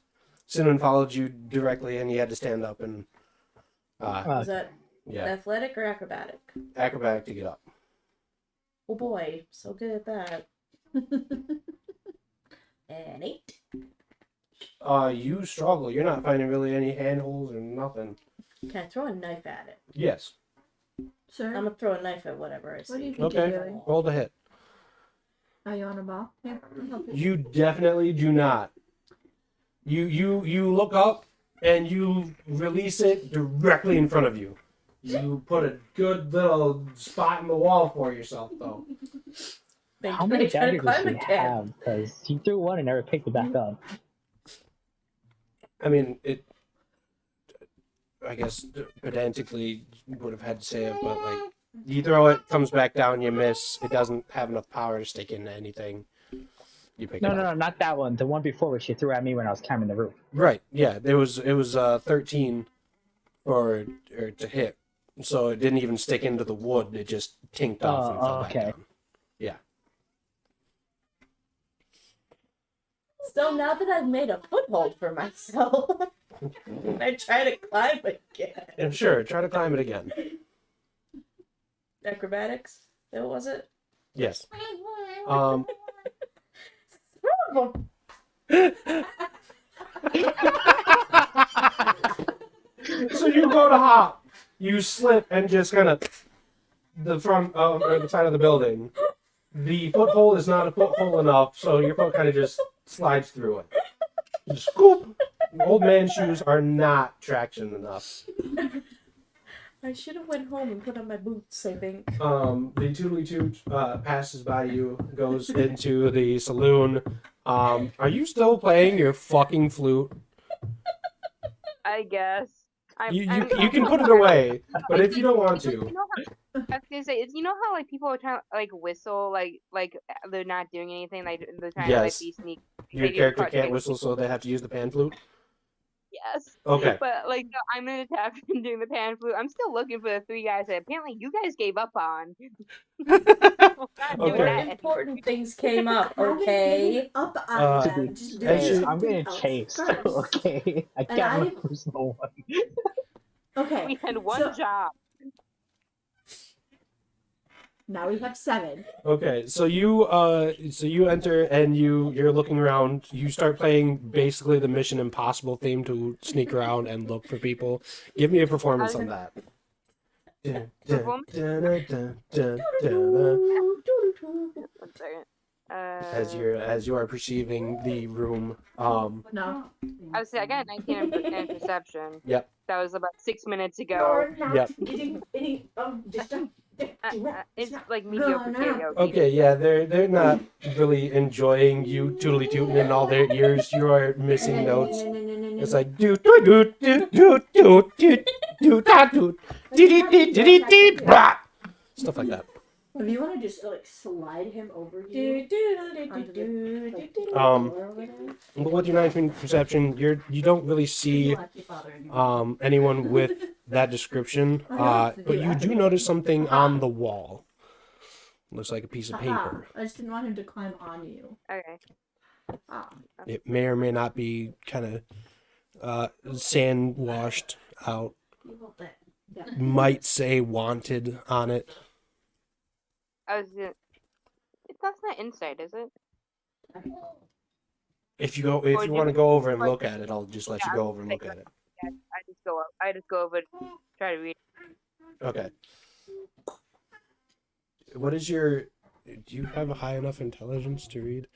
Cinnamon followed you directly, and he had to stand up and Was that yeah, athletic or acrobatic? acrobatic to get up. Oh boy, so good at that. An 8. You struggle. You're not finding really any handholds or nothing. Can I throw a knife at it? Yes. Sir, I'm gonna throw a knife at whatever I what do you see. think Okay. you're doing? Roll the hit. Are you on a ball? Yeah, I'll help you. You definitely do not. You look up and you release it directly in front of you. You put a good little spot in the wall for yourself, though. Then How can many I try to daggers does climb he again? have? Because he threw one and never picked it back up. I mean, I guess pedantically would have had to say it, but like you throw it, comes back down, you miss. It doesn't have enough power to stick into anything. You pick No, it no, up. no, not that one. The one before, which she threw at me when I was climbing the roof. Right. Yeah. It was 13 or to hit, so it didn't even stick into the wood. It just tinked off and fell okay. back down. Yeah. So now that I've made a foothold for myself, I try to climb again. And sure, try to climb it again. Acrobatics? That was it? Yes. So you go to hop, you slip and just kind of the front of or the side of the building. The foothold is not a foothold enough, so your foot kind of just slides through it. Just scoop. Old man shoes are not traction enough. I should have went home and put on my boots, I think. The Tootly Toot passes by you, goes into the saloon. Are you still playing your fucking flute? I guess. You can put it away, but if you don't want to, You know how, I was gonna say, you know how like people are trying to like whistle, like they're not doing anything, like they're trying to like yes, be sneaky. your They do character part- can't whistle, so they have to use the pan flute. Yes. Okay. But like no, I'm in a tavern doing the pan flute. I'm still looking for the 3 guys that apparently you guys gave up on. Not doing Okay. that. Important things came up, I haven't okay? given up on Uh, them. Just do as you- something I'm getting else chased. first. Okay, I And got I- my personal one. Okay. We had one So- job. Now we have 7. Okay, so you enter and you're looking around. You start playing basically the Mission Impossible theme to sneak around and look for people. Give me a performance on that. Dun, dun, dun, dun, dun, dun, dun. 1 second. As you are perceiving the room. No. I would say I got a 19 in perception. Yep. That was about 6 minutes ago. You're not Yep. getting any of this done. It's like mediocre no. karaoke. Okay, yeah, they're not really enjoying you tootly tooting in all their ears. You are missing notes. It's like do do do do do do do do da do dee dee dee dee dee dee blah. Stuff like that. If you want to just like slide him over here. But with your 19 perception, you don't really see anyone with that description. But you do notice something on the wall. Looks like a piece of paper. I just didn't want him to climb on you. Okay. Ah. It may or may not be kind of sand washed out. Yeah. Might say wanted on it. I was gonna... That's not inside, is it? If you want to go over and look at it, I'll just let you go over and look at it. Yeah, I just go over and try to read. Okay. What is your? Do you have a high enough intelligence to read?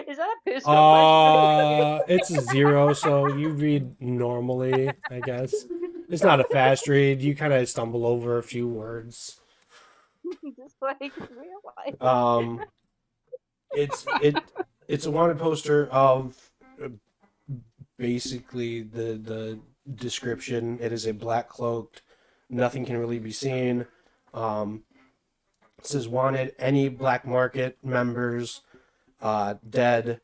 Is that a personal question? It's a 0, so you read normally, I guess. It's not a fast read. You kind of stumble over a few words. Just like real life. It's a wanted poster of basically the description. It is a black cloaked. Nothing can really be seen. It says wanted any black market members, dead,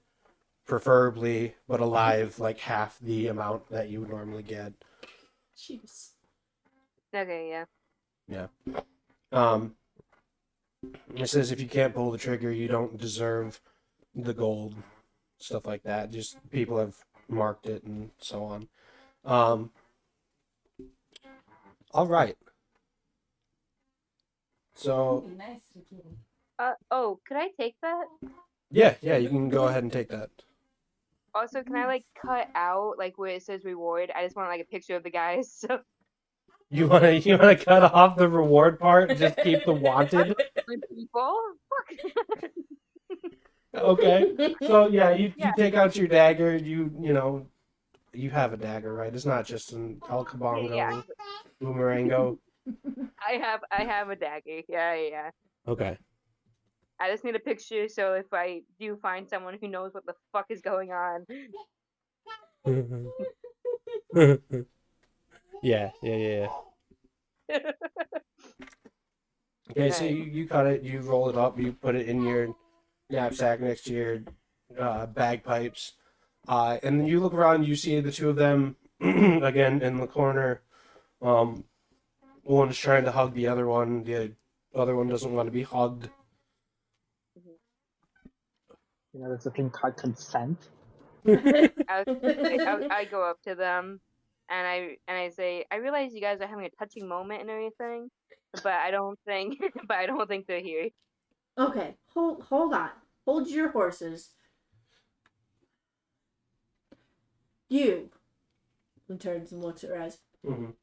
preferably, but alive, like half the amount that you would normally get. Jeez. Okay, yeah. Yeah. It says if you can't pull the trigger, you don't deserve the gold, stuff like that. Just people have marked it and so on. All right. So Nice, Ricky. Oh, could I take that? yeah, you can go ahead and take that. Also, can I like cut out like where it says reward? I just want like a picture of the guys. So You wanna cut off the reward part? Just keep the wanted. people. Fuck. Okay. So yeah, you Yeah. take out your dagger. You have a dagger, right? It's not just an El Kabongo Yeah. boomerango. I have a dagger. Yeah. Okay. I just need a picture so if I do find someone who knows what the fuck is going on. Yeah. Okay, so Right. you cut it, you roll it up, you put it in your knapsack next to your bagpipes, and then you look around, you see the two of them again in the corner. One is trying to hug the other one. The other one doesn't want to be hugged. You know, there's a thing called consent. I go up to them and I say, I realize you guys are having a touching moment and everything, but I don't think they're here. Okay, hold on. Hold your horses. You. And turns and looks at Raz. Mhm.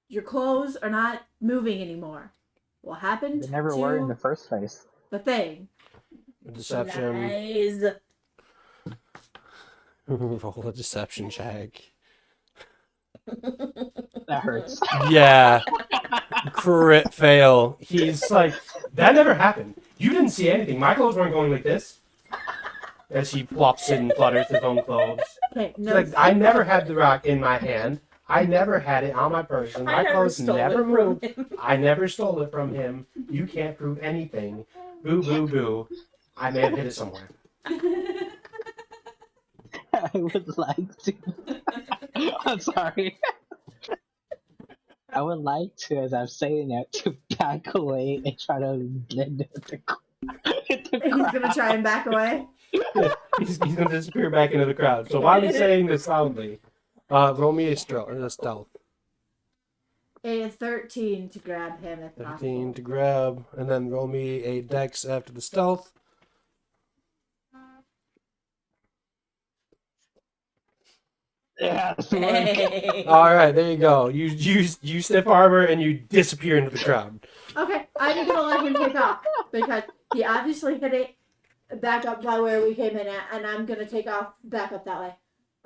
Your clothes are not moving anymore. What happened? They never to were in the first place. the thing. Deception. Lies. Roll a deception check. That hurts. Yeah. Crit fail. He's like, that never happened. You didn't see anything. My clothes weren't going like this. As he plops and flutters his own clothes. Okay, He's no. like, I never had the rock in my hand. I never had it on my person. My clothes never moved. I never stole it from him. You can't prove anything. Boo, boo, boo. I may have hid it somewhere. I would like to. I'm sorry. I would like to, as I'm saying that, to back away and try to blend with the He's gonna try and back away. He's going to disappear back into the crowd. So why are we saying this loudly? Roll me a stealth. A 13 to grab him if 15 possible. to grab, and then roll me a dex after the stealth. Yeah. Hey. All right, there you go. You stiff armor and you disappear into the crowd. Okay, I'm gonna let him take off because he obviously hit it back up by where we came in at, and I'm gonna take off back up that way.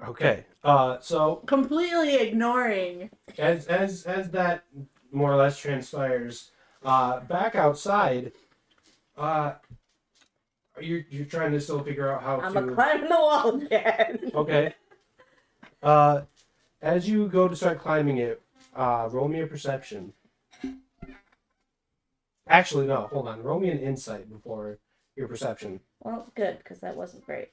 Okay. So Completely ignoring. as that more or less transpires, back outside, you're trying to still figure out how I'm to. a climb the wall again. Okay. As you go to start climbing it, roll me a perception. Actually, no. Hold on. Roll me an insight before your perception. Well, good, because that wasn't great.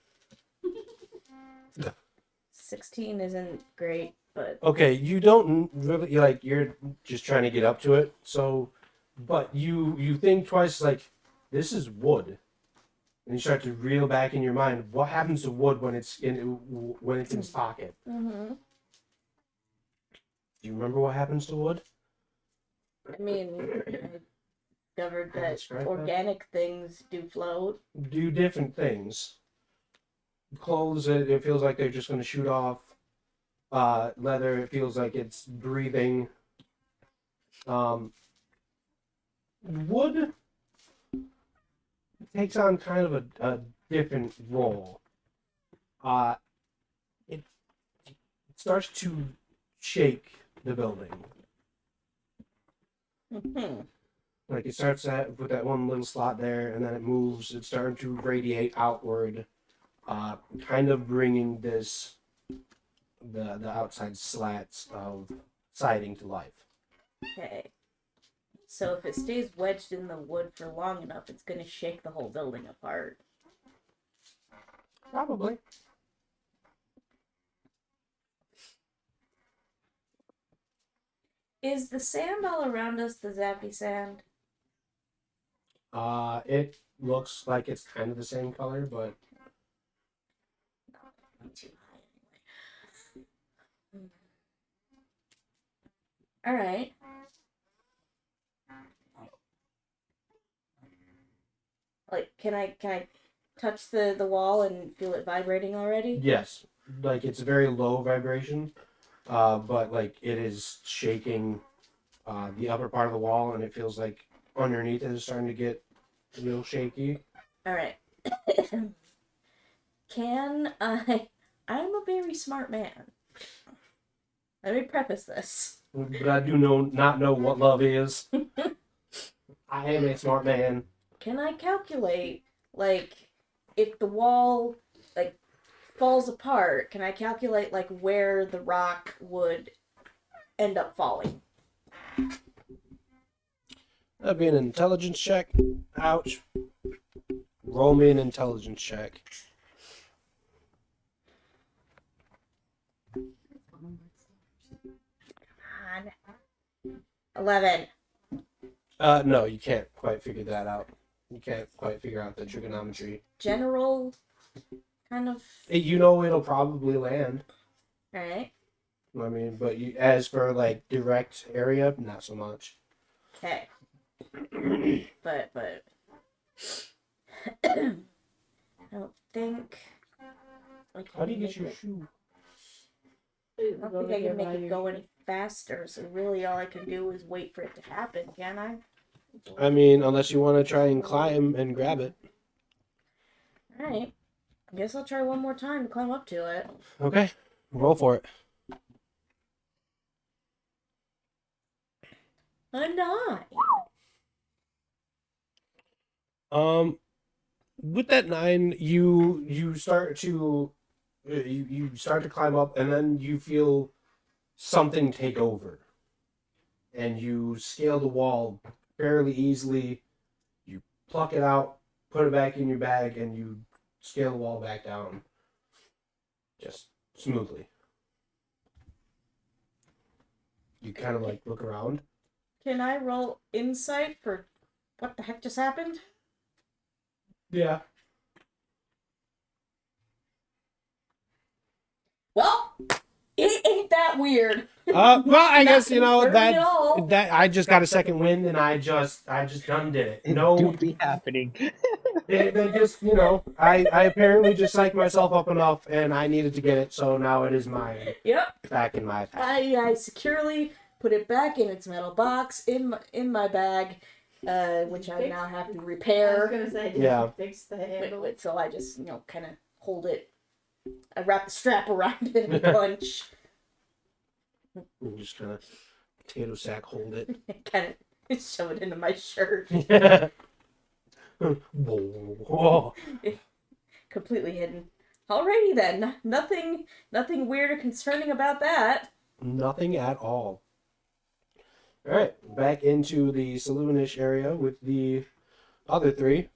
16 isn't great, but Okay, you don't really like. You're just trying to get up to it. So, but you think twice. Like, this is wood, and you start to reel back in your mind. What happens to wood when it's in its pocket? mm-hmm. Do you remember what happens to wood? I mean, I discovered that Describe that. organic things do float. Do different things. Clothes, it feels like they're just going to shoot off. Leather, it feels like it's breathing. Wood takes on kind of a different role. It starts to shake the building. Mm-hmm. Like it starts with that one little slot there, and then it moves. It's starting to radiate outward, kind of bringing the outside slats of siding to life. Okay. So if it stays wedged in the wood for long enough, it's gonna shake the whole building apart. Probably. Is the sand all around us the zappy sand? It looks like it's kind of the same color, but Not too high anyway. All right. Like, can I touch the wall and feel it vibrating already? yes, like it's a very low vibration, but like it is shaking the upper part of the wall, and it feels like underneath it is starting to get a little shaky. All right. Can I? I'm a very smart man. Let me preface this. But I do not know what love is. I am a smart man. Can I calculate, like, if the wall, like, falls apart, can I calculate, like, where the rock would end up falling? That'd be an intelligence check. Ouch. Roll me an intelligence check. Come on. 11. No, you can't quite figure that out. You can't quite figure out the trigonometry. General kind of. You know it'll probably land. Alright. I mean, but as for like direct area, not so much. Okay. but I don't think. How do you get your shoe? I don't think I can make it go any faster, so really all I can do is wait for it to happen, can I? I mean, unless you want to try and climb and grab it. Alright. I guess I'll try one more time to climb up to it. Okay, roll for it. A 9. With that 9, you start to you start to climb up, and then you feel something take over, and you scale the wall fairly easily. You pluck it out, put it back in your bag, and you scale the wall back down, just smoothly. You kind of like look around. Can I roll insight for what the heck just happened? Yeah. Well, it ain't that weird. Well, I guess you know Not at all. that I just got a second wind, and I just done did it. It No, do be happening. they just I apparently just psyched myself up enough, and I needed to get it, so now it is mine, Yep. back in my pack. I securely put it back in its metal box in my bag, which I now have to I was repair. gonna say, did Yeah. you fix the handle? So I just kind of hold it. I wrap the strap around it and punch. I'm just gonna potato sack hold it. Kind of shove it into my shirt. Whoa. Completely hidden. Alrighty then. Nothing weird or concerning about that. Nothing at all. All right, back into the saloonish area with the other three.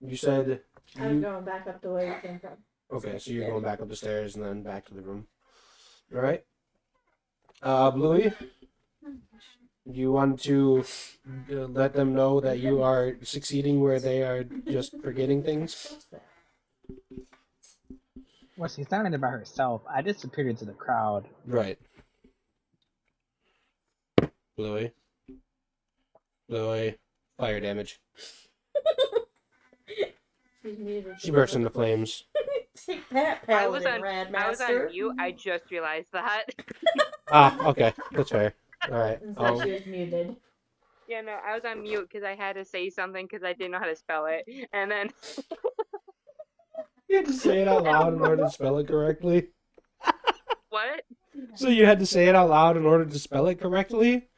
You said I'm going back up the way we came from. okay, so you're going back up the stairs and then back to the room. All right. Bluey, you want to let them know that you are succeeding where they are just forgetting things? Well, she's not in it by herself. I disappeared into the crowd. Right. Bluey. Fire damage. She's muted. She bursts into flames. Take that, I was Paladin I was Radmaster. on mute. I just realized that. Okay, that's fair. All right. And so she was muted. Yeah, no, I was on mute because I had to say something because I didn't know how to spell it, and then You had to say it out loud in order to spell it correctly. what? So you had to say it out loud in order to spell it correctly?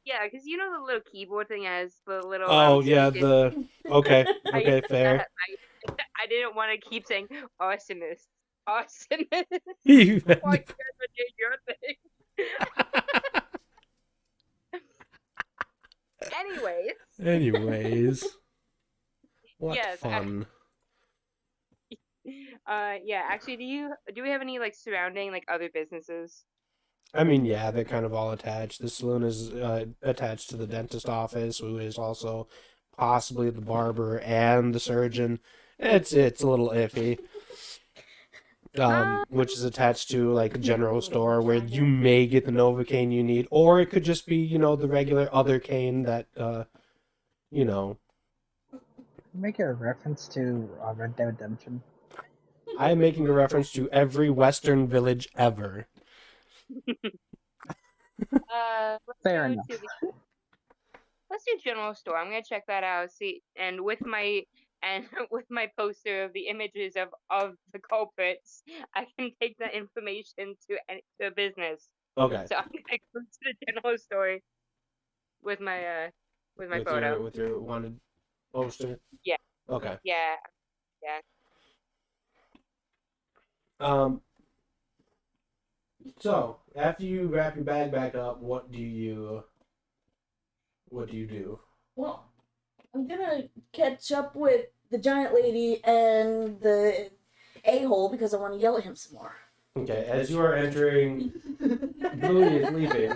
Yeah, because you know the little keyboard thing has the little. Oh yeah, switches? okay, I okay, did fair. that. I didn't want to keep saying arsonist. Arsonist. You had Why to- you guys do your thing? Anyways, what Yes, fun. Yeah, actually, do we have any like surrounding like other businesses? I mean, yeah, they're kind of all attached. The saloon is attached to the dentist office, who is also possibly the barber and the surgeon. It's a little iffy. Which is attached to like a general store where you may get the Novocaine you need, or it could just be, the regular other cane that, you know. Make a reference to Red Dead Redemption. I am making a reference to every Western village ever. Fair enough. Let's do general store. I'm gonna check that out. See, and with my with my poster of the images of the culprits, I can take that information to a business. Okay. So I'm gonna go to the general store with my photo. With your wanted poster. Yeah. Okay. Yeah. So after you wrap your bag back up, what do you do? Well, I'm gonna catch up with the giant lady and the a-hole because I want to yell at him some more. Okay, as you are entering, Louie is leaving.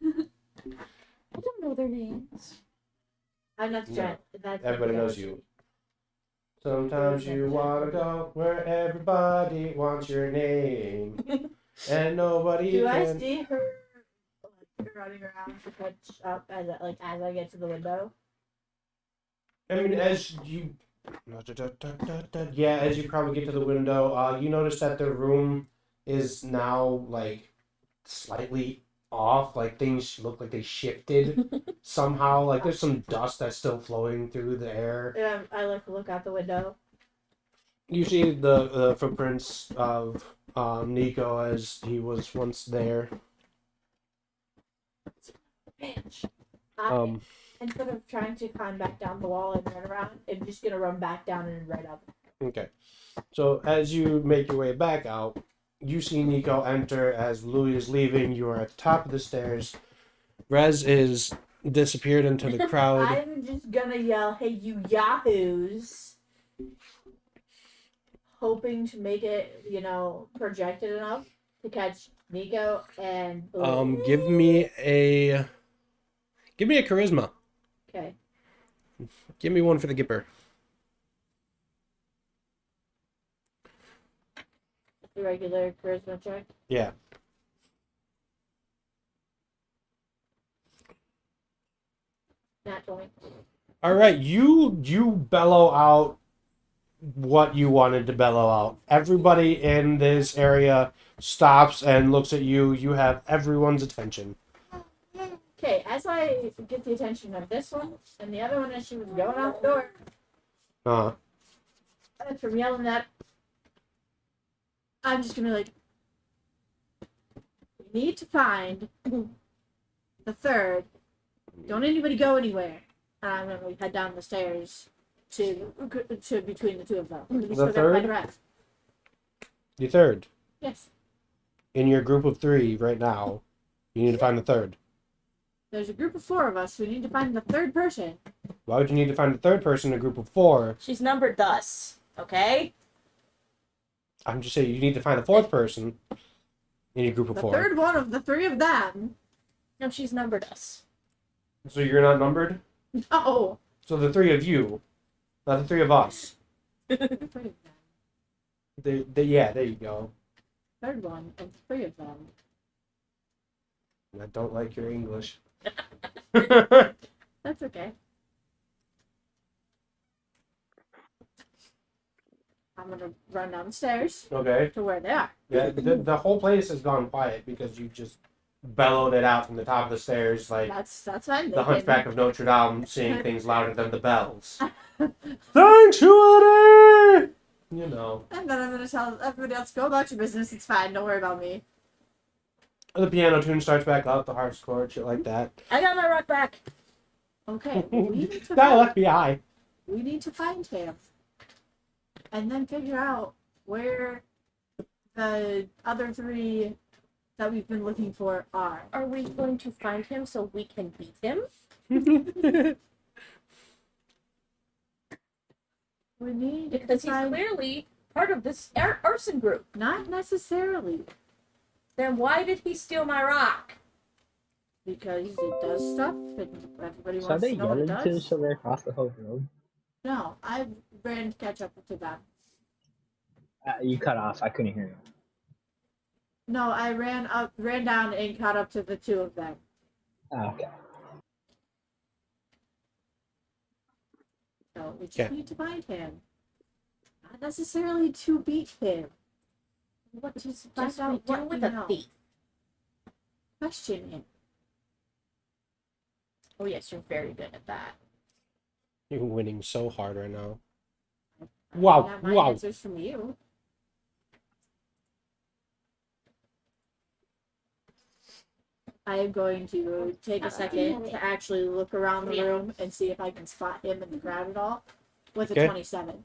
I don't know their names. I'm not the No. giant. That's Everybody knows you. Sometimes you wanna go where everybody wants your name, and nobody Do I can. see her like, running around to catch up as I get to the window? I mean, as you, yeah, as you probably get to the window, you notice that the room is now like slightly off. Like things look like they shifted somehow. Like there's some dust that's still flowing through the air. And I like to look out the window. You see the footprints of Nico as he was once there. Bitch. Instead of trying to climb back down the wall and run around, I'm just gonna run back down and right up. Okay. So as you make your way back out, you see Nico enter as Louis is leaving. You are at the top of the stairs. Rez is disappeared into the crowd. I'm just gonna yell, "Hey, you yahoos!" Hoping to make it, projected enough to catch Nico and. Give me a charisma. Okay. Give me one for the Gipper. The regular charisma check. Yeah. Nat 20. All right, you bellow out what you wanted to bellow out. Everybody in this area stops and looks at you. You have everyone's attention. Okay, as I get the attention of this one and the other one as she was going out the door, from yelling that, I'm just gonna be like, we need to find the third. Don't anybody go anywhere. And I'm gonna head down the stairs to between the two of them. We still gotta third? find the rest. The third. Yes. In your group of 3 right now, you need to find the third. There's a group of 4 of us. We need to find the third person. Why would you need to find the third person in a group of 4? She's numbered thus, okay? I'm just saying you need to find the 4th person in your group of The 4. third one of the 3 of them. No, she's numbered us. So you're not numbered? No. So the 3 of you, not the 3 of us. The 3 of them. Yeah, there you go. Third one of 3 of them. I don't like your English. That's okay. I'm gonna run down the stairs Okay. to where they are. Yeah, the whole place has gone quiet because you just bellowed it out from the top of the stairs like That's fine. the Hunchback of Notre Dame, saying things louder than the bells. Sanctuary! You know. And then I'm gonna tell everybody else, go about your business. It's fine. Don't worry about me. The piano tune starts back up, the harpsichord, shit like that. I got my rock back. Okay. We need to That find, left me high. we need to find him, and then figure out where the other 3 that we've been looking for are. Are we going to find him so we can beat him? We need Because to he's find... clearly part of this arson group. Not necessarily. Then why did he steal my rock? Because it does stuff, and everybody So are wants they to know what it yelling to does. each other across the whole room? No, I ran to catch up to them. You cut off. I couldn't hear you. No, I ran down and caught up to the two of them. Oh, okay. So we just Okay. need to find him. Not necessarily to beat him. What to find Just out we do what with we a know. thief. Question him. Oh yes, you're very good at that. You're winning so hard right now. I Wow, got my wow. answers from you. I am going to take a second to actually look around the room and see if I can spot him in the crowd at all. With a Okay. 27.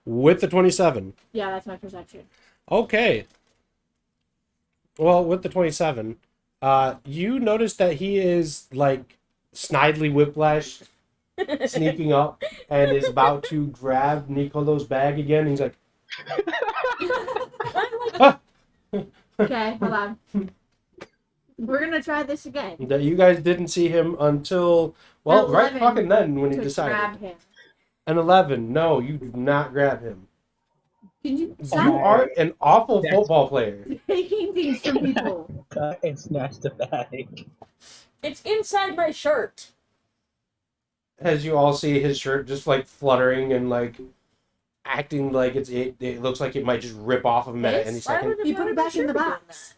With the 27. Yeah, that's my perception. Okay. Well, with the 27, you notice that he is like Snidely Whiplash sneaking up and is about to grab Nicolo's bag again. He's like, ah! Okay, hold on. We're gonna try this again. That you guys didn't see him until, well, right 11 fucking then when he To decided. grab him. An 11. No, you do not grab him. Can you You stop are an awful That's- football player. taking things from people? Cut and snatch the bag. It's inside my shirt. As you all see his shirt just like fluttering and like acting like it looks like it might just rip off of him at any second. You put it back in the box.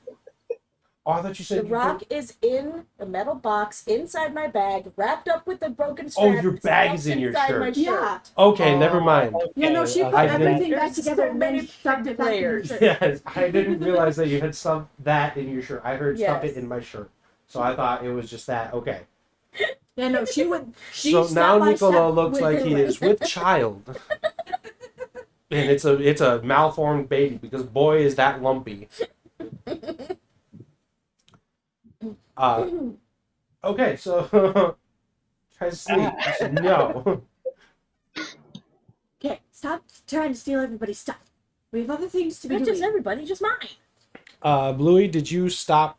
Oh, I thought you said The rock is in the metal box inside my bag, wrapped up with a broken strap. Oh, your bag stuffed is in your inside shirt. my Yeah. Okay, never mind. Yeah, no, she put I didn't- everything back There's together so and many then shoved it back in her players. shirt. Yes, I didn't realize that you had stuff that in your shirt. I heard stuff Yes. it in my shirt, so I thought it was just that. Okay. Yeah, no, she would. She So now step by Niccolo step looks would like do he it. is with child, and it's a malformed baby because boy is that lumpy. Okay, so try to sleep. No. Okay, stop trying to steal everybody's stuff. We have other things to be Not doing. just everybody, just mine. Bluey, did you stop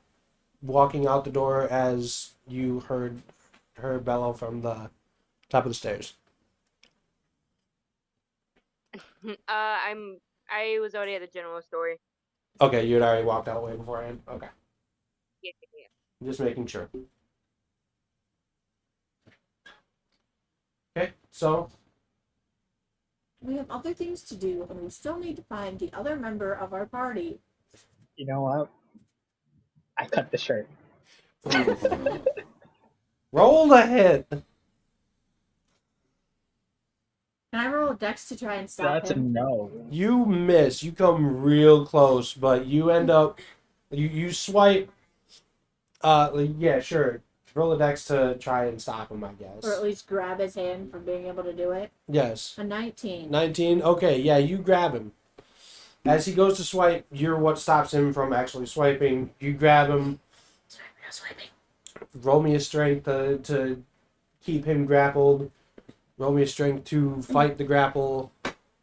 walking out the door as you heard her bellow from the top of the stairs? I was already at the general store. Okay, you had already walked out way beforehand. Okay, Yeah. just making sure. Okay, so We have other things to do, and we still need to find the other member of our party. You know what? I cut the shirt. roll the hit. Can I roll a dex to try and stop That's a him? no. You miss. You come real close, but you end up. You swipe. Yeah, sure. Roll a dex to try and stop him, I guess. Or at least grab his hand from being able to do it? Yes. A 19. 19. Okay, yeah, you grab him. As he goes to swipe, you're what stops him from actually swiping. You grab him. Swiping. Roll me a strength to keep him grappled. Roll me a strength to fight the grapple.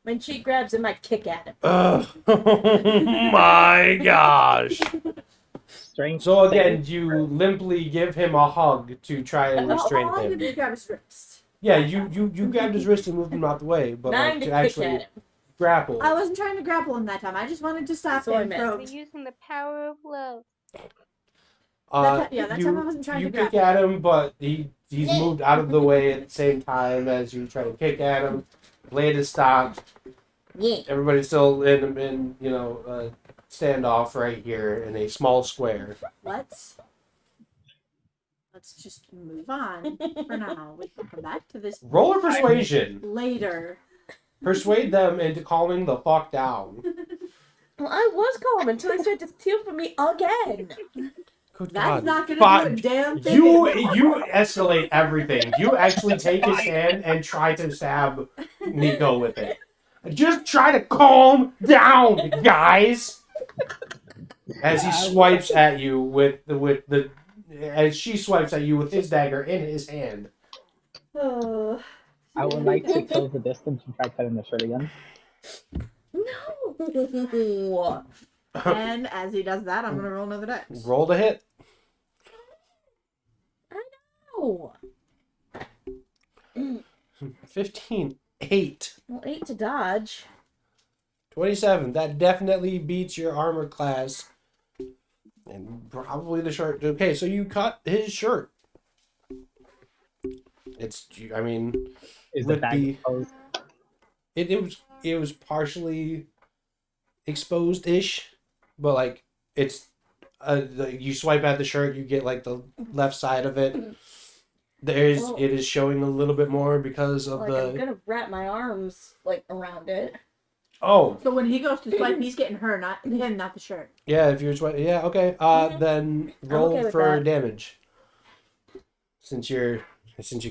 When she grabs him, I kick at him. Ugh. Oh my gosh. Strength. So again, you limply give him a hug to try and How restrain long him. did you grab his wrist? Yeah, you grabbed his wrist and moved him out the way, but 9 like, to to kick actually at him. grapple. I wasn't trying to grapple him that time. I just wanted to stop So I him missed. from... We're using the power of love. that time I wasn't trying you to kick grapple. at him, but he's moved out of the way at the same time as you try to kick at him. Blade is stopped. Yeah. Everybody's still in standoff right here in a small square. Let's just move on for now. We can come back to this Roll a persuasion. later. Persuade them into calming the fuck down. Well, I was calm until they started to steal from me again. Good That's God. not gonna Fine. do a damn thing. You escalate everything. You actually take his hand and try to stab Nico with it. Just try to calm down, guys. As he swipes at you as she swipes at you with his dagger in his hand. Oh. I would like to close the distance and try cutting the shirt again. No. And as he does that, I'm gonna roll another dex. Roll to hit. Oh, 15. 8. well, 8 to dodge. 27. That definitely beats your armor class. And probably the shirt. Okay, so you cut his shirt. It's, I mean, Is the would bag be- exposed? it was partially exposed-ish, but like it's you swipe at the shirt, you get like the left side of it. Well- It is showing a little bit more because of Like, I'm gonna wrap my arms like around it. Oh, So when he goes to swipe, he's getting her, not him, not the shirt. yeah, if you're yeah, okay. Then roll okay with for that. damage. Since you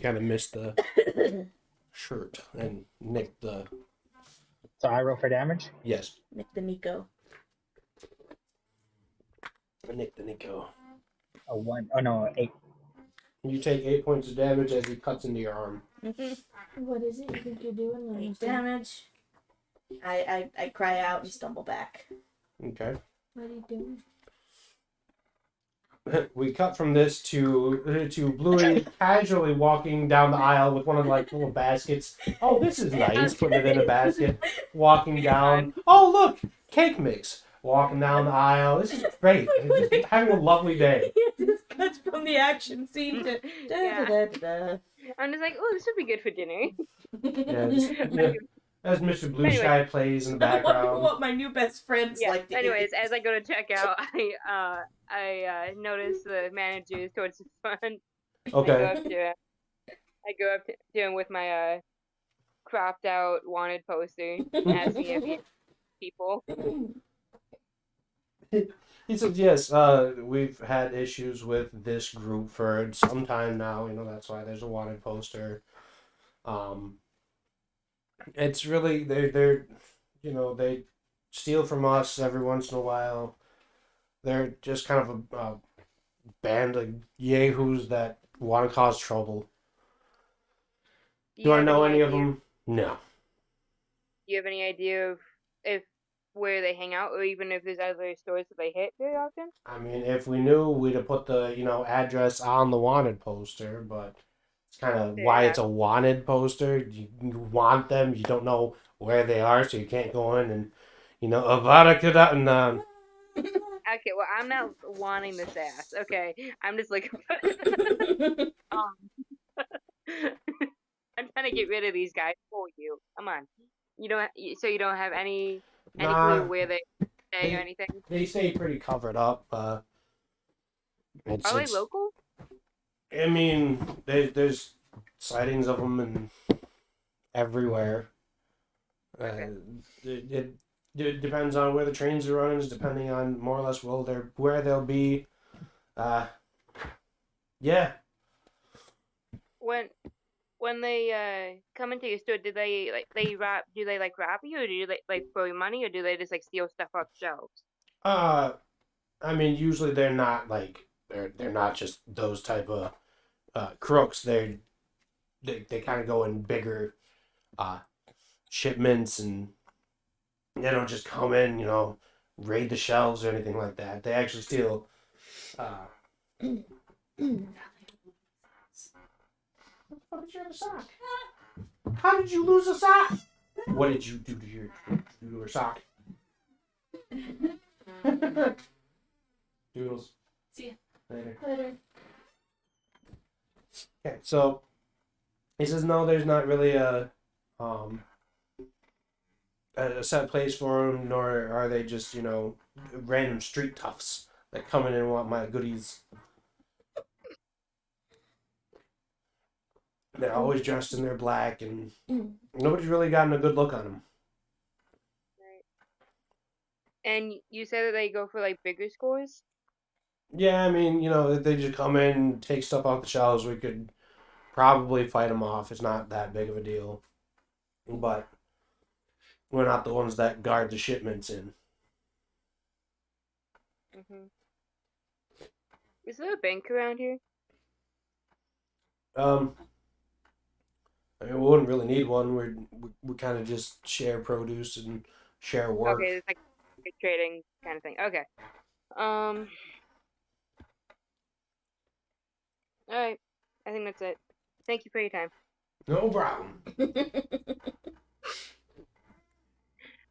kind of missed the shirt and nicked the So I roll for damage. yes, Nick the Nico. nicked the Nico. A 1. Oh no, 8. You take 8 points of damage as he cuts into your arm. What is it you think you're doing? Let me 8 see. damage. I cry out and stumble back. Okay. What are you doing? We cut from this to Bluey casually walking down the aisle with one of like little baskets. Oh, this is nice. Putting it in a basket. Walking down. Oh, look, cake mix. Walking down the aisle. This is great. Just having a lovely day. Just cuts from the action scene to Yeah. da-da-da-da. I'm just like, oh, this would be good for dinner. Yeah, as Mr. Blue Anyway. Sky plays in the I wonder background. what my new best friends Yeah. like to Anyways, eat. as I go to check out, I notice the manager is towards the front. Okay. I go up to him with my cropped out wanted poster, asking if he people. He said, yes, we've had issues with this group for some time now. You know, that's why there's a wanted poster. It's really, they're, you know, they steal from us every once in a while. They're just kind of a band of yahoos that want to cause trouble. Do I have know any of idea- them? No. Do you have any idea of if where they hang out, or even if there's other stores that they hit very often? I mean, if we knew, we'd have put the, you know, address on the wanted poster, but it's kind of why it's a wanted poster. You want them, you don't know where they are, so you can't go in and, you know, Avada Kedavra. Okay, well, I'm not wanting this ass. Okay, I'm just looking for. I'm trying to get rid of these guys for you. Come on, you don't. So you don't have any Nah. clue where they stay or anything? They stay pretty covered up. Are they local? I mean, there's sightings of them in everywhere. Okay. It depends on where the trains are running. Depending on more or less where they'll be. Yeah. When they come into your store, do they rob you, or do they like throw you money, or do they just like steal stuff off shelves? I mean, usually they're not like they're not just those type of crooks. They kind of go in bigger shipments, and they don't just come in, you know, raid the shelves or anything like that. They actually steal. What did you have a sock? How did you lose a sock? What did you do to your sock? Doodles. See ya. Later. Later. Okay, so he says no, there's not really a set place for them, nor are they just, you know, random street toughs that come in and want my goodies. They're always dressed in their black, and nobody's really gotten a good look on them. Right. And you said that they go for like bigger scores. Yeah, I mean, you know, if they just come in, take stuff off the shelves, we could probably fight them off. It's not that big of a deal. But we're not the ones that guard the shipments in. Mhm. Is there a bank around here? I mean, we wouldn't really need one. We kind of just share produce and share work. Okay, it's like a trading kind of thing. Okay. All right. I think that's it. Thank you for your time. No problem. It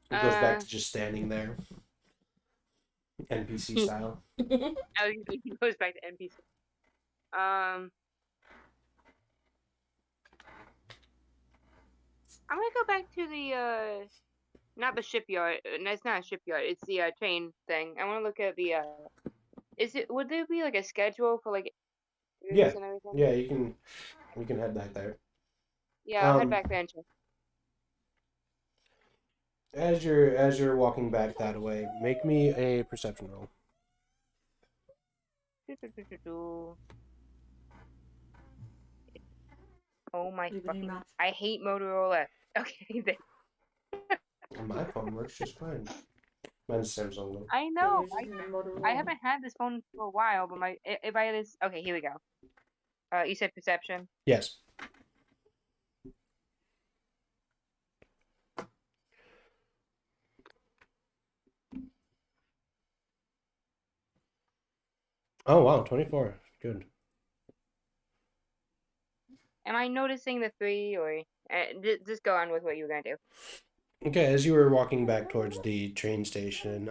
goes back to just standing there, NPC style. It goes back to NPC. I'm gonna go back to the not the shipyard. It's not a shipyard. It's the train thing. I want to look at the would there be like a schedule for like routes Yeah. and everything? Yeah, we can head back there. Yeah, I'll head back there and check. As you're walking back that way, make me a perception roll. Oh my You can fucking! hear I hate Motorola. Okay, My phone works just fine. Mine's Samsung though. I know. Yours isn't a Motorola. I haven't had this phone for a while, but if I had this, okay, here we go. You said perception. Yes. Oh wow, 24. Good. Am I noticing the 3 or just go on with what you were gonna do? Okay, as you were walking back towards the train station,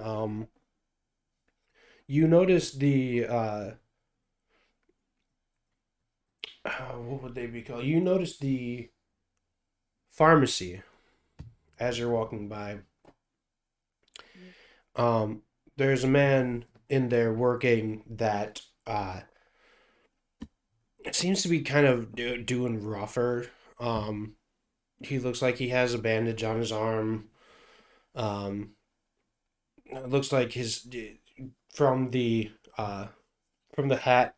you noticed the what would they be called? You noticed the pharmacy as you're walking by. There's a man in there working that seems to be kind of doing rougher. He looks like he has a bandage on his arm. It looks like his from the hat,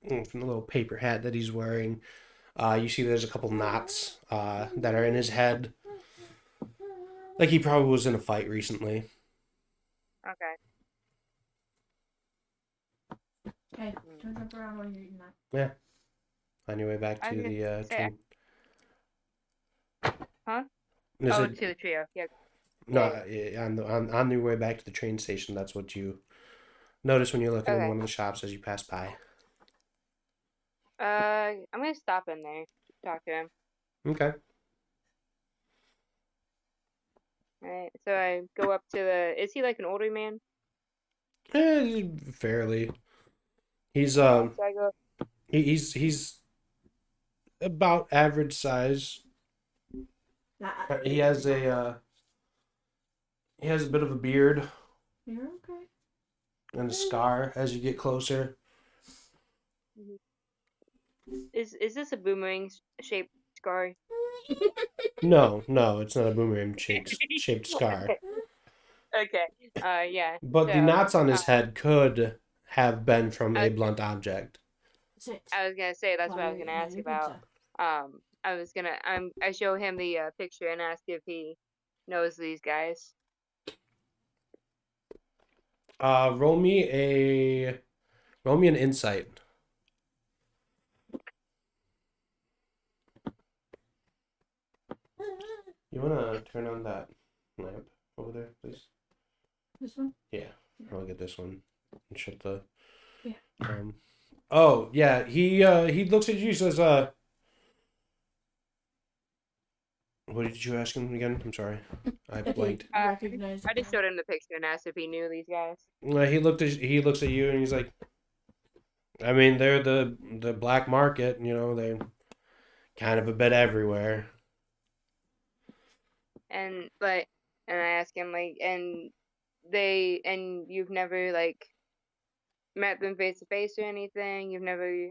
from the little paper hat that he's wearing. You see there's a couple knots that are in his head. Like he probably was in a fight recently. Okay. Hey, don't jump around while you're eating that. Yeah. On your way back I to was the gonna say, train. Huh? Is Oh, it, to the trio. Yeah. no, on your way back to the train station, that's what you notice when you're looking in Okay. one of the shops as you pass by. I'm gonna stop in there. Talk to him. Okay. Alright. So I go up to the. Is he like an older man? Fairly. He's So I go. he's about average size. He has a bit of a beard You're okay. and a scar as you get closer. Is this a boomerang shaped scar? No, it's not a boomerang shaped scar. Okay. Yeah. But the So, knots on his head could have been from a blunt object. Sit. I was gonna say that's what I was While gonna you ask eat your about. pizza. I show him the picture and ask if he knows these guys. Roll me an insight. You wanna turn on that lamp over there, please? This one? Yeah, I'll get this one and shut the. Yeah. Oh yeah, he looks at you and says, what did you ask him again? I'm sorry, I If he blanked. recognized I just showed him the picture and asked if he knew these guys. He looks at you and he's like, I mean, they're the black market, you know, they're kind of a bit everywhere. And I ask him like, and you've never like met them face to face or anything. You've never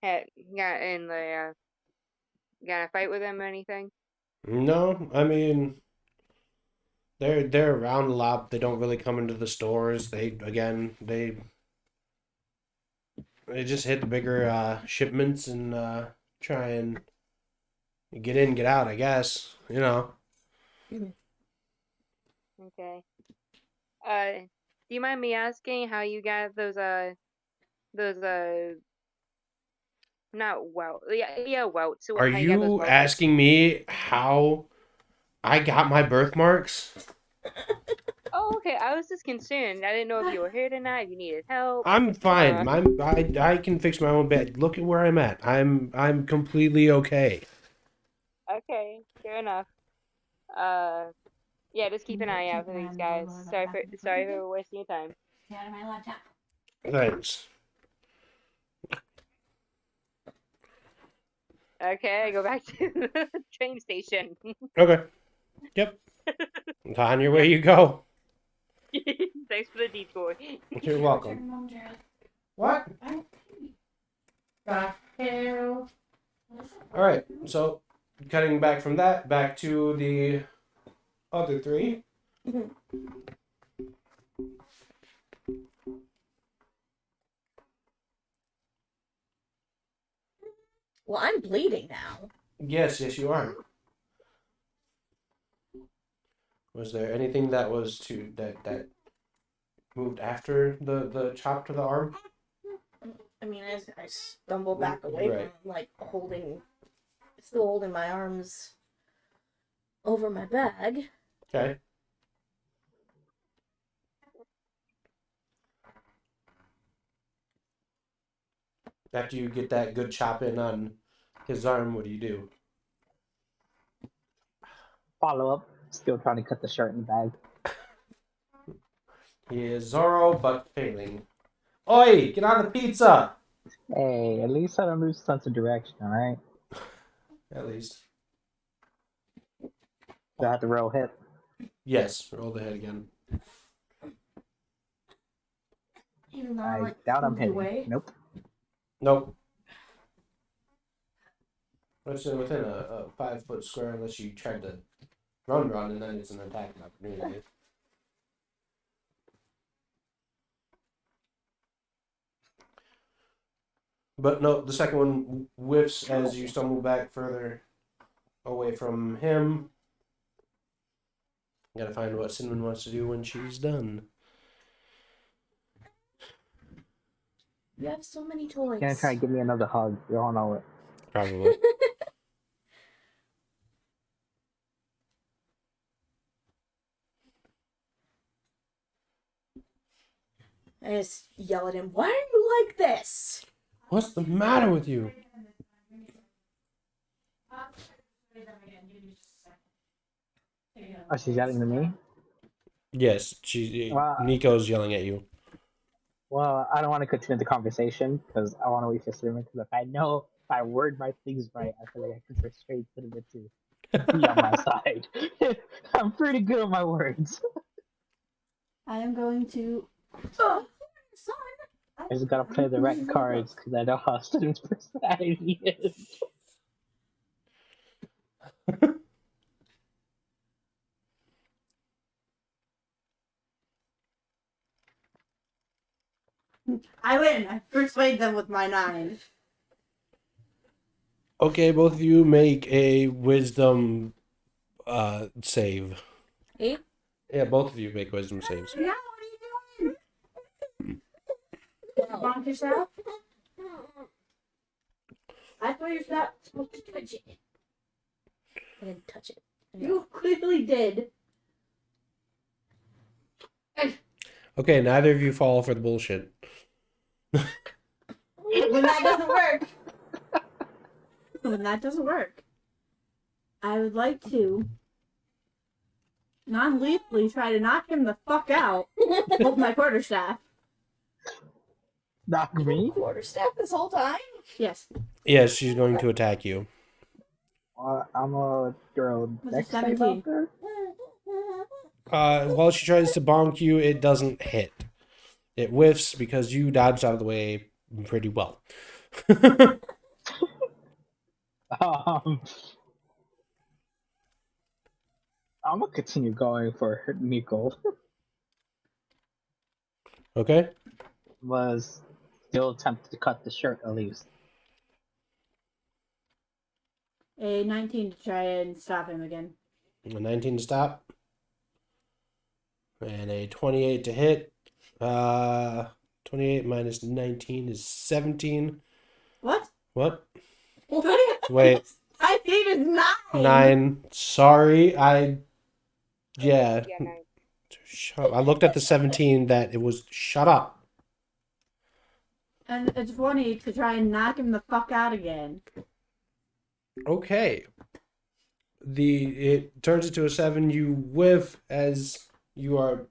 got in got in a fight with them or anything. No, I mean, they're around a lot. They don't really come into the stores. They just hit the bigger shipments and try and get in, get out, I guess. You know. Okay. Do you mind me asking how you got those not welt? Yeah, welt. So Are how you got those you welt? asking me how I got my birthmarks? Oh Oh, okay. I was just concerned. I didn't know if you were hurt or not. If you needed help. I'm fine. I can fix my own bed. Look at where I'm at. I'm completely okay. Okay, fair enough. Yeah, just keep an eye out for these guys. Sorry for wasting your time. Get out of my laptop. Thanks. Okay, I go back to the train station. Okay. Yep. On your way you go. Thanks for the detour. You're welcome. Mom, Jared. What? Got to. All right. So, cutting back from that, back to the other three. Well, I'm bleeding now. Yes, you are. Was there anything that was that moved after the chop to the arm? I mean, as I stumble back away from him, like still holding my arms over my bag. Okay. After you get that good chop in on his arm, what do you do? Follow up. Still trying to cut the shirt in the bag. He is Zorro, but failing. Oi! Get on the pizza! Hey, at least I don't lose sense of direction, alright? At least. Do I have to roll hit? Yes, roll the head again. Even though I doubt I'm hitting. away. Nope. Nope. It's within a 5-foot square unless you tried to run, and then it's an attack opportunity. But no, the second one whiffs as you stumble back further away from him. Gotta find what Cinnamon wants to do when she's done. You have so many toys. Gonna try to give me another hug. You all know it. Probably. I just yell at him, why are you like this? What's the matter with you? Oh, she's yelling to me? Yes, Nico's yelling at you. Well, I don't want to continue the conversation because I want to wait for Cinnamon. Because if I word my things right, I feel like I can persuade Cinnamon to be on my side. I'm pretty good at my words. I am going to. Oh, son. I just gotta play the right cards because I know how Cinnamon's personality is. I win. I persuade them with my 9. Okay, both of you make a wisdom save. 8? Yeah, both of you make wisdom saves. Yeah, what are you doing? Bonk yourself? I thought you're not supposed to touch it. I didn't touch it. You clearly did. Okay, neither of you fall for the bullshit. When that doesn't work. When that doesn't work. I would like to non-lethally try to knock him the fuck out with my quarterstaff. Knock me? Quarterstaff this whole time? Yes. Yes, she's going to attack you. I'm a girl. Was it Next save 17? out there? While she tries to bonk you, it doesn't hit. It whiffs because you dodged out of the way pretty well. I'm gonna continue going for Nico. Okay. Was still attempting to cut the shirt at least. A 19 to try and stop him again. A 19 to stop. And a 28 to hit. 28 minus 19 is 17. What? What? What? Wait. I needed 9. 9. Sorry, yeah. Yeah, nice. Shut up. I looked at the 17 that it was. Shut up. And a 20 to try and knock him the fuck out again. Okay. It turns into a 7. You whiff as you are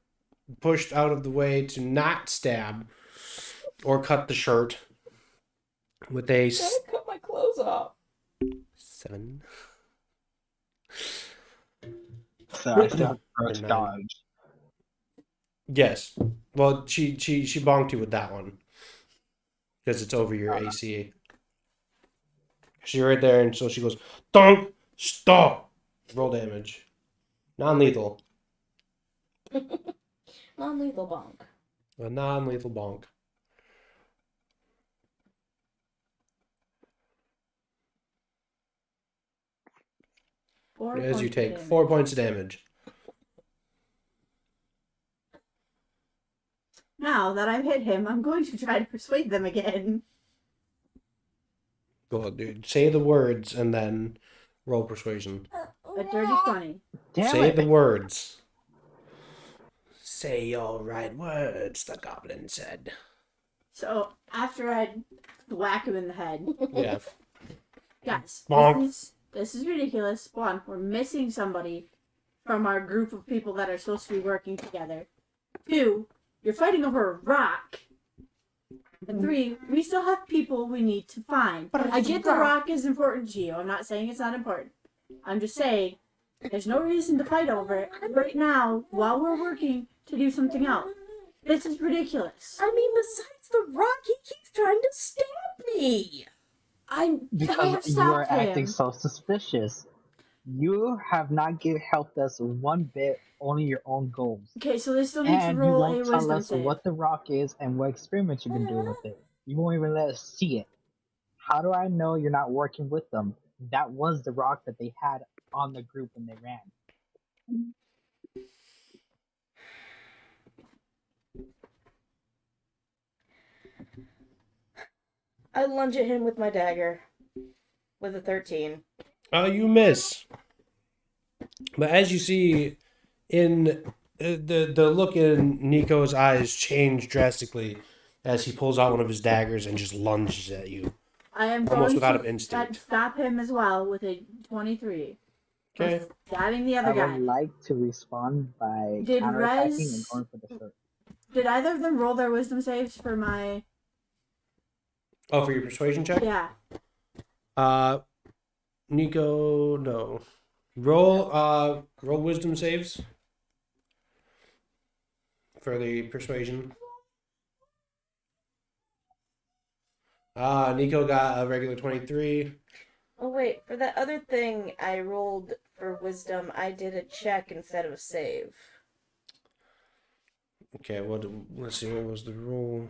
pushed out of the way to not stab or cut the shirt with a Don't cut my clothes off. 7. So I still have first 9. dodge. Yes. Well, she bonked you with that one because it's over your AC. She's right there, and so she goes, "Don't stop." Roll damage. Non-lethal. Non-lethal bonk. A non-lethal bonk. As you take 4 points of damage. Now that I've hit him, I'm going to try to persuade them again. Go on, dude. Say the words and then roll persuasion. A dirty 20. Damn Say it. the words. Say your right words, the goblin said. So after I whack him in the head, Yeah. guys, Bonk. this is ridiculous. One, we're missing somebody from our group of people that are supposed to be working together. Two, you're fighting over a rock. And three, we still have people we need to find. But I get the rock is important to you. I'm not saying it's not important. I'm just saying there's no reason to fight over it right now while we're working to do something else. This is ridiculous. I mean, besides the rock, he keeps trying to stab me. I have Because you are stopped him. acting so suspicious. You have not helped us one bit, only your own goals. Okay, so they still need to And you roll a won't tell wisdom us save. what the rock is and what experiments you've been doing with it. You won't even let us see it. How do I know you're not working with them? That was the rock that they had on the group when they ran. I lunge at him with my dagger. With a 13. You miss. But as you see, in the look in Nico's eyes change drastically as he pulls out one of his daggers and just lunges at you. I am Almost going without to instinct. stop him as well with a 23. Okay. Stabbing the I other guy. would like to respond by Did counterattacking Rez- and going for the shirt. Did either of them roll their wisdom saves for my... Oh, for your persuasion check? Yeah. Nico, no. Roll wisdom saves for the persuasion. Nico got a regular 23. Oh wait, for that other thing I rolled for wisdom, I did a check instead of a save. Okay, let's see, what was the roll?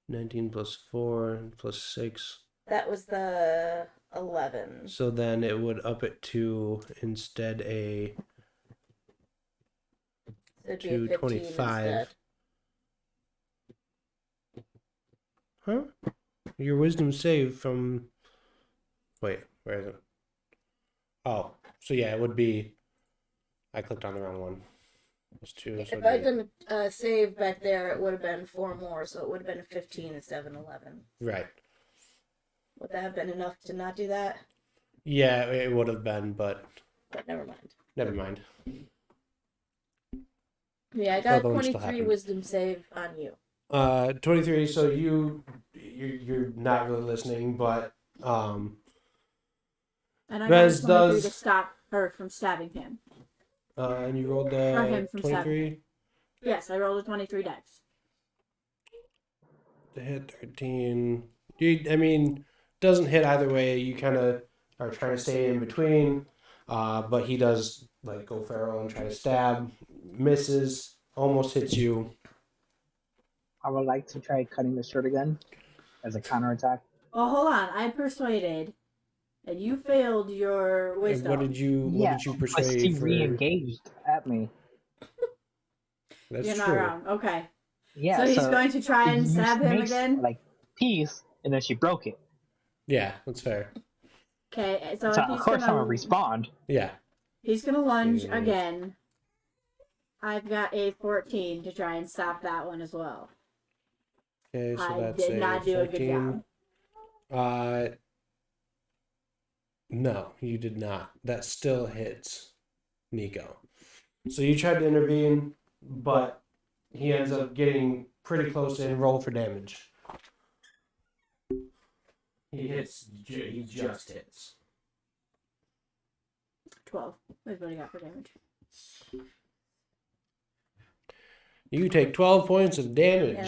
19 plus 4 plus 6. That was the 11. So then it would up it to instead a So it'd be a 15 225. instead. Huh? Your wisdom save from. Wait, where is it? Oh, so yeah, it would be. I clicked on the wrong one. It's 2. So If I'd done a save back there, it would have been 4 more, so it would have been a 15 instead of an 11. right. Would that have been enough to not do that? Yeah, it would have been, but But never mind. never mind. Yeah, I got a Other one still 23 happened. wisdom save on you. 23. So you're not really listening, but And I Rez got a 23 to does- stop her from stabbing him. and you rolled Or him from 23 Yes, I rolled a 23 dice. to hit 13. I mean, doesn't hit either way. You kind of are trying to stay in between, but he does like go feral and try to stab, misses, almost hits you. I would like to try cutting the shirt again as a counterattack. Well, hold on. I persuaded, and you failed your And wisdom. what did you But persuade she for? re-engaged at me. That's You're not true. wrong. Okay. Yeah, So he's going to try and you stab him makes, again? Like peace, and then she broke it. Yeah, that's fair. Okay, so So he's of course I'm gonna gonna respond. Yeah. he's gonna lunge Yeah. again. I've got a 14 to try and stop that one as well. Okay, so I that's did not do a good 14. job. No, you did not. That still hits Nico. So you tried to intervene, but he ends up getting pretty close and roll for damage. He just hits. 12 is what I got for damage. You take 12 points of damage.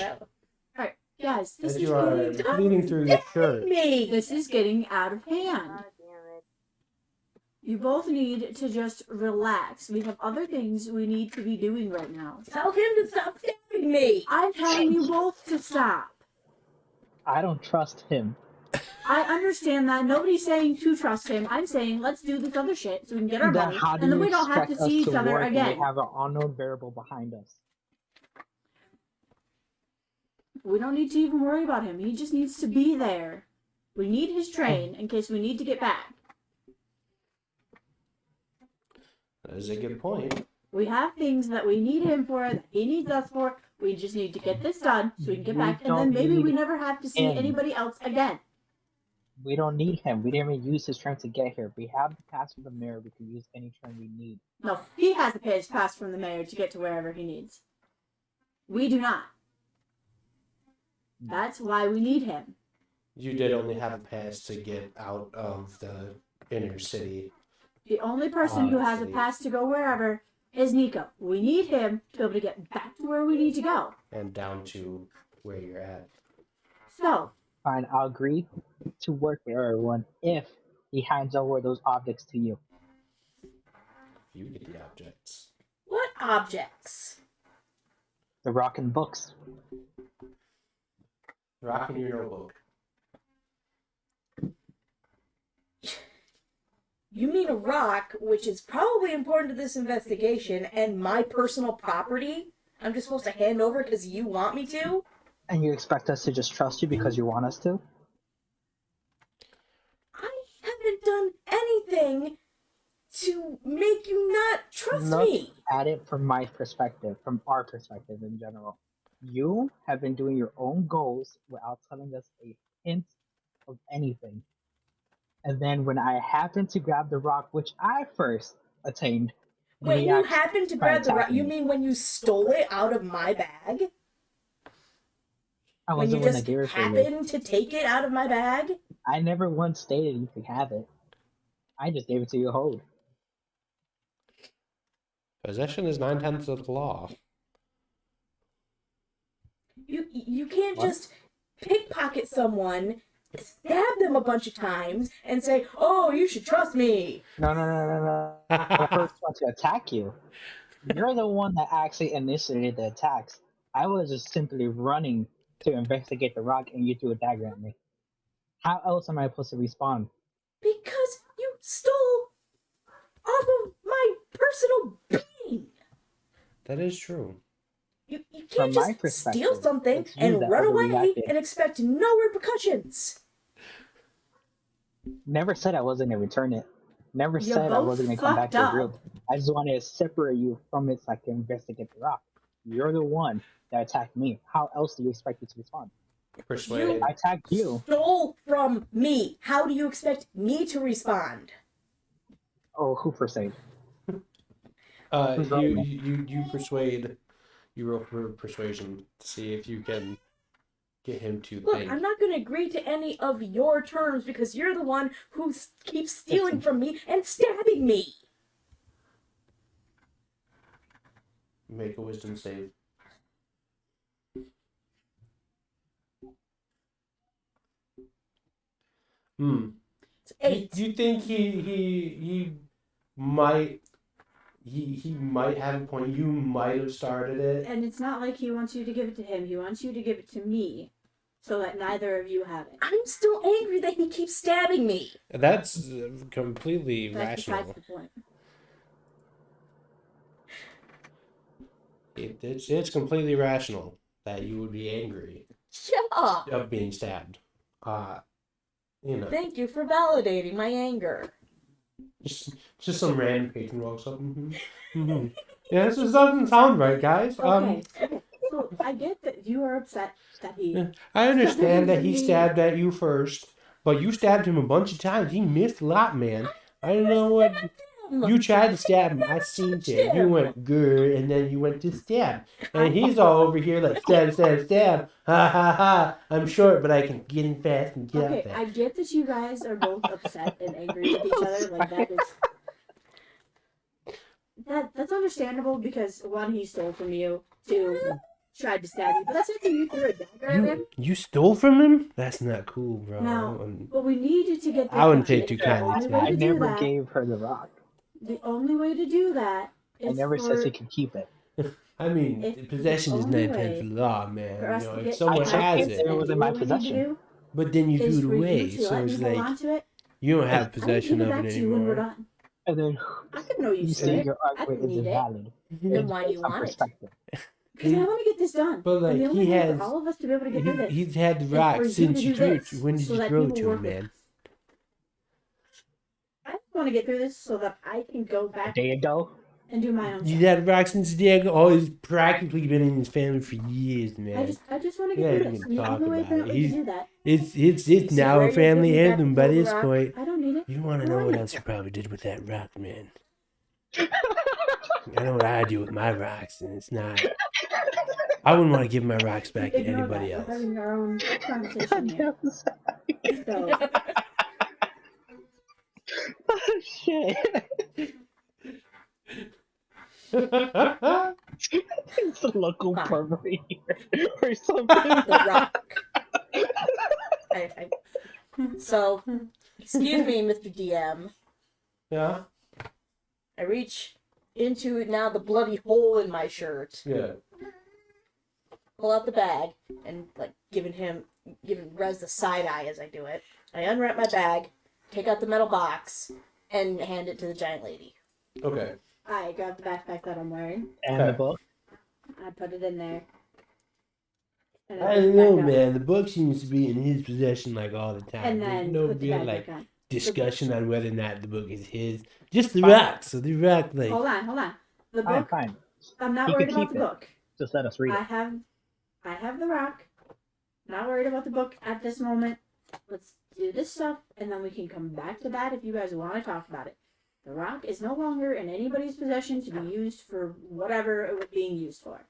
Alright, guys, this As is you are getting bleeding through your shirt. me. This is getting out of hand. God damn it. You both need to just relax. We have other things we need to be doing right now. Tell him to stop stabbing me. I'm telling you both to stop. I don't trust him. I understand that. Nobody's saying to trust him. I'm saying let's do this other shit so we can get our Then money, how do and then you we don't have to expect us see each to other work when again. we have an unknown variable behind us? We don't need to even worry about him. He just needs to be there. We need his train in case we need to get back. That is a good point. We have things that we need him for, that he needs us for. We just need to get this done so we can get We back, and then don't maybe we need never have to see him. anybody else again. We don't need him. We didn't even use his train to get here. We have the pass from the mayor. We can use any train we need. No, he has a pass from the mayor to get to wherever he needs. We do not. That's why we need him. You did only have a pass to get out of the inner city. The only person who has a pass to go wherever is Nico. We need him to be able to get back to where we need to go. And down to where you're at. So, Fine, I'll agree to work with everyone if he hands over those objects to you. You get the objects. What objects? The rock and books. Rock in your notebook. You mean a rock, which is probably important to this investigation, and my personal property? I'm just supposed to hand over because you want me to? And you expect us to just trust you because you want us to? I haven't done anything to make you not trust Look me. at it from my perspective, from our perspective in general. You have been doing your own goals without telling us a hint of anything. And then when I happened to grab the rock, which I first attained, Wait, you happened to grab the rock? attacking You me. mean when you stole it out of my bag? I When was the you one that just gave it for you. happened to take it out of my bag? I never once stated you could have it. I just gave it to you to hold. Possession is 9/10 of the law. You can't What? just pickpocket someone, stab them a bunch of times, and say, "Oh, you should trust me." No. The first one to attack you. You're the one that actually initiated the attacks. I was just simply running to investigate the rock and you threw a dagger at me. How else am I supposed to respond? Because you stole off of my personal being. That is true. You From can't my just perspective, steal something it's you and that run away overreacted. and expect no repercussions. Never said I wasn't gonna return it. Never You said I both wasn't gonna come back fucked to the up. group. I just wanted to separate you from it so I can investigate the rock. You're the one that attacked me. How else do you expect me to respond? Persuade. I attacked you. Stole from me. How do you expect me to respond? Oh, who for sake? Who's You, wrong? you persuade. You roll for persuasion to see if you can get him to Look, think. I'm not going to agree to any of your terms because you're the one who keeps stealing from me and stabbing me. Make a wisdom save. It's 8. Do you think he might he might have a point? You might have started it. And it's not like he wants you to give it to him. He wants you to give it to me so that neither of you have it. I'm still angry that he keeps stabbing me. That's completely That's rational. besides the point. It's completely rational that you would be angry Shut up. of being stabbed. You know, Thank you for validating my anger. just some random patron walks up. Yeah, this just doesn't sound right, guys. Okay. So I get that you are upset that he. I understand that he stabbed at you first, but you stabbed him a bunch of times. He missed a lot, man. I don't know what. You tried to stab him. I seen it. You went grr, and then you went to stab. And he's all over here like stab, stab, stab. Ha ha ha. I'm short, but I can get in fast and get out Okay, there. I get that you guys are both upset and angry with each other. Like that is. That's understandable because one, he stole from you. Two, tried to stab you. But that's after you threw a dagger at him. You stole from him? That's not cool, bro. No, but we needed to get. I wouldn't done. take too kindly to The only way I to do never that- gave her the rock. The only way to do that I is never for, said she could keep it. I mean, If possession is the only 9 tenths of the law, man. for us You know, to if get someone I took has it. it, It was in my what we need to possession. do but then you is threw for it away, you to so let it's me hold like on to it. you don't have I can possession give of it it back to you when we're anymore. done. And then I could know you you said say it. your I argument didn't is need it. invalid. Then why do you Some want it? perspective. Because I want to get this done. But, like, and the only he way has- for all of us to be able to get through this. He's had the is rock for you since to you do threw it. this When did so you that throw it people to work him, with man? us. I just want to get through this so that I can go A back day ago, and do my own You stuff. had the rock since Diego. Oh, he's practically been in his family for years, man. I just want to Yeah, get you through this. can And the talk only way about it. apparently to He's- do that. It's See now where a you're family giving back heirloom the by whole this rock? point. I don't need it. You want to I know want what it. else you probably did with that rock, man? I know what I do with my rocks, and it's not. I wouldn't want to give my rocks back to Ignore anybody that. else. We're having our own conversation here. So, oh shit! It's a local Fine. pervert here or something. The rock. So, excuse me, Mr. DM. Yeah. I reach into now the bloody hole in my shirt, Yeah. pull out the bag, and like giving Rez the side eye as I do it. I unwrap my bag, take out the metal box, and hand it to the giant lady. Okay. I grab the backpack that I'm wearing. And the book. I put it in there. And I put it don't know, back up. man. The book seems to be in his possession like all the time. And There's then no put the real backpack like on. discussion on whether or not the book is his. Just the rock. So the rock, like, Hold on. The Fine, book. fine. I'm not You worried can about keep the it. book. Just let us read I it. have the rock. Not worried about the book at this moment. Let's do this stuff, and then we can come back to that if you guys want to talk about it. The rock is no longer in anybody's possession to be used for whatever it was being used for.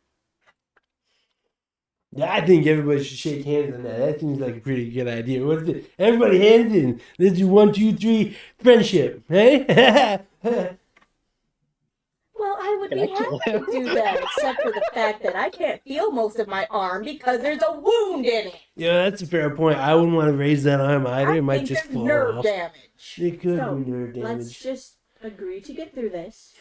yeah, I think everybody should shake hands on that. That seems like a pretty good idea. What's it? Everybody hands in. Let's do 1, 2, 3, friendship. Hey? Well, I would Can be I kill happy to do that, except for the fact that I can't feel most of my arm because there's a wound in it. Yeah, that's a fair point. I wouldn't want to raise that arm either. I It might think just there's fall nerve off. damage. It could So, be nerve Let's damage. just agree to get through this.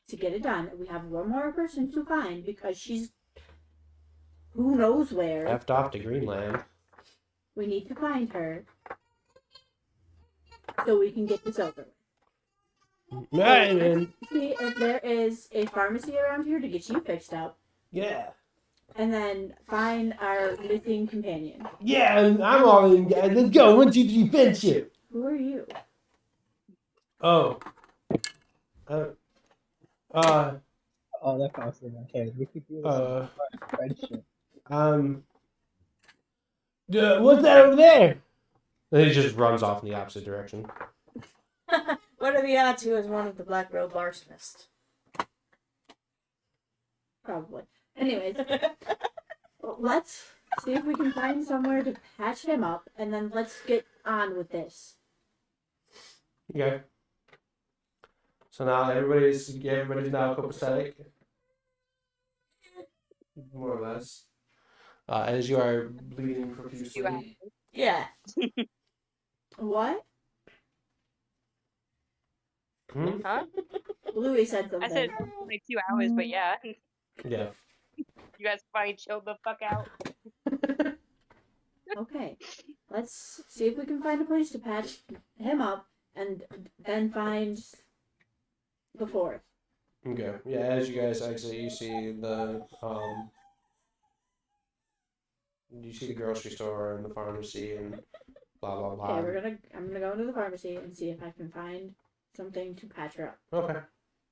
To get it done, we have one more person to find because she's who knows where. Left off to Greenland. We need to find her so we can get this over. All right, man. See if there is a pharmacy around here to get you fixed up, Yeah. and then find our missing companion. Yeah, I'm all in, guys. Let's go. 1, 2, 3, friendship. Who are you? Oh. Oh, that's awesome. Okay, we could do friendship. What's that over there? And he just runs off in the opposite direction. What are the odds he was one of the Black Robe arsonists? Probably. Anyways, let's see if we can find somewhere to patch him up, and then let's get on with this. Okay. So now everybody's now copacetic. More or less. As you are bleeding profusely. Yeah. What? Hmm? Huh? Louis said I something. said like 2 hours, but yeah, Yeah. you guys finally chilled the fuck out. Okay, let's see if we can find a place to patch him up, and then find the fourth. Okay. Yeah, as you guys exit, you see the grocery store and the pharmacy and blah blah blah. Okay, I'm gonna go into the pharmacy and see if I can find something to patch her up. Okay.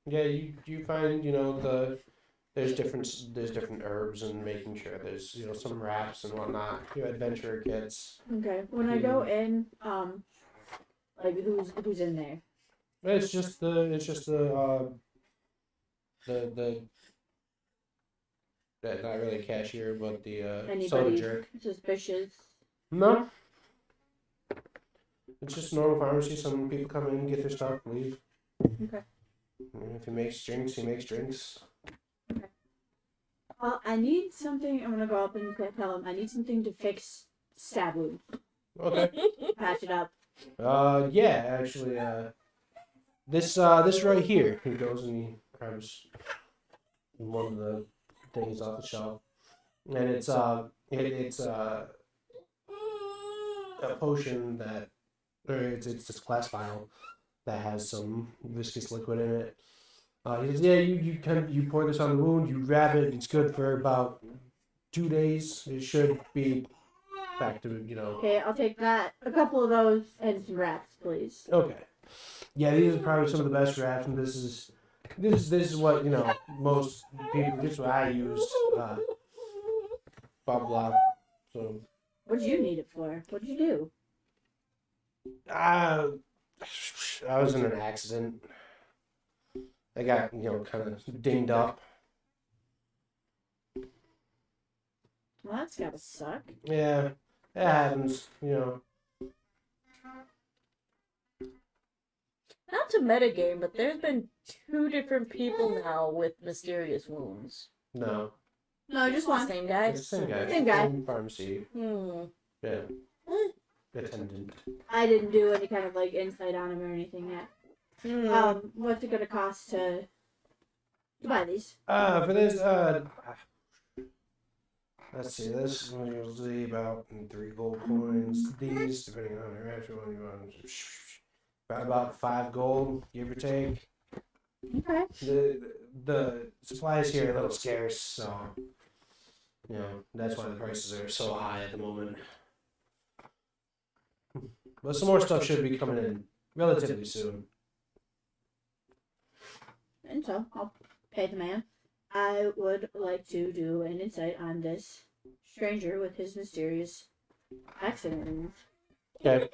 Yeah, you find there's different herbs and making sure there's some wraps and whatnot. Adventure kits. Okay. When I go in, like who's in there? The not really a cashier, but the soda Anybody jerk. suspicious? No, it's just normal pharmacy. Some people come in, get their stuff, leave. Okay. If he makes drinks, he makes drinks. I need something. I'm gonna go up and tell him I need something to fix stab wound. Okay. Patch it up. Yeah, actually, this right here. He goes and he grabs one of the things off the shelf, and it's a potion that, or it's this glass vial that has some viscous liquid in it. He says, yeah, you pour this on the wound, you wrap it. It's good for about 2 days. It should be back to Okay, I'll take that. A couple of those and some wraps, please. Okay. Yeah, these are probably some of the best wraps, and this is what most people. This is what I used. Blah blah. So. What did you need it for? What did you do? I was in an accident. I got kind of dinged up. Well, that's gotta suck. Yeah, it happens. Not to metagame, but there's been 2 different people now with mysterious wounds. No. No, just one. Same guy? It's the same guy. Same guy. Same pharmacy. Yeah. Attendant. I didn't do any kind of like insight on him or anything yet. What's it gonna cost to buy these? For this, let's see, this one usually about 3 gold coins. These, depending on the actual one you want, about 5 gold, give or take. Okay. The supplies here are a little scarce, so that's why the prices are so high at the moment. But some more stuff should be coming in relatively soon. And so I'll pay the man. I would like to do an insight on this stranger with his mysterious accident wounds. Okay.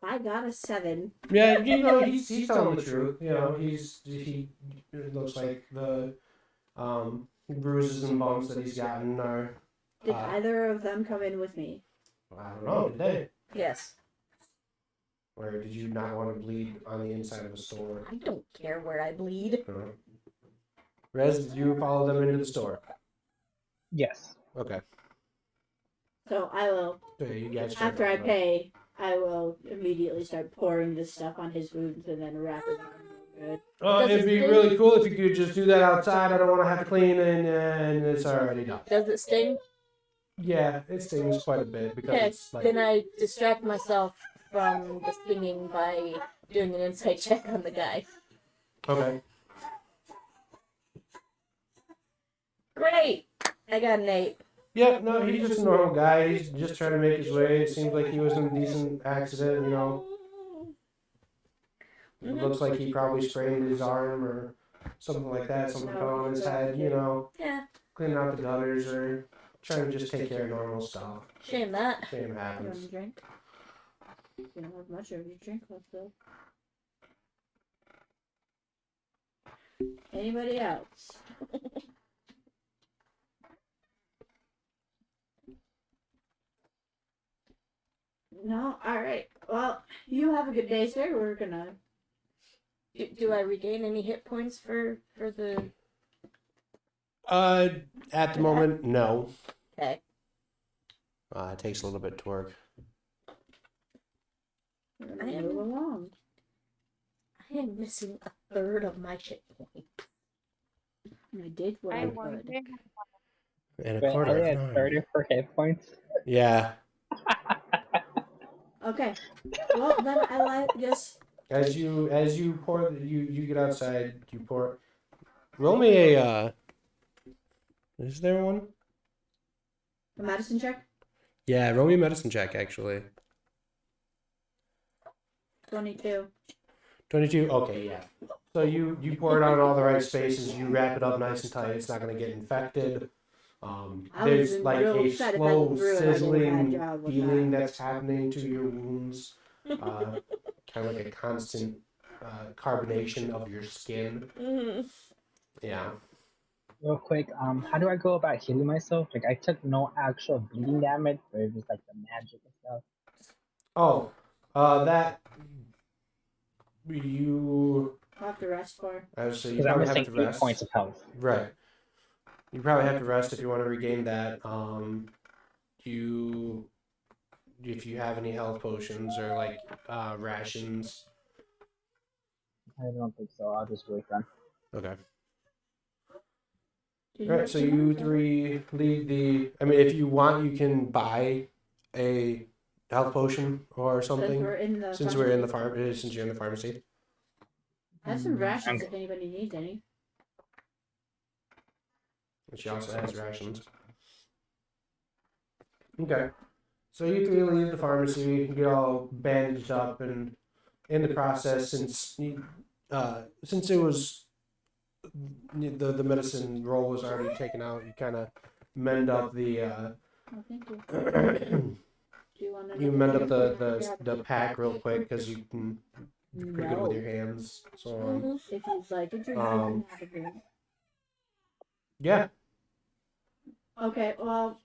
I got a 7. Yeah, he's telling the truth. He it looks like the bruises and bumps that he's gotten are. Did either of them come in with me? I don't know. Did they? Yes. Or did you not want to bleed on the inside of a store? I don't care where I bleed. Rez, did you follow them into the store? Yes. Okay. So I will, So yeah, you guys. after I pay, I will immediately start pouring this stuff on his wounds and then wrap it on good. It'd be really cool if you could just do that outside. I don't want to have to clean and it's already done. Does it sting? Yeah, it stings quite a bit because Okay, it's like. then I distract myself from the stinging by doing an insight check on the guy. Okay. Great! I got an 8. Yeah, no, he's just a normal guy. He's just trying to make his way. It seems like he was in a decent accident, It looks like he probably sprained his arm or something like that. Something fell on his head, Yeah, cleaning out the gutters or trying to just take care of normal stuff. shame that. Shame You want happens. a drink? You don't have much of your drink left though. Anybody else? No? Alright. Well, you have a good day, sir. We're gonna... Do I regain any hit points for the... At the moment, no. Okay. It takes a little bit to work. We're gonna move along. I am missing a third of my hit points. I did what I I could. wonder. And a Wait, quarter. are they at 30 for hit points? Yeah. Okay. Well, then I guess... As you pour, you get outside. You pour. Roll me a. Is there one? A medicine check? Yeah, roll me a medicine check. Actually. 22. 22? Okay, yeah. So you pour it out in all the right spaces, you wrap it up nice and tight, it's not going to get infected. There's like real a upset if I slow threw it. I did a bad sizzling job with feeling that. that's happening to your wounds. Kind of like a constant carbonation of your skin. Mhm. Yeah. Real quick, how do I go about healing myself? Like, I took no actual bleeding damage, but it was like the magic and stuff. Oh, that you. I'll have to rest for. So you Because I'm probably have missing to 8 rest. points of health. Right. You probably have to rest if you want to regain that. If you have any health potions or like rations. I don't think so. I'll just wait then. Okay. Did All right. rest So enough? you three leave the. I mean, if you want, you can buy a health potion or something. Since we're in the Since you're in the pharmacy. I have some rations Okay. if anybody needs any. She also has rations. Okay. So you three leave the pharmacy, get all bandaged up, and in the process, since it was the medicine roll was already taken out, you kind of mend up the Oh, thank you. you Do you want mend up the pack real quick because you can pretty good with your No. hands. So Mhm. If you'd like a drink, you Um, can have a drink. yeah. Okay, well,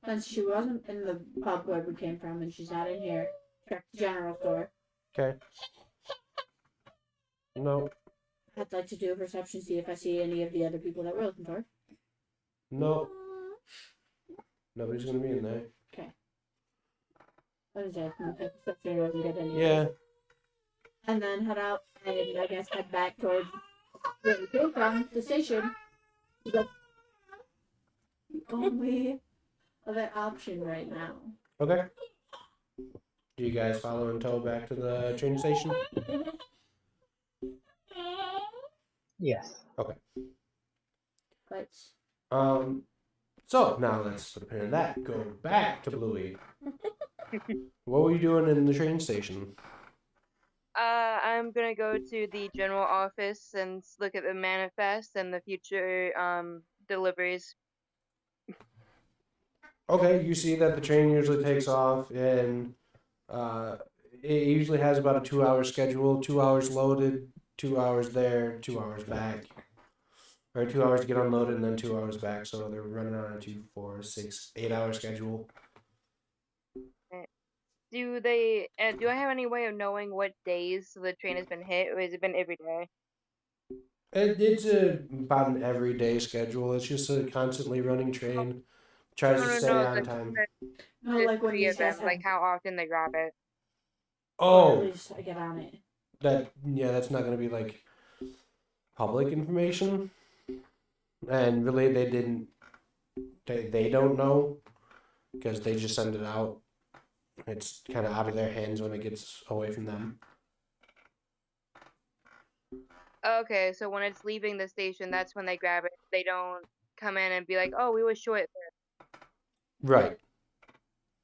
since she wasn't in the pub where we came from and she's not in here, check the general store. Okay. No. I'd like to do a perception, see if I see any of the other people that we're looking for. No. Nobody's gonna be in there. What is that? Okay, perception doesn't get any. Yeah. And then head out and I guess head back towards where we came from, the station. The only other option right now. Okay. Do you guys follow in tow back to the train station? Yes. But So now let's put a pin in that. Go back to Bluey. What were you doing in the train station? I'm gonna go to the general office and look at the manifest and the future deliveries. Okay, you see that the train usually takes off and it usually has about a 2-hour schedule. 2 hours loaded, 2 hours there, 2 hours back. Or 2 hours to get unloaded and then 2 hours back. So they're running on a 2, 4, 6, 8-hour schedule. Do I have any way of knowing what days the train has been hit, or has it been every day? It's about an everyday schedule. It's just a constantly running train. Tries to stay on time. no, like when these guys like how often they drop it. or at Oh, least I get on it. that's not gonna be like public information. And really, they don't know because they just send it out. It's kind of out of their hands when it gets away from them. Okay, so when it's leaving the station, that's when they grab it. They don't come in and be like, "Oh, we were short." Right.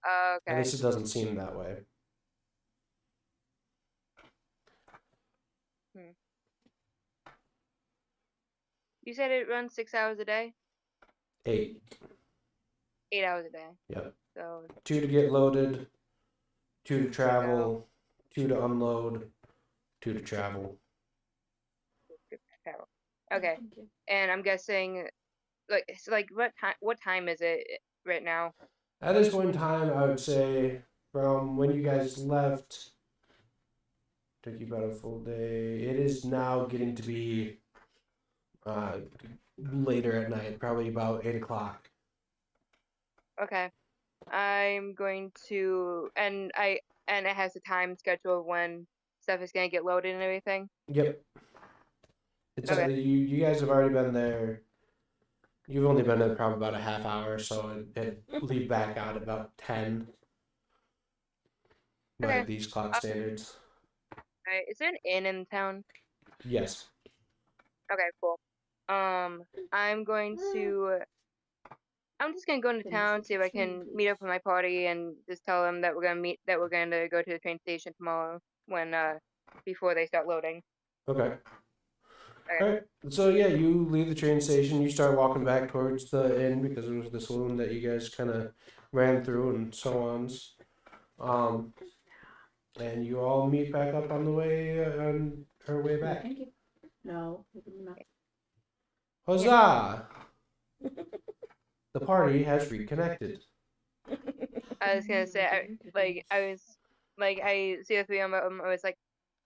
At Okay. least it doesn't seem that way. You said it runs 6 hours a day? 8. 8 hours a day. Yep. So 2 to get loaded, 2 to travel, 2 to unload, 2 to travel. okay. Thank you. And I'm guessing, what time is it right now? At this point in time, I would say from when you guys left, took you about a full day. It is now getting to be later at night, probably about 8 o'clock. Okay. I'm going to, and it has a time schedule of when stuff is gonna get loaded and everything. Yep. It's Okay. you guys have already been there. You've only been there probably about a half hour, so it leave back out at about 10 by Okay. these clock standards. Alright, is there an inn in town? Yes. Okay, cool. I'm just gonna go into town, see if I can meet up with my party, and just tell them that we're gonna go to the train station tomorrow when before they start loading. Okay. Okay. All right. So yeah, you leave the train station. You start walking back towards the inn because it was the saloon that you guys kind of ran through and so on. And you all meet back up on the way on her way back. Thank you. No. No. Huzzah! The party has reconnected. I was gonna say, I see the three of them. I was like,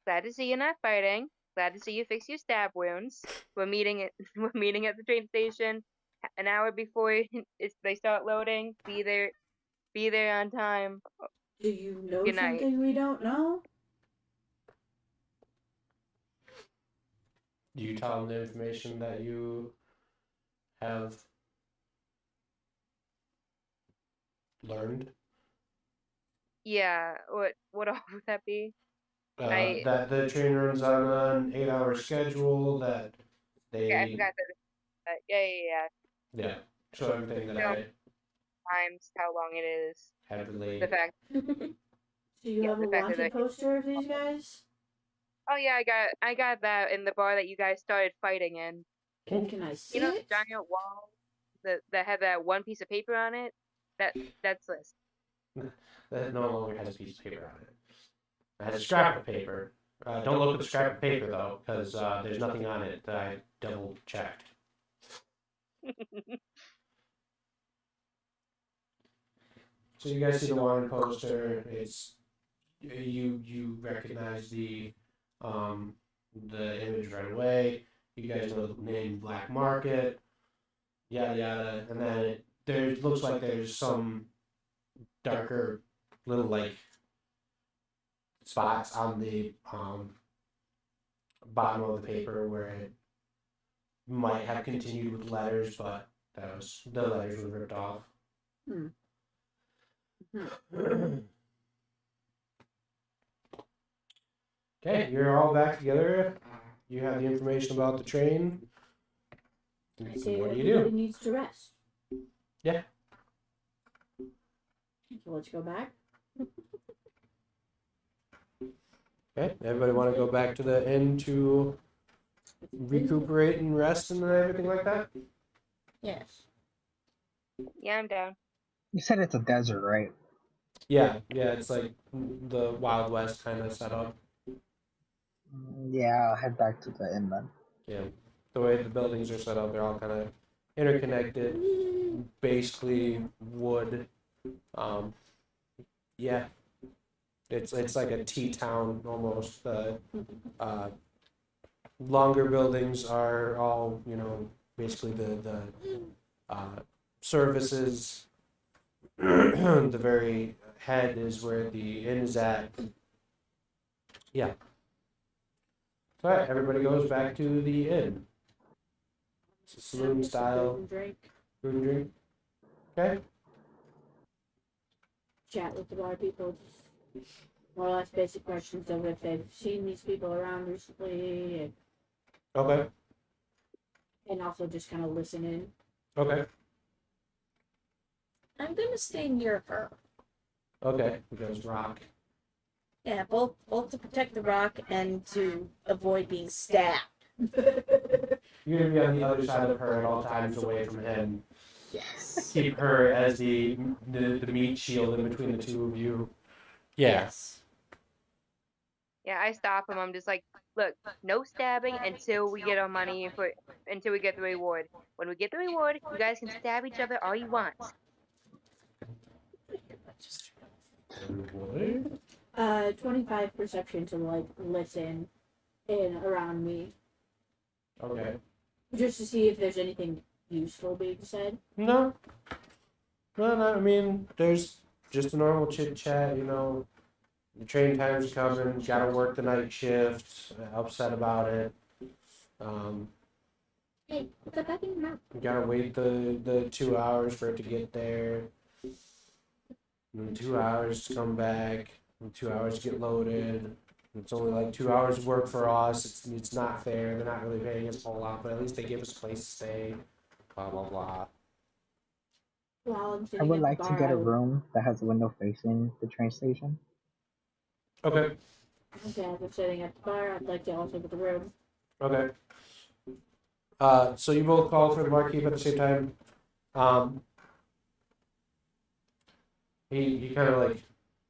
glad to see you're not fighting. Glad to see you fix your stab wounds. We're meeting at we're meeting at the train station an hour before they start loading. Be there on time. Do you know Good night. something we don't know? Do you tell them the information that you have learned? Yeah. What all would that be? That the train runs on an 8-hour schedule. That they. Yeah, I forgot that. Yeah. Yeah. So everything that No. I Times how long it is. have relayed. The fact. So you Yeah, have a the fact that wanted poster of these guys? Oh yeah, I got that in the bar that you guys started fighting in. Can I see You know it? the giant wall that had that one piece of paper on it? That's this. That no longer has a piece of paper on it. It has a scrap of paper. Don't look at the scrap of paper though, because there's nothing on it that I double checked. So you guys see the wanted poster. It's you recognize the image right away. You guys know the name Black Market, yada yada, and then there looks like there's some darker little like spots on the bottom of the paper where it might have continued with letters, but the letters were ripped off. Okay, you're all back together. You have the information about the train. I say What do you everybody do? needs to rest. Yeah. So let's go back. Okay, everybody want to go back to the inn to recuperate and rest and everything like that? Yes. Yeah, I'm down. You said it's a desert, right? Yeah, it's like the Wild West kind of setup. Yeah, I'll head back to the inn then. Yeah, the way the buildings are set up, they're all kind of interconnected, basically wood. Yeah, it's like a tea town almost. The longer buildings are all basically the services. The very head is where the inn is at. Yeah. All right, everybody goes back to the inn. It's a saloon style Drink. food and drink. Okay. Chat with the bar people. Just more or less basic questions of if they've seen these people around recently, Okay. and also just kind of listen in. Okay. I'm gonna stay near her. Okay. Because rock. Yeah, both to protect the rock and to avoid being stabbed. You're gonna be on the other side of her at all times, away from him. Yes. Keep her as the meat shield in between the two of you. Yeah. Yes. Yeah, I stop him. I'm just like, look, no stabbing until we get our money until we get the reward. When we get the reward, you guys can stab each other all you want. 25 perception to like listen in around me, Okay. just to see if there's anything useful being said. No. I mean, there's just a normal chit chat. The train time's coming. Got to work the night shift. Upset about it. Hey, put that back in your mouth. You gotta wait the 2 hours for it to get there. And then 2 hours to come back. And 2 hours to get loaded. It's only like 2 hours of work for us. It's not fair. They're not really paying us a whole lot, but at least they give us a place to stay. Blah blah blah. While I'm I sitting would at like the to bar, get I a would- room that has a window facing the train station. Okay. Okay, as we're sitting at the bar, I'd like to also get the room. Okay. So you both call for the barkeep at the same time. He kind of like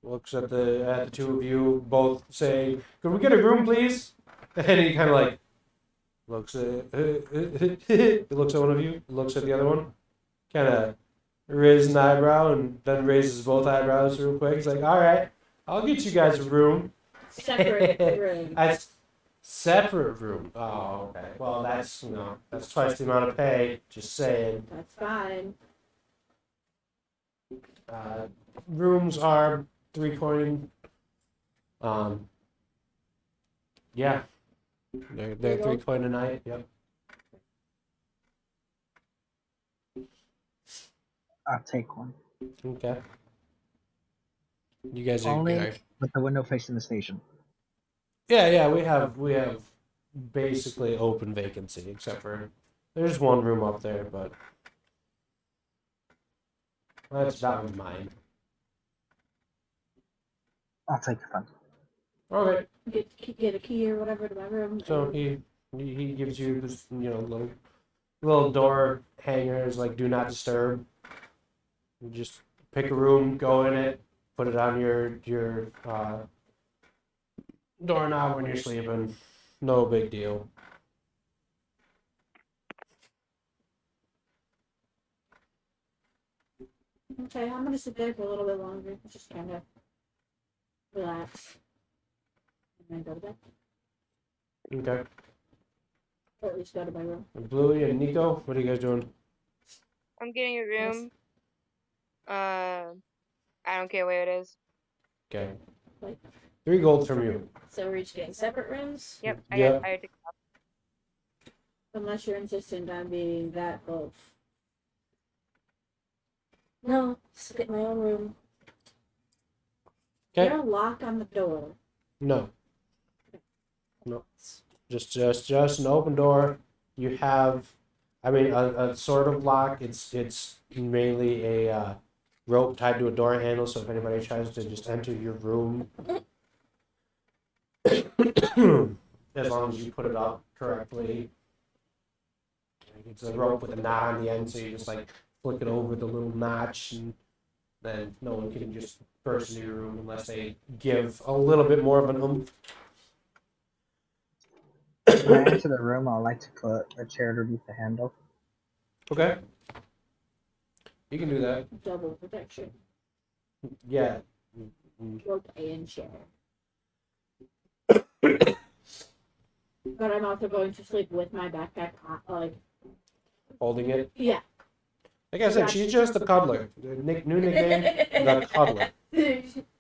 looks at the two of you, both saying, "Could we get a room, please?" And he kind of like looks at he looks at one of you, looks at the other one, kind of raises an eyebrow, and then raises both eyebrows real quick. He's like, "All right, I'll get you guys a room." Separate room. Separate room. Oh, okay. Well, that's twice the amount of pay. Just saying. That's fine. Rooms are 3 coin. Yeah, they're 3 coin a night. Yep. I'll take one. Okay. You guys are Only with the window facing the station. Yeah. We have basically open vacancy, except for there's one room up there, but that one's mine. I'll take the fun. Okay. Get a key or whatever to my room. So he gives you this little door hangers like do not disturb. You just pick a room, go in it, put it on your doorknob when you're sleeping. No big deal. Okay, I'm gonna sit there for a little bit longer. Just kind of relax. And then go to bed. Okay. Or at least go to my room. Bluey and Nico, what are you guys doing? I'm getting a room. I don't care where it is. Okay. Like, 3 gold from you. So we're each getting separate rooms? Yep. Yep. I took unless you're insistent on being that close. No, just get my own room. Okay. Is there a lock on the door? No. Just an open door. You have, a sort of lock. It's mainly a rope tied to a door handle. So if anybody tries to just enter your room, as long as you put it up correctly, it's a rope with a knot on the end. So you just like flick it over the little notch, and then no one can just burst into your room unless they give a little bit more of an oomph. When I enter the room, I'd like to put a chair underneath the handle. Okay. You can do that. Double protection. Yeah. Rope and chair. But I'm also going to sleep with my backpack on, like, Holding it. yeah. Like I said, she's just the cuddler. New nickname, the cuddler.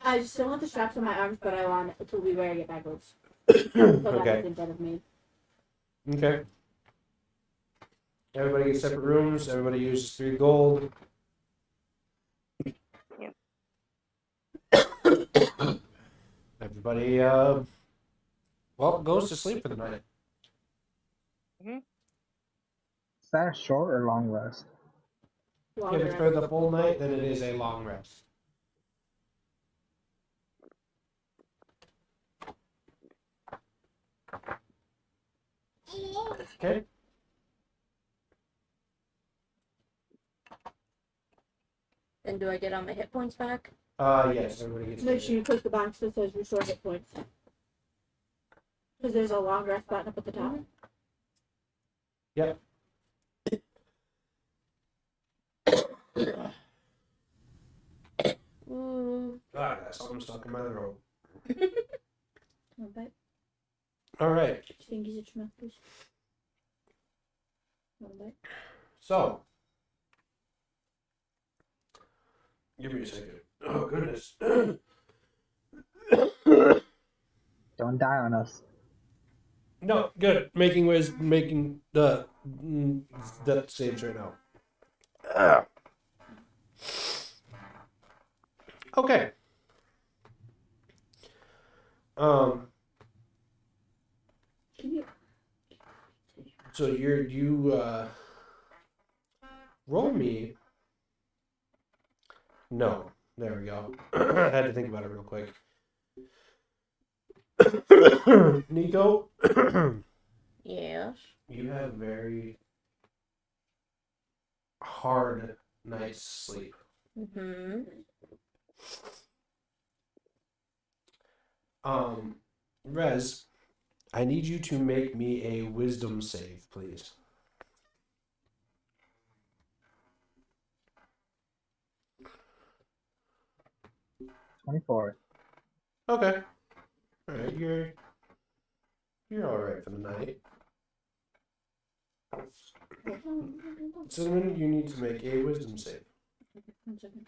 I still want the straps on my arms, but I want to be wearing it backwards. So that Okay. think of me. Okay. Everybody gets separate rooms. Everybody uses 3 gold. Yep. Everybody, goes to sleep for the night. Is that a short or long rest? If it's for the full night, then it is a long rest. Okay. And do I get all my hit points back? Yes, everybody gets. Make sure you click the box that says restore hit points. Because there's a long rest button up at the top. Yep. Ooh. Ah, that's something stuck in my throat. One bite. All right. Fingies at your mouth, please. One bite. So, give me a second. Oh goodness. Don't die on us. No, good. Making the death saves right now. Okay. So you roll me. No, there we go. I had to think about it real quick. Nico, Yes. you have very hard night's sleep. Mm-hmm. Rez, I need you to make me a wisdom save, please. $24. Okay. All right, you're all right for the night. Cinnamon, you need to make a wisdom save. 1 second.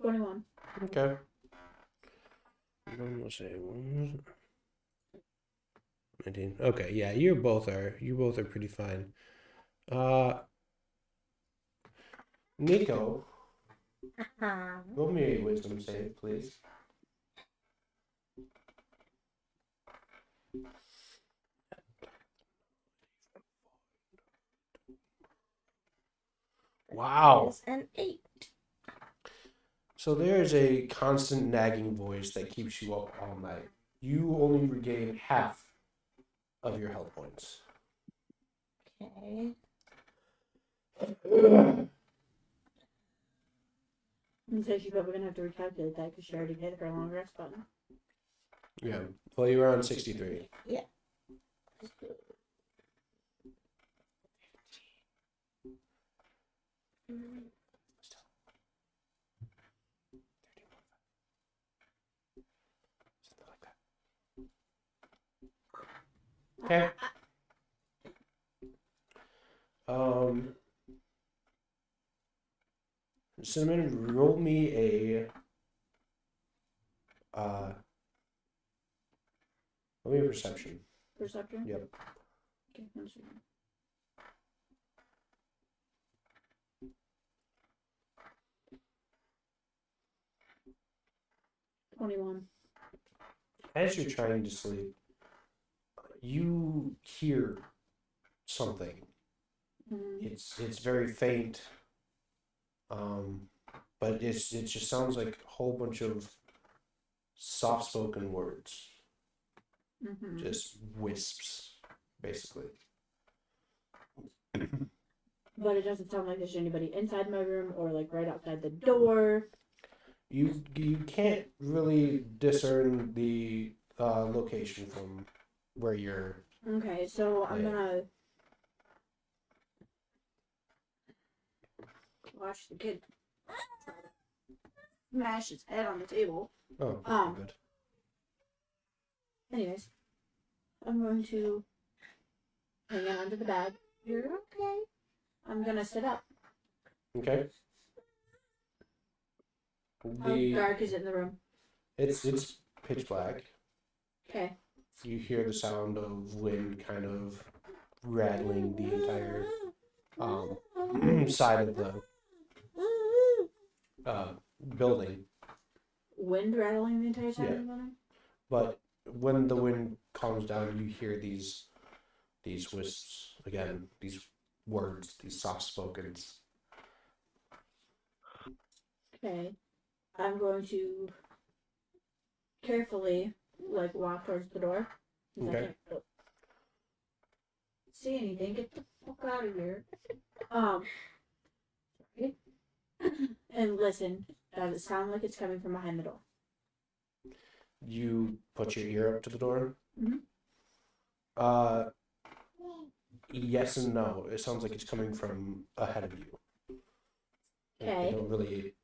$21. Okay. We'll say 19. Okay, yeah, you both are pretty fine. Nico, roll me a wisdom save, please. Wow. Is an 8. So there's a constant nagging voice that keeps you up all night. You only regain half of your health points. Okay. And so she's probably gonna have to recalculate that because she already hit her long rest button. Yeah. Well, you were on 63. Yeah. Okay. Cinnamon, roll me a perception. Perception? Yep. Okay, 1 second. $21. As you're trying to sleep, you hear something. Mm-hmm. It's very faint. But it just sounds like a whole bunch of soft-spoken words. Mm-hmm. Just wisps, basically. But it doesn't sound like there's anybody inside my room or like right outside the door. You can't really discern the location from where you're. Okay, so I'm Yeah. gonna watch the kid smash his head on the table. Oh, Um, good. Anyways, I'm going to hang it under the bag. You're okay. I'm gonna sit up. Okay. How dark is it in the room? It's pitch black. Okay. You hear the sound of wind kind of rattling the entire side of the building. Wind rattling the entire side Yeah. of the building? But when the wind calms down, you hear these wisps again, these words, these soft-spokens. Okay. I'm going to carefully like walk towards the door. 'Cause I Okay. can't see anything. Get the fuck out of here. Sorry. And listen. Does it sound like it's coming from behind the door? You put your ear up to the door. Mhm. Yes and no. It sounds like it's coming from ahead of you. Okay. They don't really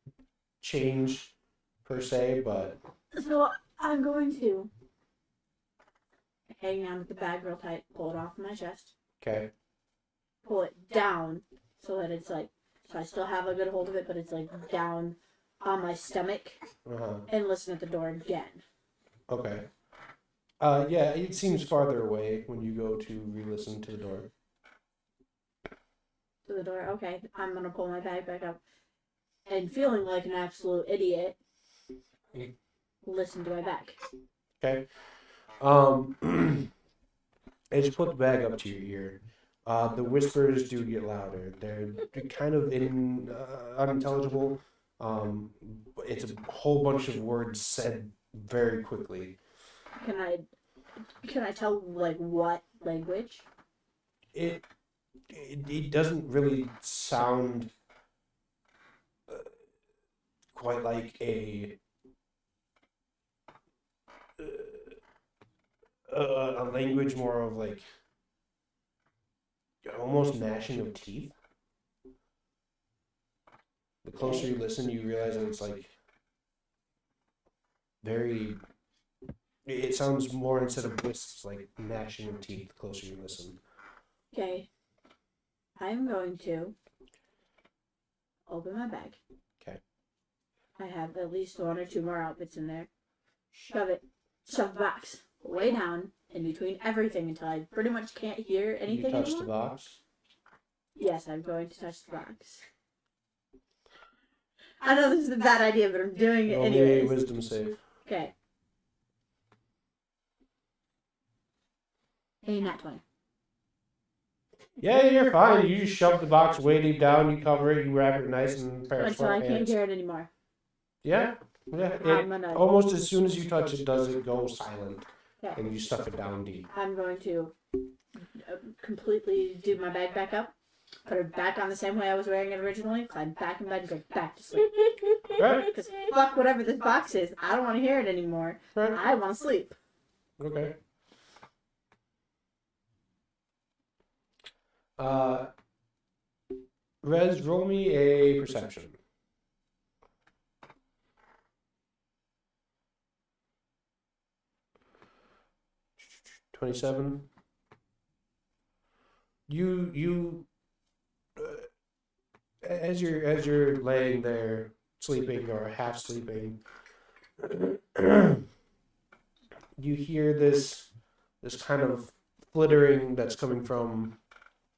change per se, but So I'm going to hang on to the bag real tight, pull it off my chest, okay. pull it down so that it's like, so I still have a good hold of it, but it's like down on my stomach, and listen at the door again. Okay. Yeah, it seems farther away when you go to re-listen to the door. To the door, okay. I'm gonna pull my bag back up, and feeling like an absolute idiot, listen to my back. Okay. As you put the bag up to your ear, the whispers do get louder. They're kind of unintelligible. It's a whole bunch of words said very quickly. Can I tell like what language? It doesn't really sound quite like a language, more of like almost gnashing of teeth. The closer you listen, you realize that it's like very. It sounds more, instead of wisps, like gnashing of teeth. The closer you listen. Okay. I'm going to open my bag. Okay. I have at least 1 or 2 more outfits in there. Shove the box way down in between everything until I pretty much can't hear anything You touch anymore. the box. Yes, I'm going to touch the box. I know this is a bad idea, but I'm doing it Roll me a anyways. wisdom save. Okay. Hey, nat 20. Yeah, you're fine. You just shove the box way deep down. You cover it. You wrap it nice and pair of Until I can't sweatpants. hear it anymore. Yeah. I'm gonna Almost as soon as you touch it, does it go silent, Okay. and you stuff it down deep. I'm going to completely do my bag back up, put it back on the same way I was wearing it originally, climb back in bed, and go back to sleep. Right. Because fuck whatever this box is, I don't want to hear it anymore. Right. I want to sleep. Okay. Rez, roll me a perception. $27. You as you're laying there sleeping or half sleeping, you hear this kind of flittering that's coming from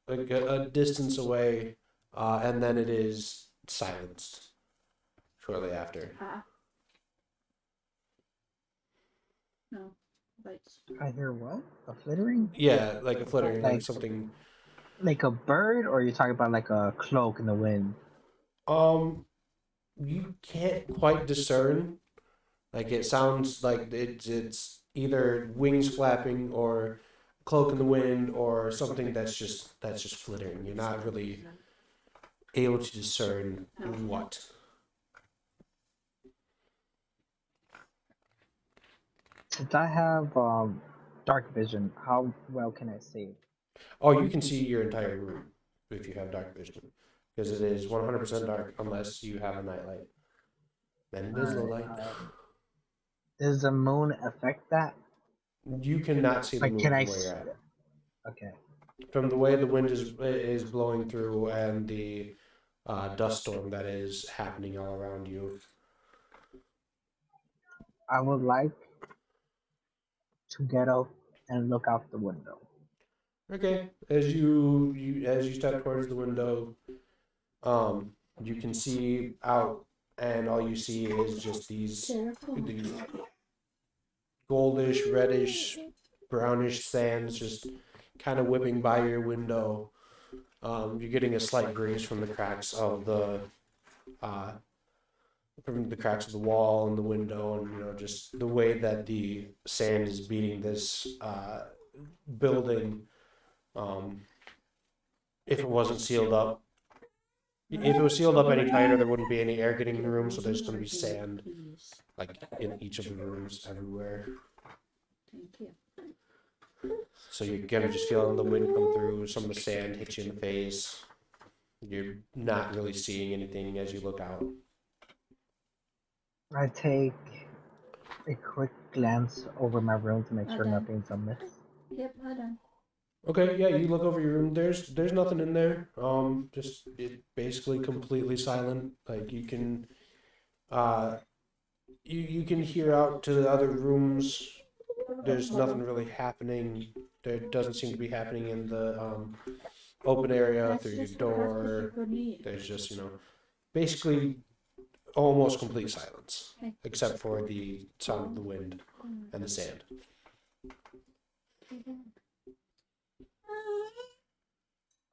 like a distance away, and then it is silenced shortly after. No. Lights. I hear what? A flittering? Yeah, like a flittering, like Like- something. Like a bird, or you're talking about like a cloak in the wind? You can't quite discern. Like it sounds like it's either wings flapping or cloak in the wind or something that's just flittering. You're not really able to discern what. Since I have dark vision, how well can I see? Oh, you can see your entire room if you have dark vision, because it is 100% dark unless you have a nightlight. Then it is low light. Does the moon affect that? You cannot see the Like, moon can from I where you're at. Okay. From the way the wind is blowing through and the dust storm that is happening all around you. I would like to get up and look out the window. Okay. As you step towards the window, you can see out, and all you see is just these goldish, reddish, brownish sands just kind of whipping by your window. You're getting a slight breeze from the cracks of the wall and the window, and just the way that the sand is beating this building. If it wasn't sealed up, if it was sealed up any tighter, there wouldn't be any air getting in the room, so there's going to be sand like in each of the rooms everywhere. Thank you. So you're gonna just feeling the wind come through, some of the sand hits you in the face. You're not really seeing anything as you look out. I take a quick glance over my room to make sure Okay. nothing's amiss. Yep, I done. Okay, yeah, you look over your room. There's nothing in there. Just it basically completely silent. Like you can, you can hear out to the other rooms. There's nothing really happening. There doesn't seem to be happening in the open area through your door. There's just basically almost complete silence, except for the sound of the wind and the sand.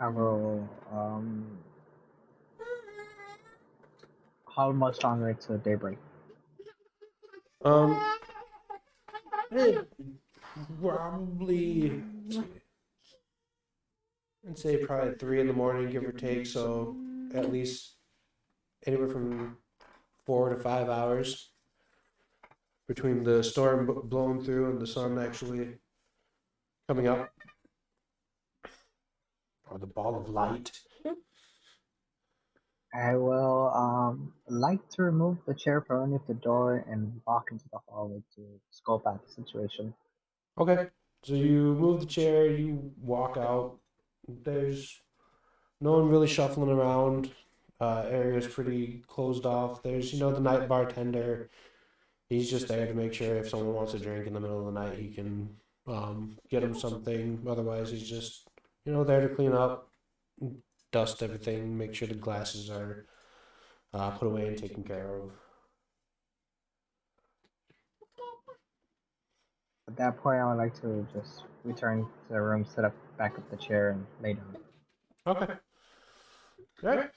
I will. How much longer till daybreak? It probably, I'd say probably 3 in the morning, give or take. So at least anywhere from 4 to 5 hours between the storm blowing through and the sun actually coming up, or the ball of light. I will like to remove the chair from underneath the door and walk into the hallway to scope out the situation. Okay. So you move the chair, you walk out. There's no one really shuffling around. Area's pretty closed off. There's, the night bartender. He's just there to make sure if someone wants a drink in the middle of the night, he can get them something. Otherwise, he's just, there to clean up, dust everything, make sure the glasses are put away and taken care of. At that point, I would like to just return to the room, back up the chair, and lay down. Okay. All right.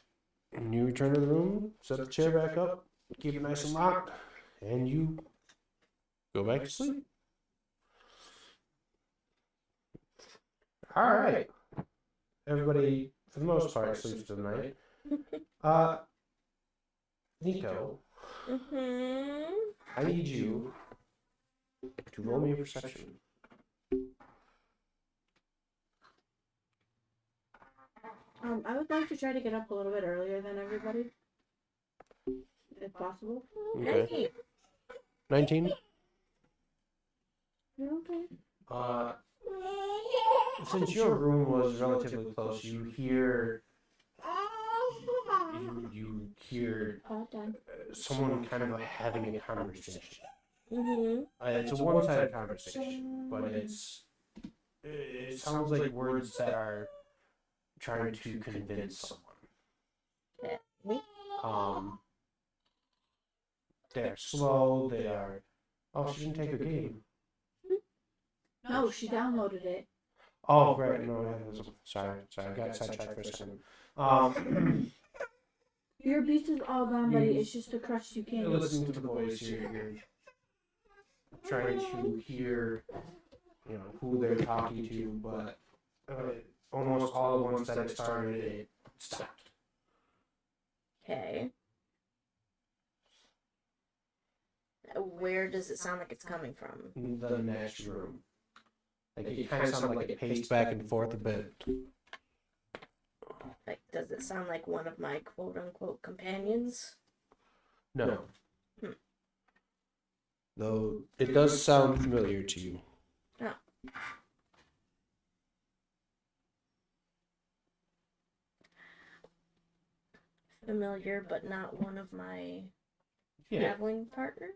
And you return to the room, set the chair back up, keep it nice and locked, and you go back to sleep. All right. Everybody, for the most part, sleeps for the night. Nico, I need you to roll me a perception. I would like to try to get up a little bit earlier than everybody, if possible. Okay. 19? You're okay. Since your room was relatively close, you hear someone kind of having a conversation. It's a one-sided conversation, but it sounds like words that are trying to convince someone. They're slow. They are. Oh, she didn't take her game. No, she downloaded it. Oh, right. No, sorry. I got sidetracked for a second. Your beast is all gone, buddy. It's just a crush you You're can't. listening to the voice here. You're trying to hear, who they're talking to, but almost all the ones that it started, it stopped. Okay. Where does it sound like it's coming from? The next room. Like it kind of sounded like it paced back and forth a bit. Like, does it sound like one of my quote-unquote companions? No. Though it does sound familiar to you. Oh. Familiar, but not one of my traveling partners?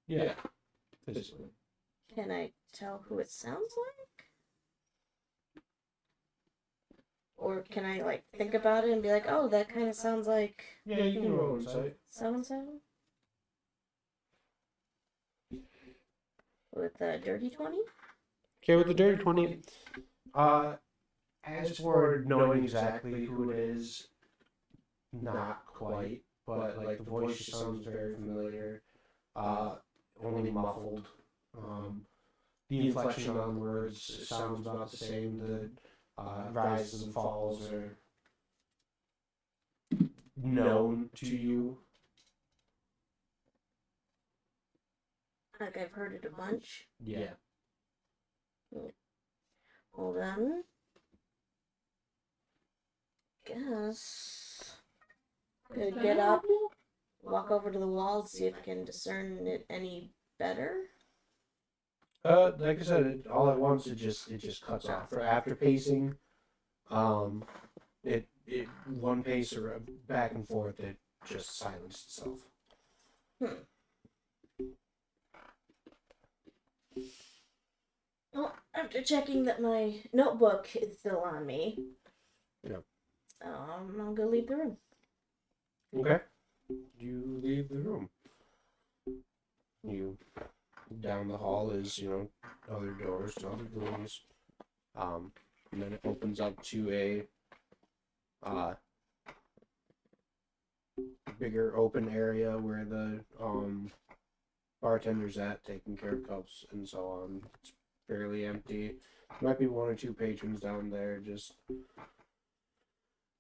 Yeah. Physically. Can I tell who it sounds like? Or can I, think about it and be like, oh, that kind of sounds like... Yeah, you can roll insight. So-and-so? With a dirty 20? Okay, with the dirty 20. As for knowing exactly who it is, not quite, but the voice just sounds very familiar. Only muffled. The inflection on words sounds about the same. The rises and falls are known to you. Like I've heard it a bunch. Yeah. Well then, guess could get up, walk over to the wall, see if I can discern it any better. Like I said, all at once it just cuts off. For after pacing, it one pace or back and forth, it just silenced itself. Well, after checking that my notebook is still on me, I'll go leave the room. Okay. You leave the room. You down the hall is, other doors to other rooms. And then it opens up to a bigger open area where the bartender's at taking care of cups and so on. It's fairly empty. Might be one or two patrons down there just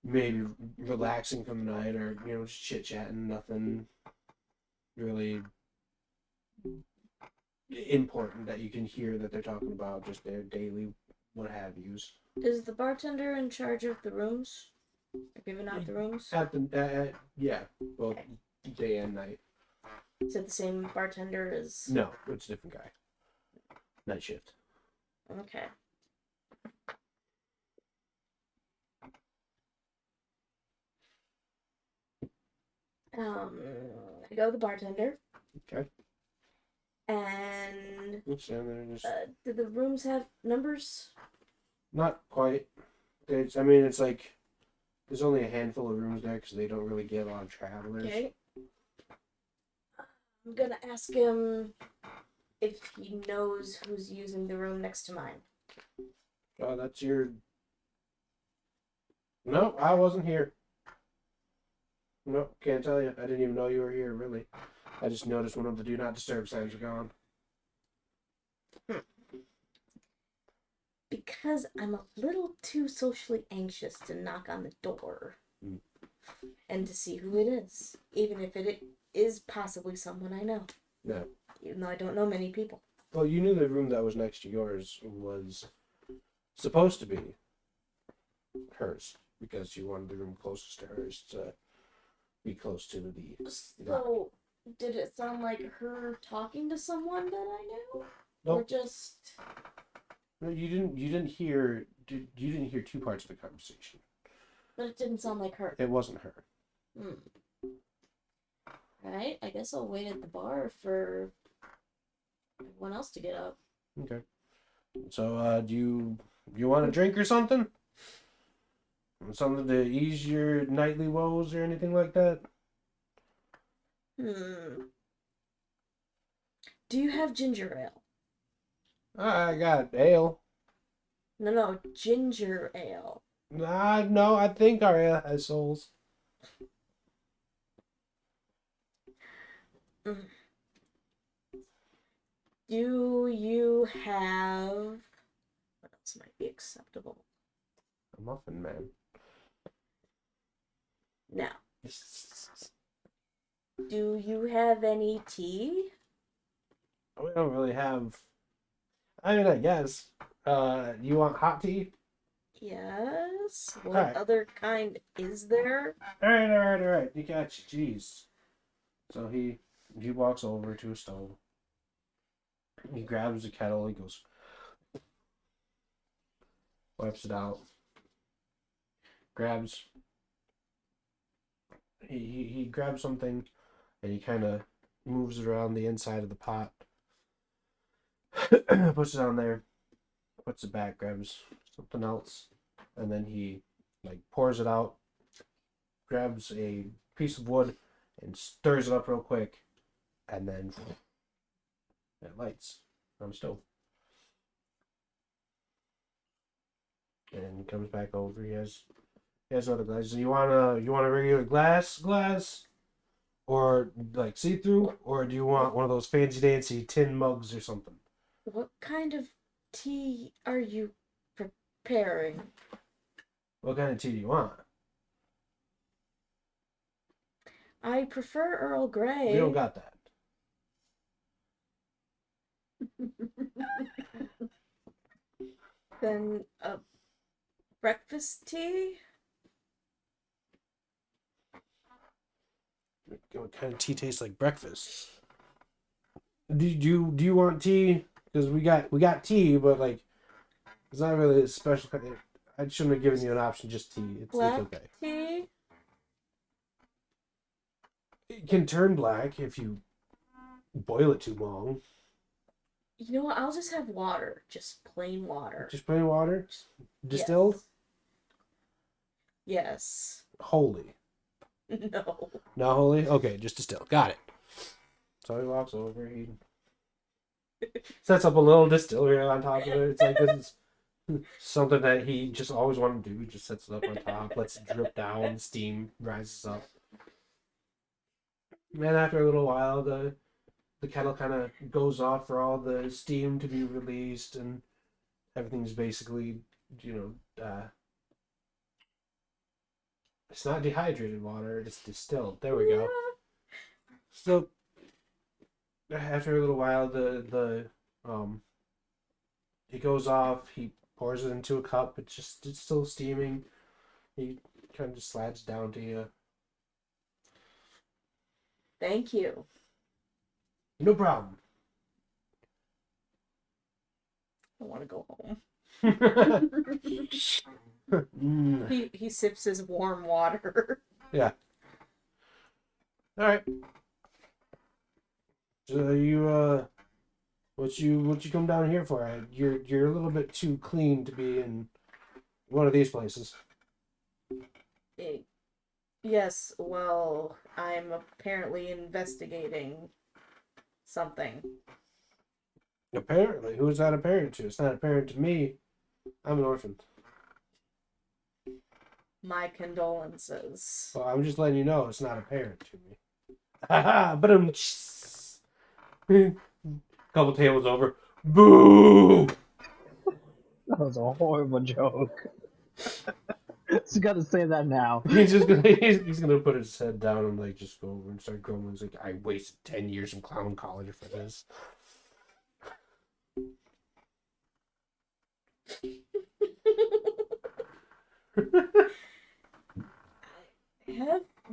maybe relaxing from the night or, you know, just chit chatting, nothing really important that you can hear that they're talking about, just their daily what have yous. Is the bartender in charge of the rooms? Or giving out the rooms? At the yeah, both day and night. Is it the same bartender as? No, it's a different guy. Night shift. Okay. I go to the bartender. Okay. And Stand there just do the rooms have numbers? not quite. It's like there's only a handful of rooms there because they don't really get a lot of travelers. Okay. I'm gonna ask him if he knows who's using the room next to mine. Oh, that's your. No, I wasn't here. No, can't tell you. I didn't even know you were here, really. I just noticed one of the do not disturb signs were gone. Because I'm a little too socially anxious to knock on the door and to see who it is, even if it is possibly someone I know. No. Even though I don't know many people. Well, you knew the room that was next to yours was supposed to be hers because you wanted the room closest to hers to be close to the. So, did it sound like her talking to someone that I knew? Nope. Or just... No, you didn't hear. You didn't hear two parts of the conversation. But it didn't sound like her. It wasn't her. Alright, I guess I'll wait at the bar for everyone else to get up. Okay. So, do you want a drink or something? Something to ease your nightly woes or anything like that? Do you have ginger ale? I got ale. No, ginger ale. No, I think our ale has souls. Do you have... What else might be acceptable? A muffin man. No. Do you have any tea? We don't really have. I mean, I guess. You want hot tea? Yes. What Alright. other kind is there? All right. You got you. Jeez. So he walks over to a stove. He grabs a kettle. He goes, wipes it out. Grabs. He grabs something, and he kind of moves it around the inside of the pot. Puts it on there. Puts it back. Grabs something else, and then he pours it out. Grabs a piece of wood and stirs it up real quick, and then it lights on the stove. And he comes back over. He has another glass. You want a regular glass, or like see through, or do you want one of those fancy dancy tin mugs or something? What kind of tea are you preparing? What kind of tea do you want? I prefer Earl Grey. We don't got that. Then a breakfast tea? What kind of tea tastes like breakfast? Do you want tea? Because we got tea, but it's not really a special kind. I shouldn't have given you an option. Just tea. It's okay. Tea? It can turn black if you boil it too long. You know what? I'll just have water. Just plain water. Just plain water, distilled. Yes. Holy. No. Not holy. Okay, just distilled. Got it. So he walks over. Sets up a little distillery on top of it. It's like this is something that he just always wanted to do. He just sets it up on top, lets it drip down, steam rises up. And after a little while, the kettle kind of goes off for all the steam to be released, and everything's basically, it's not dehydrated water, it's distilled. There we go. So after a little while, it goes off. He pours it into a cup. It's still steaming. He kind of just slides down to you. Thank you. No problem. I want to go home. Mm, He sips his warm water. yeah. All right. So what you come down here for? You're a little bit too clean to be in one of these places. Yes, well, I'm apparently investigating something. Apparently, who is that apparent to? It's not apparent to me. I'm an orphan. My condolences. Well, I'm just letting you know it's not apparent to me. Haha, but I'm couple tables over. Boo! That was a horrible joke. Just gotta say that now. He's gonna put his head down and like just go over and start grumbling. He's like, I wasted 10 years in clown college for this.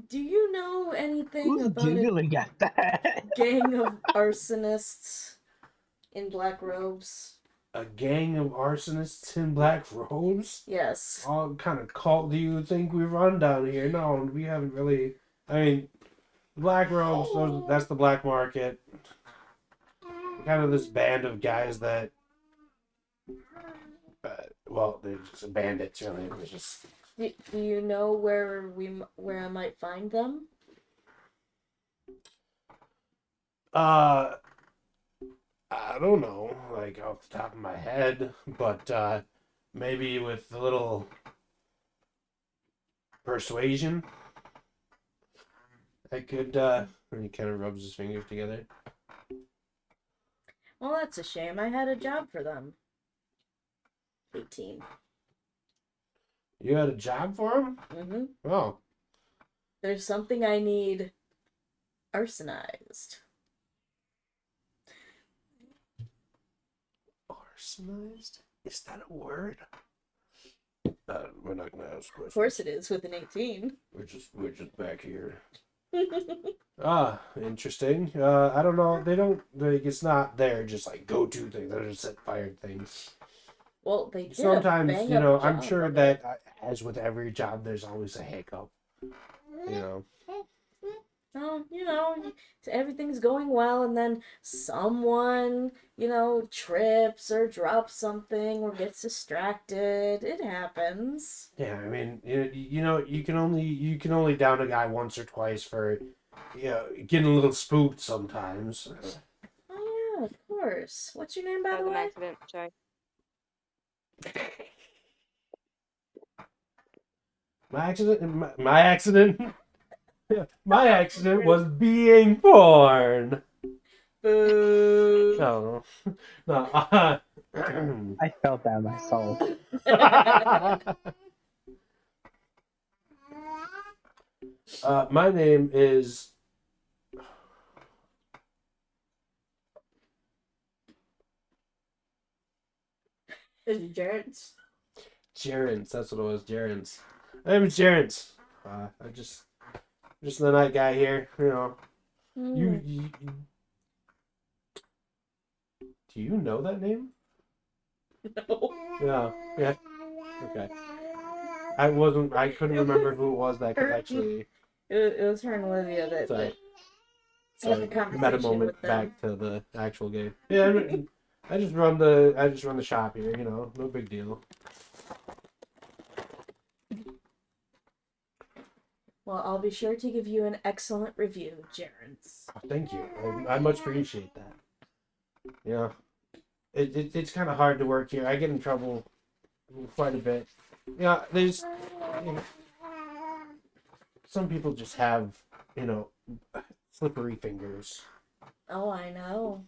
Do you know anything Who's about giggling at that? gang of arsonists in black robes? A gang of arsonists in black robes? Yes. What kind of cult do you think we run down here? No, we haven't really. I mean, black robes, that's the black market. Kind of this band of guys that. Well, they're just bandits, really. It was just. Do you know where I might find them? I don't know, like off the top of my head, but maybe with a little persuasion, I could. And he kind of rubs his fingers together. Well, that's a shame. I had a job for them. 18. You had a job for him? Mm-hmm. Oh, There's something I need arsonized. arsonized? Is that a word? We're not gonna ask questions. Of course it is with an 18. We're just back here. Interesting. I don't know. They don't. Like, it's not their just like go-to thing. They're just set fire things. Well, they did Sometimes, a bang-up I'm job sure of that, it. as with every job, there's always a hiccup. Oh, everything's going well, and then someone, trips or drops something or gets distracted. It happens. Yeah, I mean, you can only down a guy once or twice for, getting a little spooked sometimes. Oh yeah, of course. What's your name, by That the was an way? accident. Sorry. My accident. My accident. My accident was being born. Boo. No, no. I felt that myself. My name is. Is it Jared's? Jarens, that's what it was. Jarens. My name is Jarens. I just the night guy here. You do you know that name? No. No. Yeah. Okay. I couldn't remember who it was that could actually. It was her and Olivia that Sorry. had the Meta conversation moment with them. back to the actual game. Yeah. I just run the shop here. No big deal. Well, I'll be sure to give you an excellent review, Jarens. Thank you. I much appreciate that. You know, it's kind of hard to work here. I get in trouble quite a bit. Yeah, there's some people just have, slippery fingers. Oh, I know.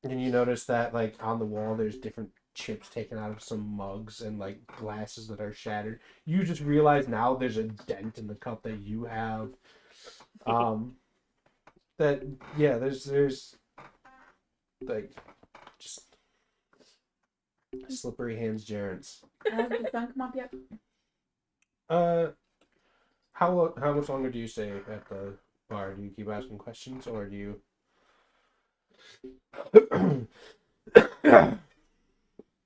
And you notice that, like, on the wall, there's different chips taken out of some mugs and, like, glasses that are shattered. You just realize now there's a dent in the cup that you have. There's like, just slippery hands gerunds. Has the sun come up yet? How much longer do you stay at the bar? Do you keep asking questions, or do you...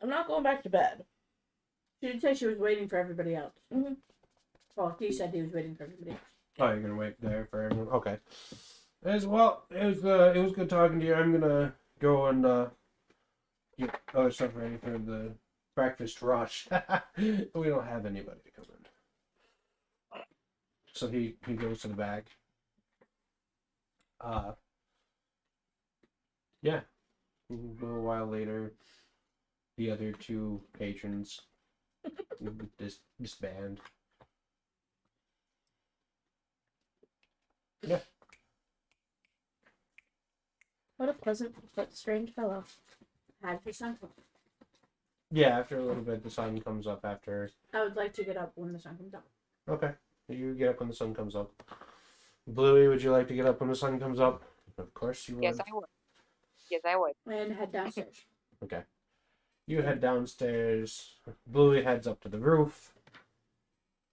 I'm not going back to bed. She did say she was waiting for everybody else. Mm-hmm. Well, he said he was waiting for everybody else. Oh, you're gonna wait there for everyone? Okay. As well, it was good talking to you. I'm gonna go and get other stuff ready for the breakfast rush. We don't have anybody to come in. So he goes to the back. Yeah. A little while later, the other two patrons disband. Yeah. What a pleasant but strange fellow. Had your sun come. Yeah, after a little bit, the sun comes up after... I would like to get up when the sun comes up. Okay. You get up when the sun comes up. Bluey, would you like to get up when the sun comes up? Of course you would. Yes, I would. Yes, I would. And head downstairs. Okay. You head downstairs. Bluey heads up to the roof.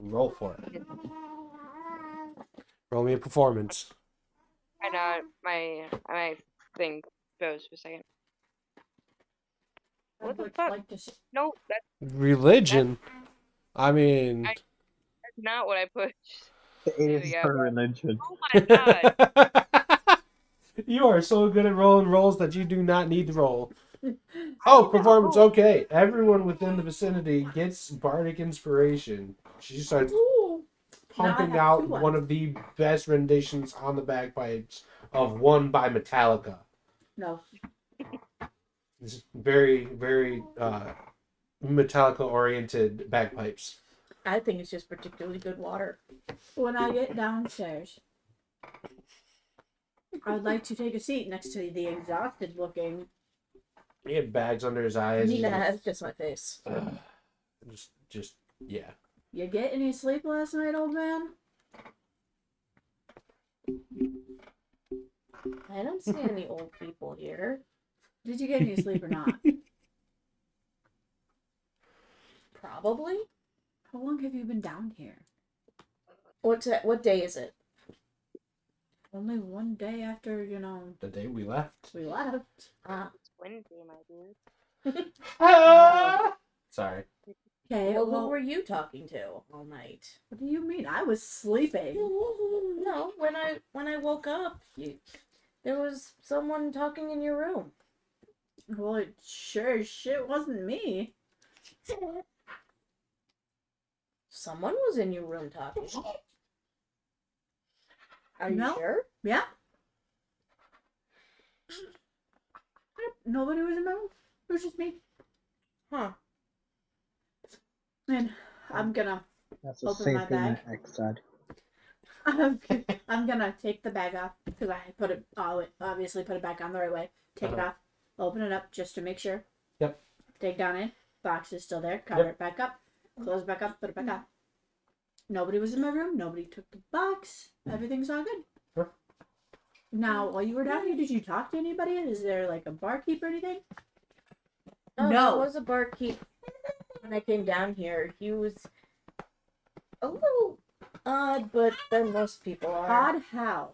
Roll for it. Roll me a performance. And my thing goes for a second. I What the would fuck? like to see. No, that's Religion? I mean... not what I pushed. It There is we go. her religion. Oh my god. You are so good at rolling rolls that you do not need to roll. Oh, performance, okay. Everyone within the vicinity gets bardic inspiration. She starts pumping Now I have out two ones. one of the best renditions on the bagpipes of One by Metallica. No. It's very, very Metallica-oriented bagpipes. I think it's just particularly good water. When I get downstairs, I'd like to take a seat next to the exhausted looking. He had bags under his eyes. Nah, it's just my face. Yeah. You get any sleep last night, old man? I don't see any old people here. Did you get any sleep or not? Probably. How long have you been down here? What day is it? Only one day after, The day we left. we left. It's Wednesday, my dude. Sorry. Okay, Well, well, who were you talking to all night? what do you mean? I was sleeping. No, when I woke up, there was someone talking in your room. Well, it sure as shit wasn't me. Someone was in your room talking. Are you No. sure? Yeah. Nobody was in my room. It was just me. Huh. And I'm gonna That's a Open safe my in bag. the X side. I'm gonna take the bag off because I put it obviously put it back on the right way. Take it off, open it up just to make sure. Yep. Take down in. Box is still there. Cover Yep. it back up. Close it back up. Put it back on. Nobody was in my room. Nobody took the box. Everything's all good. Sure. Now, while you were down here, did you talk to anybody? Is there like a barkeep or anything? Oh, No. there was a barkeep when I came down here. He was a little odd, but then most people are. Odd how?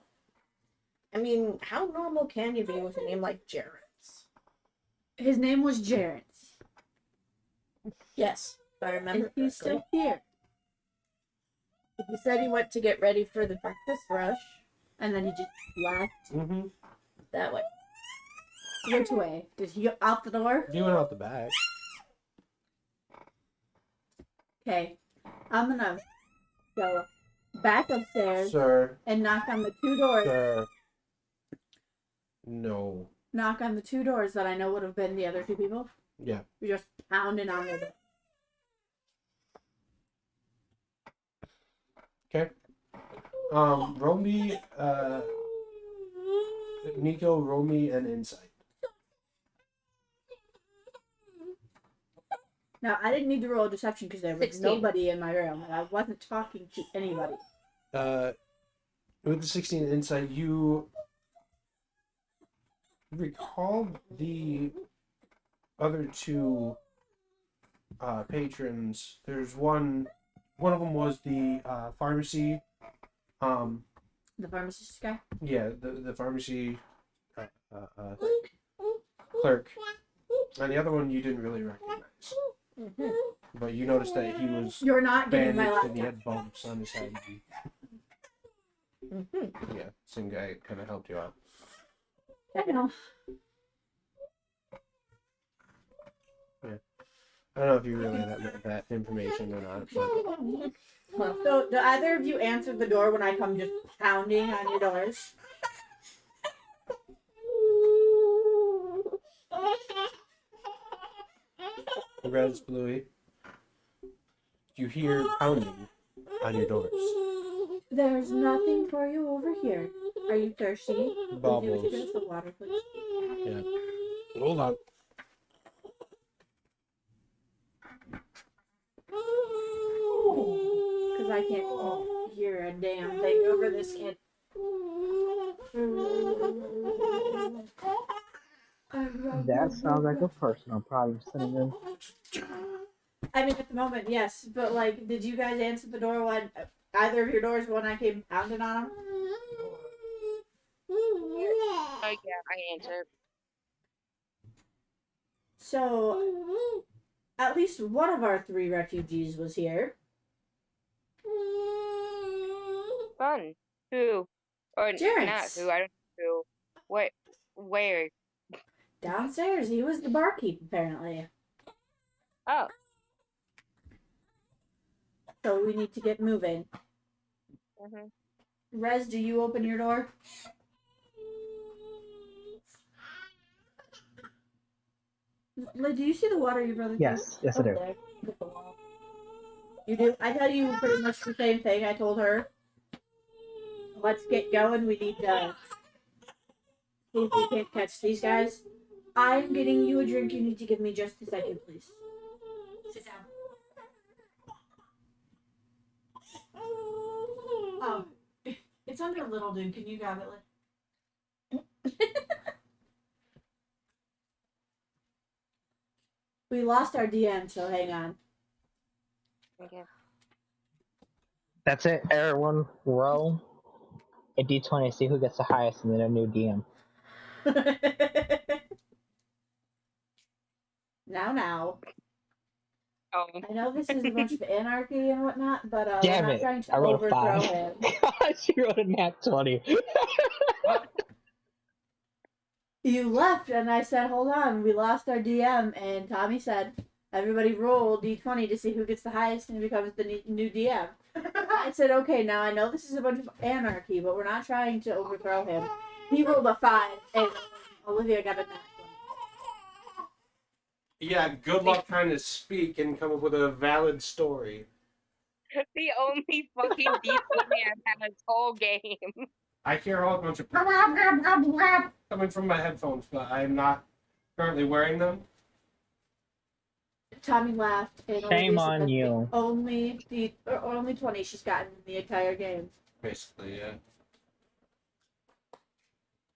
I mean, how normal can you be with a name like Jarrett's? His name was Jarrett. Yes, if I remember And he's correctly. still here. He said he went to get ready for the breakfast rush. And then he just left. Mm-hmm. That way. Which way? Did he go out the door? You went out the back. Okay. I'm gonna go back upstairs Sir. and knock on the two doors. Sir. No. knock on the 2 doors that I know would have been the other 2 people. Yeah. You're just pounding on it. Okay. Roll me, Nico, roll me an insight. Now, I didn't need to roll a deception because there was 16. nobody in my room, and I wasn't talking to anybody. With the 16 insight, you recall the other 2 patrons. There's one of them was the pharmacy. The pharmacist guy? Yeah, the pharmacy clerk. And the other one you didn't really recognize. Mm-hmm. But you noticed that he was You're not getting my bandaged and he laptop. had bumps on his head. Mm-hmm. Yeah, same guy kind of helped you out. I know. I don't know if you really had that information or not. But So, do either of you answer the door when I come just pounding on your doors? Res Bluey, you hear pounding on your doors. There's nothing for you over here. Are you thirsty? Bubbles. Would you give us the water, please? Yeah. Hold on. Because I can't hear a damn thing over this kid. That sounds like a personal problem, Cinnamon. I mean, at the moment, yes. But, like, did you guys answer the door when either of your doors when I came pounding on them? Yeah, I answered. So, at least one of our 3 refugees was here. Fun. Who? Or not Jarrett's. who? I don't know who. What? Where? Downstairs, he was the barkeep, apparently. Oh. So we need to get moving. Mhm. Rez, do you open your door? Do you see the water your brother Yes, yes I do. there. Look at the wall. You do? I tell you pretty much the same thing I told her. Let's get going. We need to see if we can't catch these guys. I'm getting you a drink. You need to give me just a second, please. Sit down. Oh, it's under little dude. Can you grab it? We lost our DM, so hang on. Okay. That's it. Everyone roll a d20. See who gets the highest, and then a new DM. Now. Oh. I know this is a bunch of anarchy and whatnot, but Damn we're not it! trying to I rolled a overthrow 5. him. She rolled a nat 20. You left, and I said, hold on, we lost our DM, and Tommy said, everybody roll d20 to see who gets the highest and becomes the new DM. I said, okay, now I know this is a bunch of anarchy, but we're not trying to overthrow him. He rolled a 5, and Olivia got a nat 20. Yeah, good luck trying to speak and come up with a valid story. The only fucking D20 I've had this whole game. I hear all a bunch of coming from my headphones, but I am not currently wearing them. Tommy laughed, and Shame Olivia said on that's you. only 20 she's gotten in the entire game. Basically, yeah.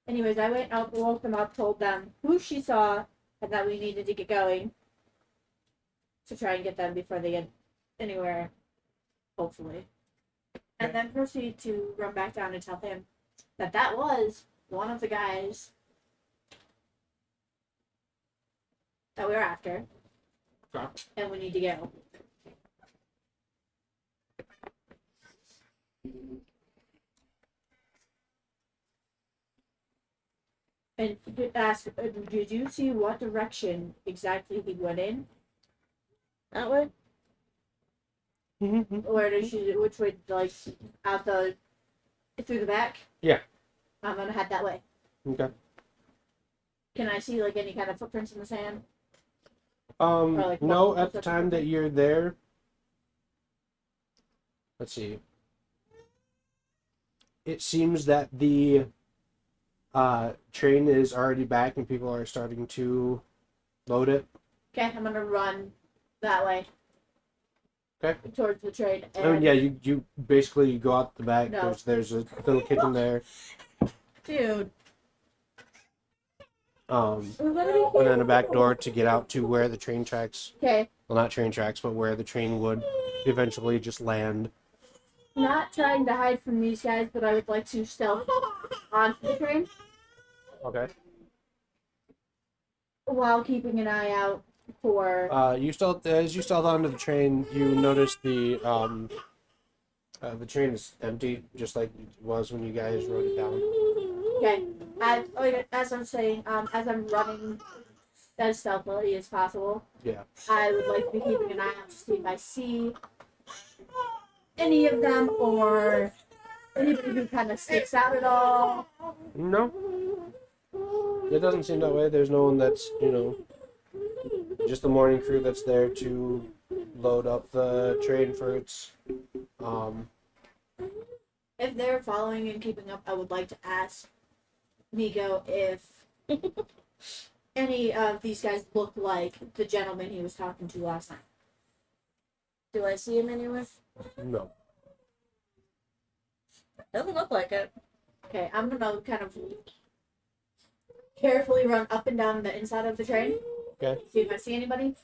Anyways, I went out, woke them up, told them who she saw, and that we needed to get going to try and get them before they get anywhere, hopefully. And then proceed to run back down and tell him that was one of the guys that we were after, and we need to go. And ask, did you see what direction exactly he went in? That way? Mm-hmm. Where did she, which way, like, out the, through the back? Yeah. I'm gonna head that way. Okay. Can I see like any kind of footprints in the sand? like, No, what- at the what's time that happening? you're there, let's see. It seems that the train is already back and people are starting to load it. Okay, I'm gonna run that way. Okay. Towards the train. I mean, yeah, you basically go out the back. No. There's a little kitchen there. Dude. And then a back door to get out to where the train tracks. Okay. Well, not train tracks, but where the train would eventually just land. Not trying to hide from these guys, but I would like to stealth onto the train Okay. while keeping an eye out for. As you stealth onto the train, you notice the train is empty, just like it was when you guys rode it down. Okay. As I'm saying, as I'm running as stealthily as possible, Yeah. I would like to be keeping an eye out to see if I see any of them or anybody who kind of sticks out at all. No. It doesn't seem that way. There's no one that's, just the morning crew that's there to load up the train for its If they're following and keeping up, I would like to ask Nico if any of these guys look like the gentleman he was talking to last night. Do I see him anywhere? no. Doesn't look like it. Okay, I'm gonna kind of carefully run up and down the inside of the train. Okay. See if I see anybody.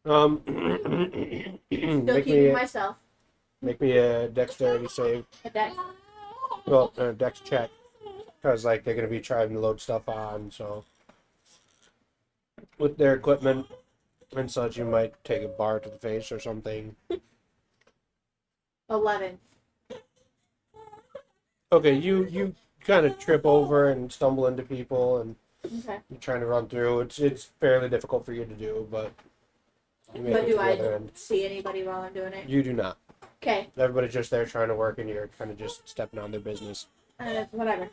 Still Still keeping myself. make me a dexterity save. A deck. Well, a dex check, because they're gonna be trying to load stuff on. So with their equipment and such, you might take a bar to the face or something. 11. Okay, you kind of trip over and stumble into people, and Okay. you're trying to run through. It's fairly difficult for you to do, but you make But it do to the I other end. see anybody while I'm doing it? You do not. Okay. Everybody's just there trying to work, and you're kind of just stepping on their business. Whatever.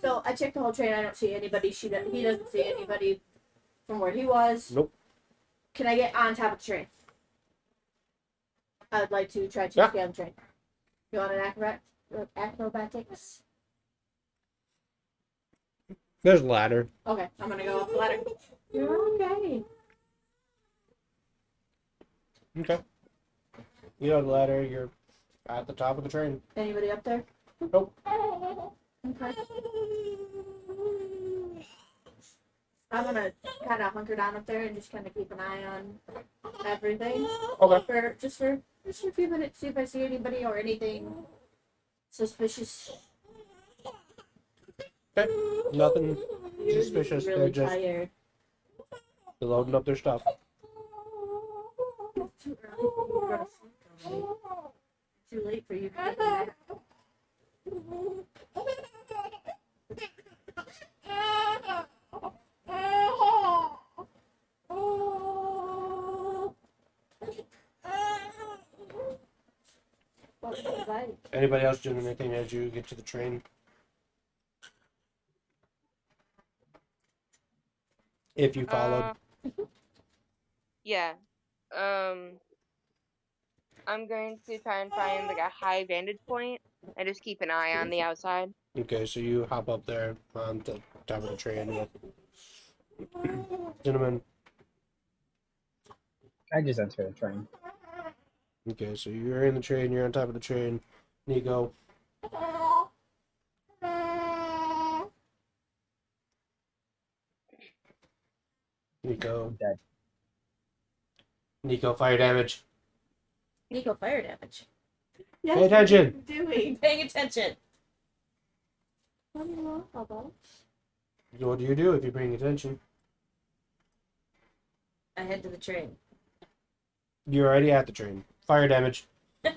So I checked the whole train. I don't see anybody. He doesn't see anybody from where he was. Nope. Can I get on top of the train? I would like to try to Yeah. scale the train. You want an acrobatics? There's a ladder. Okay, I'm gonna go up the ladder. You're okay. Okay. You have the ladder. You're at the top of the train. Anybody up there? Nope. Okay. I'm gonna kind of hunker down up there and just kind of keep an eye on everything Okay. for just a few minutes, see if I see anybody or anything suspicious. Okay. Nothing You're suspicious. really They're just tired. loading up their stuff. It's too early for you to go to sleep, Tony. It's too late for you to take a nap. What was it like? Anybody else doing anything as you get to the train? If you followed. Yeah. I'm going to try and find like a high vantage point and just keep an eye on the outside. Okay, so you hop up there on the top of the train with gentlemen. I just enter the train. Okay, so you're in the train, you're on top of the train. Nico. Nico. Dead. Nico, fire damage. Nico, fire damage. Yes, Pay attention. what are you doing? Paying attention. What do you do if you're paying attention? I head to the train. You're already at the train. Fire damage. No.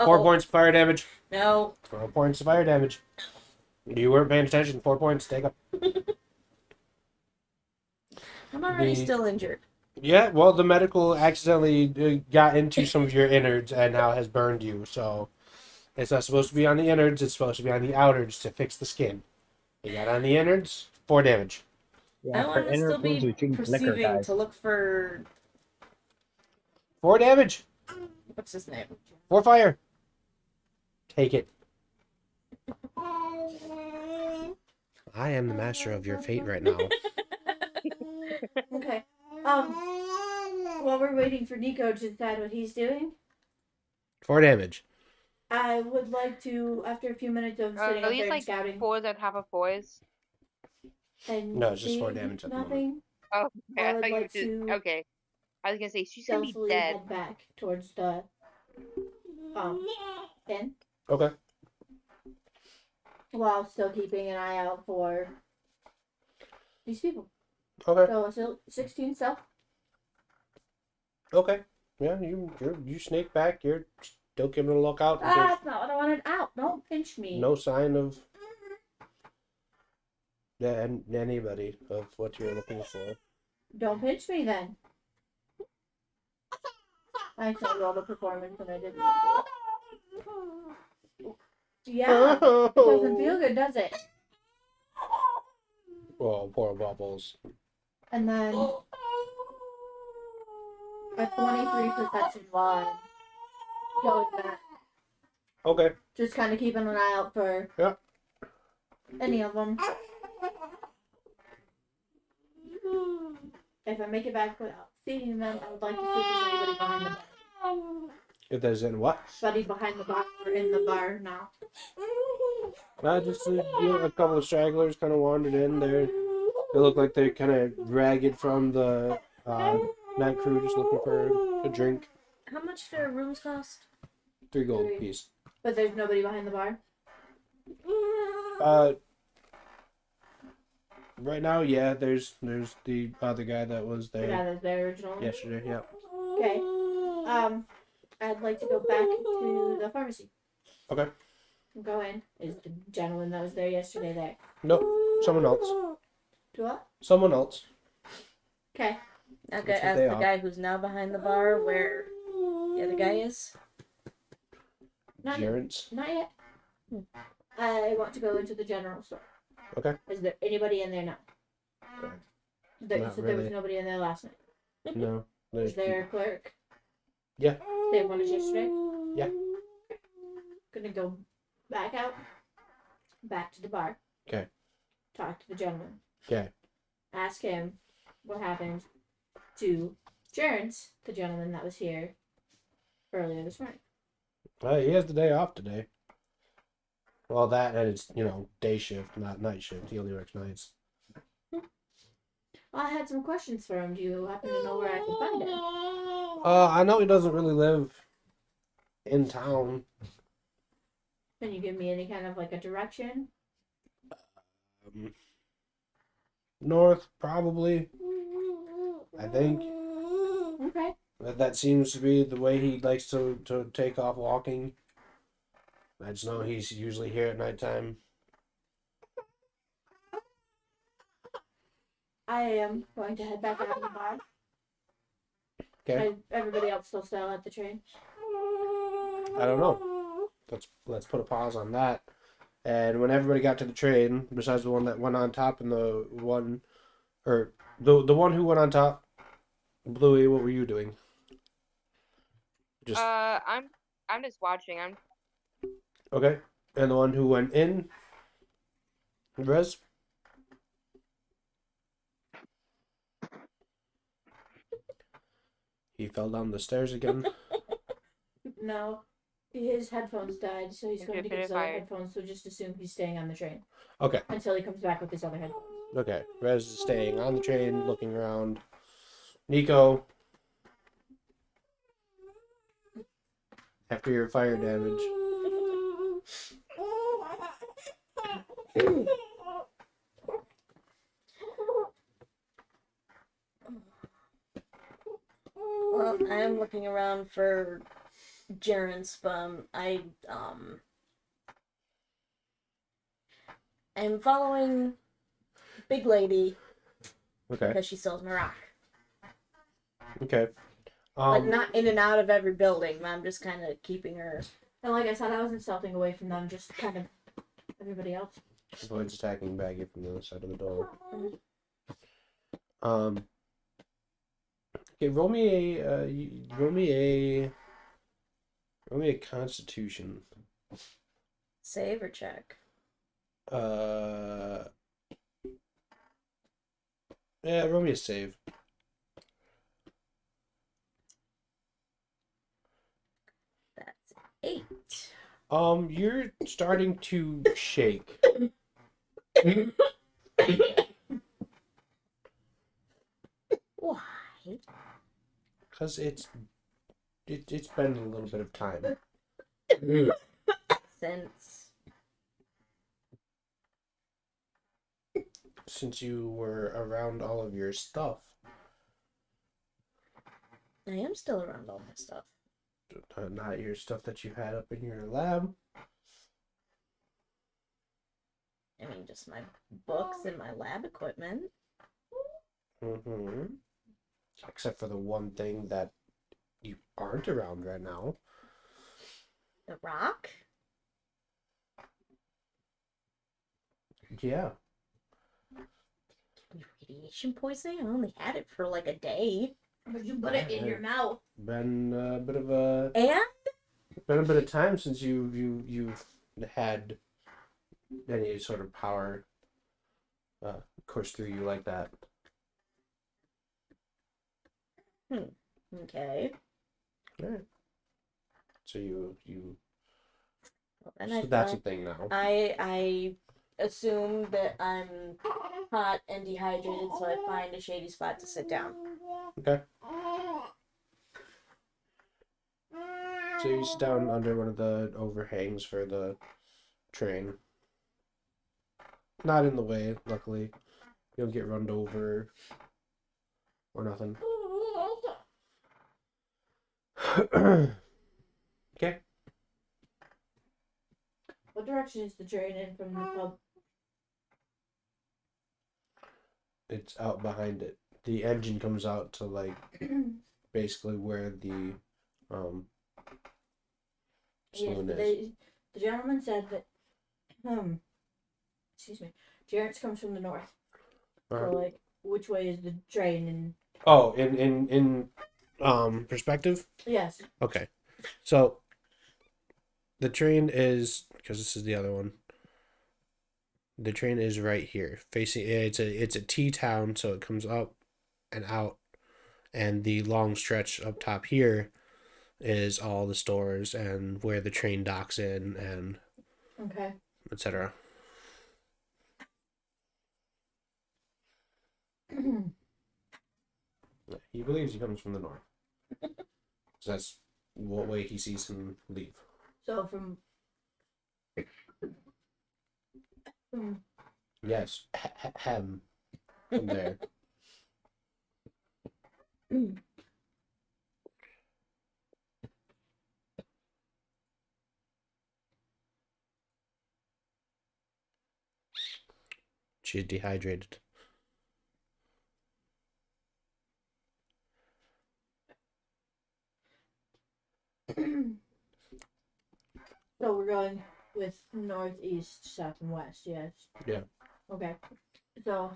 4 points fire damage. No. 4 points of fire damage. You weren't paying attention. 4 points. Take up. I'm already The- still injured. Yeah, well, the medical accidentally got into some of your innards and now has burned you. So it's not supposed to be on the innards. It's supposed to be on the outers to fix the skin. You got on the innards. 4 damage. Yeah, I her want to inner still wounds be we drink liquor, perceiving guys. to look for 4 damage. what's his name? 4 fire. Take it. I am the master of your fate right now. Okay. While we're waiting for Nico to decide what he's doing, 4 damage. I would like to, after a few minutes of sitting At up least there and like scouting, 4s on top of 4s. and No, it's just 4 seeing damage at the moment. nothing, Oh, okay. I I would thought you were like just to okay. I was gonna say she's gonna be stealthily dead. head back towards the inn, Okay. while still keeping an eye out for these people. Okay. So 16 stealth. Okay. Yeah, you snake back. You're still giving a lookout. Ah, There's that's not what I wanted. Out! Don't pinch me. no sign of anybody of what you're looking for. Don't pinch me then. I actually rolled a performance and I didn't want to. Yeah. It doesn't feel good, does it? Oh, poor Bubbles. And then a 23 perception while I'm going back. Okay. Just kind of keeping an eye out for any of them. If I make it back without seeing them, I would like to see if there's anybody behind the bar. If there's in what? Buddy behind the bar or in the bar now. Just a couple of stragglers kind of wandered in there. They look like they're kind of ragged from the night crew, just looking for a drink. How much do rooms cost? 3 gold 3. apiece. But there's nobody behind the bar. Right now, yeah. There's the other guy that was The there guy that's there originally. yesterday. Yeah. Okay. I'd like to go back to the pharmacy. Okay. Go in. Is the gentleman that was there yesterday there? Nope. Someone else. To what? Someone else. Okay. Okay, Which is ask they the are. guy who's now behind the bar where the other guy is. Not Gerents. Not yet. I want to go into the general store. Okay. Is there anybody in there now? You Not said there was really. nobody in there last night. No. There's Is there a clerk? Yeah. Same one as yesterday? Yeah. Gonna go back out. Back to the bar. Okay. Talk to the gentleman. Okay. Ask him what happened to Jerence, the gentleman that was here earlier this morning. He has the day off today. Well, that and it's day shift, not night shift. He only works nights. I had some questions for him. Do you happen to know where I can find him? I know he doesn't really live in town. Can you give me any kind of like a direction? North, probably. I think. Okay. That seems to be the way he likes to take off walking. I just know he's usually here at nighttime. I am going to head back out to the bar. Okay. Everybody else still at the train. I don't know. Let's put a pause on that. And when everybody got to the train, besides the one that went on top and the one who went on top, Bluey, what were you doing? Just I'm just watching. I'm okay. And the one who went in, Rez? He fell down the stairs again. No. His headphones died, so he's Okay, going to get his fire. other headphones, so just assume he's staying on the train. Okay. Until he comes back with his other headphones. Okay. Rez is staying on the train, looking around. Nico, after your fire damage. Well, I am looking around for Gerence, but I'm following Big Lady Okay. because she sells my rock. Okay. Like not in and out of every building. I'm just kind of keeping her. And like I said, I wasn't stealthing away from them, just kind of everybody else. Avoids attacking Baggy from the other side of the door. Um. Okay, roll me a Constitution. Save or check? Yeah, roll me a save. That's 8. You're starting to shake. Why? Because it's been a little bit of time. Since you were around all of your stuff. I am still around all my stuff. Not your stuff that you had up in your lab. I mean, just my books and my lab equipment. Mm-hmm. Except for the one thing that you aren't around right now. The rock? Yeah. Radiation poisoning? I only had it for like a day. But you put it in your mouth. Been a bit of time since you've had any sort of power course through you like that. Okay. All right. So you Well, so that's a thing now. I assume that I'm hot and dehydrated, so I find a shady spot to sit down. Okay. So you sit down under one of the overhangs for the train. Not in the way, luckily. You don't get run over or nothing. Okay. What direction is the train in from the pub? It's out behind it. The engine comes out to like basically where the saloon is. The gentleman said that excuse me, Jarrett's comes from the north. So like, which way is the train? And oh, in perspective? yes. Okay. So the train is, because this is the other one. The train is right here, facing it's a T town, so it comes up and out, and the long stretch up top here is all the stores and where the train docks in and Okay. etc. He believes he comes from the north. So that's what way he sees him leave. So from Yes, hem from there. She's dehydrated. So we're going with northeast, south, and west, yes? Yeah. Okay. So,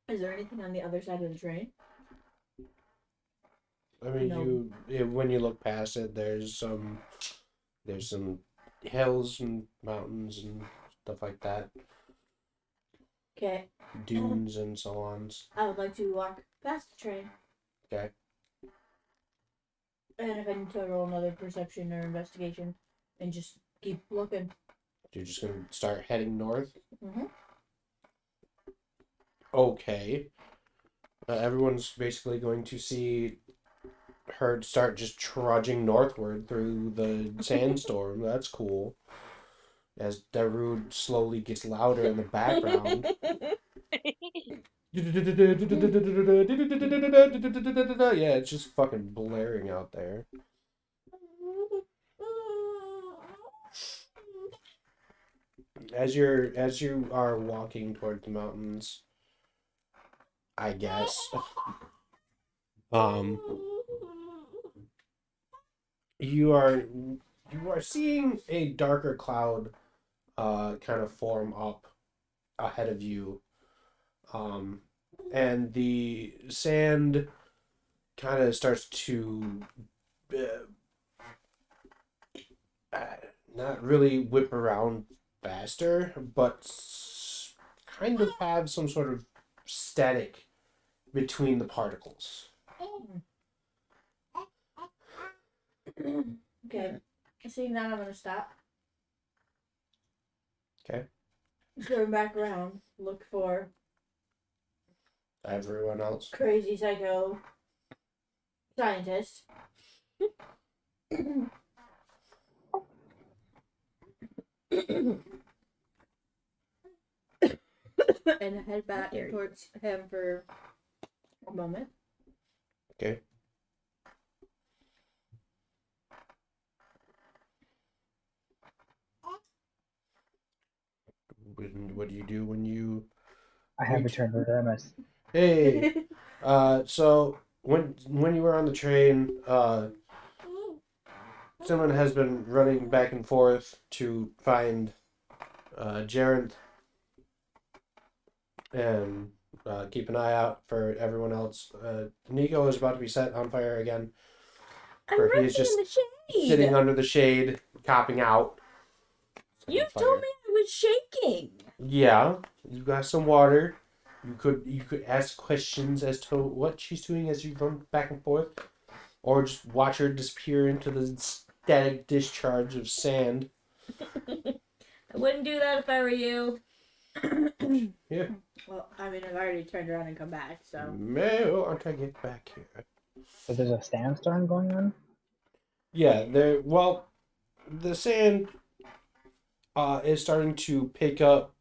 is there anything on the other side of the train? I mean, No. when you look past it, there's some hills and mountains and stuff like that. Okay. Dunes and so on. I would like to walk past the train. Okay. And if I need to roll another perception or investigation, and just keep looking. You're just gonna start heading north. Mm-hmm. Okay. Everyone's basically going to see her start just trudging northward through the sandstorm. That's cool. As Darude slowly gets louder in the background. Yeah, it's just fucking blaring out there. As you are walking toward the mountains, I guess, you are seeing a darker cloud kind of form up ahead of you. And the sand kind of starts to not really whip around faster, but kind of have some sort of static between the particles. Okay. Seeing that, I'm gonna stop. Okay. Turn back around. Look for Everyone else. crazy psycho scientist. And head back towards him for a moment. Okay. What do you do when you... I have returned to the MS. Hey! So when you were on the train, someone has been running back and forth to find Jareth and keep an eye out for everyone else. Nico is about to be set on fire again. I'm He's just in the shade. sitting under the shade, copping out. You told me I was shaking. Yeah, you got some water. You could ask questions as to what she's doing as you run back and forth, or just watch her disappear into the static discharge of sand. I wouldn't do that if I were you. Yeah. Well, I mean, I've already turned around and come back, so. No, I'm trying to get back here. So there's a sandstorm going on? Yeah, the sand is starting to pick up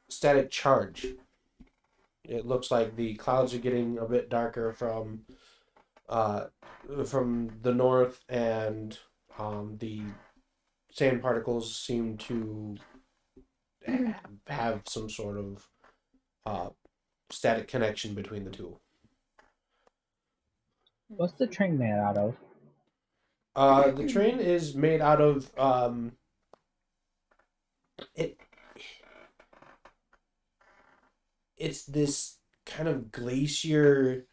static charge. It looks like the clouds are getting a bit darker from the north, and the sand particles seem to have some sort of static connection between the two. What's the train made out of? The train is made out of it's this kind of glacier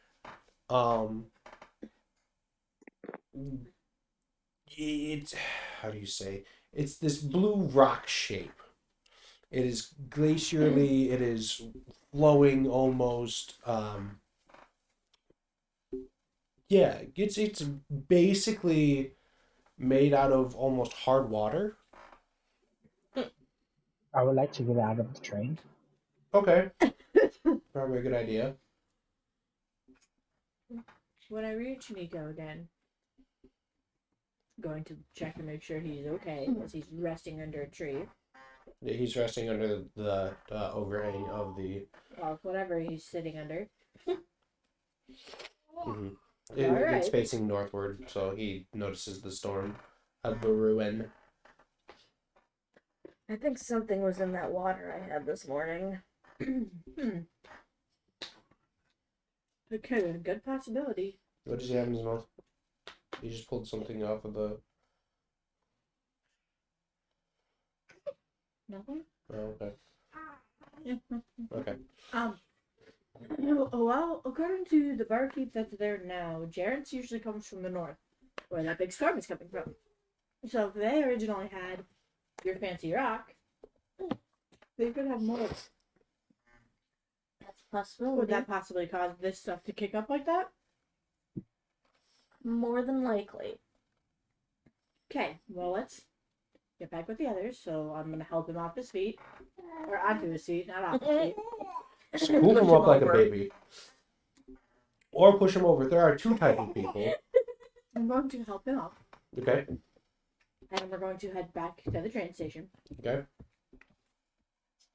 it's how do you say, it's this blue rock shape. It is glacially, it is flowing almost it's basically made out of almost hard water. I would like to get out of the train. Okay. Probably a good idea. When I reach Nico again, I'm going to check and make sure he's okay, as he's resting under a tree. Yeah, he's resting under the overhang of the... Well, whatever he's sitting under. Mm-hmm. Alright. It's facing northward, so he notices the storm of Baruin. I think something was in that water I had this morning. Okay, good possibility. What does he have in his mouth? He just pulled something off of the... Nothing? Oh, okay. Yeah. Okay. Well, according to the barkeep that's there now, Jareth's usually comes from the north, where that big storm is coming from. So if they originally had your fancy rock, they could have more. That's a possibility. Would that possibly cause this stuff to kick up like that? More than likely. Okay, well, let's get back with the others. So I'm going to help him off his feet. Or onto his feet, not off his feet. Scoop him up like a baby. Or push him over. There are two types of people. I'm going to help him up. Okay. And we're going to head back to the train station. Okay.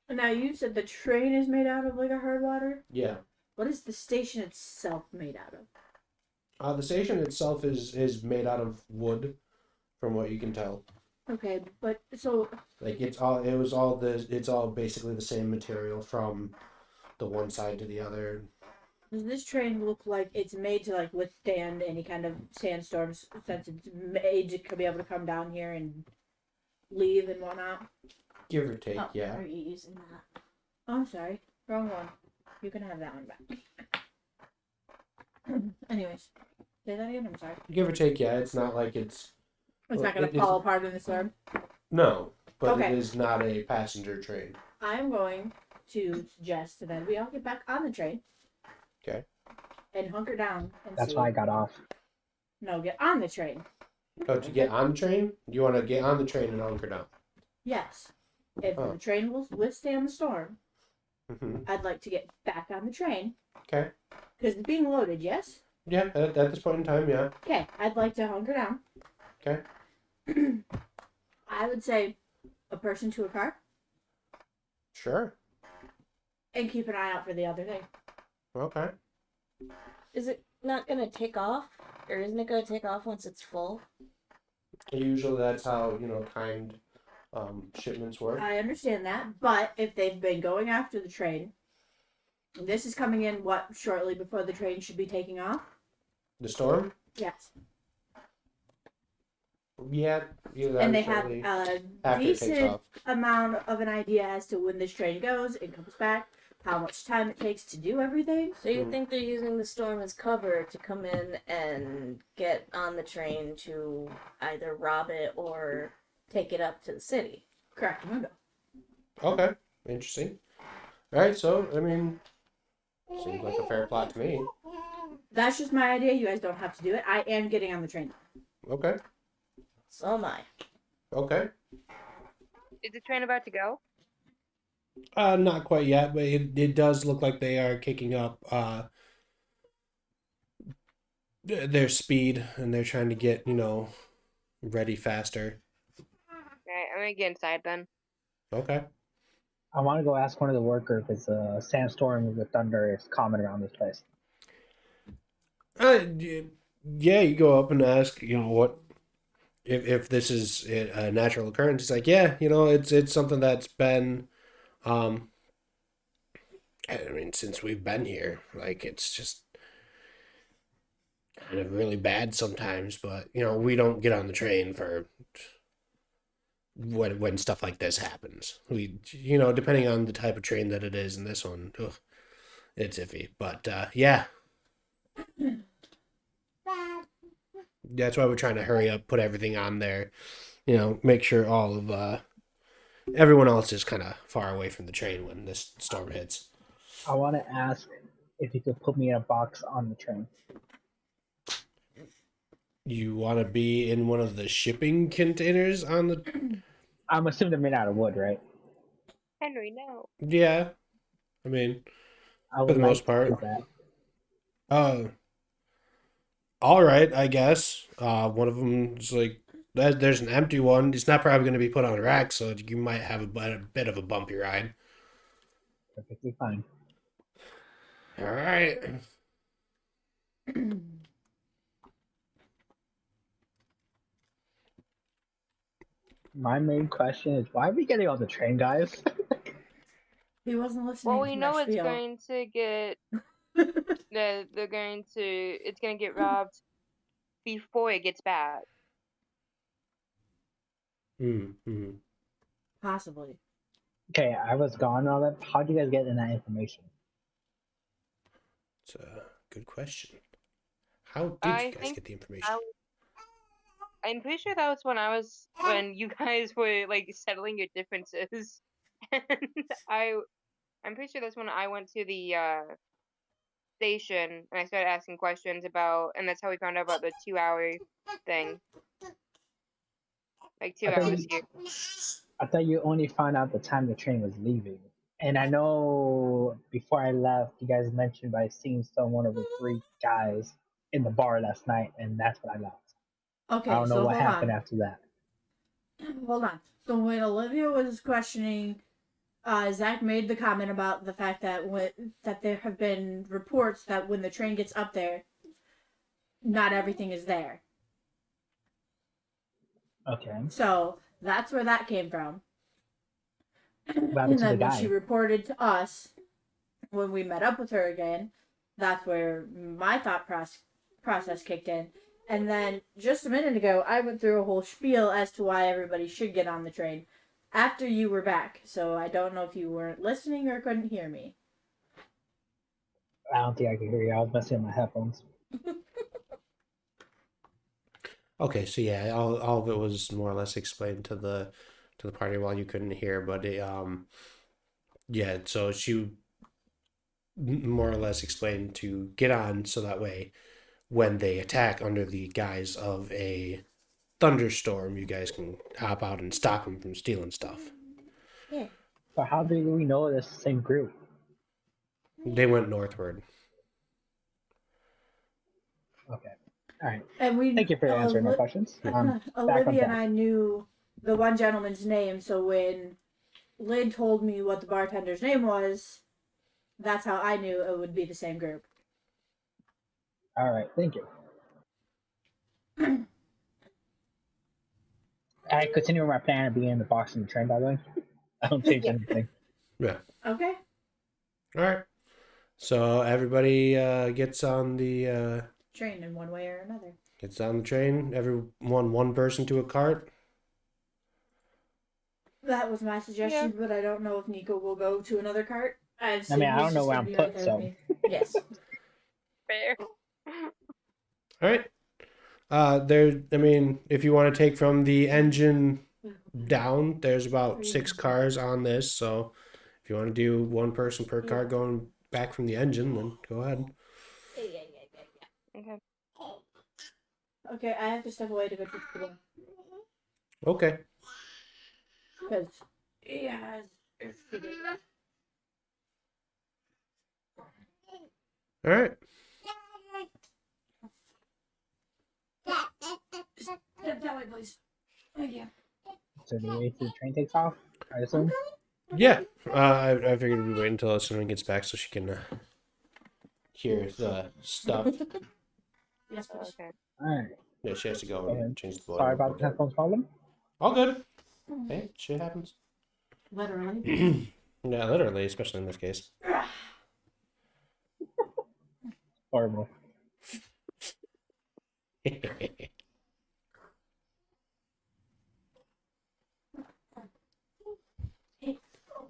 Now, you said the train is made out of like a hard water? Yeah. What is the station itself made out of? The station itself is made out of wood, from what you can tell. Okay, but so Like it's all basically the same material from the one side to the other. does this train look like it's made to like withstand any kind of sandstorms, since it's made to be able to come down here and leave and whatnot? Give or take, Oh, yeah. are you using that? Oh, I'm sorry. Wrong one. You can have that one back. Anyways, say that again. I'm sorry. Give or take, yeah. It's not like it's... It's Well, not gonna it is- fall apart in the storm. No, but Okay. it is not a passenger train. I'm going to suggest that we all get back on the train. Okay. And hunker down and That's see. why I got off. No, get on the train. Oh, to get on the train? You want to get on the train and hunker down? Yes. If Oh. the train will withstand the storm, Mm-hmm. I'd like to get back on the train. Okay. Because it's being loaded, yes? Yeah, at this point in time, yeah. Okay, I'd like to hunker down. Okay. I would say a person to a car Sure. And keep an eye out for the other thing. Okay. Is it not gonna take off? Or isn't it gonna take off once it's full? Usually that's how, timed shipments work. I understand that, but if they've been going after the train, this is coming in shortly before the train should be taking off? The storm? Yes. Yeah. Either And that they or have shortly a after it takes decent off. amount of an idea as to when this train goes and comes back, how much time it takes to do everything. So you think they're using the storm as cover to come in and get on the train to either rob it or take it up to the city? Correct, Mundo. Okay. Interesting. Alright, so, seems like a fair plot to me. That's just my idea. You guys don't have to do it. I am getting on the train. Okay. So am I. Okay. Is the train about to go? Not quite yet, but it does look like they are kicking up their speed, and they're trying to get, ready faster. Alright, I'm gonna get inside then. Okay. I want to go ask one of the workers if it's a sandstorm with thunder is common around this place. Yeah, you go up and ask, what if this is a natural occurrence. It's like, yeah, it's something that's been, since we've been here, like it's just kind of really bad sometimes. But we don't get on the train for when stuff like this happens. We, depending on the type of train that it is, and this one, it's iffy. But yeah. That's why we're trying to hurry up, put everything on there, make sure all of everyone else is kind of far away from the train when this storm hits. I want to ask if you could put me in a box on the train. You want to be in one of the shipping containers on the... I'm assuming they're made out of wood, right? Henry, no. Yeah. I for would the like most to part. do that. All right, I guess. One of them is like, there's an empty one. It's not probably going to be put on a rack, so you might have a bit of a bumpy ride. Perfectly fine. All right. My main question is, why are we getting on the train, guys? He wasn't listening. Well, to we my know it's spiel. going to get it's going to get robbed before it gets bad. Mm-hmm. Possibly. Okay, I was gone and all that. How'd you guys get in that information? It's a good question. How did I you guys think get the information? I'm pretty sure that was when you guys were like settling your differences, and I'm pretty sure that's when I went to the station and I started asking questions about, and that's how we found out about the 2-hour thing, like 2 hours here. I thought you only found out the time the train was leaving. And I know before I left, you guys mentioned by seeing one of the 3 guys in the bar last night, and that's when I left. Okay, I don't know so what hold happened on. after that. Hold on. So when Olivia was questioning, Zach made the comment about the fact that that there have been reports that when the train gets up there, not everything is there. Okay. So that's where that came from. What happened And to the then when guy? she reported to us, when we met up with her again, that's where my thought process kicked in. And then just a minute ago, I went through a whole spiel as to why everybody should get on the train. after you were back, so I don't know if you weren't listening or couldn't hear me. I don't think I can hear you. I was messing with my headphones. Okay, so yeah, all of it was more or less explained to the party while you couldn't hear, but yeah, so she more or less explained to get on so that way when they attack under the guise of a thunderstorm, you guys can hop out and stop them from stealing stuff. Yeah. So how do we know it's the same group? They went northward. Okay. All right. And we Thank you for answering my questions. Back on Olivia and track. I knew the one gentleman's name, so when Lynn told me what the bartender's name was, that's how I knew it would be the same group. All right. Thank you. I continue with my plan of being in the box and the train, by the way. I don't change anything. Yeah. Okay. All right. So everybody gets on the Train in one way or another. gets on the train. Everyone, one person to a cart. That was my suggestion, but I don't know if Nico will go to another cart. I mean, I don't know where I'm put, so. Yes. Fair. All right. I mean, if you want to take from the engine down, there's about 6 cars on this. So if you want to do one person per car going back from the engine, then go ahead. Okay. Okay, I have to step away to go to the door. Okay. Because he has. All right. Step that way, please. Thank you. So the way the train takes off, I assume? Yeah. I figured we'd wait until someone gets back so she can hear the stuff. Yes, please. Okay. All right. Yeah, she has to go and change the volume. Sorry about the headphones problem. All good. Hey, shit happens. Literally. Yeah, literally, especially in this case. Horrible.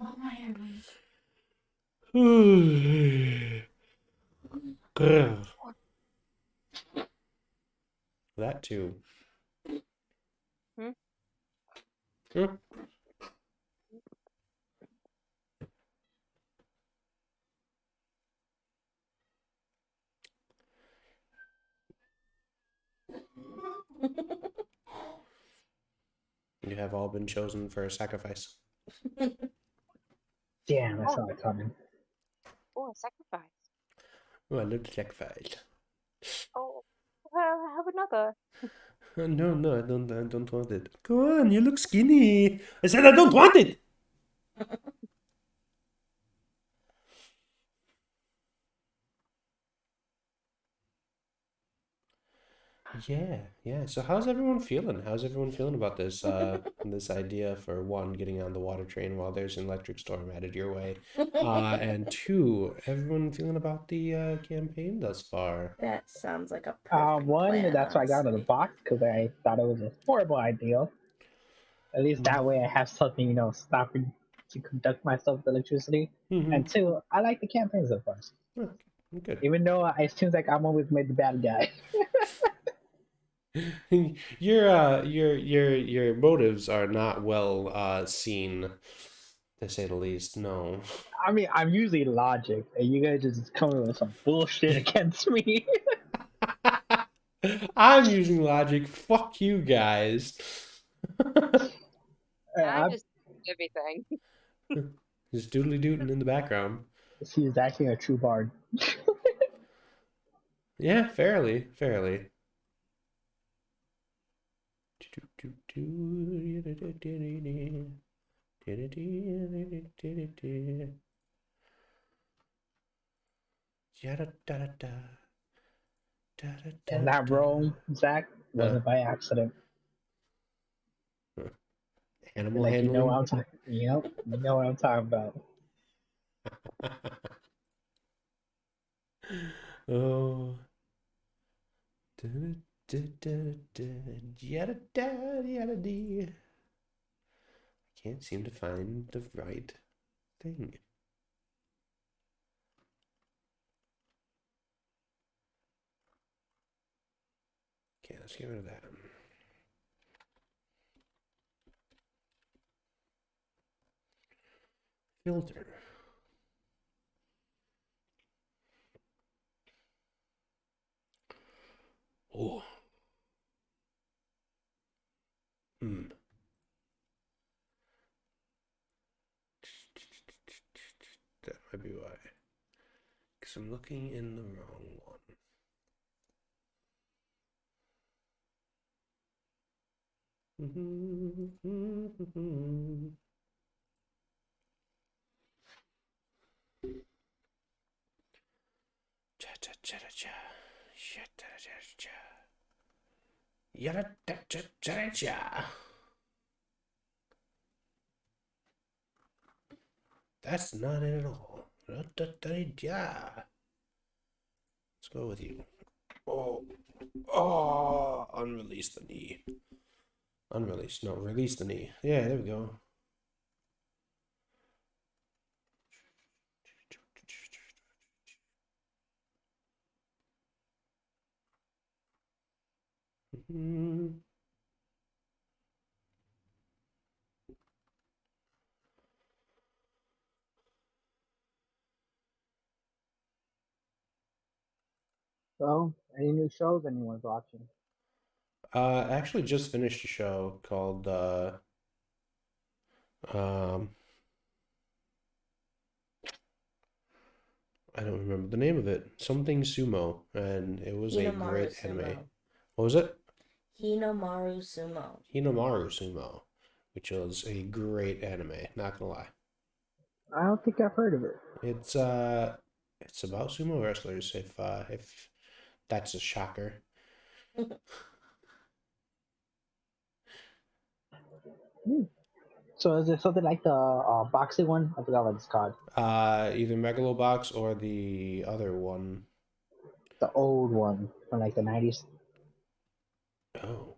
Oh, my hair, please. That too. Hmm? Hmm? You have all been chosen for a sacrifice. Damn, I saw it coming. Oh, a sacrifice. Oh, I love the sacrifice. Oh, well, have another. No, I don't want it. Go on, you look skinny. I said I don't want it. Yeah. So how's everyone feeling? How's everyone feeling about this this idea for one, getting on the water train while there's an electric storm headed your way, and two, everyone feeling about the campaign thus far? That sounds like a perfect One, plan, that's why I got out of the honestly. box, because I thought it was a horrible idea. At least that way I have something, stopping to conduct myself with electricity. Mm-hmm. And two, I like the campaign so far. Good. Even though it seems like I'm always made the bad guy. Your motives are not well seen, to say the least. No. I mean, I'm usually logic, and you guys just coming with some bullshit against me. I'm using logic. Fuck you guys. I just everything. Just doodly dooting in the background. He's actually a true bard. Yeah, fairly. And that roll, Zach, wasn't by accident. Animal Like, handling. you know what I'm talking about. Oh. Can't seem to find the right thing. Okay, let's get rid of that. Filter. Oh. That might be why. Because I'm looking in the wrong one. Cha cha cha cha cha cha cha cha cha cha cha. That's not it at all. Let's go with you. Oh, unrelease the knee. Unrelease. No, release the knee. Yeah, there we go. So, any new shows anyone's watching? Actually just finished a show called I don't remember the name of it. Something Sumo, and it was a Hinamaru great Sumo. anime. What was it? Hinamaru Sumo. Hinamaru Sumo, which was a great anime, not gonna lie. I don't think I've heard of it. It's about sumo wrestlers, if that's a shocker. So is it something like the boxing one? I forgot what it's called. Either Megalobox or the other one. The old one from like the 90s. Oh.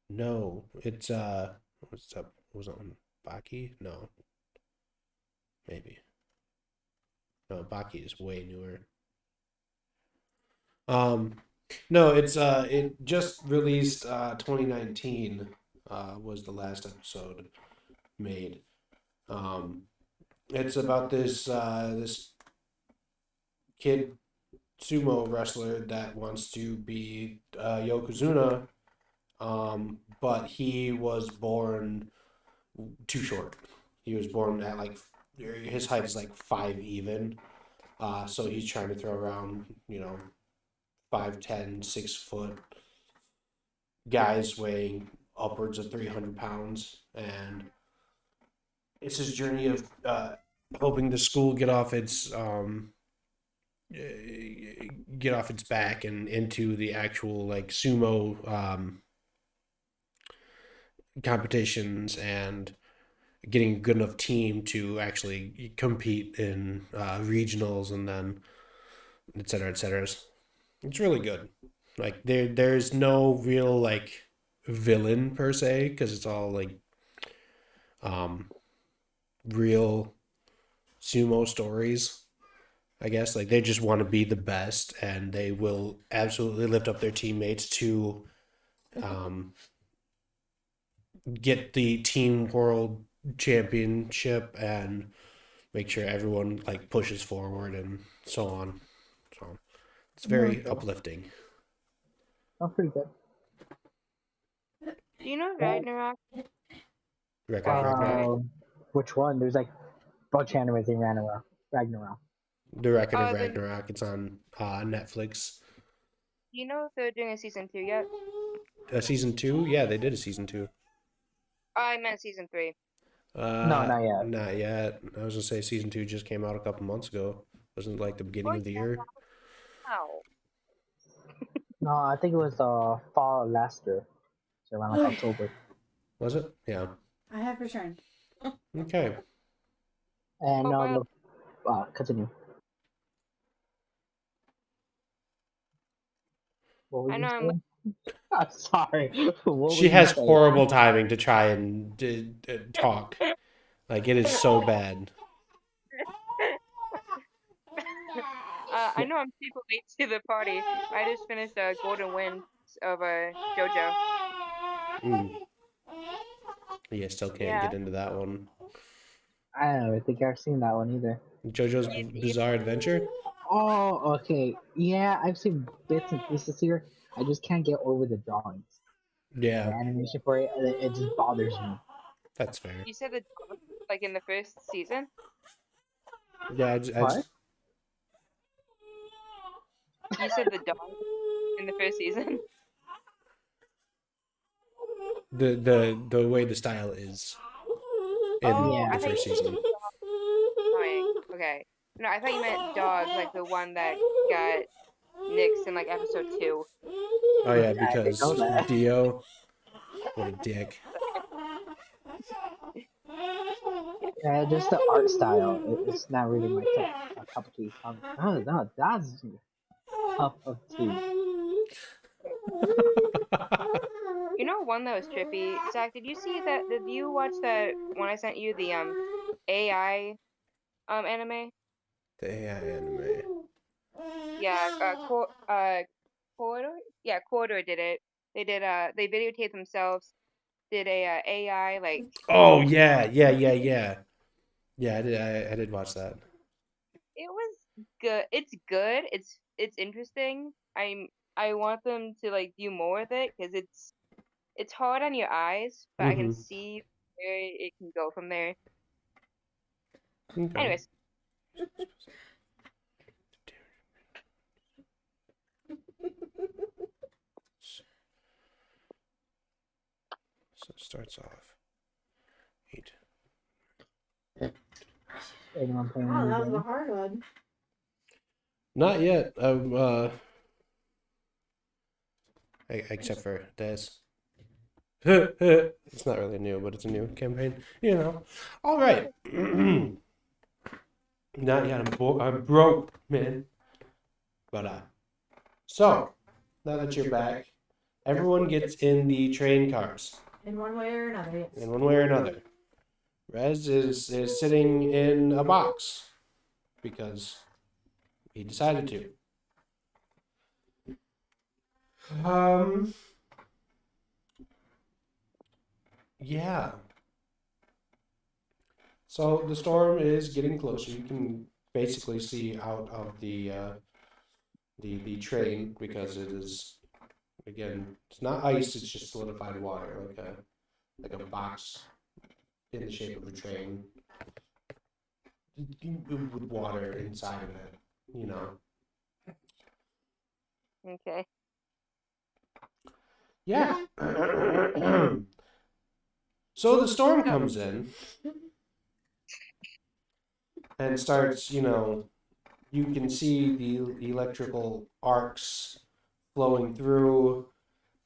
No, it's what's up? Was it on Baki? No. Maybe. No, Baki is way newer. No, it just released 2019 was the last episode made. It's about this kid sumo wrestler that wants to be Yokozuna, but he was born too short. He was born at like his height is like 5 even, so he's trying to throw around 5'10", 6 foot guys weighing upwards of 300 pounds, and it's his journey of helping the school get off its back and into the actual like sumo competitions, and getting a good enough team to actually compete in regionals, and then et cetera, et cetera. It's really good. Like there's no real like villain per se, because it's all like real sumo stories, I guess. Like they just want to be the best, and they will absolutely lift up their teammates to get the team world championship and make sure everyone like pushes forward and so on. So it's very uplifting. Oh, pretty good. Do you know Ragnarok? Ragnarok. Which one? There's like a bunch of animes in Ragnarok. The Record of Ragnarok. It's on Netflix. Do you know if they're doing a season 2 yet? A season 2? Yeah, they did a season 2. Oh, I meant season 3. No, not yet. Not yet. I was gonna say season 2 just came out a couple months ago. Wasn't it like the beginning of the year? Wow. No, I think it was fall of last year. So around like October. Was it? Yeah. I have returned. Okay. And continue. What were I you know saying? I'm sorry. What She were you has saying? horrible timing to try and talk. Like, it is so bad. I know I'm super late to the party. I just finished Golden Wind of JoJo. Yeah, still can't Yeah. get into that one. I don't think I've seen that one either. JoJo's Bizarre Adventure? Oh, okay. Yeah, I've seen bits and pieces here. I just can't get over the drawings. The Yeah, animation for it just bothers me. that's fair. You said the dog, like in the first season. Yeah, What? You said the dog in the first season. the way the style is in Oh, the I thought first you season. annoying. Okay. No, I thought you meant dog, like the one that got nixed in like episode 2. Oh yeah, I because know that. Dio, what a dick. Yeah, just the art style. It's not really my cup of tea. No, that's cup of tea. You know one that was trippy? Zach, did you see that? Did you watch that when I sent you the AI anime? The AI anime. Yeah, Corridor? Yeah, Corridor did it. They did they videotaped themselves, did a AI like Oh yeah. Yeah, I did watch that. it was good. It's good. It's interesting. I want them to like do more with it because it's hard on your eyes, but I can Mm-hmm. see where it can go from there. Okay. Anyways, So it starts off 8. Anyone playing Oh, any that was a game? hard one. Not yet. Except for Des. It's not really new, but it's a new campaign. You know. All right. Not yet. I'm broke, man. But so now that you're back, everyone gets in the train cars In one way or another, yes. in one way or another. Rez is sitting in a box because he decided to. Yeah. So the storm is getting closer. You can basically see out of the train because it is, again, it's not ice, it's just solidified water, like a box in the shape of a train with water inside of it, you know. okay. Yeah. So the storm comes in and starts, you know, you can see the electrical arcs flowing through,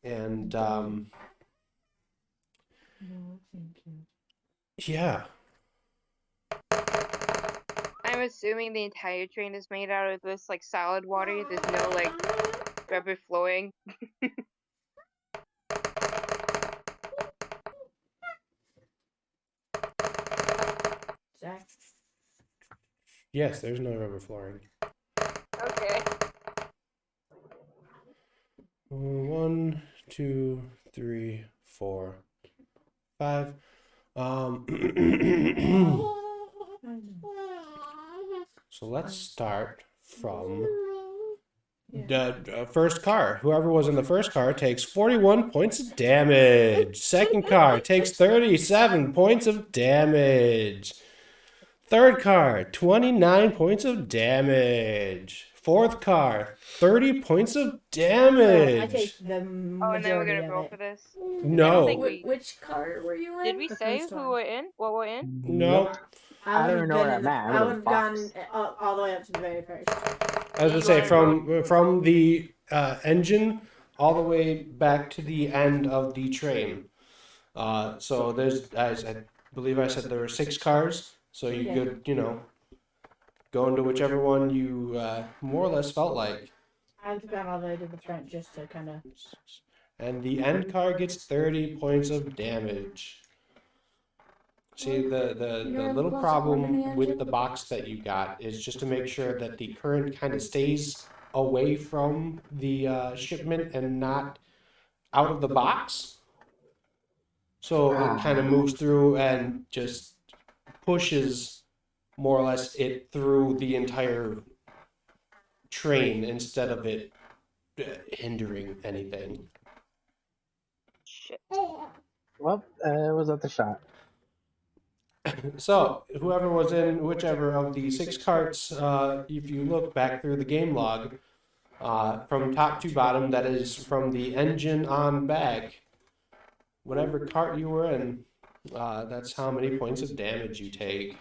and No, thank you. yeah. I'm assuming the entire train is made out of this like solid water. There's no like rubber flowing. Zach. Yes, there's no rubber flooring. Okay. 1, 2, 3, 4, 5. So let's start from the first car. Whoever was in the first car takes 41 points of damage. Second car takes 37 points of damage. Third car, 29 points of damage. Fourth car, 30 points of damage. I take the Oh, and then we're majority gonna of roll it. for this. No. think we- Which car were you in? Did we The say first who one. we're in? What we're in? No. I don't even know where I'm at. I'm I in a would have gone box. all the way up to the very first. I was gonna say from the engine all the way back to the end of the train. So there's, I believe I said there were 6 cars. So you could, you know, go into whichever one you more or less felt like. I would have gone all the way to the front just to kind of. and the end car gets 30 points of damage. See, the little problem with the box that you got is just to make sure that the current kind of stays away from the shipment and not out of the box. So it kind of moves through and just pushes more or less it through the entire train instead of it hindering anything. Shit. Well, it was at the shot. So whoever was in whichever of the 6 carts, if you look back through the game log, from top to bottom, that is from the engine on back, whatever cart you were in, that's how many points of damage you take.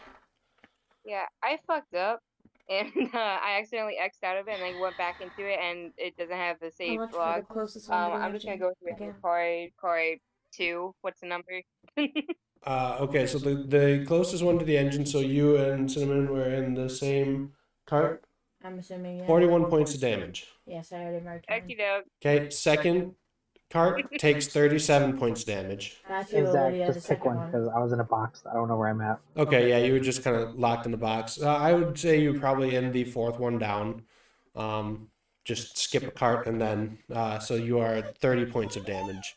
Yeah, I fucked up, and I accidentally X'd out of it, and then went back into it, and it doesn't have the How save much for the log. closest one to the I'm just gonna engine? go through Again. card 2. What's the number? Okay, so the closest one to the engine, so you and Cinnamon were in the same cart. I'm assuming, yeah. 41 points of damage. Yes, I already marked mine. Okie doke. Okay, second cart takes 37 points damage. That's you, Zach, Olivia, the just pick second one one. because I was in a box. I don't know where I'm at. Okay, yeah, you were just kind of locked in the box. I would say you're probably in the 4th one down. Just skip a cart and then, so you are at 30 points of damage.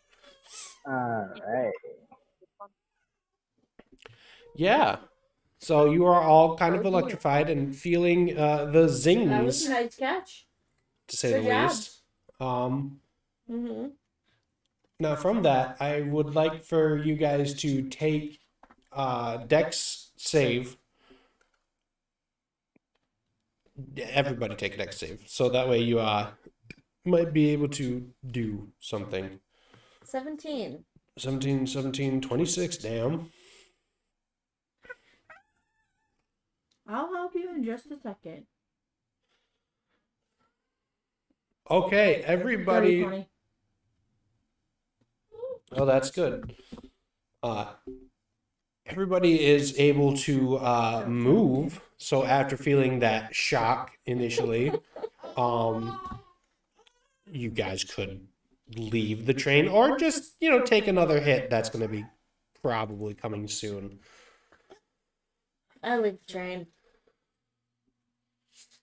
All right. Yeah. So you are all kind of electrified and feeling the That was zings, a nice catch. to say Good the job. least. Mm-hmm. Now from that, I would like for you guys to take Dex save. Everybody take a Dex save, so that way you might be able to do something. 17. 17, 26, damn. I'll help you in just a second. Okay, 30, everybody. 20. Oh, that's good. Everybody is able to move. So after feeling that shock initially, you guys could leave the train or just, take another hit. That's going to be probably coming soon. I leave the train.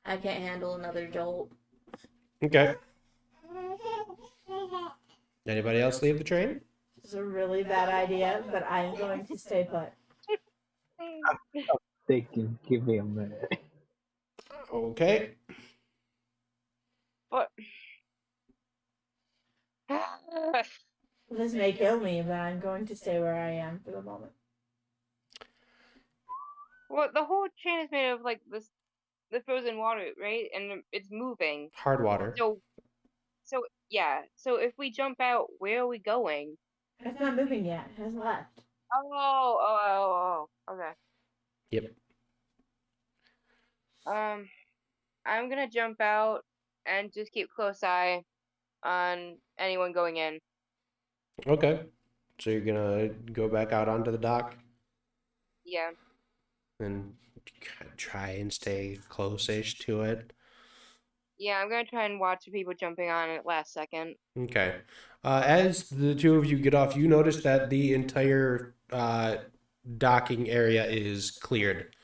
I can't handle another jolt. Okay. Anybody else leave the train? This is a really bad idea, but I'm going to stay put. Thinking, give me a minute. Okay. What? This may kill me, but I'm going to stay where I am for the moment. Well, the whole train is made of like the frozen water, right? And it's moving. Hard water. So yeah. So if we jump out, where are we going? It's not moving yet. It hasn't left. Oh. Okay. Yep. I'm gonna jump out and just keep close eye on anyone going in. Okay. So you're going to go back out onto the dock Yeah. and try and stay close-ish to it. Yeah, I'm gonna try and watch the people jumping on it last second. Okay. As the two of you get off, you notice that the entire docking area is cleared.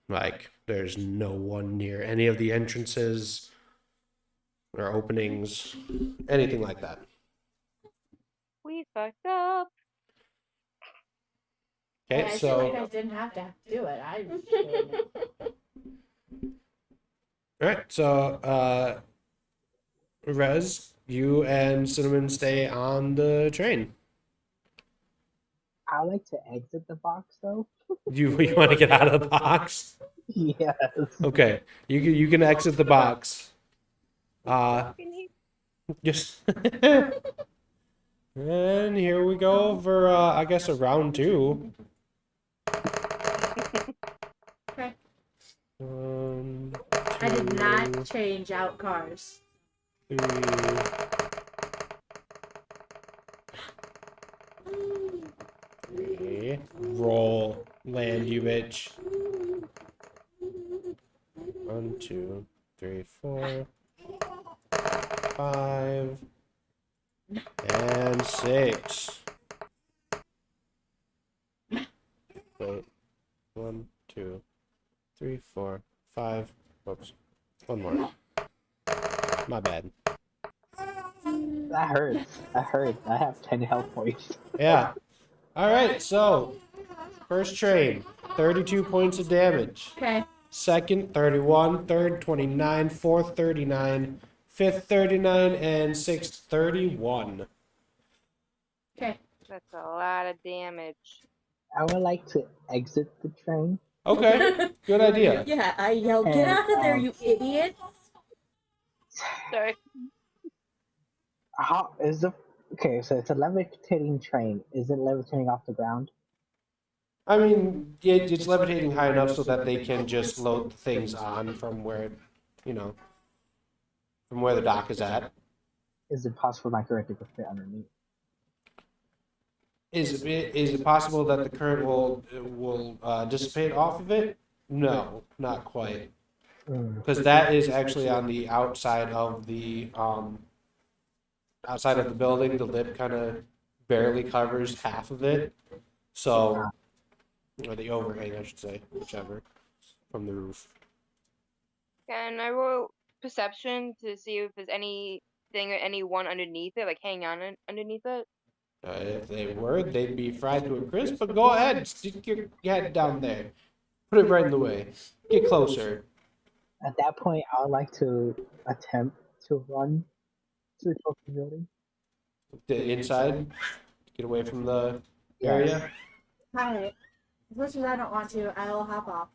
Like, there's no one near any of the entrances or openings, anything like that. We fucked up. Okay, I feel like so, I didn't have to do it. I was doing it. all right, so, Rez, you and Cinnamon stay on the train. I like to exit the box though. You want to get out of the box? Yes. Okay, you can exit the box. Just and here we go for I guess a round 2. Okay. 1, 2, I did not change out cars. 3. Okay. Roll, land, you bitch. 1, 2, 3, 4, 5, And 6. Wait. 1, 2, 3, 4, 5. Whoops. One more. My bad. That hurts. That hurts. I have 10 health points. Yeah. Alright, so first train, 32 points of damage. Okay. Second, 31. Third, 29. Fourth, 39. Fifth, 39. And sixth, 31. Okay. That's a lot of damage. I would like to exit the train. Okay, good idea. Yeah, I yelled, get And, out of there, you idiot! Sorry. How is the okay? So it's a levitating train. Is it levitating off the ground? I mean, it's levitating high enough so that they can just load things on from where, you know, from where the dock is at. Is it possible my character could fit underneath? Is it possible that the current will dissipate off of it? No, not quite, because that is actually on the outside of the building. The lip kind of barely covers half of it, so or the overhang, I should say, whichever, from the roof. Can I roll perception to see if there's anything or anyone underneath it, like hanging on underneath it? If they were, they'd be fried to a crisp. But go ahead, stick your head down there. Put it right in the way. Get closer. At that point, I would like to attempt to run to the trophy building. The inside. Get away from the area. Alright. As much as I don't want to, I will hop off.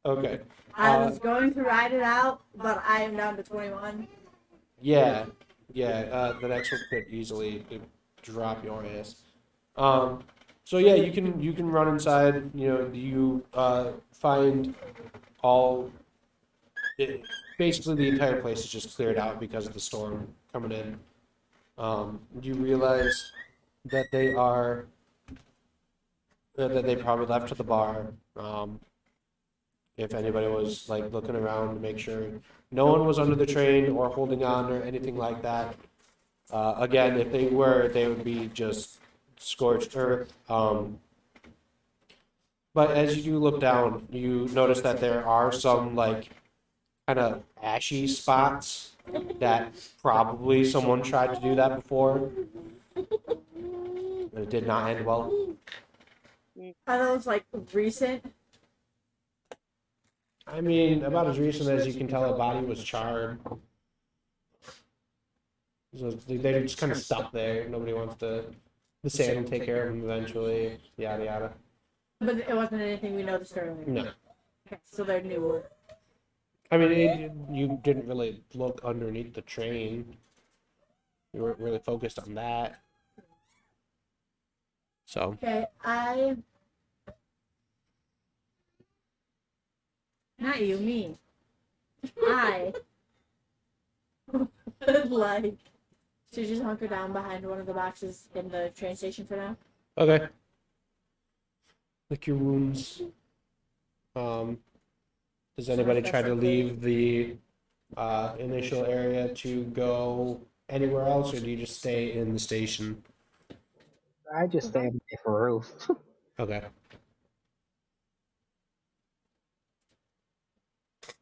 Okay. I was going to ride it out, but I am down to 21. Yeah. The next one could easily drop your ass. So yeah, you can run inside. You know, you find all. Basically, the entire place is just cleared out because of the storm coming in. You realize that they are that they probably left to the bar. If anybody was like looking around to make sure no one was under the train or holding on or anything like that. Again, if they were, they would be just scorched earth. But as you do look down, you notice that there are some like kind of ashy spots that probably someone tried to do that before. But it did not end well. Are those like recent? I mean, about as recent as you can tell, a body was charred. So they're just kind of stuck there. Nobody wants to. The sand will take care of them eventually. Yada yada. But it wasn't anything we noticed earlier. No. Okay, so they're newer. I mean, you didn't really look underneath the train. You weren't really focused on that. So. Okay, not you, me. I would like to just hunker down behind one of the boxes in the train station for now. Okay. Lick your wounds. Does anybody try to leave the initial area to go anywhere else, or do you just stay in the station? I just stay on the roof. Okay.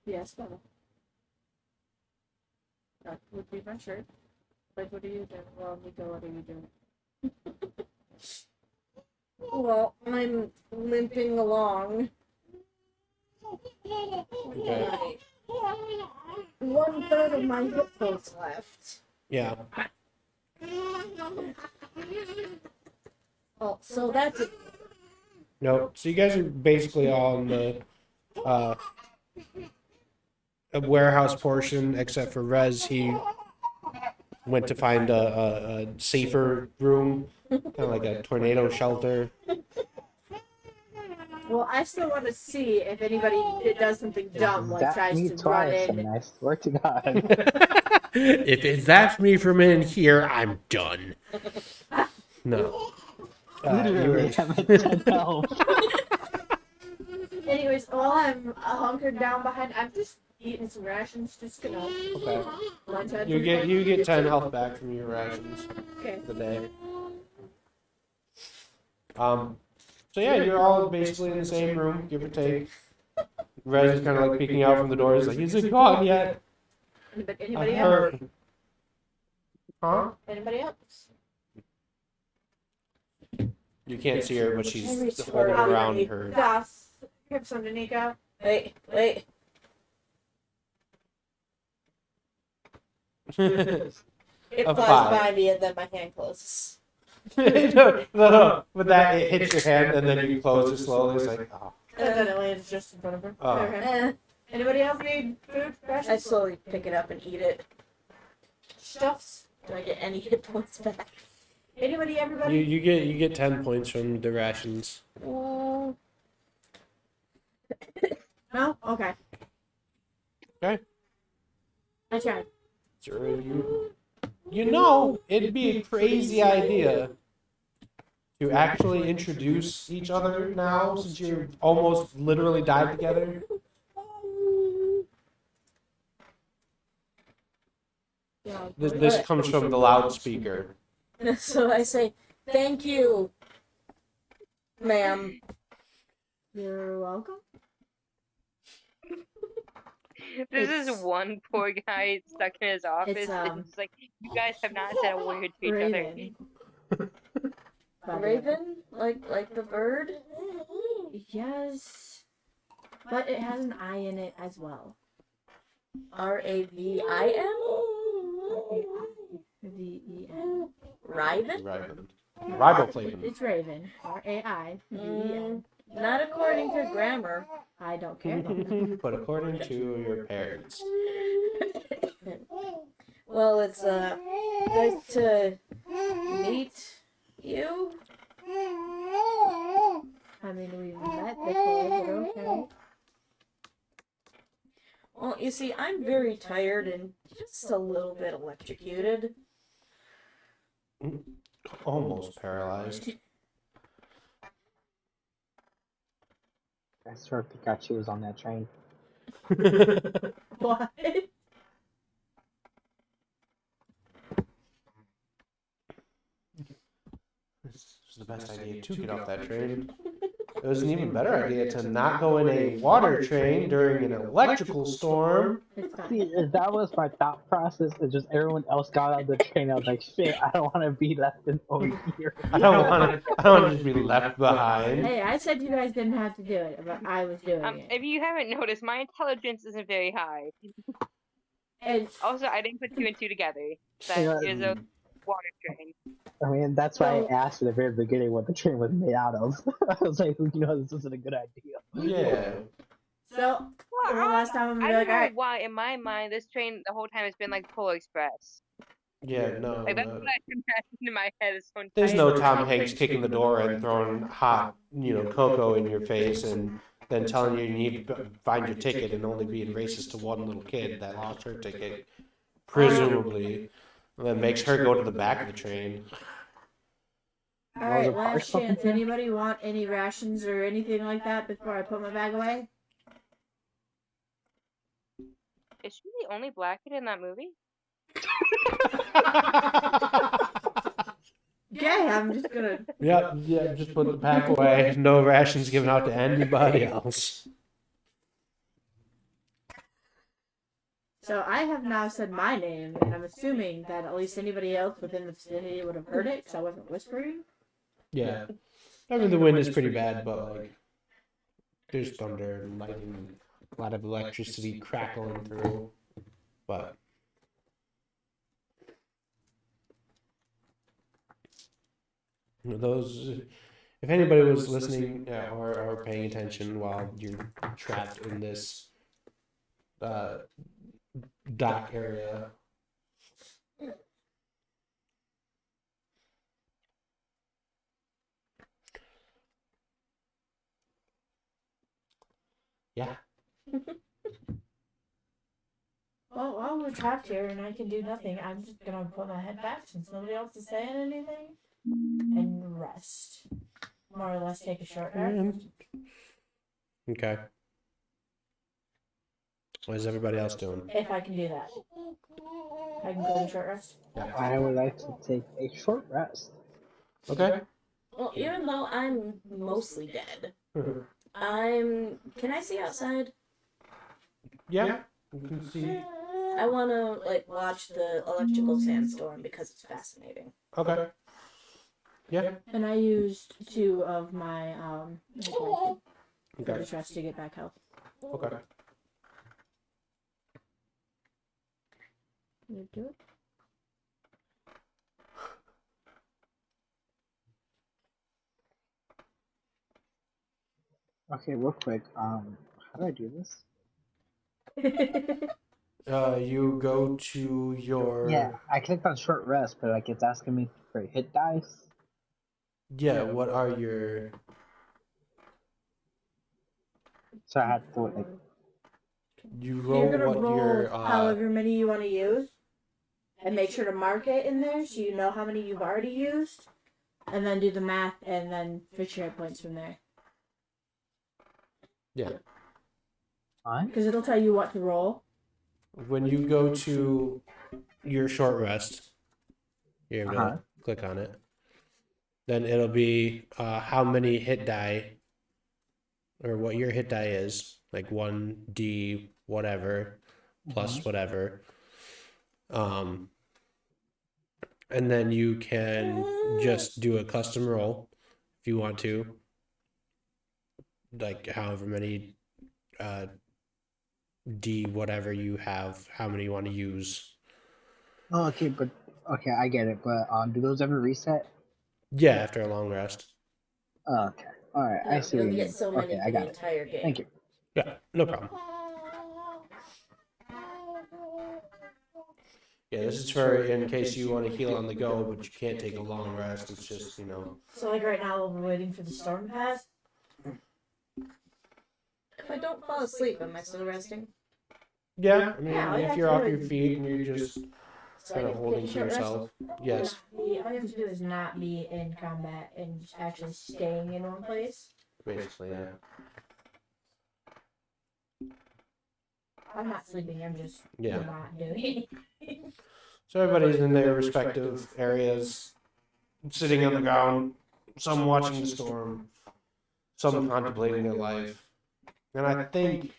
Yes, brother. That would be my shirt. Like, what are you doing? Well, Nico, what are you doing? Well, I'm limping along. Okay. 1/3 of my hit points left. Yeah. Oh, so that's it. No. So you guys are basically all in the a warehouse portion, except for Rez. He went to find a safer room, kind of like a tornado shelter. Well, I still want to see if anybody does something dumb, like That tries me to run twice, in. and I swear to God. If it zaps me from in here, I'm done. No. Literally, I'm at 10 health. Anyways, while I'm hunkered down behind, I'm just eating some rations. Just gonna. Okay. Lunch had You some get fun. you get 10 health back from your rations Okay. for the day. So yeah, you're all basically in the same room, give or take. Rez is kind of like peeking out from the door. He's like, "Is it gone yet?" Anybody else? Huh? Anybody else? You can't see her, but she's Henry's holding furry. around her. Das. Give some to Nico. Wait. It A flies five. by me and then my hand closes. no. But that it hits your hand and then you close it slowly. It's like, oh. And then it lands just in front of her. Oh. Eh, Anybody else need food? I Rations? slowly pick it up and eat it. Stuffs? Do I get any hit points back? Anybody? Everybody? You get 10 points from the rations. Mm, No? Okay. Okay. I tried. So you know, it'd be a crazy idea to actually introduce each other now, since you almost literally died together. Yeah. This comes from the loudspeaker. So I say, thank you, ma'am. You're welcome. There's It's- this one poor guy stuck in his office. It's, And it's like, you guys have not said a word to each other. Raven. But, Raven? Like the bird? Yes. But it has an I in it as well. Ravin? V-E-N. Raven? Riboflavin. It's Raven. R-A-I-V-E-N. Not according to grammar. I don't care. But according to your parents. Well, it's nice to meet you. I mean, we've met before, but okay. Well, you see, I'm very tired and just a little bit electrocuted. Almost paralyzed. I swear Pikachu was on that train. What? This was the best idea to get off that train. It was an even better idea to not go in a water train during an electrical storm. It's fine. See, if that was my thought process, it's just everyone else got on the train. I was like, shit, I don't want to be left in over here. I don't want to just be left behind. Hey, I said you guys didn't have to do it, but I was doing it. If you haven't noticed, my intelligence isn't very high. And Also, I didn't put two and two together. That Yeah. is a water train. I mean, that's why I So- asked at the very beginning what the train was made out of. I was like, this isn't a good idea. Yeah. so, the last time I'm I gonna be don't like, know alright, why, in my mind, this train the whole time has been like Polar Express. Yeah, no. Like, that's no. what I imagine in my head this whole There's entire no time. Tom Hanks kicking the door and throwing hot, cocoa in your face and then telling you need to find your ticket and only being racist to one little kid that lost her ticket, presumably. And then makes her go to the back of the train. alright, Was it last something chance. there? Anybody want any rations or anything like that before I put my bag away? Is she the only black kid in that movie? Yeah, I'm just gonna. Yep, just put the pack away. No rations given out to anybody else. So I have now said my name, and I'm assuming that at least anybody else within the vicinity would have heard it, because I wasn't whispering. Yeah. I mean, the wind is pretty bad, but, like, there's thunder and lightning and a lot of electricity crackling through. But those, if anybody was listening or paying attention while you're trapped in this dock area, yeah. Well, while we're trapped here and I can do nothing, I'm just gonna put my head back since nobody else is saying anything, and rest. More or less take a short rest. Okay. What is everybody else doing? If I can do that. I can go to short rest. I would like to take a short rest. Okay. Well, even though I'm mostly dead, Mhm. Can I see outside? Yeah. You can see. I want to like watch the electrical sandstorm because it's fascinating. Okay. Yeah. And I used 2 of my Okay. British rest to get back health. Okay. You do it? Okay, real quick. How do I do this? You go to your. Yeah, I clicked on short rest, but like it's asking me for hit dice. Yeah. What are your? So I had to like. You roll You're gonna what roll your. however many you want to use, and make sure to mark it in there so you know how many you've already used, and then do the math and then fix your hit points from there. Yeah. Fine. Because it'll tell you what to roll. When you go to your short rest, you're gonna click on it. Then it'll be how many hit die, or what your hit die is, like 1d whatever plus whatever. And then you can just do a custom roll if you want to, like however many d whatever you have, how many you want to use. Oh, okay, but okay, I get it. But do those ever reset? Yeah, after a long rest. Oh, okay, all right, I see You'll what you get mean. so many Okay, I for the got it. entire game. Thank you. Yeah, no problem. Yeah, this is for in case you want to heal on the go, but you can't take a long rest. It's just, you know. So like right now we're waiting for the storm to pass. If I don't fall asleep, am I still resting? Yeah, I mean, Yeah, all you if have you're to off do your is- feet and you're just So kind I of get holding to short rest? yourself. Yes. All you have to do is not be in combat and just actually staying in one place. Basically, yeah. I'm not sleeping. I'm just Yeah. not doing it. So everybody's in their respective areas, sitting on the ground, some watching the storm, some contemplating their life. And I think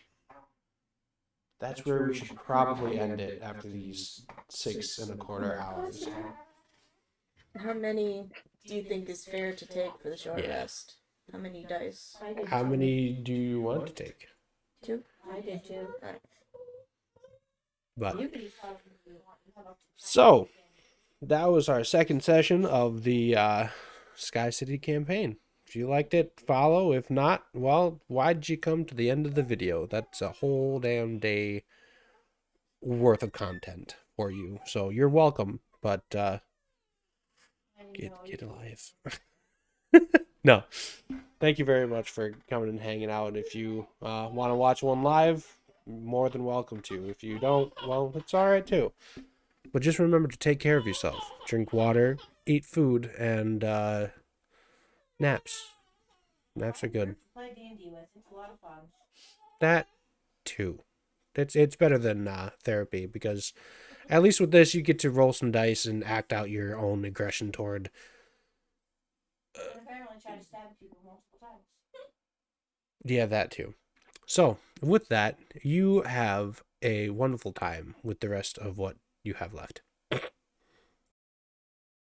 that's where we should probably end it after these 6.25 hours. How many do you think is fair to take for the short Yeah. rest? How many dice? I did How two. many do you want to take? 2? I did too. But You can just have them if you want. You have up to- so that was our second session of the Sky City campaign. If you liked it, follow. If not, well, why'd you come to the end of the video? That's a whole damn day worth of content for you. So you're welcome, but get a life. No. Thank you very much for coming and hanging out. If you want to watch one live, more than welcome to. If you don't, well, it's all right too. But just remember to take care of yourself. Drink water, eat food, and naps. Naps are good. Play D&D with. It's a lot of fun. That too. It's better than therapy, because at least with this you get to roll some dice and act out your own aggression toward. And apparently try to stab people multiple times. Yeah, that too. So with that, you have a wonderful time with the rest of what you have left.